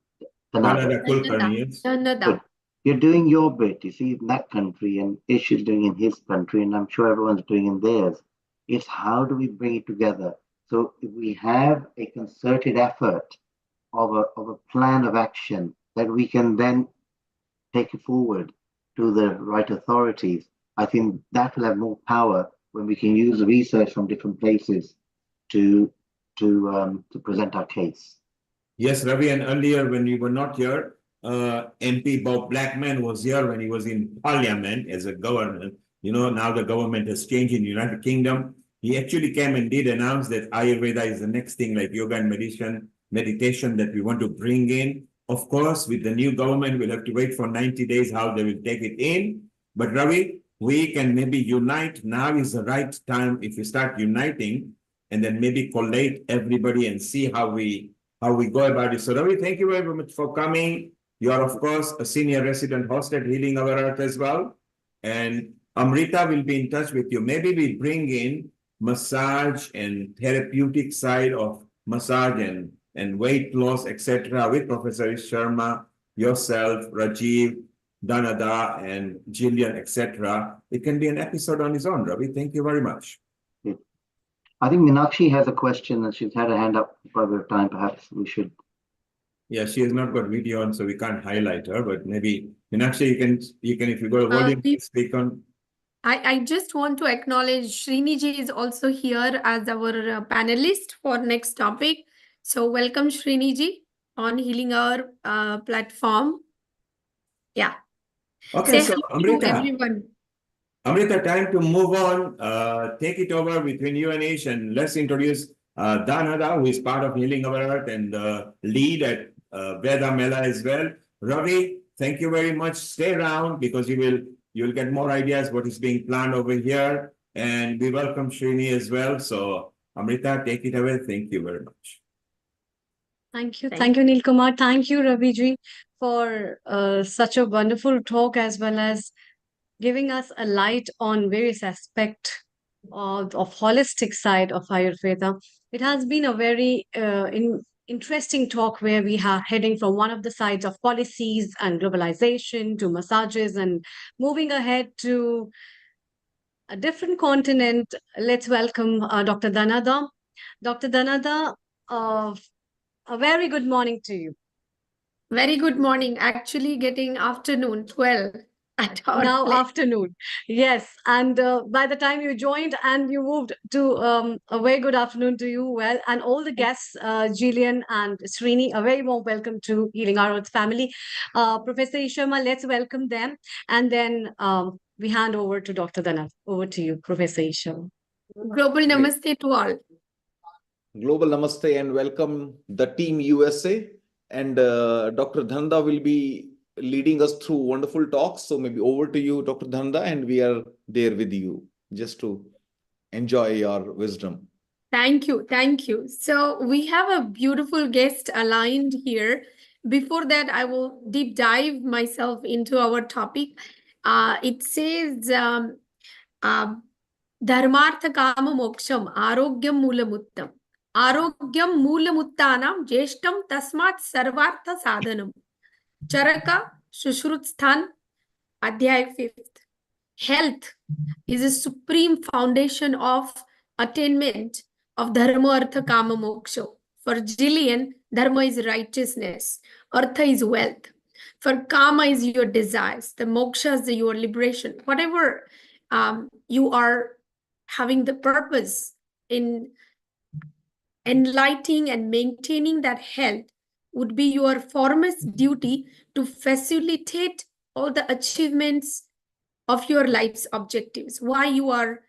Dhanada. You're doing your bit, you see, in that country, and Ish is doing in his country, and I'm sure everyone's doing in theirs. It's how do we bring it together? So if we have a concerted effort of a plan of action that we can then take it forward to the right authorities, I think that will have more power when we can use the research from different places to present our case. Yes, Ravi, and earlier when you were not here, MP Bob Blackman was here when he was in Parliament as a governor. You know, now the government has changed in the United Kingdom. He actually came and did announce that Ayurveda is the next thing, like yoga and meditation that we want to bring in. Of course, with the new government, we'll have to wait for 90 days how they will take it in. But Ravi, we can maybe unite. Now is the right time if we start uniting and then maybe collate everybody and see how we go about it. So Ravi, thank you very much for coming. You are, of course, a senior resident host at Healing Our Earth as well. And Amrita will be in touch with you. Maybe we bring in massage and therapeutic side of massage and weight loss, etc. with Professor Sharma, yourself, Rajiv, Dhanada, and Gillian, etc. It can be an episode on its own, Ravi. Thank you very much. I think Meenakshi has a question and she's had her hand up for a bit of time. Perhaps we should. Yeah, she has not got video on, so we can't highlight her, but maybe Meenakshi, you can if you go to volume, speak on. I just want to acknowledge Sriniji is also here as our panelist for next topic. So welcome Sriniji on Healing Our platform. Yeah. Okay, Say so hello to Amrita. everyone. Amrita, time to move on. Take it over between you and Ish, and let's introduce Dhanada, who is part of Healing Our Earth and the lead at Veda Mela as well. Ravi, thank you very much. Stay around because you'll get more ideas what is being planned over here. And we welcome Srini as well. So Amrita, take it away. Thank you very much. Thank you. Thank you, Neil Kumar. Thank you, Raviji, for such a wonderful talk as well as giving us a light on various aspects of holistic side of Ayurveda. It has been a very interesting talk where we are heading from one of the sides of policies and globalization to massages and moving ahead to a different continent. Let's welcome Dr. Dhanada. Dr. Dhanada, a very good morning to you. Very good morning. Actually getting afternoon, 12 at our now place. Afternoon. Yes. And by the time you joined and you moved to a very good afternoon to you. Well, and all the guests, Gillian and Srini, a very warm welcome to Healing Our Earth family. Professor Isharma, let's welcome them. And then we hand over to Dr. Dhanada. Over to you, Professor Isharma. Global namaste to all. Global namaste and welcome the team USA. And Dr. Dhanada will be leading us through wonderful talks. So maybe over to you, Dr. Dhanada, and we are there with you just to enjoy your wisdom. Thank you. Thank you. So we have a beautiful guest aligned here. Before that, I will deep dive myself into our topic. It says, Dharmartha Kama Moksham Arogyam Moolamuttam. Arogyam Moolamuttanam Jeshtam Tasmat Sarvartha Sadhanam. Charaka Shushrutstan Adhyay 5th. health is a supreme foundation of attainment of dharma, artha, kama, moksha. For Jillian, dharma is righteousness, artha is wealth. For kama is your desires, the moksha is your liberation. Whatever you are having the purpose in enlightening and maintaining that health would be your foremost duty to facilitate all the achievements of your life's objectives, why you are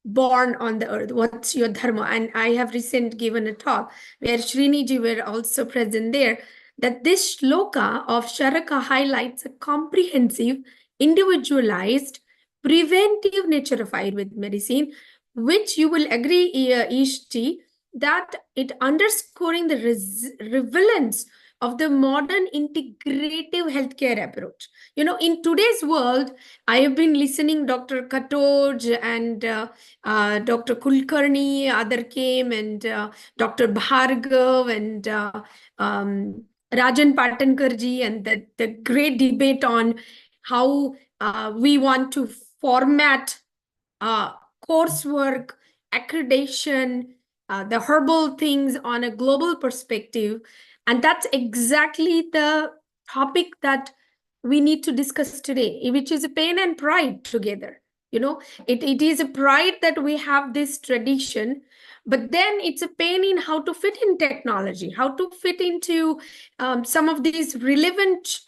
born on the earth, what's your dharma. And I have recently given a talk where Sriniji were also present there, that this shloka of Sharaka highlights a comprehensive, individualized, preventive nature of Ayurvedic medicine, which you will agree, Ishti, that it underscoring the relevance of the modern integrative healthcare approach. You know, in today's world, I have been listening Dr. Katoj and Dr. Kulkarni, other came, and Dr. Bhargav and Rajan Patankarji, and the great debate on how we want to format coursework, accreditation, the herbal things on a global perspective. And that's exactly the topic that we need to discuss today, which is pain and pride together. You know, it is a pride that we have this tradition, but then it's a pain in how to fit in technology, how to fit into some of these relevant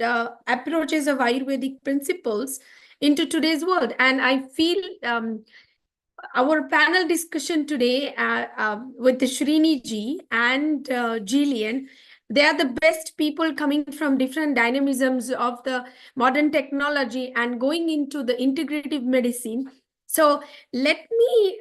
approaches of Ayurvedic principles into today's world. And I feel our panel discussion today with the Shrini ji and Jillian, they are the best people coming from different dynamisms of the modern technology and going into the integrative medicine. So let me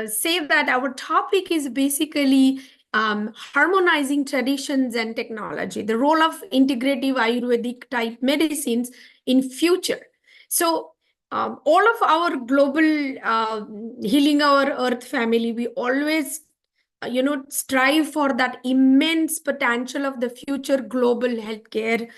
say that our topic is basically harmonizing traditions and technology, the role of integrative Ayurvedic type medicines in future. So all of our global healing our earth family, we always strive for that immense potential of the future global healthcare,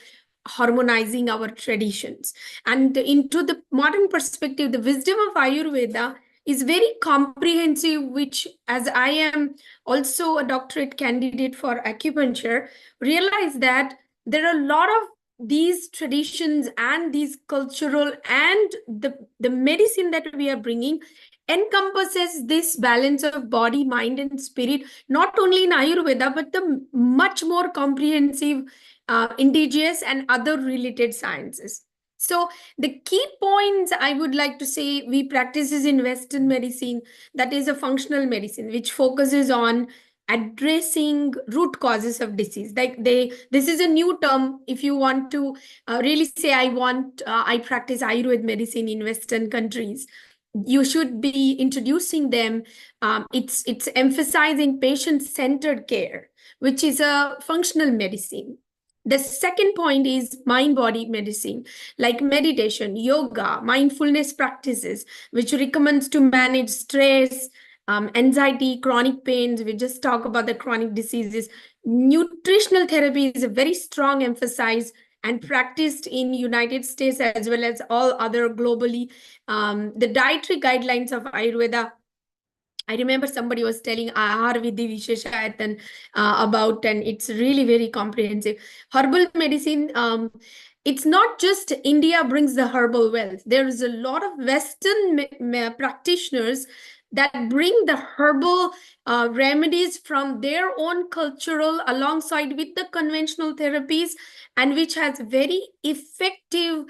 harmonizing our traditions. And into the modern perspective, the wisdom of Ayurveda is very comprehensive, which, as I am also a doctorate candidate for acupuncture, realize that there are a lot of these traditions and these cultural and the medicine that we are bringing encompasses this balance of body, mind, and spirit, not only in Ayurveda, but the much more comprehensive indigenous and other related sciences. So the key points I would like to say, we practices in Western medicine, that is a functional medicine, which focuses on addressing root causes of disease. Like this is a new term. If you want to really say, I practice Ayurveda medicine in Western countries, you should be introducing them. It's emphasizing patient-centered care, which is a functional medicine. The second point is mind-body medicine, like meditation, yoga, mindfulness practices, which recommends to manage stress, anxiety, chronic pains. We just talk about the chronic diseases. Nutritional therapy is a very strong emphasis and practiced in United States as well as all other globally. The dietary guidelines of Ayurveda, I remember somebody was telling Ahar Vidhi Visheshayatan about, and it's really very comprehensive. Herbal medicine, it's not just India brings the herbal wealth. There is a lot of Western practitioners that bring the herbal remedies from their own cultural alongside with the conventional therapies, and which has very effective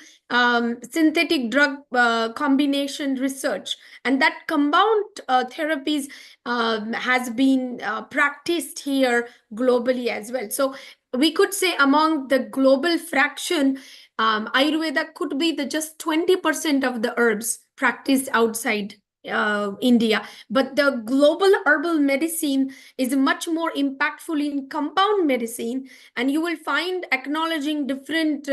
synthetic drug combination research. And that compound therapies has been practiced here globally as well. So we could say among the global fraction, Ayurveda could be the just 20% of the herbs practiced outside India. But the global herbal medicine is much more impactful in compound medicine, and you will find acknowledging different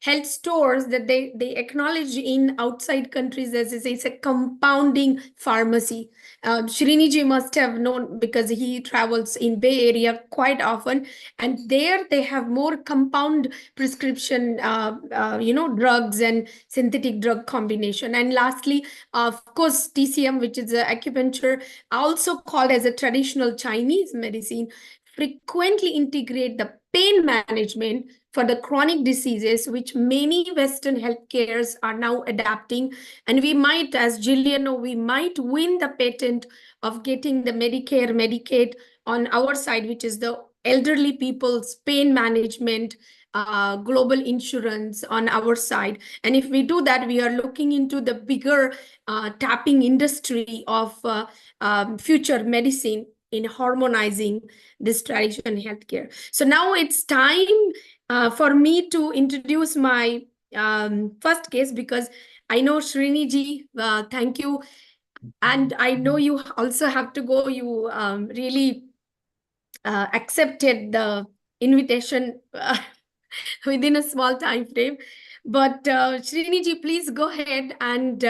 health stores that they acknowledge in outside countries as it's a compounding pharmacy. Sriniji must have known because he travels in Bay Area quite often, and there they have more compound prescription, drugs and synthetic drug combination. And lastly, of course, TCM, which is acupuncture, also called as a traditional Chinese medicine, frequently integrate the pain management for the chronic diseases, which many Western healthcares are now adapting. And we might, as Jillian know, we might win the patent of getting the Medicare, Medicaid on our side, which is the elderly people's pain management, global insurance on our side. And if we do that, we are looking into the bigger tapping industry of future medicine in harmonizing this traditional healthcare. So now it's time for me to introduce my first case, because I know Sriniji, thank you. And I know you also have to go. You really accepted the invitation within a small time frame. But Sriniji, please go ahead and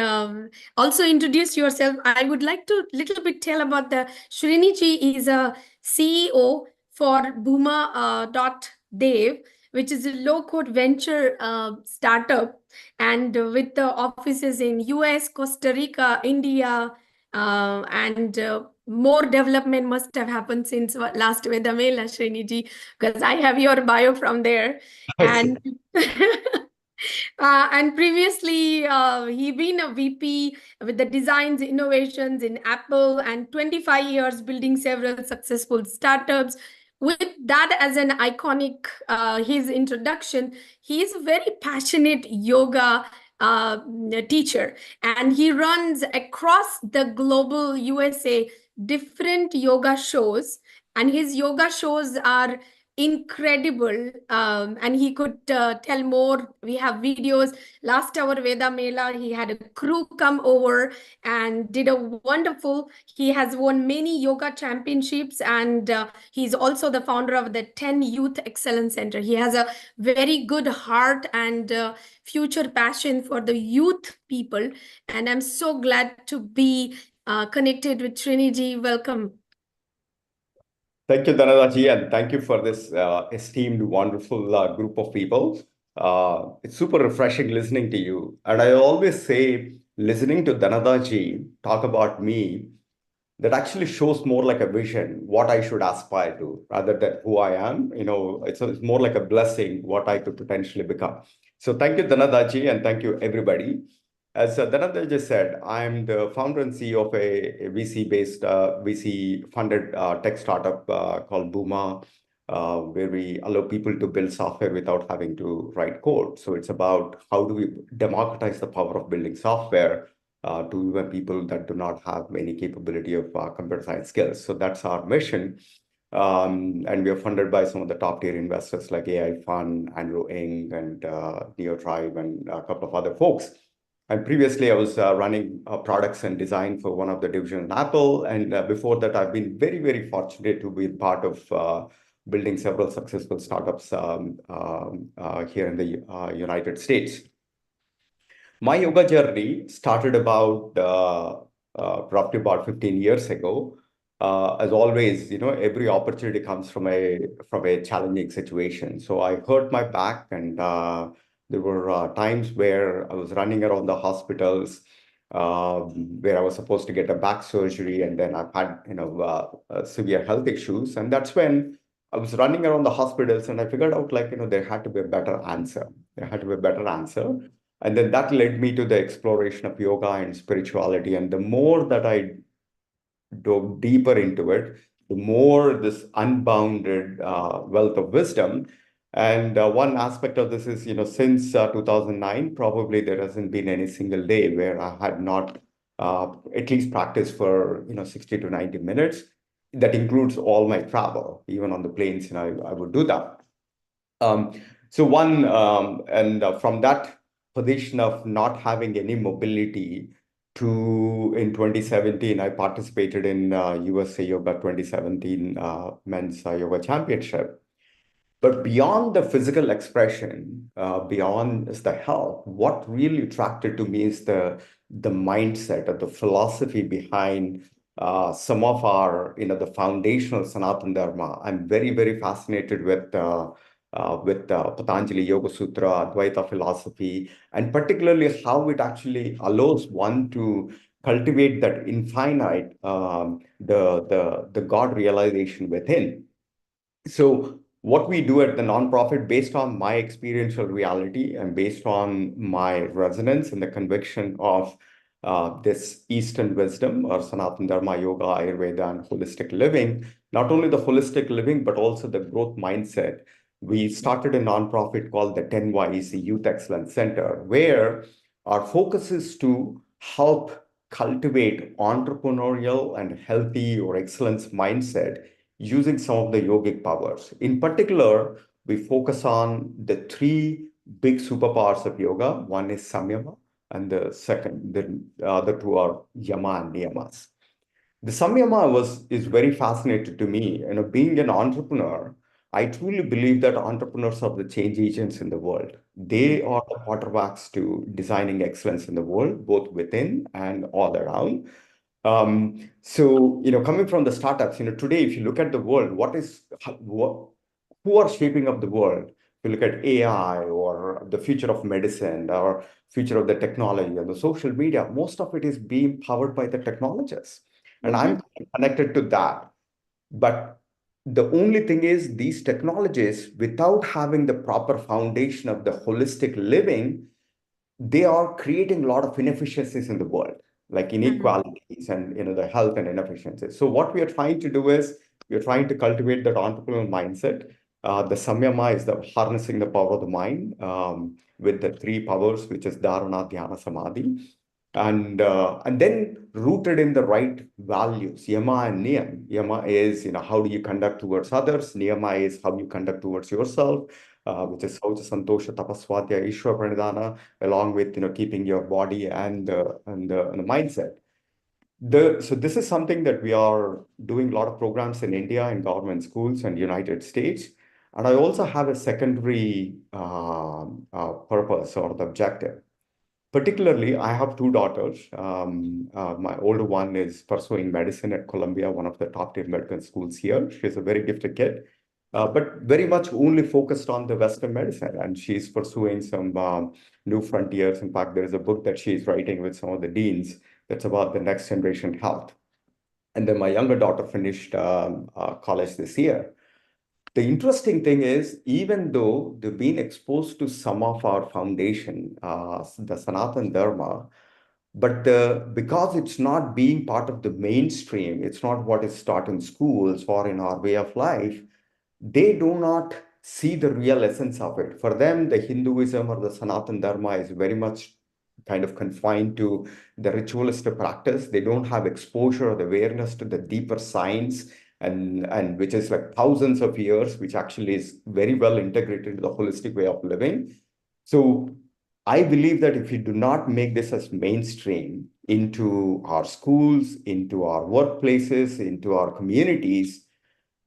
also introduce yourself. I would like to little bit tell about the Sriniji is a CEO for Bhuma.dev, which is a low-code venture startup, and with the offices in US, Costa Rica, India, and more development must have happened since last Vedamela, Sriniji, because I have your bio from there. And and previously, he been a VP with the designs innovations in Apple, and 25 years building several successful startups. With that as an iconic, his introduction, he is a very passionate yoga teacher, and he runs across the global USA different yoga shows, and his yoga shows are incredible, and he could tell more. We have videos. Last hour Veda Mela, he had a crew come over and did a wonderful. He has won many yoga championships, and he's also the founder of the 10 Youth Excellence Center. He has a very good heart and future passion for the youth people, and I'm so glad to be connected with Sriniji. Welcome. Thank you, Dhanaraji, and thank you for this esteemed, wonderful group of people. It's super refreshing listening to you. And I always say, listening to Dhanaraji talk about me, that actually shows more like a vision, what I should aspire to, rather than who I am. It's more like a blessing, what I could potentially become. So thank you, Dhanaraji, and thank you, everybody. As Dhanaraji said, I'm the founder and CEO of a VC-based, VC-funded tech startup called Booma, where we allow people to build software without having to write code. So it's about how do we democratize the power of building software to even people that do not have any capability of computer science skills. So that's our mission. And we are funded by some of the top tier investors like AI Fund, Andrew Ng, and NeoTribe, and a couple of other folks. And previously, I was running products and design for one of the divisions in Apple. And before that, I've been very, very fortunate to be part of building several successful startups here in the United States. My yoga journey started roughly about 15 years ago. As always, every opportunity comes from a challenging situation. So I hurt my back, and there were times where I was running around the hospitals where I was supposed to get a back surgery, and then I've had severe health issues. And that's when I was running around the hospitals, and I figured out there had to be a better answer. There had to be a better answer. And then that led me to the exploration of yoga and spirituality. And the more that I dove deeper into it, the more this unbounded wealth of wisdom. And one aspect of this is, since 2009, probably there hasn't been any single day where I had not at least practiced for 60 to 90 minutes. That includes all my travel, even on the planes, I would do that. From that position of not having any mobility to, in 2017, I participated in USA Yoga 2017 Men's Yoga Championship. But beyond the physical expression, beyond is the health, what really attracted to me is the mindset or the philosophy behind some of our, the foundational Sanatana Dharma. I'm very, very fascinated with Patanjali Yoga Sutra, Advaita philosophy, and particularly how it actually allows one to cultivate that infinite, the God realization within. So what we do at the nonprofit, based on my experiential reality and based on my resonance and the conviction of this Eastern wisdom or Sanatana Dharma, Yoga, Ayurveda, and holistic living, not only the holistic living, but also the growth mindset, we started a nonprofit called the 10 Ys, the Youth Excellence Center, where our focus is to help cultivate entrepreneurial and healthy or excellence mindset using some of the yogic powers. In particular, we focus on the three big superpowers of yoga. One is samyama, and the other two are yama and niyamas. The samyama is very fascinating to me. Being an entrepreneur, I truly believe that entrepreneurs are the change agents in the world. They are the quarterbacks to designing excellence in the world, both within and all around. So, coming from the startups, today, if you look at the world, who are shaping up the world? If you look at AI or the future of medicine or future of the technology and the social media, most of it is being powered by the technologists. And I'm connected to that. But the only thing is these technologies, without having the proper foundation of the holistic living, they are creating a lot of inefficiencies in the world, like inequalities and the health and inefficiencies. So what we are trying to do is we are trying to cultivate that entrepreneurial mindset. The samyama is the harnessing the power of the mind with the three powers, which is dharana, dhyana, samadhi. And then rooted in the right values, yama and niyam. Yama is, how do you conduct towards others? Niyama is how you conduct towards yourself, which is Saucha, Santosha, Tapaswatya, Ishwar Pranidhana, along with, keeping your body and the mindset. So this is something that we are doing a lot of programs in India, in government schools and United States. And I also have a secondary purpose or the objective. Particularly, I have two daughters. My older one is pursuing medicine at Columbia, one of the top tier medical schools here. She's a very gifted kid, but very much only focused on the Western medicine. And she's pursuing some new frontiers. In fact, there is a book that she's writing with some of the deans that's about the next generation health. And then my younger daughter finished college this year. The interesting thing is, even though they've been exposed to some of our foundation, the Sanatana Dharma, but because it's not being part of the mainstream, it's not what is taught in schools or in our way of life, they do not see the real essence of it. For them, the Hinduism or the Sanatana Dharma is very much kind of confined to the ritualistic practice. They don't have exposure or the awareness to the deeper science and which is like thousands of years, which actually is very well integrated into the holistic way of living. So I believe that if we do not make this as mainstream into our schools, into our workplaces, into our communities,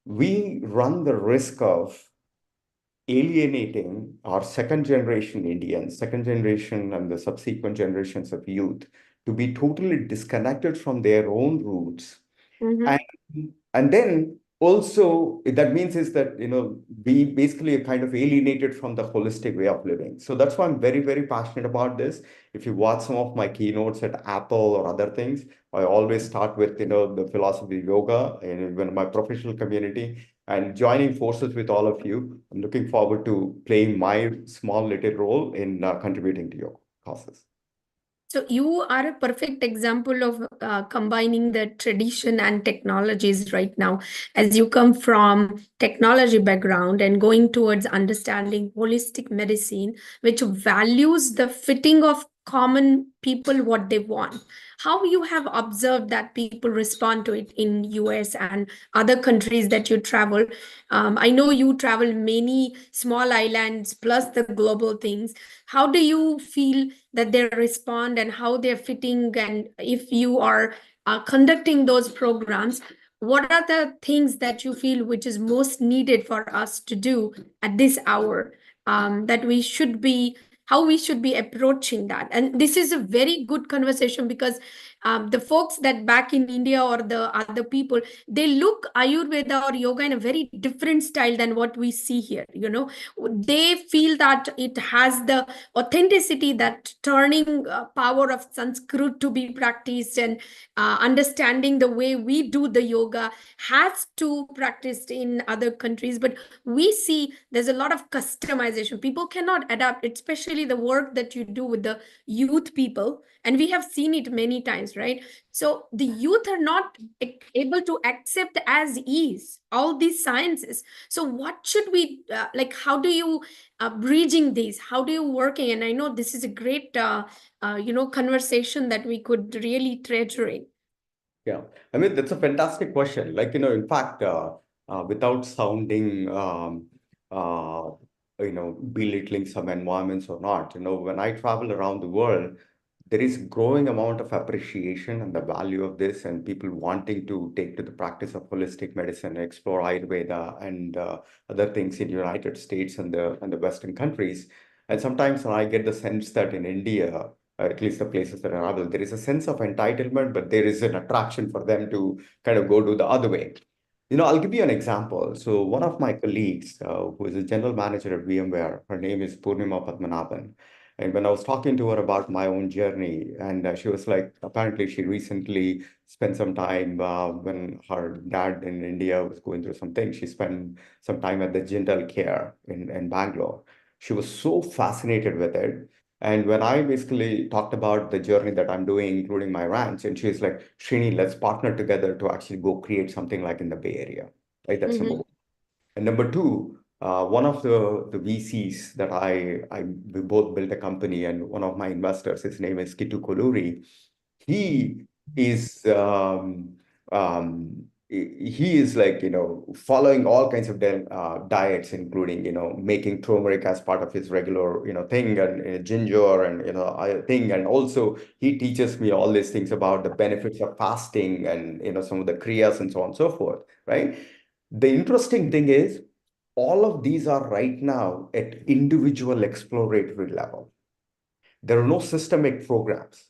we run the risk of alienating our second generation Indians, second generation and the subsequent generations of youth to be totally disconnected from their own roots. And then also that means is that, we basically are kind of alienated from the holistic way of living. So that's why I'm very, very passionate about this. If you watch some of my keynotes at Apple or other things, I always start with, the philosophy of yoga and even my professional community and joining forces with all of you. I'm looking forward to playing my small little role in contributing to your causes. So you are a perfect example of combining the tradition and technologies right now, as you come from technology background and going towards understanding holistic medicine, which values the fitting of common people what they want. How you have observed that people respond to it in US and other countries that you travel? I know you travel many small islands plus the global things. How do you feel that they respond and how they're fitting? And if you are conducting those programs, what are the things that you feel which is most needed for us to do at this hour, that we should be, how we should be approaching that? And this is a very good conversation, because the folks that back in India or the other people, they look Ayurveda or yoga in a very different style than what we see here. You know, they feel that it has the authenticity, that turning power of Sanskrit to be practiced, and understanding the way we do the yoga has to practiced in other countries. But we see there's a lot of customization. People cannot adapt, especially the work that you do with the youth people, and we have seen it many times, right? So the youth are not able to accept as is all these sciences. So what should we like, how do you bridging these, how do you working? And I know this is a great conversation that we could really treasure in. Yeah, I mean, that's a fantastic question. Like, in fact, without sounding, belittling some environments or not, when I travel around the world, there is growing amount of appreciation and the value of this, and people wanting to take to the practice of holistic medicine, explore Ayurveda and other things in the United States and the Western countries. And sometimes when I get the sense that in India, at least the places that I travel, there is a sense of entitlement, but there is an attraction for them to kind of go to the other way. I'll give you an example. So one of my colleagues, who is a general manager at VMware, her name is Purnima Padmanabhan. And when I was talking to her about my own journey, and she was like, apparently she recently spent some time when her dad in India was going through something. She spent some time at the Jindal Care in Bangalore. She was so fascinated with it. And when I basically talked about the journey that I'm doing, including my ranch, and she's like, Srini, let's partner together to actually go create something like in the Bay Area. Right? That's number one. And number two, one of the VCs that we both built a company, and one of my investors, his name is Kitu Koluri. He is like, following all kinds of diets, including, making turmeric as part of his regular, thing, and ginger and, thing. And also he teaches me all these things about the benefits of fasting and, some of the kriyas and so on and so forth, right? The interesting thing is all of these are right now at individual exploratory level. There are no systemic programs.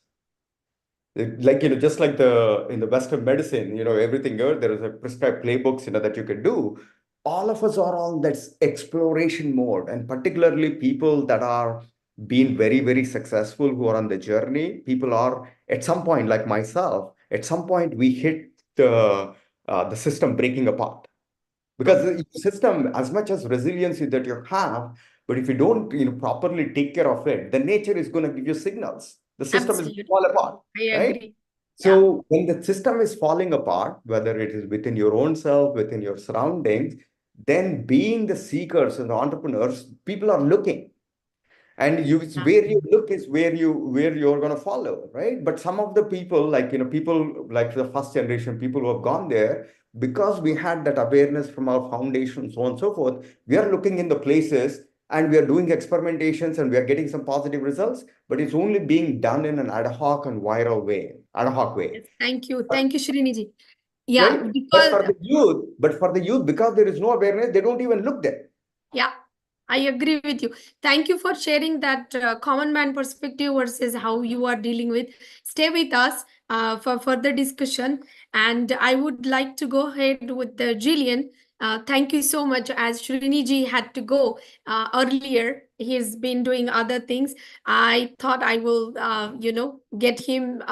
Like, just like in the Western medicine, everything there is a prescribed playbooks, that you can do. All of us are on that exploration mode, and particularly people that are being very, very successful, who are on the journey. People are at some point, like myself, at some point we hit the system breaking apart. Because the system, as much as resiliency that you have, but if you don't properly take care of it, the nature is going to give you signals. The system is going to fall apart. I right? agree. So when the system is falling apart, whether it is within your own self, within your surroundings, then being the seekers and the entrepreneurs, people are looking. And where you look is where you're going to follow, right? But some of the people, like people like the first generation people who have gone there, because we had that awareness from our foundation, so on and so forth, we are looking in the places and we are doing experimentations and we are getting some positive results, but it's only being done in an ad hoc and viral way, ad hoc way. Thank you, Sriniji. Yeah, Right? because But for the youth, because there is no awareness, they don't even look there. yeah, I agree with you. Thank you for sharing that common man perspective versus how you are dealing with. Stay with us for further discussion. And I would like to go ahead with Jillian. Thank you so much. As Sriniji had to go earlier, he's been doing other things. I thought I will, get him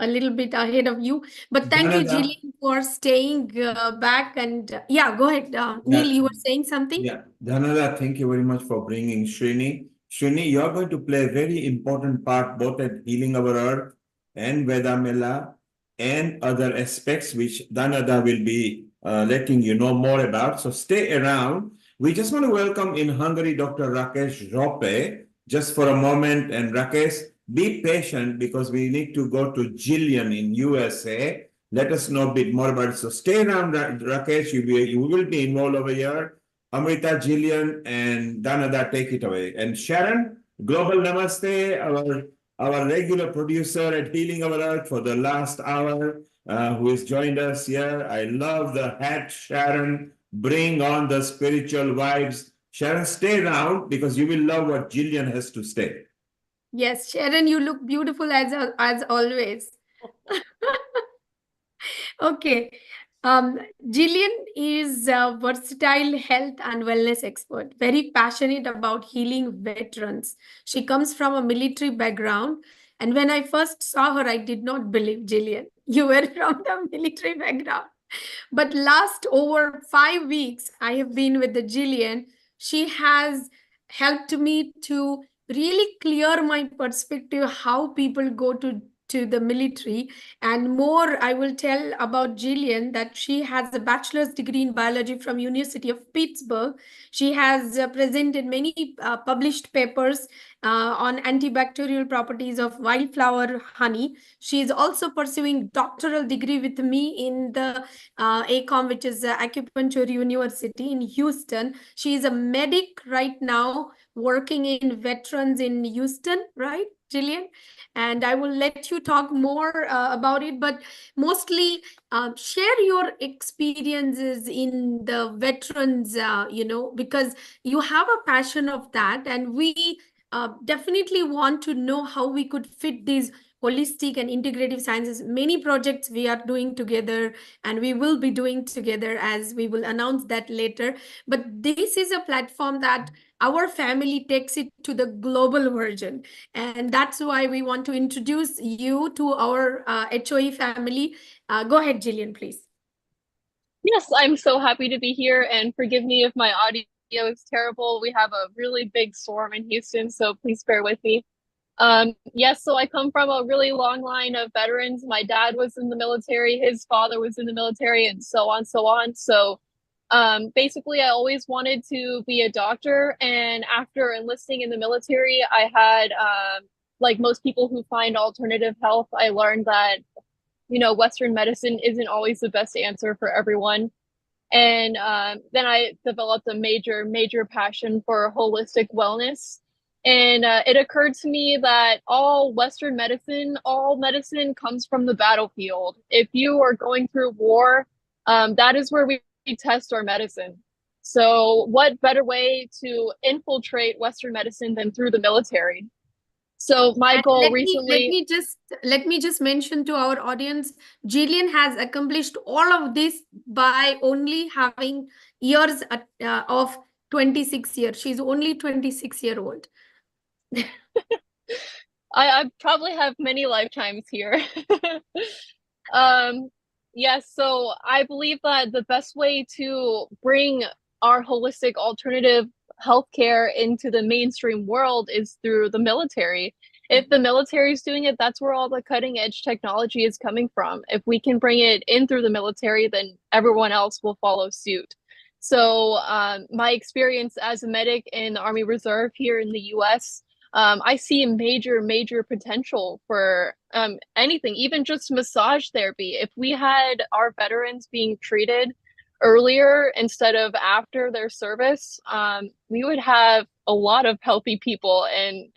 a little bit ahead of you. But thank you, Jillian, for staying back. And yeah, go ahead. Neil, you were saying something? Yeah, Dhanada, thank you very much for bringing Srini. Srini, you're going to play a very important part both at Healing Our Earth and Veda Mela and other aspects which Dhanada will be letting you know more about. So stay around. We just want to welcome in Hungary Dr. Rakesh Rope just for a moment. And Rakesh, be patient because we need to go to Jillian in USA. Let us know a bit more about it. So stay around, Rakesh. You will be involved over here. Amrita, Jillian, and Dhanada, take it away. And Sharon, Global Namaste, our regular producer at Healing Our Earth for the last hour. who has joined us here. I love the hat, Sharon. Bring on the spiritual vibes. Sharon, stay around because you will love what Jillian has to say. Yes, Sharon, you look beautiful as always. Okay. Jillian is a versatile health and wellness expert, very passionate about healing veterans. She comes from a military background. And when I first saw her, I did not believe, Jillian, you were from the military background. But last over 5 weeks, I have been with the Jillian. She has helped me to really clear my perspective how people go to the military. And more, I will tell about Jillian that she has a bachelor's degree in biology from University of Pittsburgh. She has presented many published papers on antibacterial properties of wildflower honey. She is also pursuing doctoral degree with me in the ACOM, which is Acupuncture University in Houston. She is a medic right now working in veterans in Houston, right, Jillian? And I will let you talk more about it, but mostly share your experiences in the veterans, because you have a passion of that, and we definitely want to know how we could fit these holistic and integrative sciences. Many projects we are doing together, and we will be doing together, as we will announce that later. But this is a platform that our family takes it to the global version. And that's why we want to introduce you to our HOE family. Go ahead, Jillian, please. Yes, I'm so happy to be here, and forgive me if my audio is terrible. We have a really big storm in Houston, so please bear with me. Yes, so I come from a really long line of veterans. My dad was in the military, his father was in the military, and so on, so on. So basically, I always wanted to be a doctor. And after enlisting in the military, I had, like most people who find alternative health, I learned that, Western medicine isn't always the best answer for everyone. And then I developed a major passion for holistic wellness. And it occurred to me that all medicine comes from the battlefield. If you are going through war, that is where we test our medicine. So what better way to infiltrate Western medicine than through the military? So my goal recently. Let me just mention to our audience, Jillian has accomplished all of this by only having years of 26 years. She's only 26-year-old. I probably have many lifetimes here. Yes, so I believe that the best way to bring our holistic alternative healthcare into the mainstream world is through the military. If the military is doing it, that's where all the cutting edge technology is coming from. If we can bring it in through the military, then everyone else will follow suit. So my experience as a medic in the Army Reserve here in the US, I see a major potential for anything, even just massage therapy. If we had our veterans being treated earlier instead of after their service, we would have a lot of healthy people. And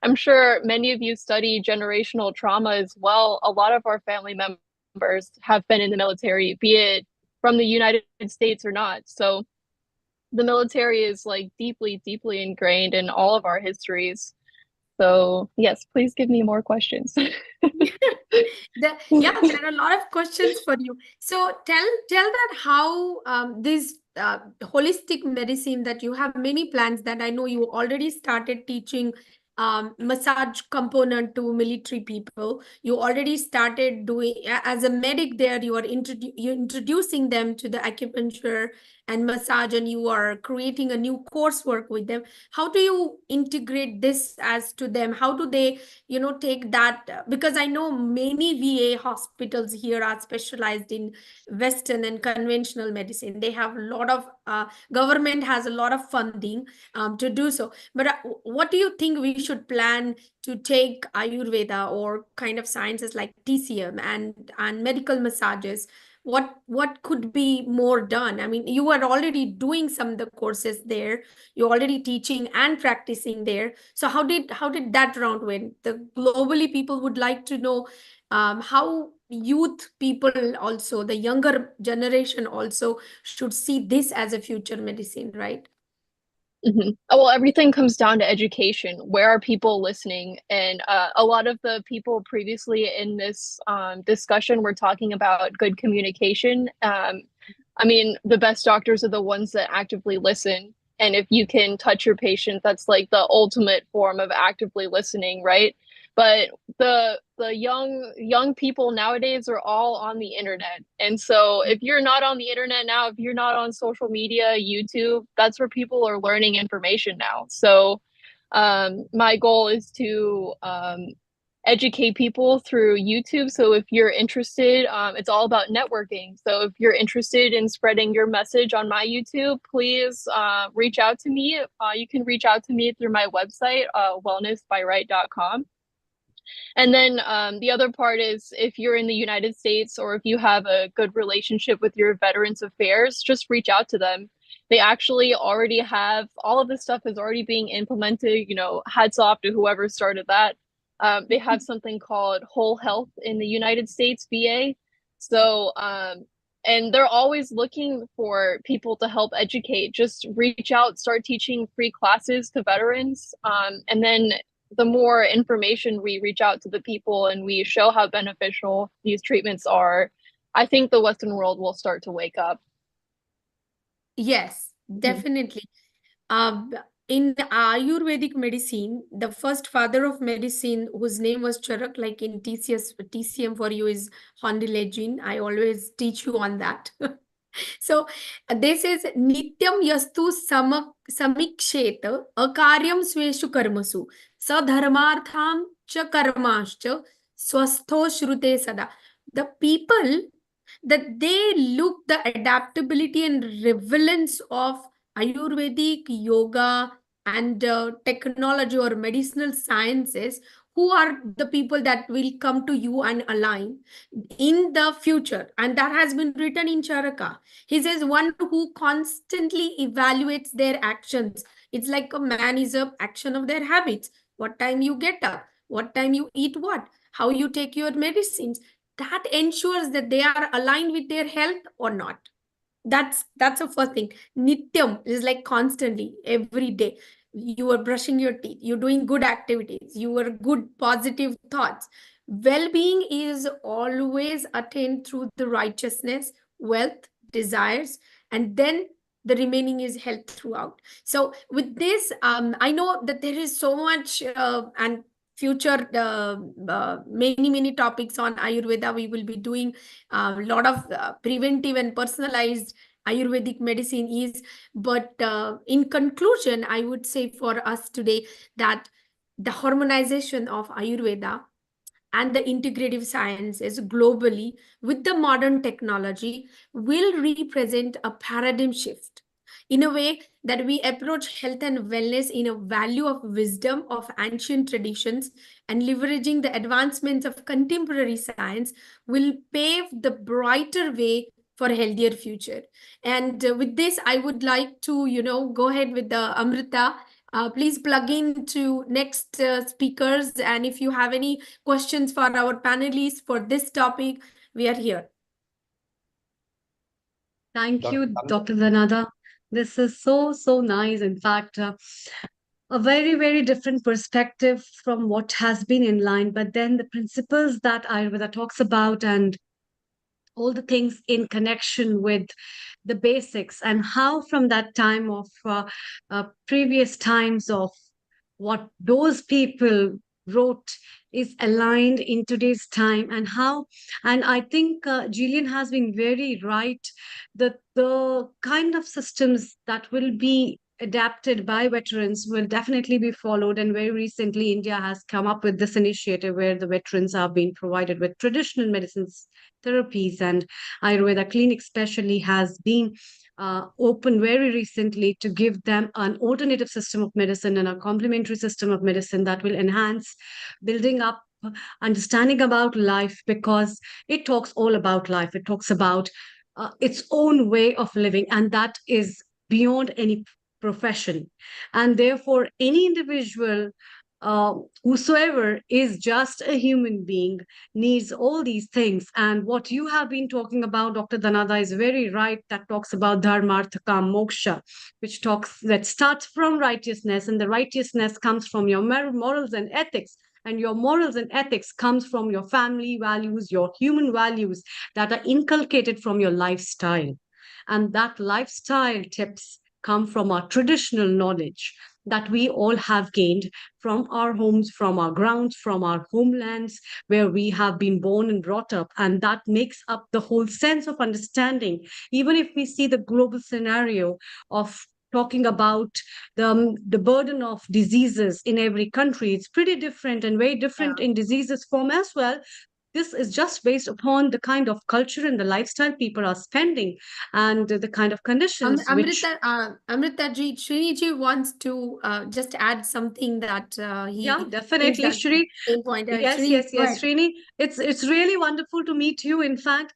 I'm sure many of you study generational trauma as well. A lot of our family members have been in the military, be it from the United States or not. So the military is like deeply ingrained in all of our histories. So yes, please give me more questions. Yeah, there are a lot of questions for you. So tell that how this holistic medicine, that you have many plans, that I know you already started teaching massage component to military people. You already started doing, as a medic there, you are introducing them to the acupuncture and massage, and you are creating a new coursework with them. How do you integrate this as to them? How do they take that? Because I know many VA hospitals here are specialized in Western and conventional medicine. They have a lot of government has a lot of funding to do so. But what do you think we should plan to take Ayurveda or kind of sciences like TCM and medical massages? what could be more done? I mean, you are already doing some of the courses there. You're already teaching and practicing there. So how did that round went? The globally people would like to know how youth people also, the younger generation also should see this as a future medicine, right? Well, everything comes down to education. Where are people listening? And a lot of the people previously in this discussion were talking about good communication. I mean, the best doctors are the ones that actively listen. And if you can touch your patient, that's like the ultimate form of actively listening, right? But the young people nowadays are all on the internet. And so if you're not on the internet now, if you're not on social media, YouTube, that's where people are learning information now. So my goal is to educate people through YouTube. So if you're interested, it's all about networking. So if you're interested in spreading your message on my YouTube, please reach out to me. You can reach out to me through my website, wellnessbyright.com. And then the other part is if you're in the United States or if you have a good relationship with your Veterans Affairs, just reach out to them. They actually already have all of this stuff is already being implemented. You know, hats off to whoever started that. They have something called Whole Health in the United States, VA. So, and they're always looking for people to help educate. Just reach out, start teaching free classes to veterans. And then the more information we reach out to the people and we show how beneficial these treatments are, I think the Western world will start to wake up. Yes, definitely. In Ayurvedic medicine, the first father of medicine, whose name was Charak, like in TCM for you is Hondilegin. I always teach you on that. So this is Nityam Yastu Samikshet Akaryam Sveshu Karmasu Sadharmartham Cha Karmascha Swastho Shrute Sada. The people that they look the adaptability and relevance of Ayurvedic yoga and technology or medicinal sciences, who are the people that will come to you and align in the future. And that has been written in Charaka. He says one who constantly evaluates their actions. It's like a man is a action of their habits. What time you get up, what time you eat what, how you take your medicines. That ensures that they are aligned with their health or not. That's the first thing. Nityam is like constantly, every day. You are brushing your teeth, you're doing good activities, you are good positive thoughts. Well-being is always attained through the righteousness, wealth, desires, and then the remaining is health throughout. So with this, I know that there is so much and future many topics on Ayurveda. We will be doing a lot of preventive and personalized Ayurvedic medicine is. But in conclusion, I would say for us today that the harmonization of Ayurveda and the integrative sciences globally with the modern technology will represent a paradigm shift in a way that we approach health and wellness in a value of wisdom of ancient traditions, and leveraging the advancements of contemporary science will pave the brighter way for a healthier future. And with this, I would like to, go ahead with the Amrita. Please plug in to next speakers. And if you have any questions for our panelists for this topic, we are here. Thank you, Dr. Dhanada. This is so nice. In fact, a very different perspective from what has been in line, but then the principles that Ayurveda talks about and all the things in connection with the basics, and how from that time of previous times of what those people wrote is aligned in today's time, and how, and I think Jillian has been very right that the kind of systems that will be adapted by veterans will definitely be followed. And very recently India has come up with this initiative where the veterans are being provided with traditional medicines therapies, and Ayurveda clinic especially has been opened very recently to give them an alternative system of medicine and a complementary system of medicine that will enhance building up understanding about life, because it talks all about life. It talks about its own way of living, and that is beyond any profession. And therefore, any individual, whosoever is just a human being, needs all these things. And what you have been talking about, Dr. Dhanada, is very right. That talks about dharma, artha, kam, moksha, which talks that starts from righteousness, and the righteousness comes from your morals and ethics. And your morals and ethics comes from your family values, your human values that are inculcated from your lifestyle. And that lifestyle tips come from our traditional knowledge that we all have gained from our homes, from our grounds, from our homelands, where we have been born and brought up. And that makes up the whole sense of understanding. Even if we see the global scenario of talking about the burden of diseases in every country, it's pretty different and very different in diseases form as well. This is just based upon the kind of culture and the lifestyle people are spending, and the kind of conditions which. Amrita ji, Srini ji wants to just add something that he Yeah, thinks definitely, that Shri. same point. Yes, Srini, yes, go yes, ahead. Srini. It's really wonderful to meet you. In fact,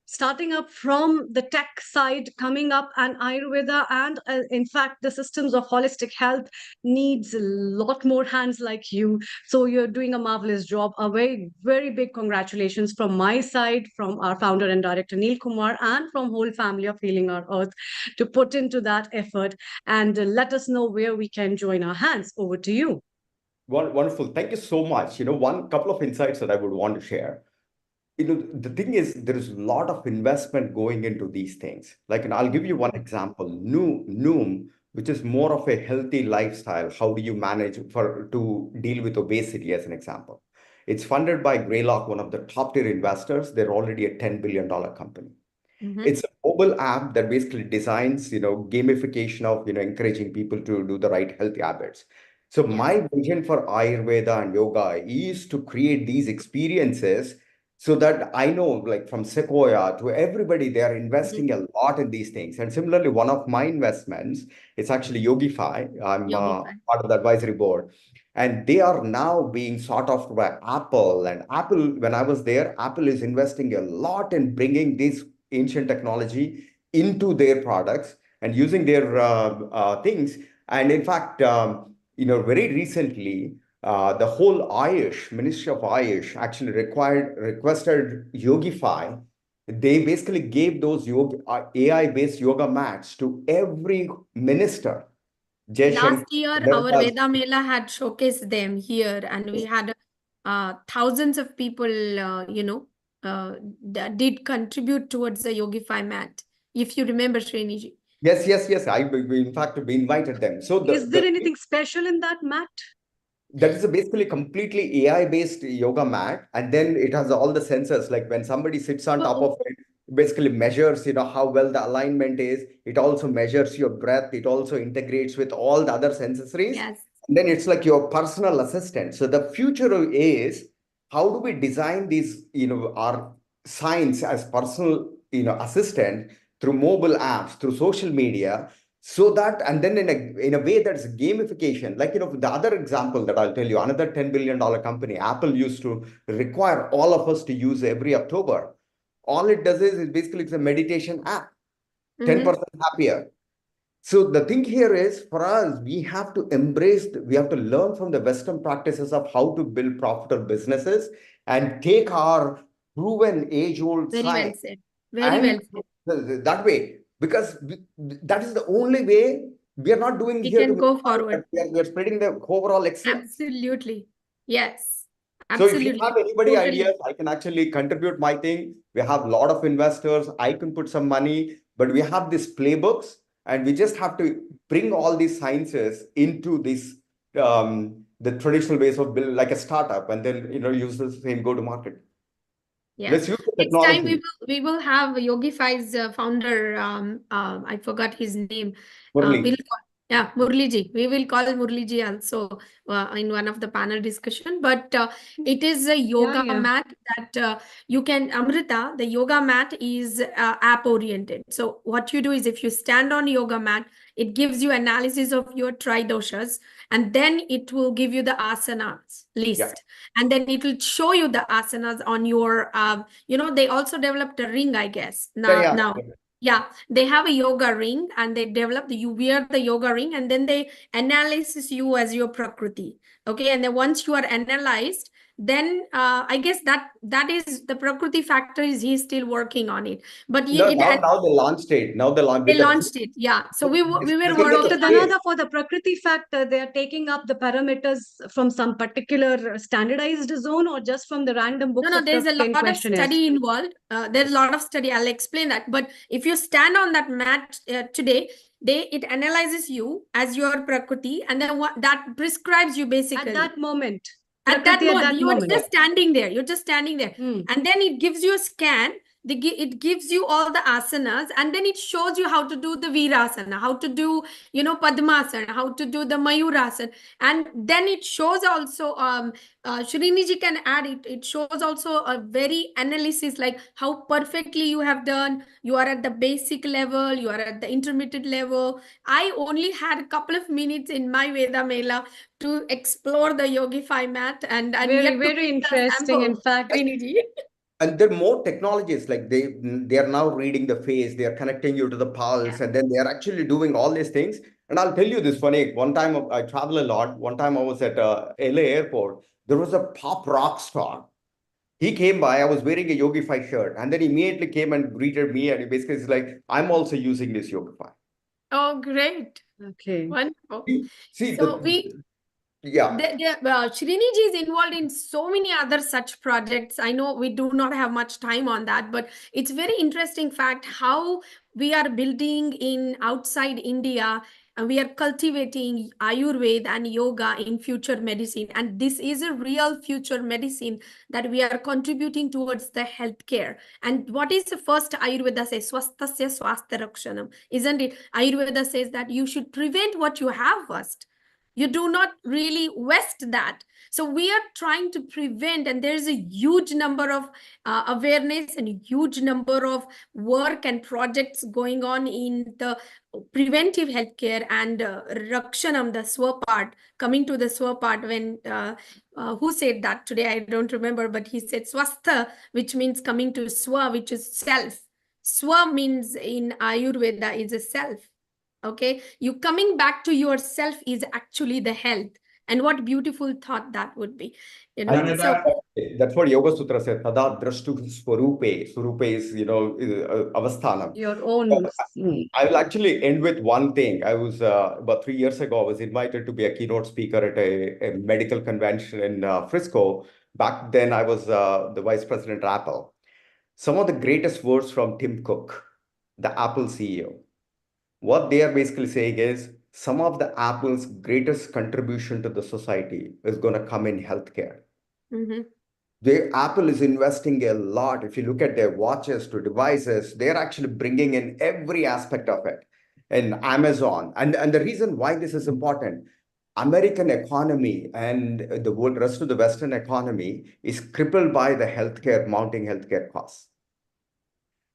starting up from the tech side, coming up, and Ayurveda, and in fact, the systems of holistic health needs a lot more hands like you. So you're doing a marvelous job. A very, very big congratulations from my side, from our founder and director Neil Kumar, and from whole family of Healing Our Earth, to put into that effort. And let us know where we can join our hands. Over to you. Wonderful. Thank you so much. One couple of insights that I would want to share. The thing is, there is a lot of investment going into these things. Like, and I'll give you one example. Noom, which is more of a healthy lifestyle. How do you manage to deal with obesity, as an example? It's funded by Greylock, one of the top tier investors. They're already a $10 billion company. It's a mobile app that basically designs, gamification of, encouraging people to do the right healthy habits. So my vision for Ayurveda and yoga is to create these experiences so that I know, like from Sequoia to everybody, they are investing a lot in these things. And similarly, one of my investments, it's actually Yogify. I'm part of the advisory board. And they are now being sought after by Apple. And Apple, when I was there, Apple is investing a lot in bringing this ancient technology into their products and using their things. And in fact, very recently, the whole Ministry of Ayush actually requested Yogify. They basically gave those AI-based yoga mats to every minister. Last year, our Veda Mela had showcased them here, and we had thousands of people, that did contribute towards the Yogify mat. If you remember, Sriniji. Yes. In fact, we invited them. So is there anything special in that mat? That is basically completely AI-based yoga mat, and then it has all the sensors. Like when somebody sits on top of it, basically measures, how well the alignment is. It also measures your breath. It also integrates with all the other sensories. Yes. And then it's like your personal assistant. So the future is, how do we design these, our science as personal, assistant through mobile apps, through social media, so that, and then in a way that's gamification. Like, the other example that I'll tell you, another $10 billion company, Apple, used to require all of us to use every October. All it does is basically it's a meditation app, 10% happier. So the thing here is, for us, we have to we have to learn from the Western practices of how to build profitable businesses and take our proven age-old science. Very well said. That way, because that is the only way. We are not doing We here can to go forward. We are spreading the overall excellence. Absolutely. Yes. So if Absolutely. you have anybody Totally. ideas, I can actually contribute my thing. We have a lot of investors. I can put some money, but we have these playbooks, and we just have to bring all these sciences into this the traditional ways of building, like a startup, and then use the same go to market. Yeah. Let's use the Next time technology. we will have Yogify's founder. I forgot his name. Murli. Murliji. We will call Murliji also in one of the panel discussion. But it is a yoga mat that you can, Amrita, the yoga mat is app oriented. So what you do is, if you stand on yoga mat, it gives you analysis of your tridoshas, and then it will give you the asanas list, and then it will show you the asanas on your, they also developed a ring, I guess. Yeah, they have a yoga ring, and they develop you wear the yoga ring, and then they analyze you as your prakriti. Okay, and then once you are analyzed, then I guess that is the prakriti factor is he's still working on it. But now they launched it. Now they launched it. Yeah. So we were Dr. Dhanada, for the prakriti factor, they are taking up the parameters from some particular standardized zone or just from the random books. No, there's a lot of study involved. There's a lot of study. I'll explain that. But if you stand on that mat today, it analyzes you as your prakriti, and then that prescribes you basically at that moment. At that moment, you are just standing there. You're just standing there, and then it gives you a scan. It gives you all the asanas, and then it shows you how to do the virasana, how to do, padmasana, how to do the mayurasana, and then it shows also, Sriniji can add it. It shows also a very analysis, like how perfectly you have done. You are at the basic level, you are at the intermediate level. I only had a couple of minutes in my Veda Mela to explore the Yogify mat, and very interesting. In fact, Sriniji. And there are more technologies, like they are now reading the face, they are connecting you to the pulse, and then they are actually doing all these things. And I'll tell you this funny, one time I travel a lot. One time I was at LA airport. There was a pop rock star. He came by, I was wearing a Yogify shirt, and then he immediately came and greeted me, and he basically is like, I'm also using this Yogify. Oh, great. Okay. Wonderful. See, so Sriniji is involved in so many other such projects. I know we do not have much time on that, but it's very interesting fact how we are building in outside India, and we are cultivating Ayurveda and yoga in future medicine. And this is a real future medicine that we are contributing towards the healthcare. And what is the first Ayurveda says? Swasthasya swastha rakshanam. Isn't it? Ayurveda says that you should prevent what you have first. You do not really waste that. So we are trying to prevent, and there is a huge number of awareness and a huge number of work and projects going on in the preventive healthcare and Rakshanam, the Swa part, coming to the Swa part when, who said that today? I don't remember, but he said Swastha, which means coming to Swa, which is self. Swa means in Ayurveda is a self. Okay, you coming back to yourself is actually the health. And what beautiful thought that would be. That's what Yoga Sutra said. Tada drashtu swarupe. Swarupe is, avasthanam. Your own. I will actually end with one thing. I was about 3 years ago, I was invited to be a keynote speaker at a medical convention in Frisco. Back then, I was the vice president at Apple. Some of the greatest words from Tim Cook, the Apple CEO. What they are basically saying is some of the Apple's greatest contribution to the society is going to come in healthcare. Apple is investing a lot. If you look at their watches to devices, they're actually bringing in every aspect of it. And Amazon. And the reason why this is important, American economy and the rest of the Western economy is crippled by the mounting healthcare costs.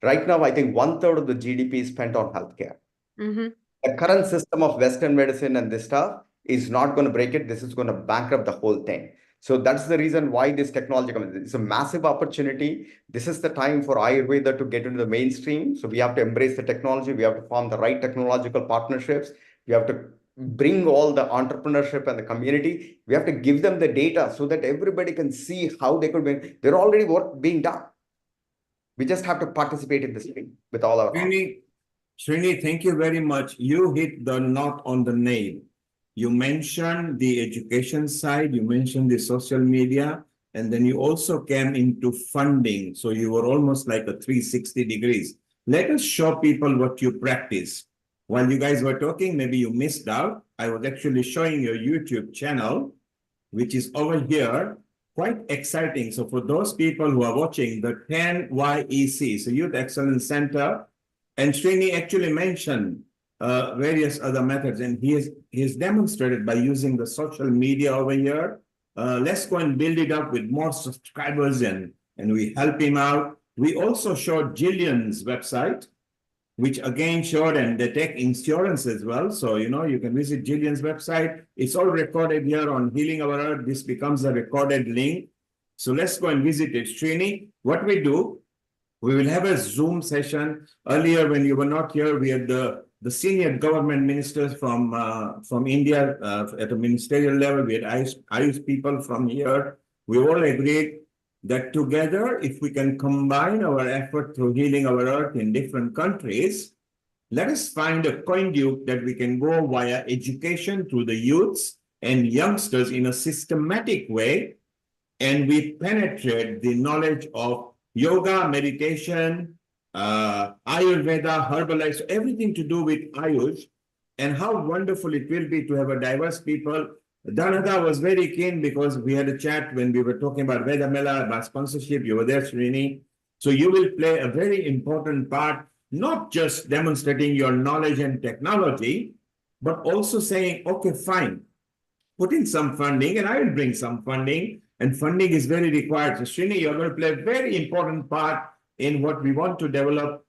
Right now, I think 1/3 of the GDP is spent on healthcare. The current system of Western medicine and this stuff is not going to break it. This is going to bankrupt the whole thing. So that's the reason why this technology comes. It's a massive opportunity. This is the time for Ayurveda to get into the mainstream. So we have to embrace the technology. We have to form the right technological partnerships. We have to bring all the entrepreneurship and the community. We have to give them the data so that everybody can see how they could be. They're already being done. We just have to participate in this thing with all our heart. Srini, thank you very much. You hit the knot on the nail. You mentioned the education side, you mentioned the social media, and then you also came into funding. So you were almost like a 360 degrees. Let us show people what you practice. While you guys were talking, maybe you missed out. I was actually showing your YouTube channel, which is over here. Quite exciting. So for those people who are watching, the 10YEC, so Youth Excellence Center, and Srini actually mentioned various other methods, and he has demonstrated by using the social media over here. Let's go and build it up with more subscribers, and we help him out. We also showed Jillian's website. which again showed, and they take insurance as well. So, you can visit Jillian's website. It's all recorded here on Healing Our Earth. This becomes a recorded link. So let's go and visit it. Srini, what we do, we will have a Zoom session. Earlier, when you were not here, we had the senior government ministers from India at a ministerial level. We had Ayush people from here. We all agreed that together, if we can combine our effort through Healing Our Earth in different countries, let us find a conduit that we can go via education to the youths and youngsters in a systematic way, and we penetrate the knowledge of yoga, meditation, Ayurveda, Herbalife, everything to do with Ayush, and how wonderful it will be to have a diverse people. Dhanada was very keen because we had a chat when we were talking about Veda Mela, about sponsorship. You were there, Srini. So you will play a very important part, not just demonstrating your knowledge and technology, but also saying, okay, fine, put in some funding and I will bring some funding. And funding is very required. So Srini, you're going to play a very important part in what we want to develop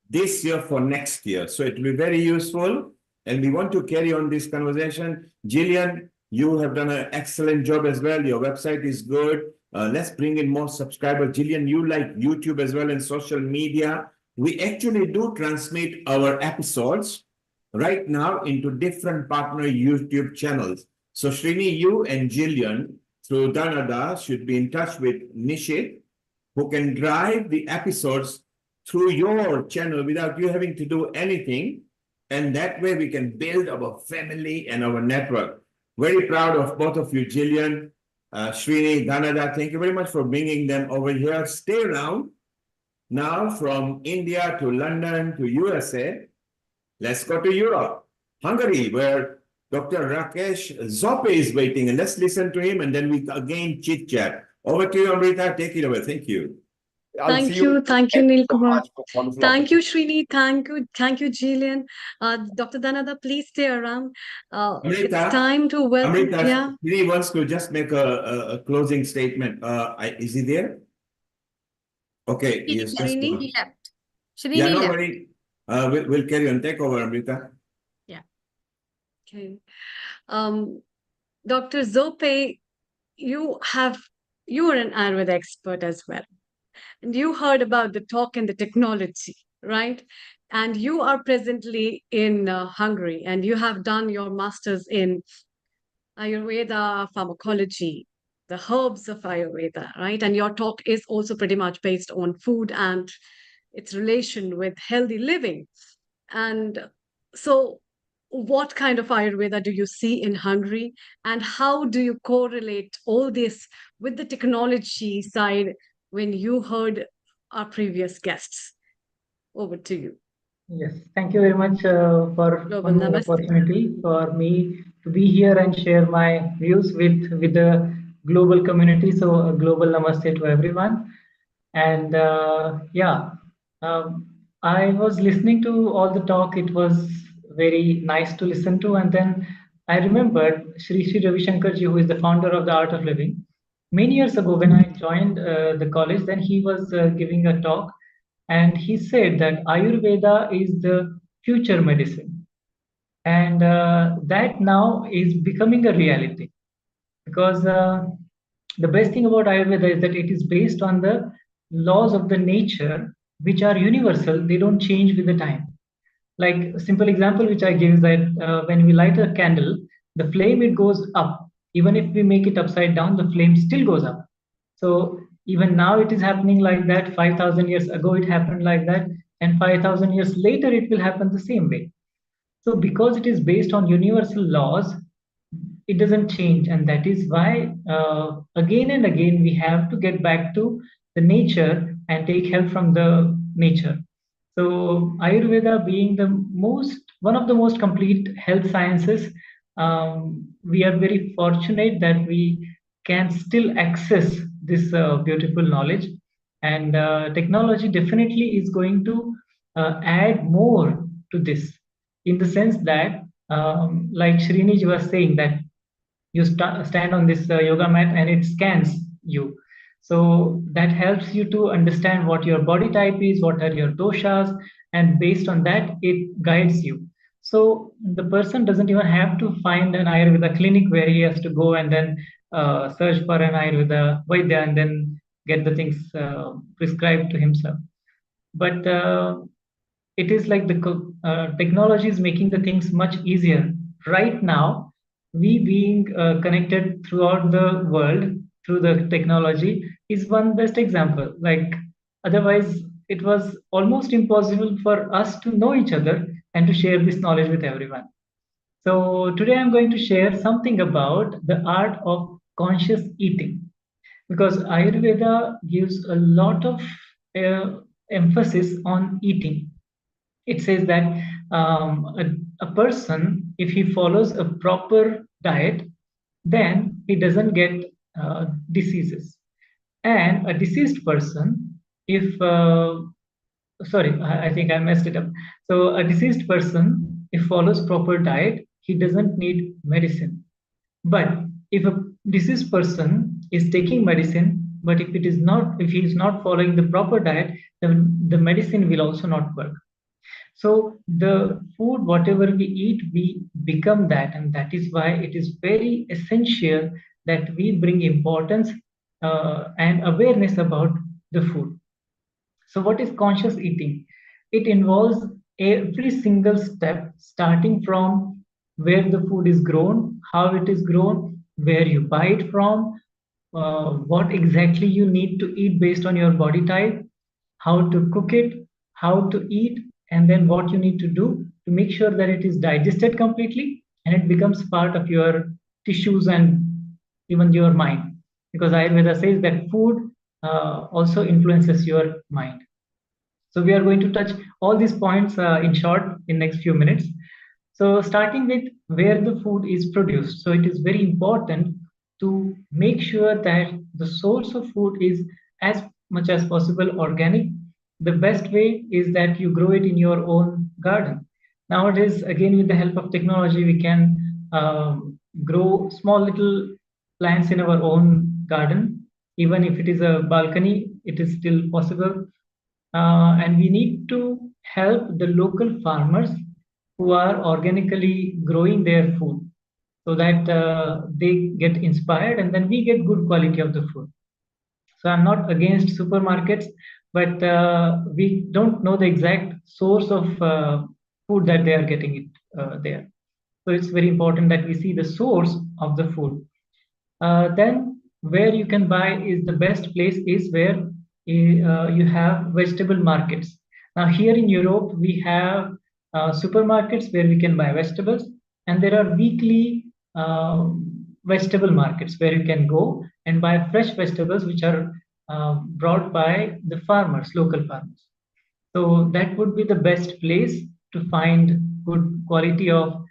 this year for next year. So it will be very useful. And we want to carry on this conversation. Jillian, you have done an excellent job as well. Your website is good. Let's bring in more subscribers. Jillian, you like YouTube as well and social media. We actually do transmit our episodes right now into different partner YouTube channels. So Srini, you and Jillian through Dhanada should be in touch with Nishit, who can drive the episodes through your channel without you having to do anything. And that way we can build our family and our network. Very proud of both of you, Jillian, Srini, Dhanada. Thank you very much for bringing them over here. Stay around. Now from India to London to USA, let's go to Europe, Hungary, where Dr. Rakesh Zope is waiting, and let's listen to him, and then we again chit chat. Over to you, Amrita. Take it away. Thank you. Thank you, Neil Kumar. Thank you, Srini. Thank you, Jillian. Dr. Dhanada, please stay around. It's time to welcome. Amrita, Yeah. Srini wants to just make a closing statement. Is he there? Okay, he is just Srini gone. left. Srini Yeah, no left. worry. We'll carry on. Take over, Amrita. Yeah. Okay. Dr. Zope, you are an Ayurveda expert as well. And you heard about the talk and the technology, right? And you are presently in Hungary, and you have done your master's in Ayurveda pharmacology, the herbs of Ayurveda, right? And your talk is also pretty much based on food and its relation with healthy living. And so, what kind of Ayurveda do you see in Hungary? And how do you correlate all this with the technology side when you heard our previous guests? Over to you. Yes, thank you very much for Global giving the Namaste. opportunity for me to be here and share my views with the global community. So, global namaste to everyone. And I was listening to all the talk. It was very nice to listen to. And then I remembered Sri Ravi Shankar ji, who is the founder of the Art of Living. Many years ago, when I joined the college, then he was giving a talk. And he said that Ayurveda is the future medicine. And that now is becoming a reality. Because the best thing about Ayurveda is that it is based on the laws of the nature, which are universal. They don't change with the time. Like a simple example which I give is that when we light a candle, the flame, it goes up. Even if we make it upside down, the flame still goes up. So even now it is happening like that. 5,000 years ago it happened like that, and 5,000 years later it will happen the same way. So because it is based on universal laws, it doesn't change, and that is why again and again we have to get back to the nature and take help from the nature. So Ayurveda being one of the most complete health sciences, we are very fortunate that we can still access this beautiful knowledge, and technology definitely is going to add more to this, in the sense that like Sriniji was saying, that you stand on this yoga mat and it scans you. So that helps you to understand what your body type is, what are your doshas, and based on that, it guides you. So the person doesn't even have to find an Ayurveda clinic where he has to go and then search for an Ayurveda Vaidya and then get the things prescribed to himself. But it is like the technology is making the things much easier. Right now, we being connected throughout the world through the technology is one best example. Like otherwise, it was almost impossible for us to know each other and to share this knowledge with everyone. So today I'm going to share something about the art of conscious eating, because Ayurveda gives a lot of emphasis on eating. It says that a person, if he follows a proper diet, then he doesn't get diseases. And a diseased person, if sorry, I think I messed it up. So a diseased person, if follows proper diet, he doesn't need medicine. But if a diseased person is taking medicine, but if he is not following the proper diet, then the medicine will also not work. So the food, whatever we eat, we become that, and that is why it is very essential that we bring importance and awareness about the food. So what is conscious eating? It involves every single step, starting from where the food is grown, how it is grown, where you buy it from, what exactly you need to eat based on your body type, how to cook it, how to eat, and then what you need to do to make sure that it is digested completely and it becomes part of your tissues and even your mind. Because Ayurveda says that food also influences your mind. So we are going to touch all these points in short in next few minutes. So starting with where the food is produced. So it is very important to make sure that the source of food is as much as possible organic. The best way is that you grow it in your own garden. Nowadays, again, with the help of technology, we can grow small little plants in our own garden. Even if it is a balcony, it is still possible. And we need to help the local farmers who are organically growing their food so that they get inspired and then we get good quality of the food. So I'm not against supermarkets, but we don't know the exact source of food that they are getting it there. So it's very important that we see the source of the food. Then where you can buy is the best place is where you have vegetable markets. Now here in Europe, we have supermarkets where we can buy vegetables, and there are weekly vegetable markets where you can go and buy fresh vegetables which are brought by the farmers, local farmers. So that would be the best place to find good quality of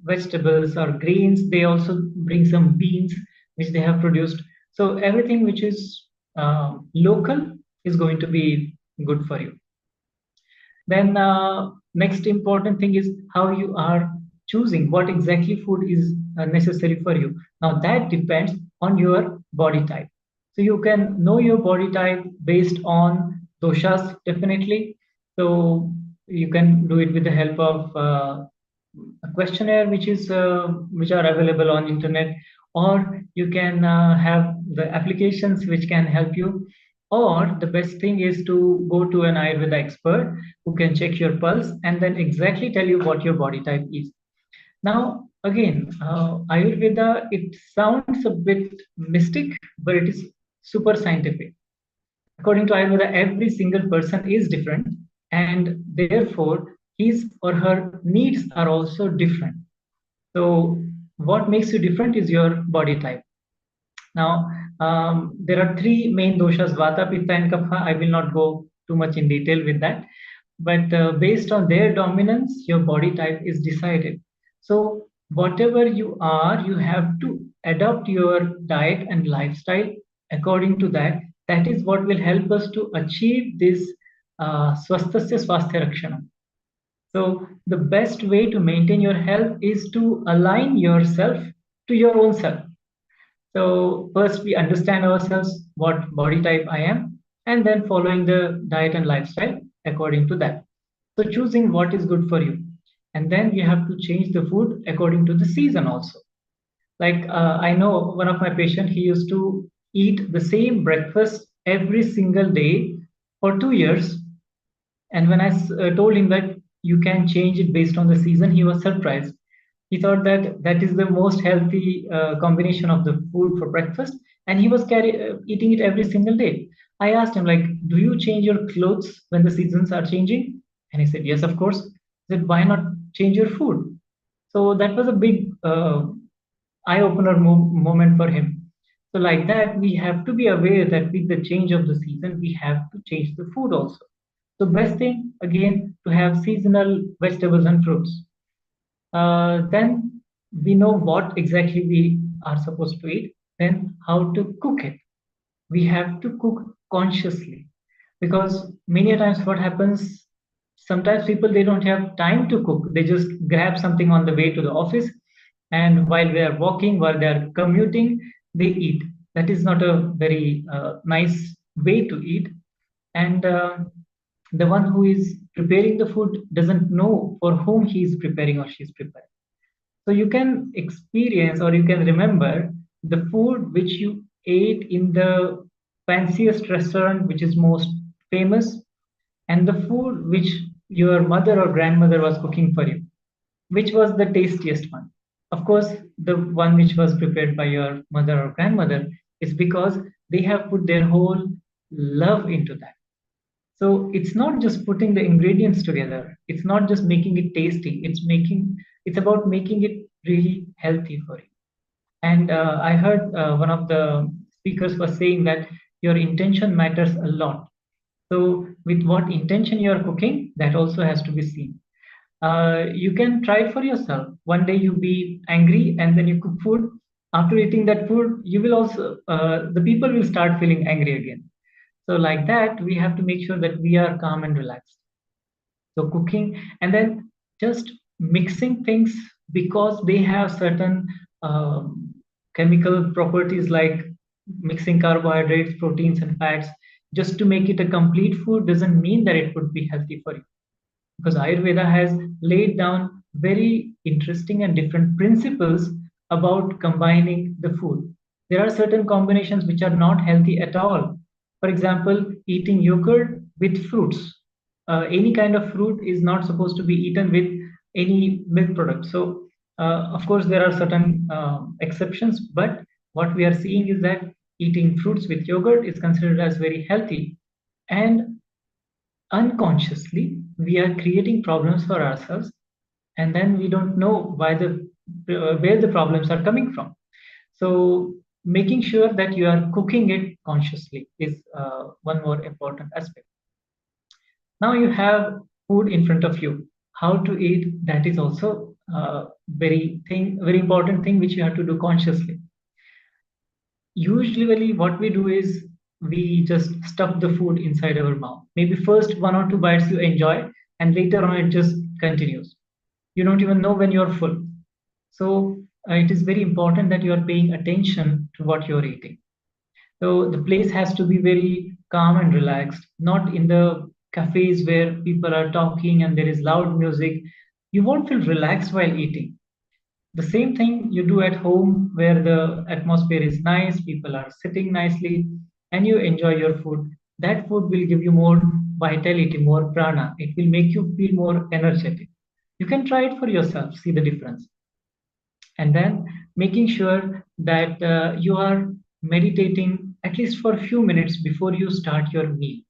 vegetables or grains. They also bring some beans which they have produced. So everything which is local is going to be good for you. Then next important thing is how you are choosing what exactly food is necessary for you. Now that depends on your body type. So you can know your body type based on doshas, definitely. So you can do it with the help of a questionnaire which are available on internet, or you can have the applications which can help you, or the best thing is to go to an Ayurveda expert who can check your pulse and then exactly tell you what your body type is. Now, again, Ayurveda, it sounds a bit mystic, but it is super scientific. According to Ayurveda, every single person is different, and therefore his or her needs are also different. So, what makes you different is your body type. Now, there are three main doshas, Vata, Pitta, and Kapha. I will not go too much in detail with that. But based on their dominance, your body type is decided. So, whatever you are, you have to adopt your diet and lifestyle according to that. That is what will help us to achieve this swasthasya swasthya rakshanam. So, the best way to maintain your health is to align yourself to your own self. So first we understand ourselves, what body type I am, and then following the diet and lifestyle according to that. So choosing what is good for you. And then you have to change the food according to the season also. Like I know one of my patients, he used to eat the same breakfast every single day for 2 years. And when I told him that you can change it based on the season, he was surprised. He thought that that is the most healthy combination of the food for breakfast, and he was eating it every single day. I asked him, like, do you change your clothes when the seasons are changing? And he said, yes, of course. I said, why not change your food? So that was a big eye-opener moment for him. So like that, we have to be aware that with the change of the season, we have to change the food also. So best thing, again, to have seasonal vegetables and fruits. Then we know what exactly we are supposed to eat, then how to cook it. We have to cook consciously, because many a times what happens, sometimes people, they don't have time to cook. They just grab something on the way to the office, and while they are walking, while they are commuting, they eat. That is not a very nice way to eat. And the one who is preparing the food doesn't know for whom he is preparing or she is preparing. So you can experience or you can remember the food which you ate in the fanciest restaurant, which is most famous, and the food which your mother or grandmother was cooking for you. Which was the tastiest one? Of course, the one which was prepared by your mother or grandmother is because they have put their whole love into that. So it's not just putting the ingredients together. It's not just making it tasty. It's about making it really healthy for you. And I heard one of the speakers was saying that your intention matters a lot. So with what intention you are cooking, that also has to be seen. You can try it for yourself. One day you be angry and then you cook food. After eating that food, you will also, the people will start feeling angry again. So like that, we have to make sure that we are calm and relaxed. So cooking and then just mixing things because they have certain chemical properties, like mixing carbohydrates, proteins, and fats, just to make it a complete food doesn't mean that it would be healthy for you. Because Ayurveda has laid down very interesting and different principles about combining the food. There are certain combinations which are not healthy at all. For example, eating yogurt with fruits. Any kind of fruit is not supposed to be eaten with any milk product. So, of course, there are certain exceptions, but what we are seeing is that eating fruits with yogurt is considered as very healthy. And unconsciously, we are creating problems for ourselves, and then we don't know where the problems are coming from. So making sure that you are cooking it consciously is one more important aspect. Now you have food in front of you. How to eat, that is also very important thing which you have to do consciously. Usually what we do is we just stuff the food inside our mouth. Maybe first 1 or 2 bites you enjoy, and later on it just continues. You don't even know when you're full. So it is very important that you are paying attention to what you're eating. So the place has to be very calm and relaxed, not in the cafes where people are talking and there is loud music. You won't feel relaxed while eating. The same thing you do at home, where the atmosphere is nice, people are sitting nicely, and you enjoy your food. That food will give you more vitality, more prana. It will make you feel more energetic. You can try it for yourself, see the difference. And then making sure that you are meditating at least for a few minutes before you start your meal.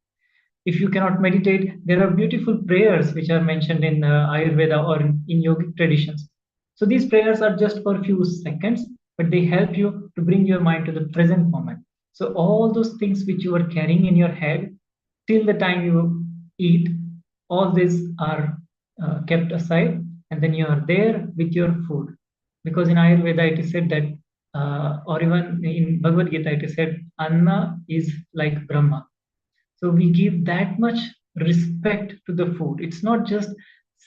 If you cannot meditate, there are beautiful prayers which are mentioned in Ayurveda or in yogic traditions. So these prayers are just for a few seconds, but they help you to bring your mind to the present moment. So all those things which you are carrying in your head till the time you eat, all these are kept aside, and then you are there with your food. Because in Ayurveda it is said that, or even in Bhagavad Gita it is said, Anna is like Brahma. So we give that much respect to the food. It's not just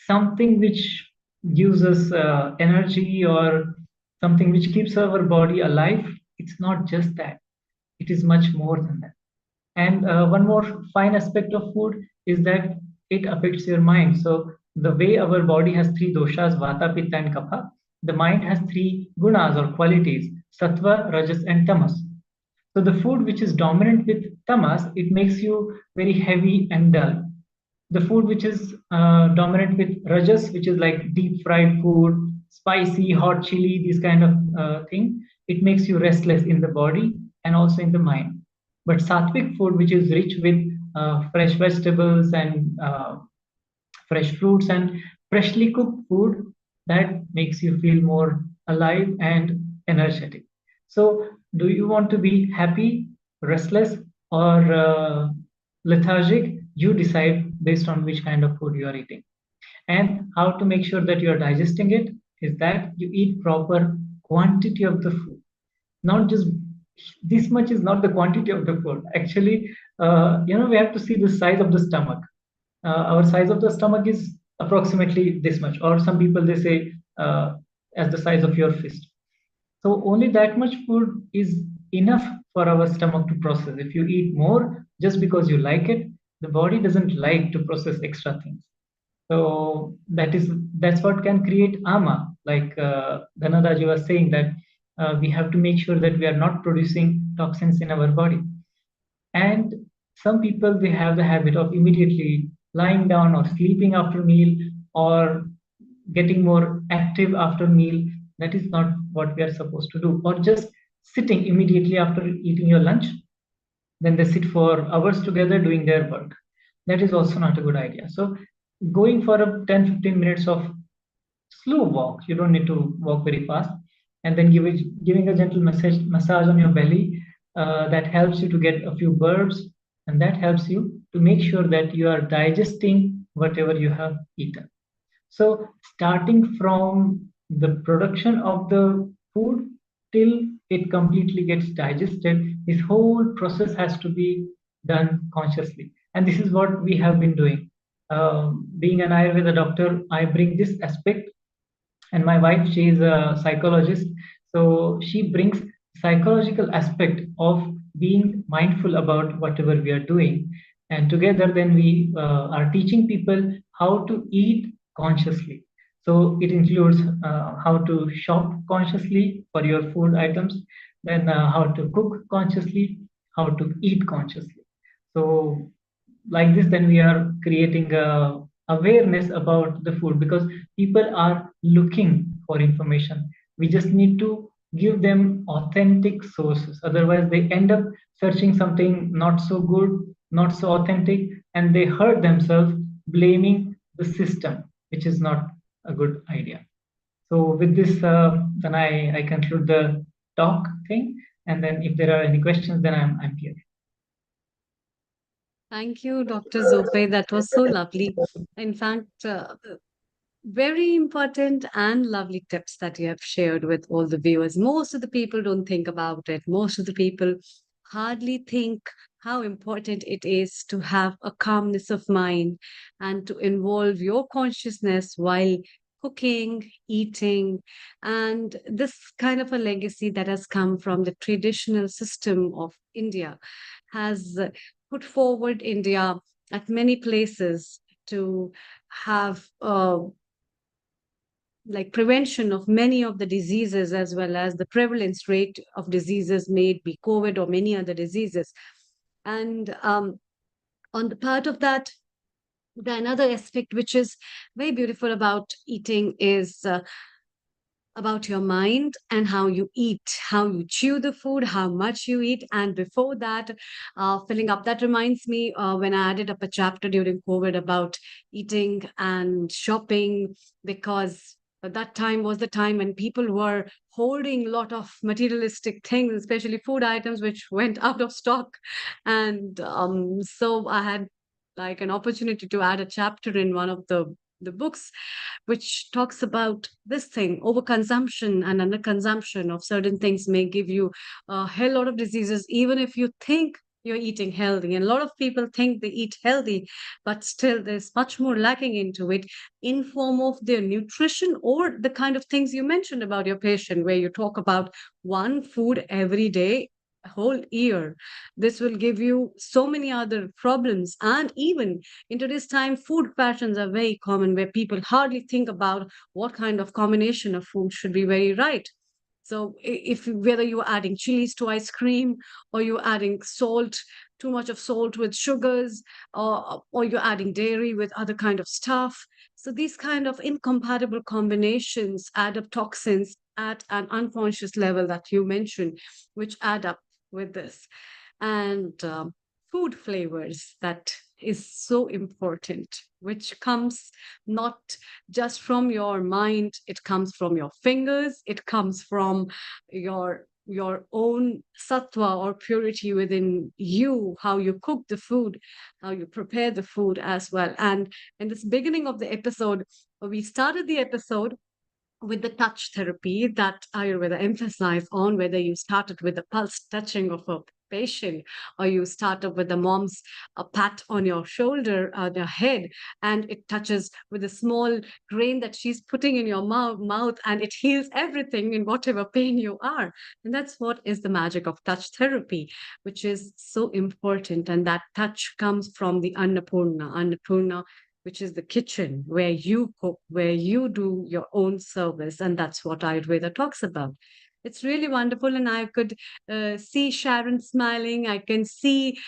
something which gives us energy or something which keeps our body alive. It's not just that. It is much more than that. And one more fine aspect of food is that it affects your mind. So the way our body has three doshas, vata, pitta, and kapha, the mind has three gunas or qualities, sattva, rajas, and tamas. So the food which is dominant with tamas, it makes you very heavy and dull. The food which is dominant with rajas, which is like deep fried food, spicy, hot chili, this kind of thing, it makes you restless in the body and also in the mind. But sattvic food, which is rich with fresh vegetables and fresh fruits and freshly cooked food, that makes you feel more alive and energetic. So, do you want to be happy, restless, or lethargic? You decide based on which kind of food you are eating. And how to make sure that you are digesting it is that you eat proper quantity of the food, not just this much is not the quantity of the food. Actually, we have to see the size of the stomach. Our size of the stomach is approximately this much, or some people they say as the size of your fist. So only that much food is enough for our stomach to process. If you eat more just because you like it, the body doesn't like to process extra things. So that's what can create ama. Like Dhanadaji was saying that we have to make sure that we are not producing toxins in our body. And some people they have the habit of immediately lying down or sleeping after meal or getting more active after meal. That is not what we are supposed to do. Or just sitting immediately after eating your lunch, then they sit for hours together doing their work. That is also not a good idea. So going for a 10-15 minutes of slow walk, you don't need to walk very fast, and then giving a gentle massage on your belly, that helps you to get a few burps, and that helps you to make sure that you are digesting whatever you have eaten. So starting from the production of the food till it completely gets digested, this whole process has to be done consciously. And this is what we have been doing. Being an Ayurveda doctor, I bring this aspect, and my wife, she is a psychologist, so she brings psychological aspect of being mindful about whatever we are doing, and together then we are teaching people how to eat consciously. So it includes how to shop consciously for your food items, then how to cook consciously, how to eat consciously. So like this, then we are creating awareness about the food, because people are looking for information. We just need to give them authentic sources, otherwise they end up searching something not so good, not so authentic, and they hurt themselves blaming the system, which is not a good idea. So with this, then I conclude the talk thing, and then if there are any questions, then I'm here. Thank you, Dr. Zope. That was so lovely. In fact, very important and lovely tips that you have shared with all the viewers. Most of the people don't think about it. Most of the people hardly think how important it is to have a calmness of mind and to involve your consciousness while cooking, eating, and this kind of a legacy that has come from the traditional system of India has put forward India at many places to have like prevention of many of the diseases, as well as the prevalence rate of diseases, may it be COVID or many other diseases. And on the part of that, the another aspect which is very beautiful about eating is about your mind and how you eat, how you chew the food, how much you eat. And before that, filling up, that reminds me when I added up a chapter during COVID about eating and shopping, because that time was the time when people were holding a lot of materialistic things, especially food items, which went out of stock. And so I had like an opportunity to add a chapter in one of the books which talks about this thing: overconsumption and underconsumption of certain things may give you a hell lot of diseases, even if you think you're eating healthy. And a lot of people think they eat healthy, but still there's much more lacking into it in form of their nutrition or the kind of things you mentioned about your patient, where you talk about one food every day a whole year. This will give you so many other problems. And even in today's time, food passions are very common where people hardly think about what kind of combination of food should be very right. So if whether you're adding chilies to ice cream, or you're adding salt, too much of salt with sugars, or you're adding dairy with other kind of stuff. So these kind of incompatible combinations add up toxins at an unconscious level that you mentioned, which add up with this. And food flavors, that is so important, which comes not just from your mind, it comes from your fingers, it comes from your own sattva or purity within you, how you cook the food, how you prepare the food as well. And in this beginning of the episode, we started the episode with the touch therapy that Ayurveda emphasized on, whether you started with the pulse touching of a patient, or you started with the mom's a pat on your shoulder, their head, and it touches with a small grain that she's putting in your mouth, and it heals everything in whatever pain you are. And that's what is the magic of touch therapy, which is so important. And that touch comes from the Annapurna, which is the kitchen where you cook, where you do your own service. And that's what Ayurveda talks about. It's really wonderful. And I could see Sharon smiling. I can see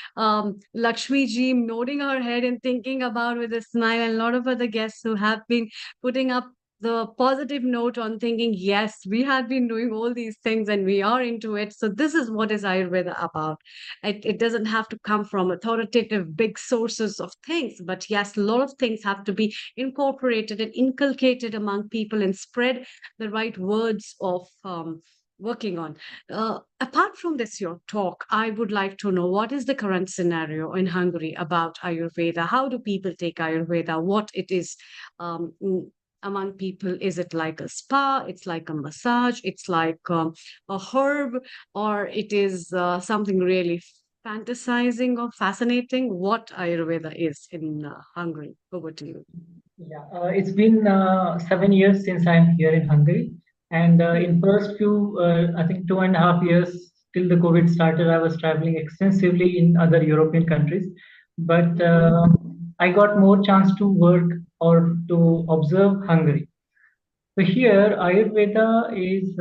Lakshmi ji nodding her head and thinking about with a smile, and a lot of other guests who have been putting up the positive note on thinking, yes, we have been doing all these things and we are into it. So this is what is Ayurveda about. It doesn't have to come from authoritative big sources of things, but yes, a lot of things have to be incorporated and inculcated among people and spread the right words of working on. Apart from this, your talk, I would like to know what is the current scenario in Hungary about Ayurveda? How do people take Ayurveda? What it is among people? Is it like a spa? It's like a massage? It's like a herb? Or it is something really fantasizing or fascinating? What Ayurveda is in Hungary? Over to you. Yeah, it's been 7 years since I'm here in Hungary. And in first few, I think 2.5 years till the COVID started, I was traveling extensively in other European countries. But I got more chance to work or to observe Hungary. So here, Ayurveda is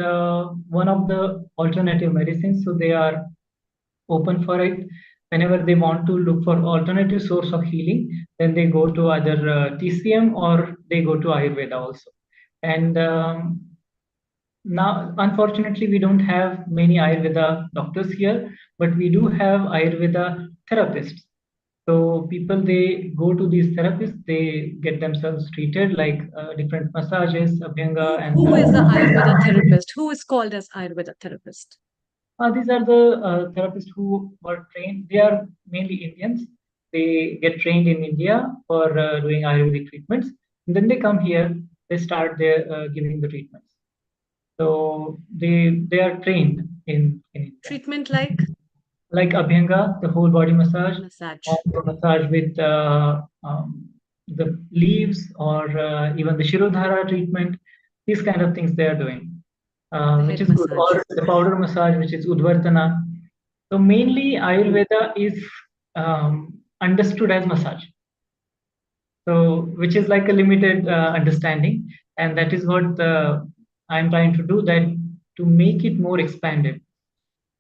one of the alternative medicines. So they are open for it. Whenever they want to look for alternative source of healing, then they go to either TCM or they go to Ayurveda also. And now, unfortunately, we don't have many Ayurveda doctors here, but we do have Ayurveda therapists. So people, they go to these therapists, they get themselves treated like different massages, Abhyanga, and who is the Ayurveda therapist? Who is called as Ayurveda therapist? These are the therapists who were trained. They are mainly Indians. They get trained in India for doing Ayurvedic treatments. And then they come here, they start their giving the treatments. So they are trained in India. Treatment like Abhyanga, the whole body massage, massage, or massage with the leaves, or even the Shirodhara treatment. These kind of things they are doing, which is good. Or the powder massage, which is Udvartana. So mainly Ayurveda is understood as massage. So which is like a limited understanding, and that is what I'm trying to do, that to make it more expanded.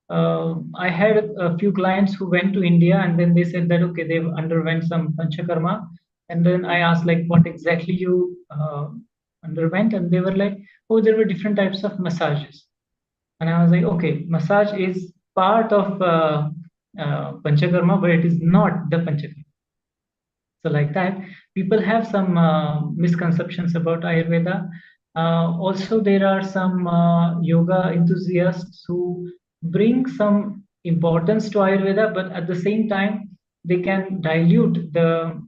I had a few clients who went to India, and then they said that, okay, they've underwent some panchakarma. And then I asked, like, what exactly you underwent? And they were like, oh, there were different types of massages. And I was like, okay, massage is part of panchakarma, but it is not the panchakarma. So like that, people have some misconceptions about Ayurveda. Also, there are some yoga enthusiasts who bring some importance to Ayurveda, but at the same time, they can dilute the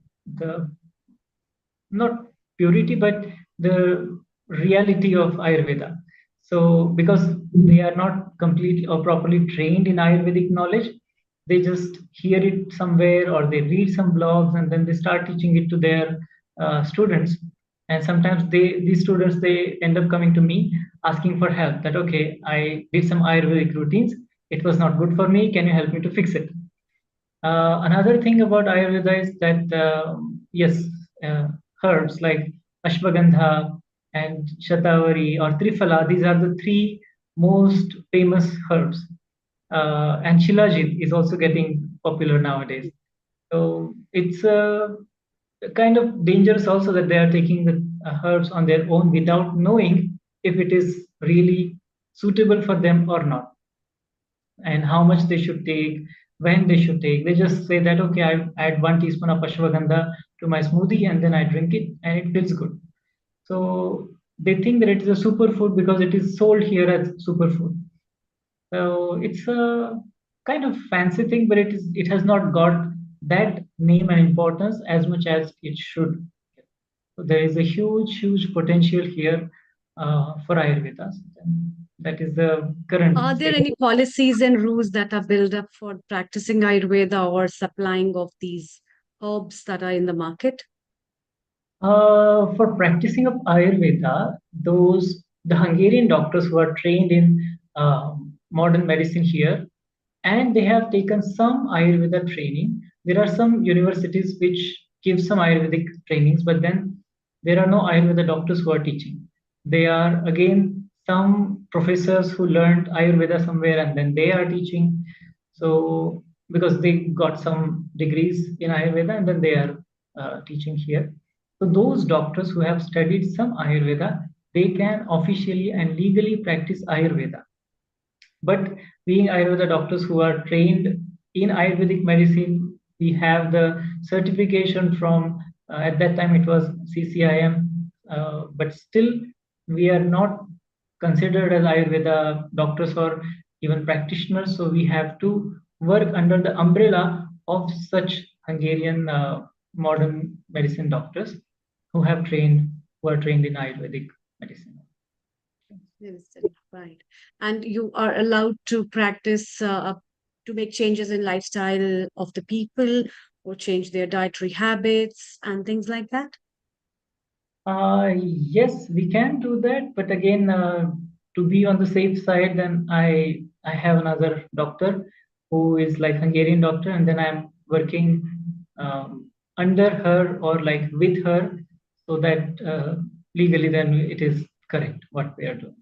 not purity, but the reality of Ayurveda. So because they are not completely or properly trained in Ayurvedic knowledge, they just hear it somewhere, or they read some blogs, and then they start teaching it to their students. And sometimes these students, they end up coming to me asking for help, that, okay, I did some Ayurvedic routines. it was not good for me. Can you help me to fix it? Another thing about Ayurveda is that yes, herbs like ashwagandha and shatavari or triphala, these are the three most famous herbs. And shilajit is also getting popular nowadays. So it's kind of dangerous also that they are taking the herbs on their own without knowing if it is really suitable for them or not, and how much they should take, when they should take. They just say that, okay, I add 1 teaspoon of ashwagandha to my smoothie and then I drink it and it feels good. So they think that it is a superfood because it is sold here as superfood. So it's a kind of fancy thing, but it has not got that name and importance as much as it should. So there is a huge potential here for Ayurveda. That is the current Are there state. any policies and rules that are built up for practicing Ayurveda or supplying of these herbs that are in the market? For practicing of Ayurveda, the Hungarian doctors who are trained in modern medicine here, and they have taken some Ayurveda training. There are some universities which give some Ayurvedic trainings, but then there are no Ayurveda doctors who are teaching. They are again some professors who learned Ayurveda somewhere and then they are teaching. So because they got some degrees in Ayurveda and then they are teaching here. So those doctors who have studied some Ayurveda, they can officially and legally practice Ayurveda. But being Ayurveda doctors who are trained in Ayurvedic medicine, we have the certification from, at that time it was CCIM, but still we are not considered as Ayurveda doctors or even practitioners. So we have to work under the umbrella of such Hungarian modern medicine doctors who are trained in Ayurvedic medicine. Yes, right. And you are allowed to practice to make changes in lifestyle of the people or change their dietary habits and things like that? Yes, we can do that, but again, to be on the safe side, then I have another doctor who is like Hungarian doctor, and then I'm working under her or like with her, so that legally then it is correct what we are doing.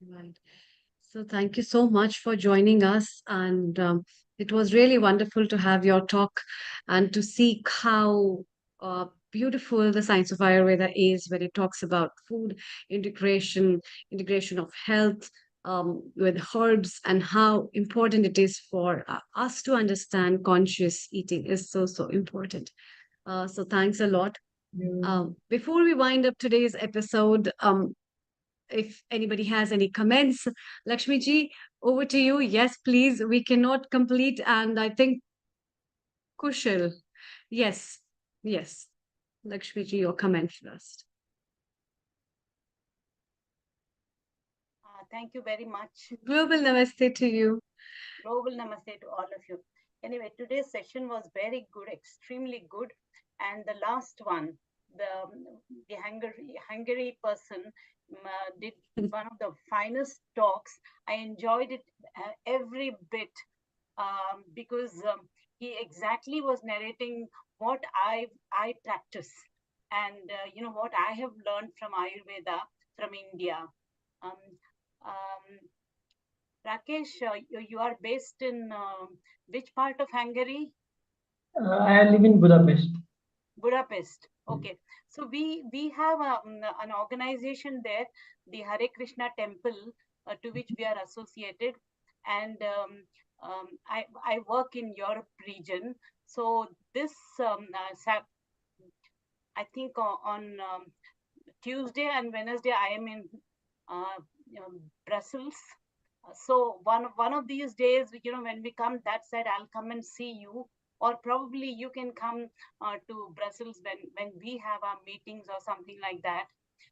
Right. So thank you so much for joining us. And it was really wonderful to have your talk and to see how beautiful the science of Ayurveda is when it talks about food integration of health with herbs, and how important it is for us to understand conscious eating is so important. So thanks a lot. Before we wind up today's episode, if anybody has any comments, Lakshmi ji, over to you. Yes, please. We cannot complete, and I think Kushal. Yes, Lakshmi ji, your comment first. Thank you very much. Global namaste to you. Global namaste to all of you. Anyway, today's session was very good, extremely good. And the last one, the Hungary person did one of the finest talks. I enjoyed it every bit because he exactly was narrating what I practice, and what I have learned from Ayurveda from India. Rakesh, you are based in which part of Hungary? I live in Budapest. Budapest. Okay. So we have an organization there, the Hare Krishna Temple, to which we are associated, and I work in Europe region. So this I think on Tuesday and Wednesday I am in Brussels. So one of these days, when we come that side, I'll come and see you, or probably you can come to Brussels when we have our meetings or something like that.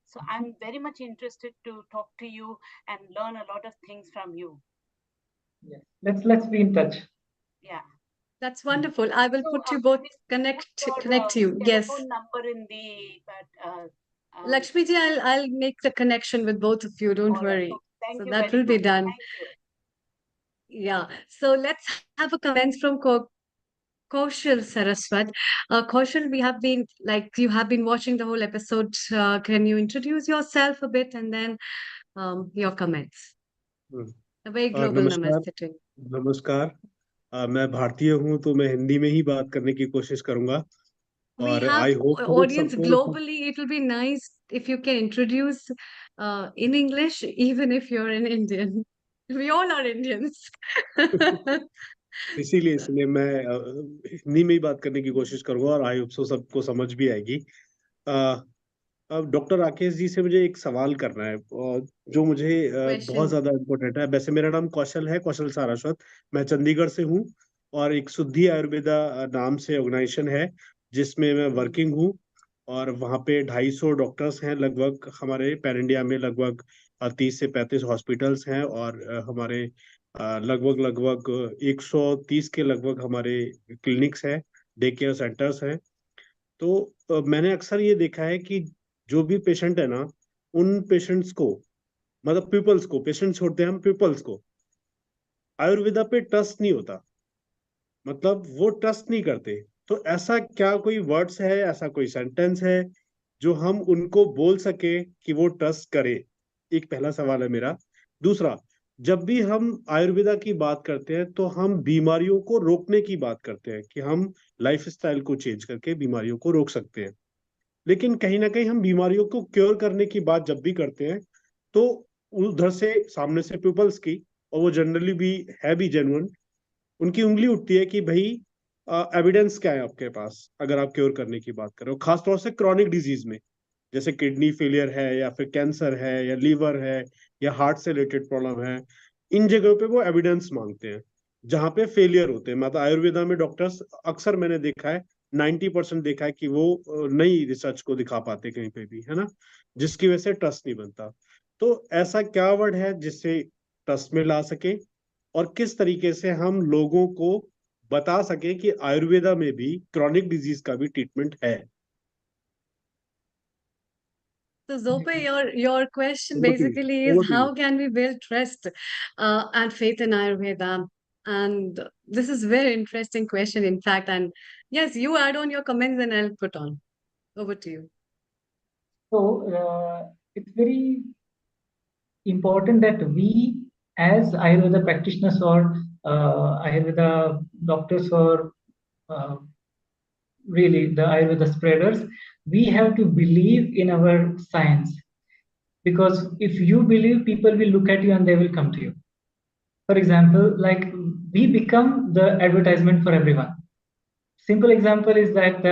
So I'm very much interested to talk to you and learn a lot of things from you. Yes. Let's be in touch. Yeah. That's wonderful. I will put you both connect you. Yes. Telephone number in the Lakshmi ji, I'll make the connection with both of you. Don't worry. Thank So you that very will be much. done. Thank you. Yeah. So let's have a comments from Kaushal Saraswat. Kaushal, you have been watching the whole episode. Can you introduce yourself a bit and then your comments? A very global नमस्कार namaste to you. नमस्कार मैं भारतीय हूं तो मैं हिंदी में ही बात करने की कोशिश करूंगा We और have आई होप बहुत audience सबको globally. It will be nice if you can introduce in English, even if you're an Indian. We all are Indians. इसीलिए इसलिए मैं हिंदी में ही बात करने की कोशिश करूंगा और आई होप सो सबको समझ भी आएगी अब डॉक्टर राकेश जी से मुझे एक सवाल करना है और जो मुझे बहुत Question. ज्यादा इम्पोर्टेंट है। वैसे मेरा नाम कौशल है, कौशल सारस्वत। मैं चंडीगढ़ से हूँ और एक शुद्धि आयुर्वेदा नाम से ऑर्गेनाइजेशन है जिसमें मैं वर्किंग हूँ और वहाँ पे 250 डॉक्टर्स हैं लगभग। हमारे पैन इंडिया में लगभग 30 से 35 हॉस्पिटल्स हैं और हमारे लगभग 130 के लगभग हमारे क्लिनिक्स हैं, डे केयर सेंटर्स हैं। तो मैंने अक्सर ये देखा है कि जो भी पेशेंट है ना, उन पेशेंट्स को मतलब पीपल्स को, पेशेंट छोड़ते हैं हम, पीपल्स को आयुर्वेदा पे ट्रस्ट नहीं होता, मतलब वो ट्रस्ट नहीं करते। तो ऐसा क्या कोई वर्ड्स है, ऐसा कोई सेंटेंस है जो हम उनको बोल सके कि वो ट्रस्ट करे? एक पहला सवाल है मेरा। दूसरा, जब भी हम आयुर्वेदा की बात करते हैं तो हम बीमारियों को रोकने की बात करते हैं कि हम लाइफस्टाइल को चेंज करके बीमारियों को रोक सकते हैं, लेकिन कहीं ना कहीं हम बीमारियों को क्योर करने की बात जब भी करते हैं तो उधर से सामने से पीपल्स की, और वो जनरली भी है भी जेन्युइन, उनकी उंगली उठती है कि भाई एविडेंस क्या है आपके पास अगर आप क्योर करने की बात करो, खासतौर से क्रॉनिक डिजीज में, जैसे किडनी फेलियर है या फिर कैंसर है या लीवर है या हार्ट से रिलेटेड प्रॉब्लम है। इन जगहों पे वो एविडेंस मांगते हैं जहां पे फेलियर होते हैं। मतलब आयुर्वेदा में डॉक्टर्स अक्सर मैंने देखा है, 90% देखा है कि वो नई रिसर्च को दिखा पाते कहीं पे भी, है ना, जिसकी वजह से ट्रस्ट नहीं बनता। तो ऐसा क्या वर्ड है जिससे ट्रस्ट में ला सके और किस तरीके से हम लोगों को बता सके कि आयुर्वेदा में भी क्रॉनिक डिजीज का भी ट्रीटमेंट है? So Zope, your question Over to you. basically is Over to how you. can we build trust and faith in Ayurveda? And this is very interesting question, in fact. And yes, you add on your comments and I'll put on. Over to you. So it's very important that we, as Ayurveda practitioners or Ayurveda doctors or really the Ayurveda spreaders, we have to believe in our science. Because if you believe, people will look at you and they will come to you. For example, like we become the advertisement for everyone. Simple example is that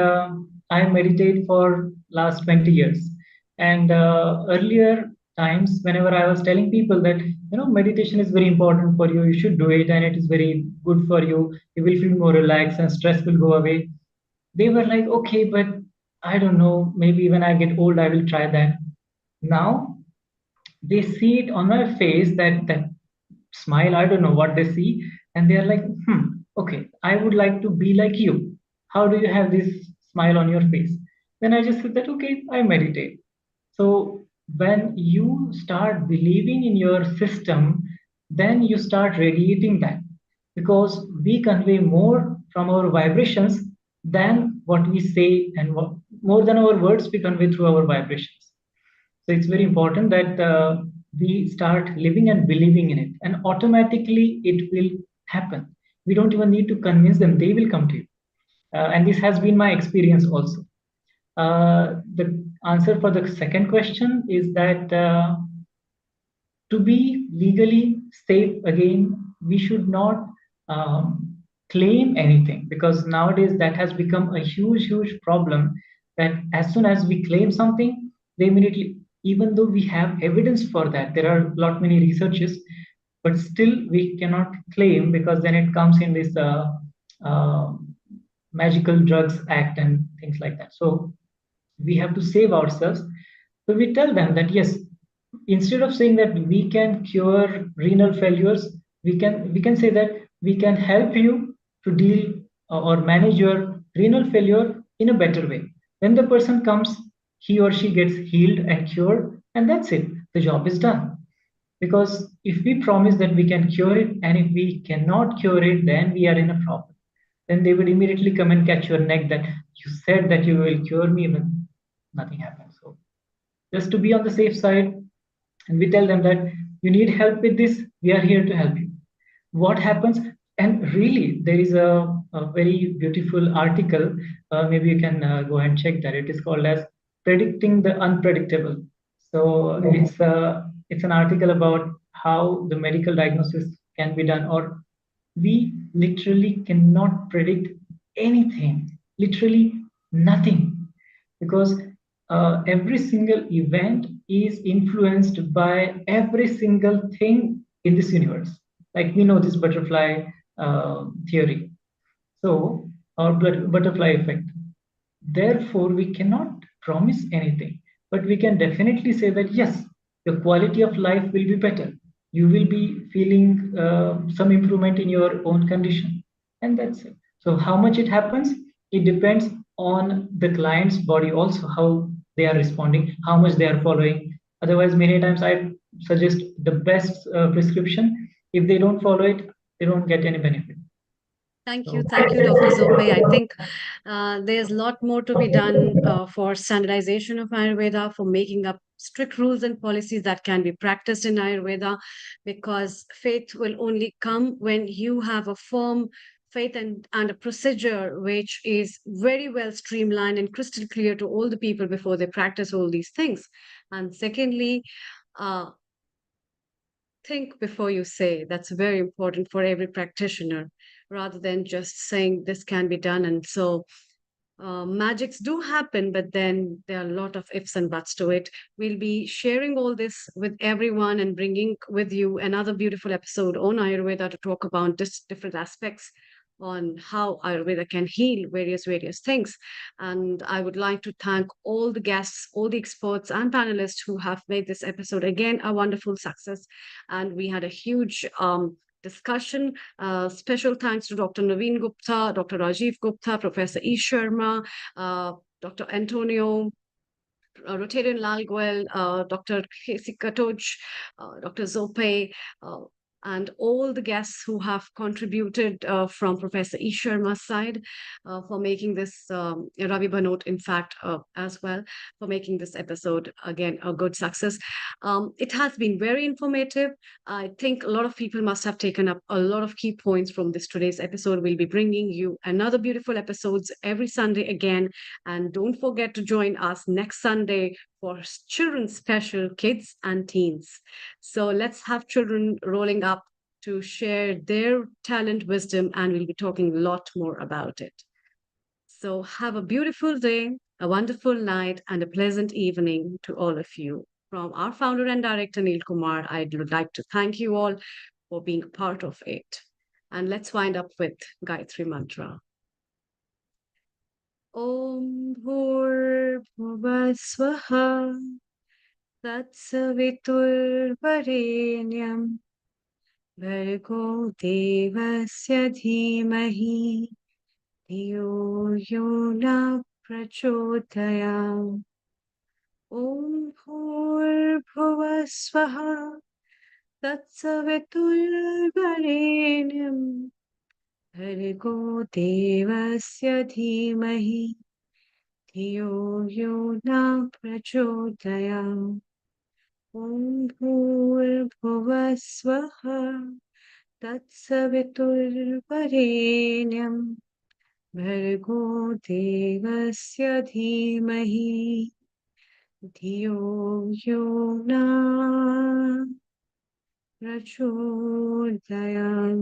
I meditate for last 20 years. And earlier times, whenever I was telling people that, meditation is very important for you, you should do it and it is very good for you, you will feel more relaxed and stress will go away. They were like, okay, but I don't know, maybe when I get old, I will try that. Now they see it on my face, that smile, I don't know what they see, and they're like, okay, I would like to be like you. How do you have this smile on your face? Then I just said that, okay, I meditate. So when you start believing in your system, then you start radiating that, because we convey more from our vibrations than what we say, and more than our words we convey through our vibrations. So it's very important that we start living and believing in it, and automatically it will happen. We don't even need to convince them, they will come to you. And this has been my experience also. The answer for the second question is that to be legally safe, again, we should not claim anything, because nowadays that has become a huge problem, that as soon as we claim something, they immediately, even though we have evidence for that, there are a lot many researches, but still we cannot claim, because then it comes in this magical drugs act and things like that. So we have to save ourselves. So we tell them that yes, instead of saying that we can cure renal failures, we can say that we can help you to deal or manage your renal failure in a better way. When the person comes, he or she gets healed and cured, and that's it. The job is done. Because if we promise that we can cure it, and if we cannot cure it, then we are in a problem. Then they would immediately come and catch your neck that you said that you will cure me, but nothing happens. So just to be on the safe side, and we tell them that you need help with this, we are here to help you. What happens? And really, there is a very beautiful article. Maybe you can go and check that. It is called as "Predicting the Unpredictable." So it's an article about how the medical diagnosis can be done, or we literally cannot predict anything, literally nothing, because every single event is influenced by every single thing in this universe. Like we know this butterfly theory, so our butterfly effect. Therefore, we cannot promise anything, but we can definitely say that yes, the quality of life will be better. You will be feeling some improvement in your own condition, and that's it. So, how much it happens, it depends on the client's body also, how they are responding, how much they are following. Otherwise, many times I suggest the best prescription. If they don't follow it, they don't get any benefit. Thank you, Dr. Zope. I think there's a lot more to be done for standardization of Ayurveda, for making up strict rules and policies that can be practiced in Ayurveda, because faith will only come when you have a firm faith and a procedure which is very well streamlined and crystal clear to all the people before they practice all these things. And secondly, think before you say. That's very important for every practitioner, rather than just saying this can be done. And so magics do happen, but then there are a lot of ifs and buts to it. We'll be sharing all this with everyone and bringing with you another beautiful episode on Ayurveda to talk about different aspects on how Ayurveda can heal various things. And I would like to thank all the guests, all the experts and panelists who have made this episode again a wonderful success. And we had a huge discussion. Special thanks to Dr. Naveen Gupta, Dr. Rajiv Gupta, Professor E. Sharma, Dr. Antonio Rotarian Lalgoel, Dr. Casey Katoj, Dr. Zope, and all the guests who have contributed from Professor E. Sharma's side for making this, Ravi Banot, in fact, as well, for making this episode, again, a good success. It has been very informative. I think a lot of people must have taken up a lot of key points from this today's episode. We'll be bringing you another beautiful episodes every Sunday again. And don't forget to join us next Sunday for children's special, kids and teens. So let's have children rolling up to share their talent, wisdom, and we'll be talking a lot more about it. So have a beautiful day, a wonderful night, and a pleasant evening to all of you. From our founder and director, Neil Kumar, I would like to thank you all for being a part of it. And let's wind up with Gayatri Mantra. Om Bhurbhuva Swaha Tatsaviturvarenyam Bhargo Devasya Dhimahi Dhiyo Yona Prachodayam. Om Bhurbhuva Swaha Tatsaviturvarenyam Bhargo Devasya Dhimahi Dhiyo Yona Prachodayam. Om Bhurbhuva Swaha Tatsaviturvarenyam Bhargo Devasya Dhimahi Dhiyo Yona Prachodayam.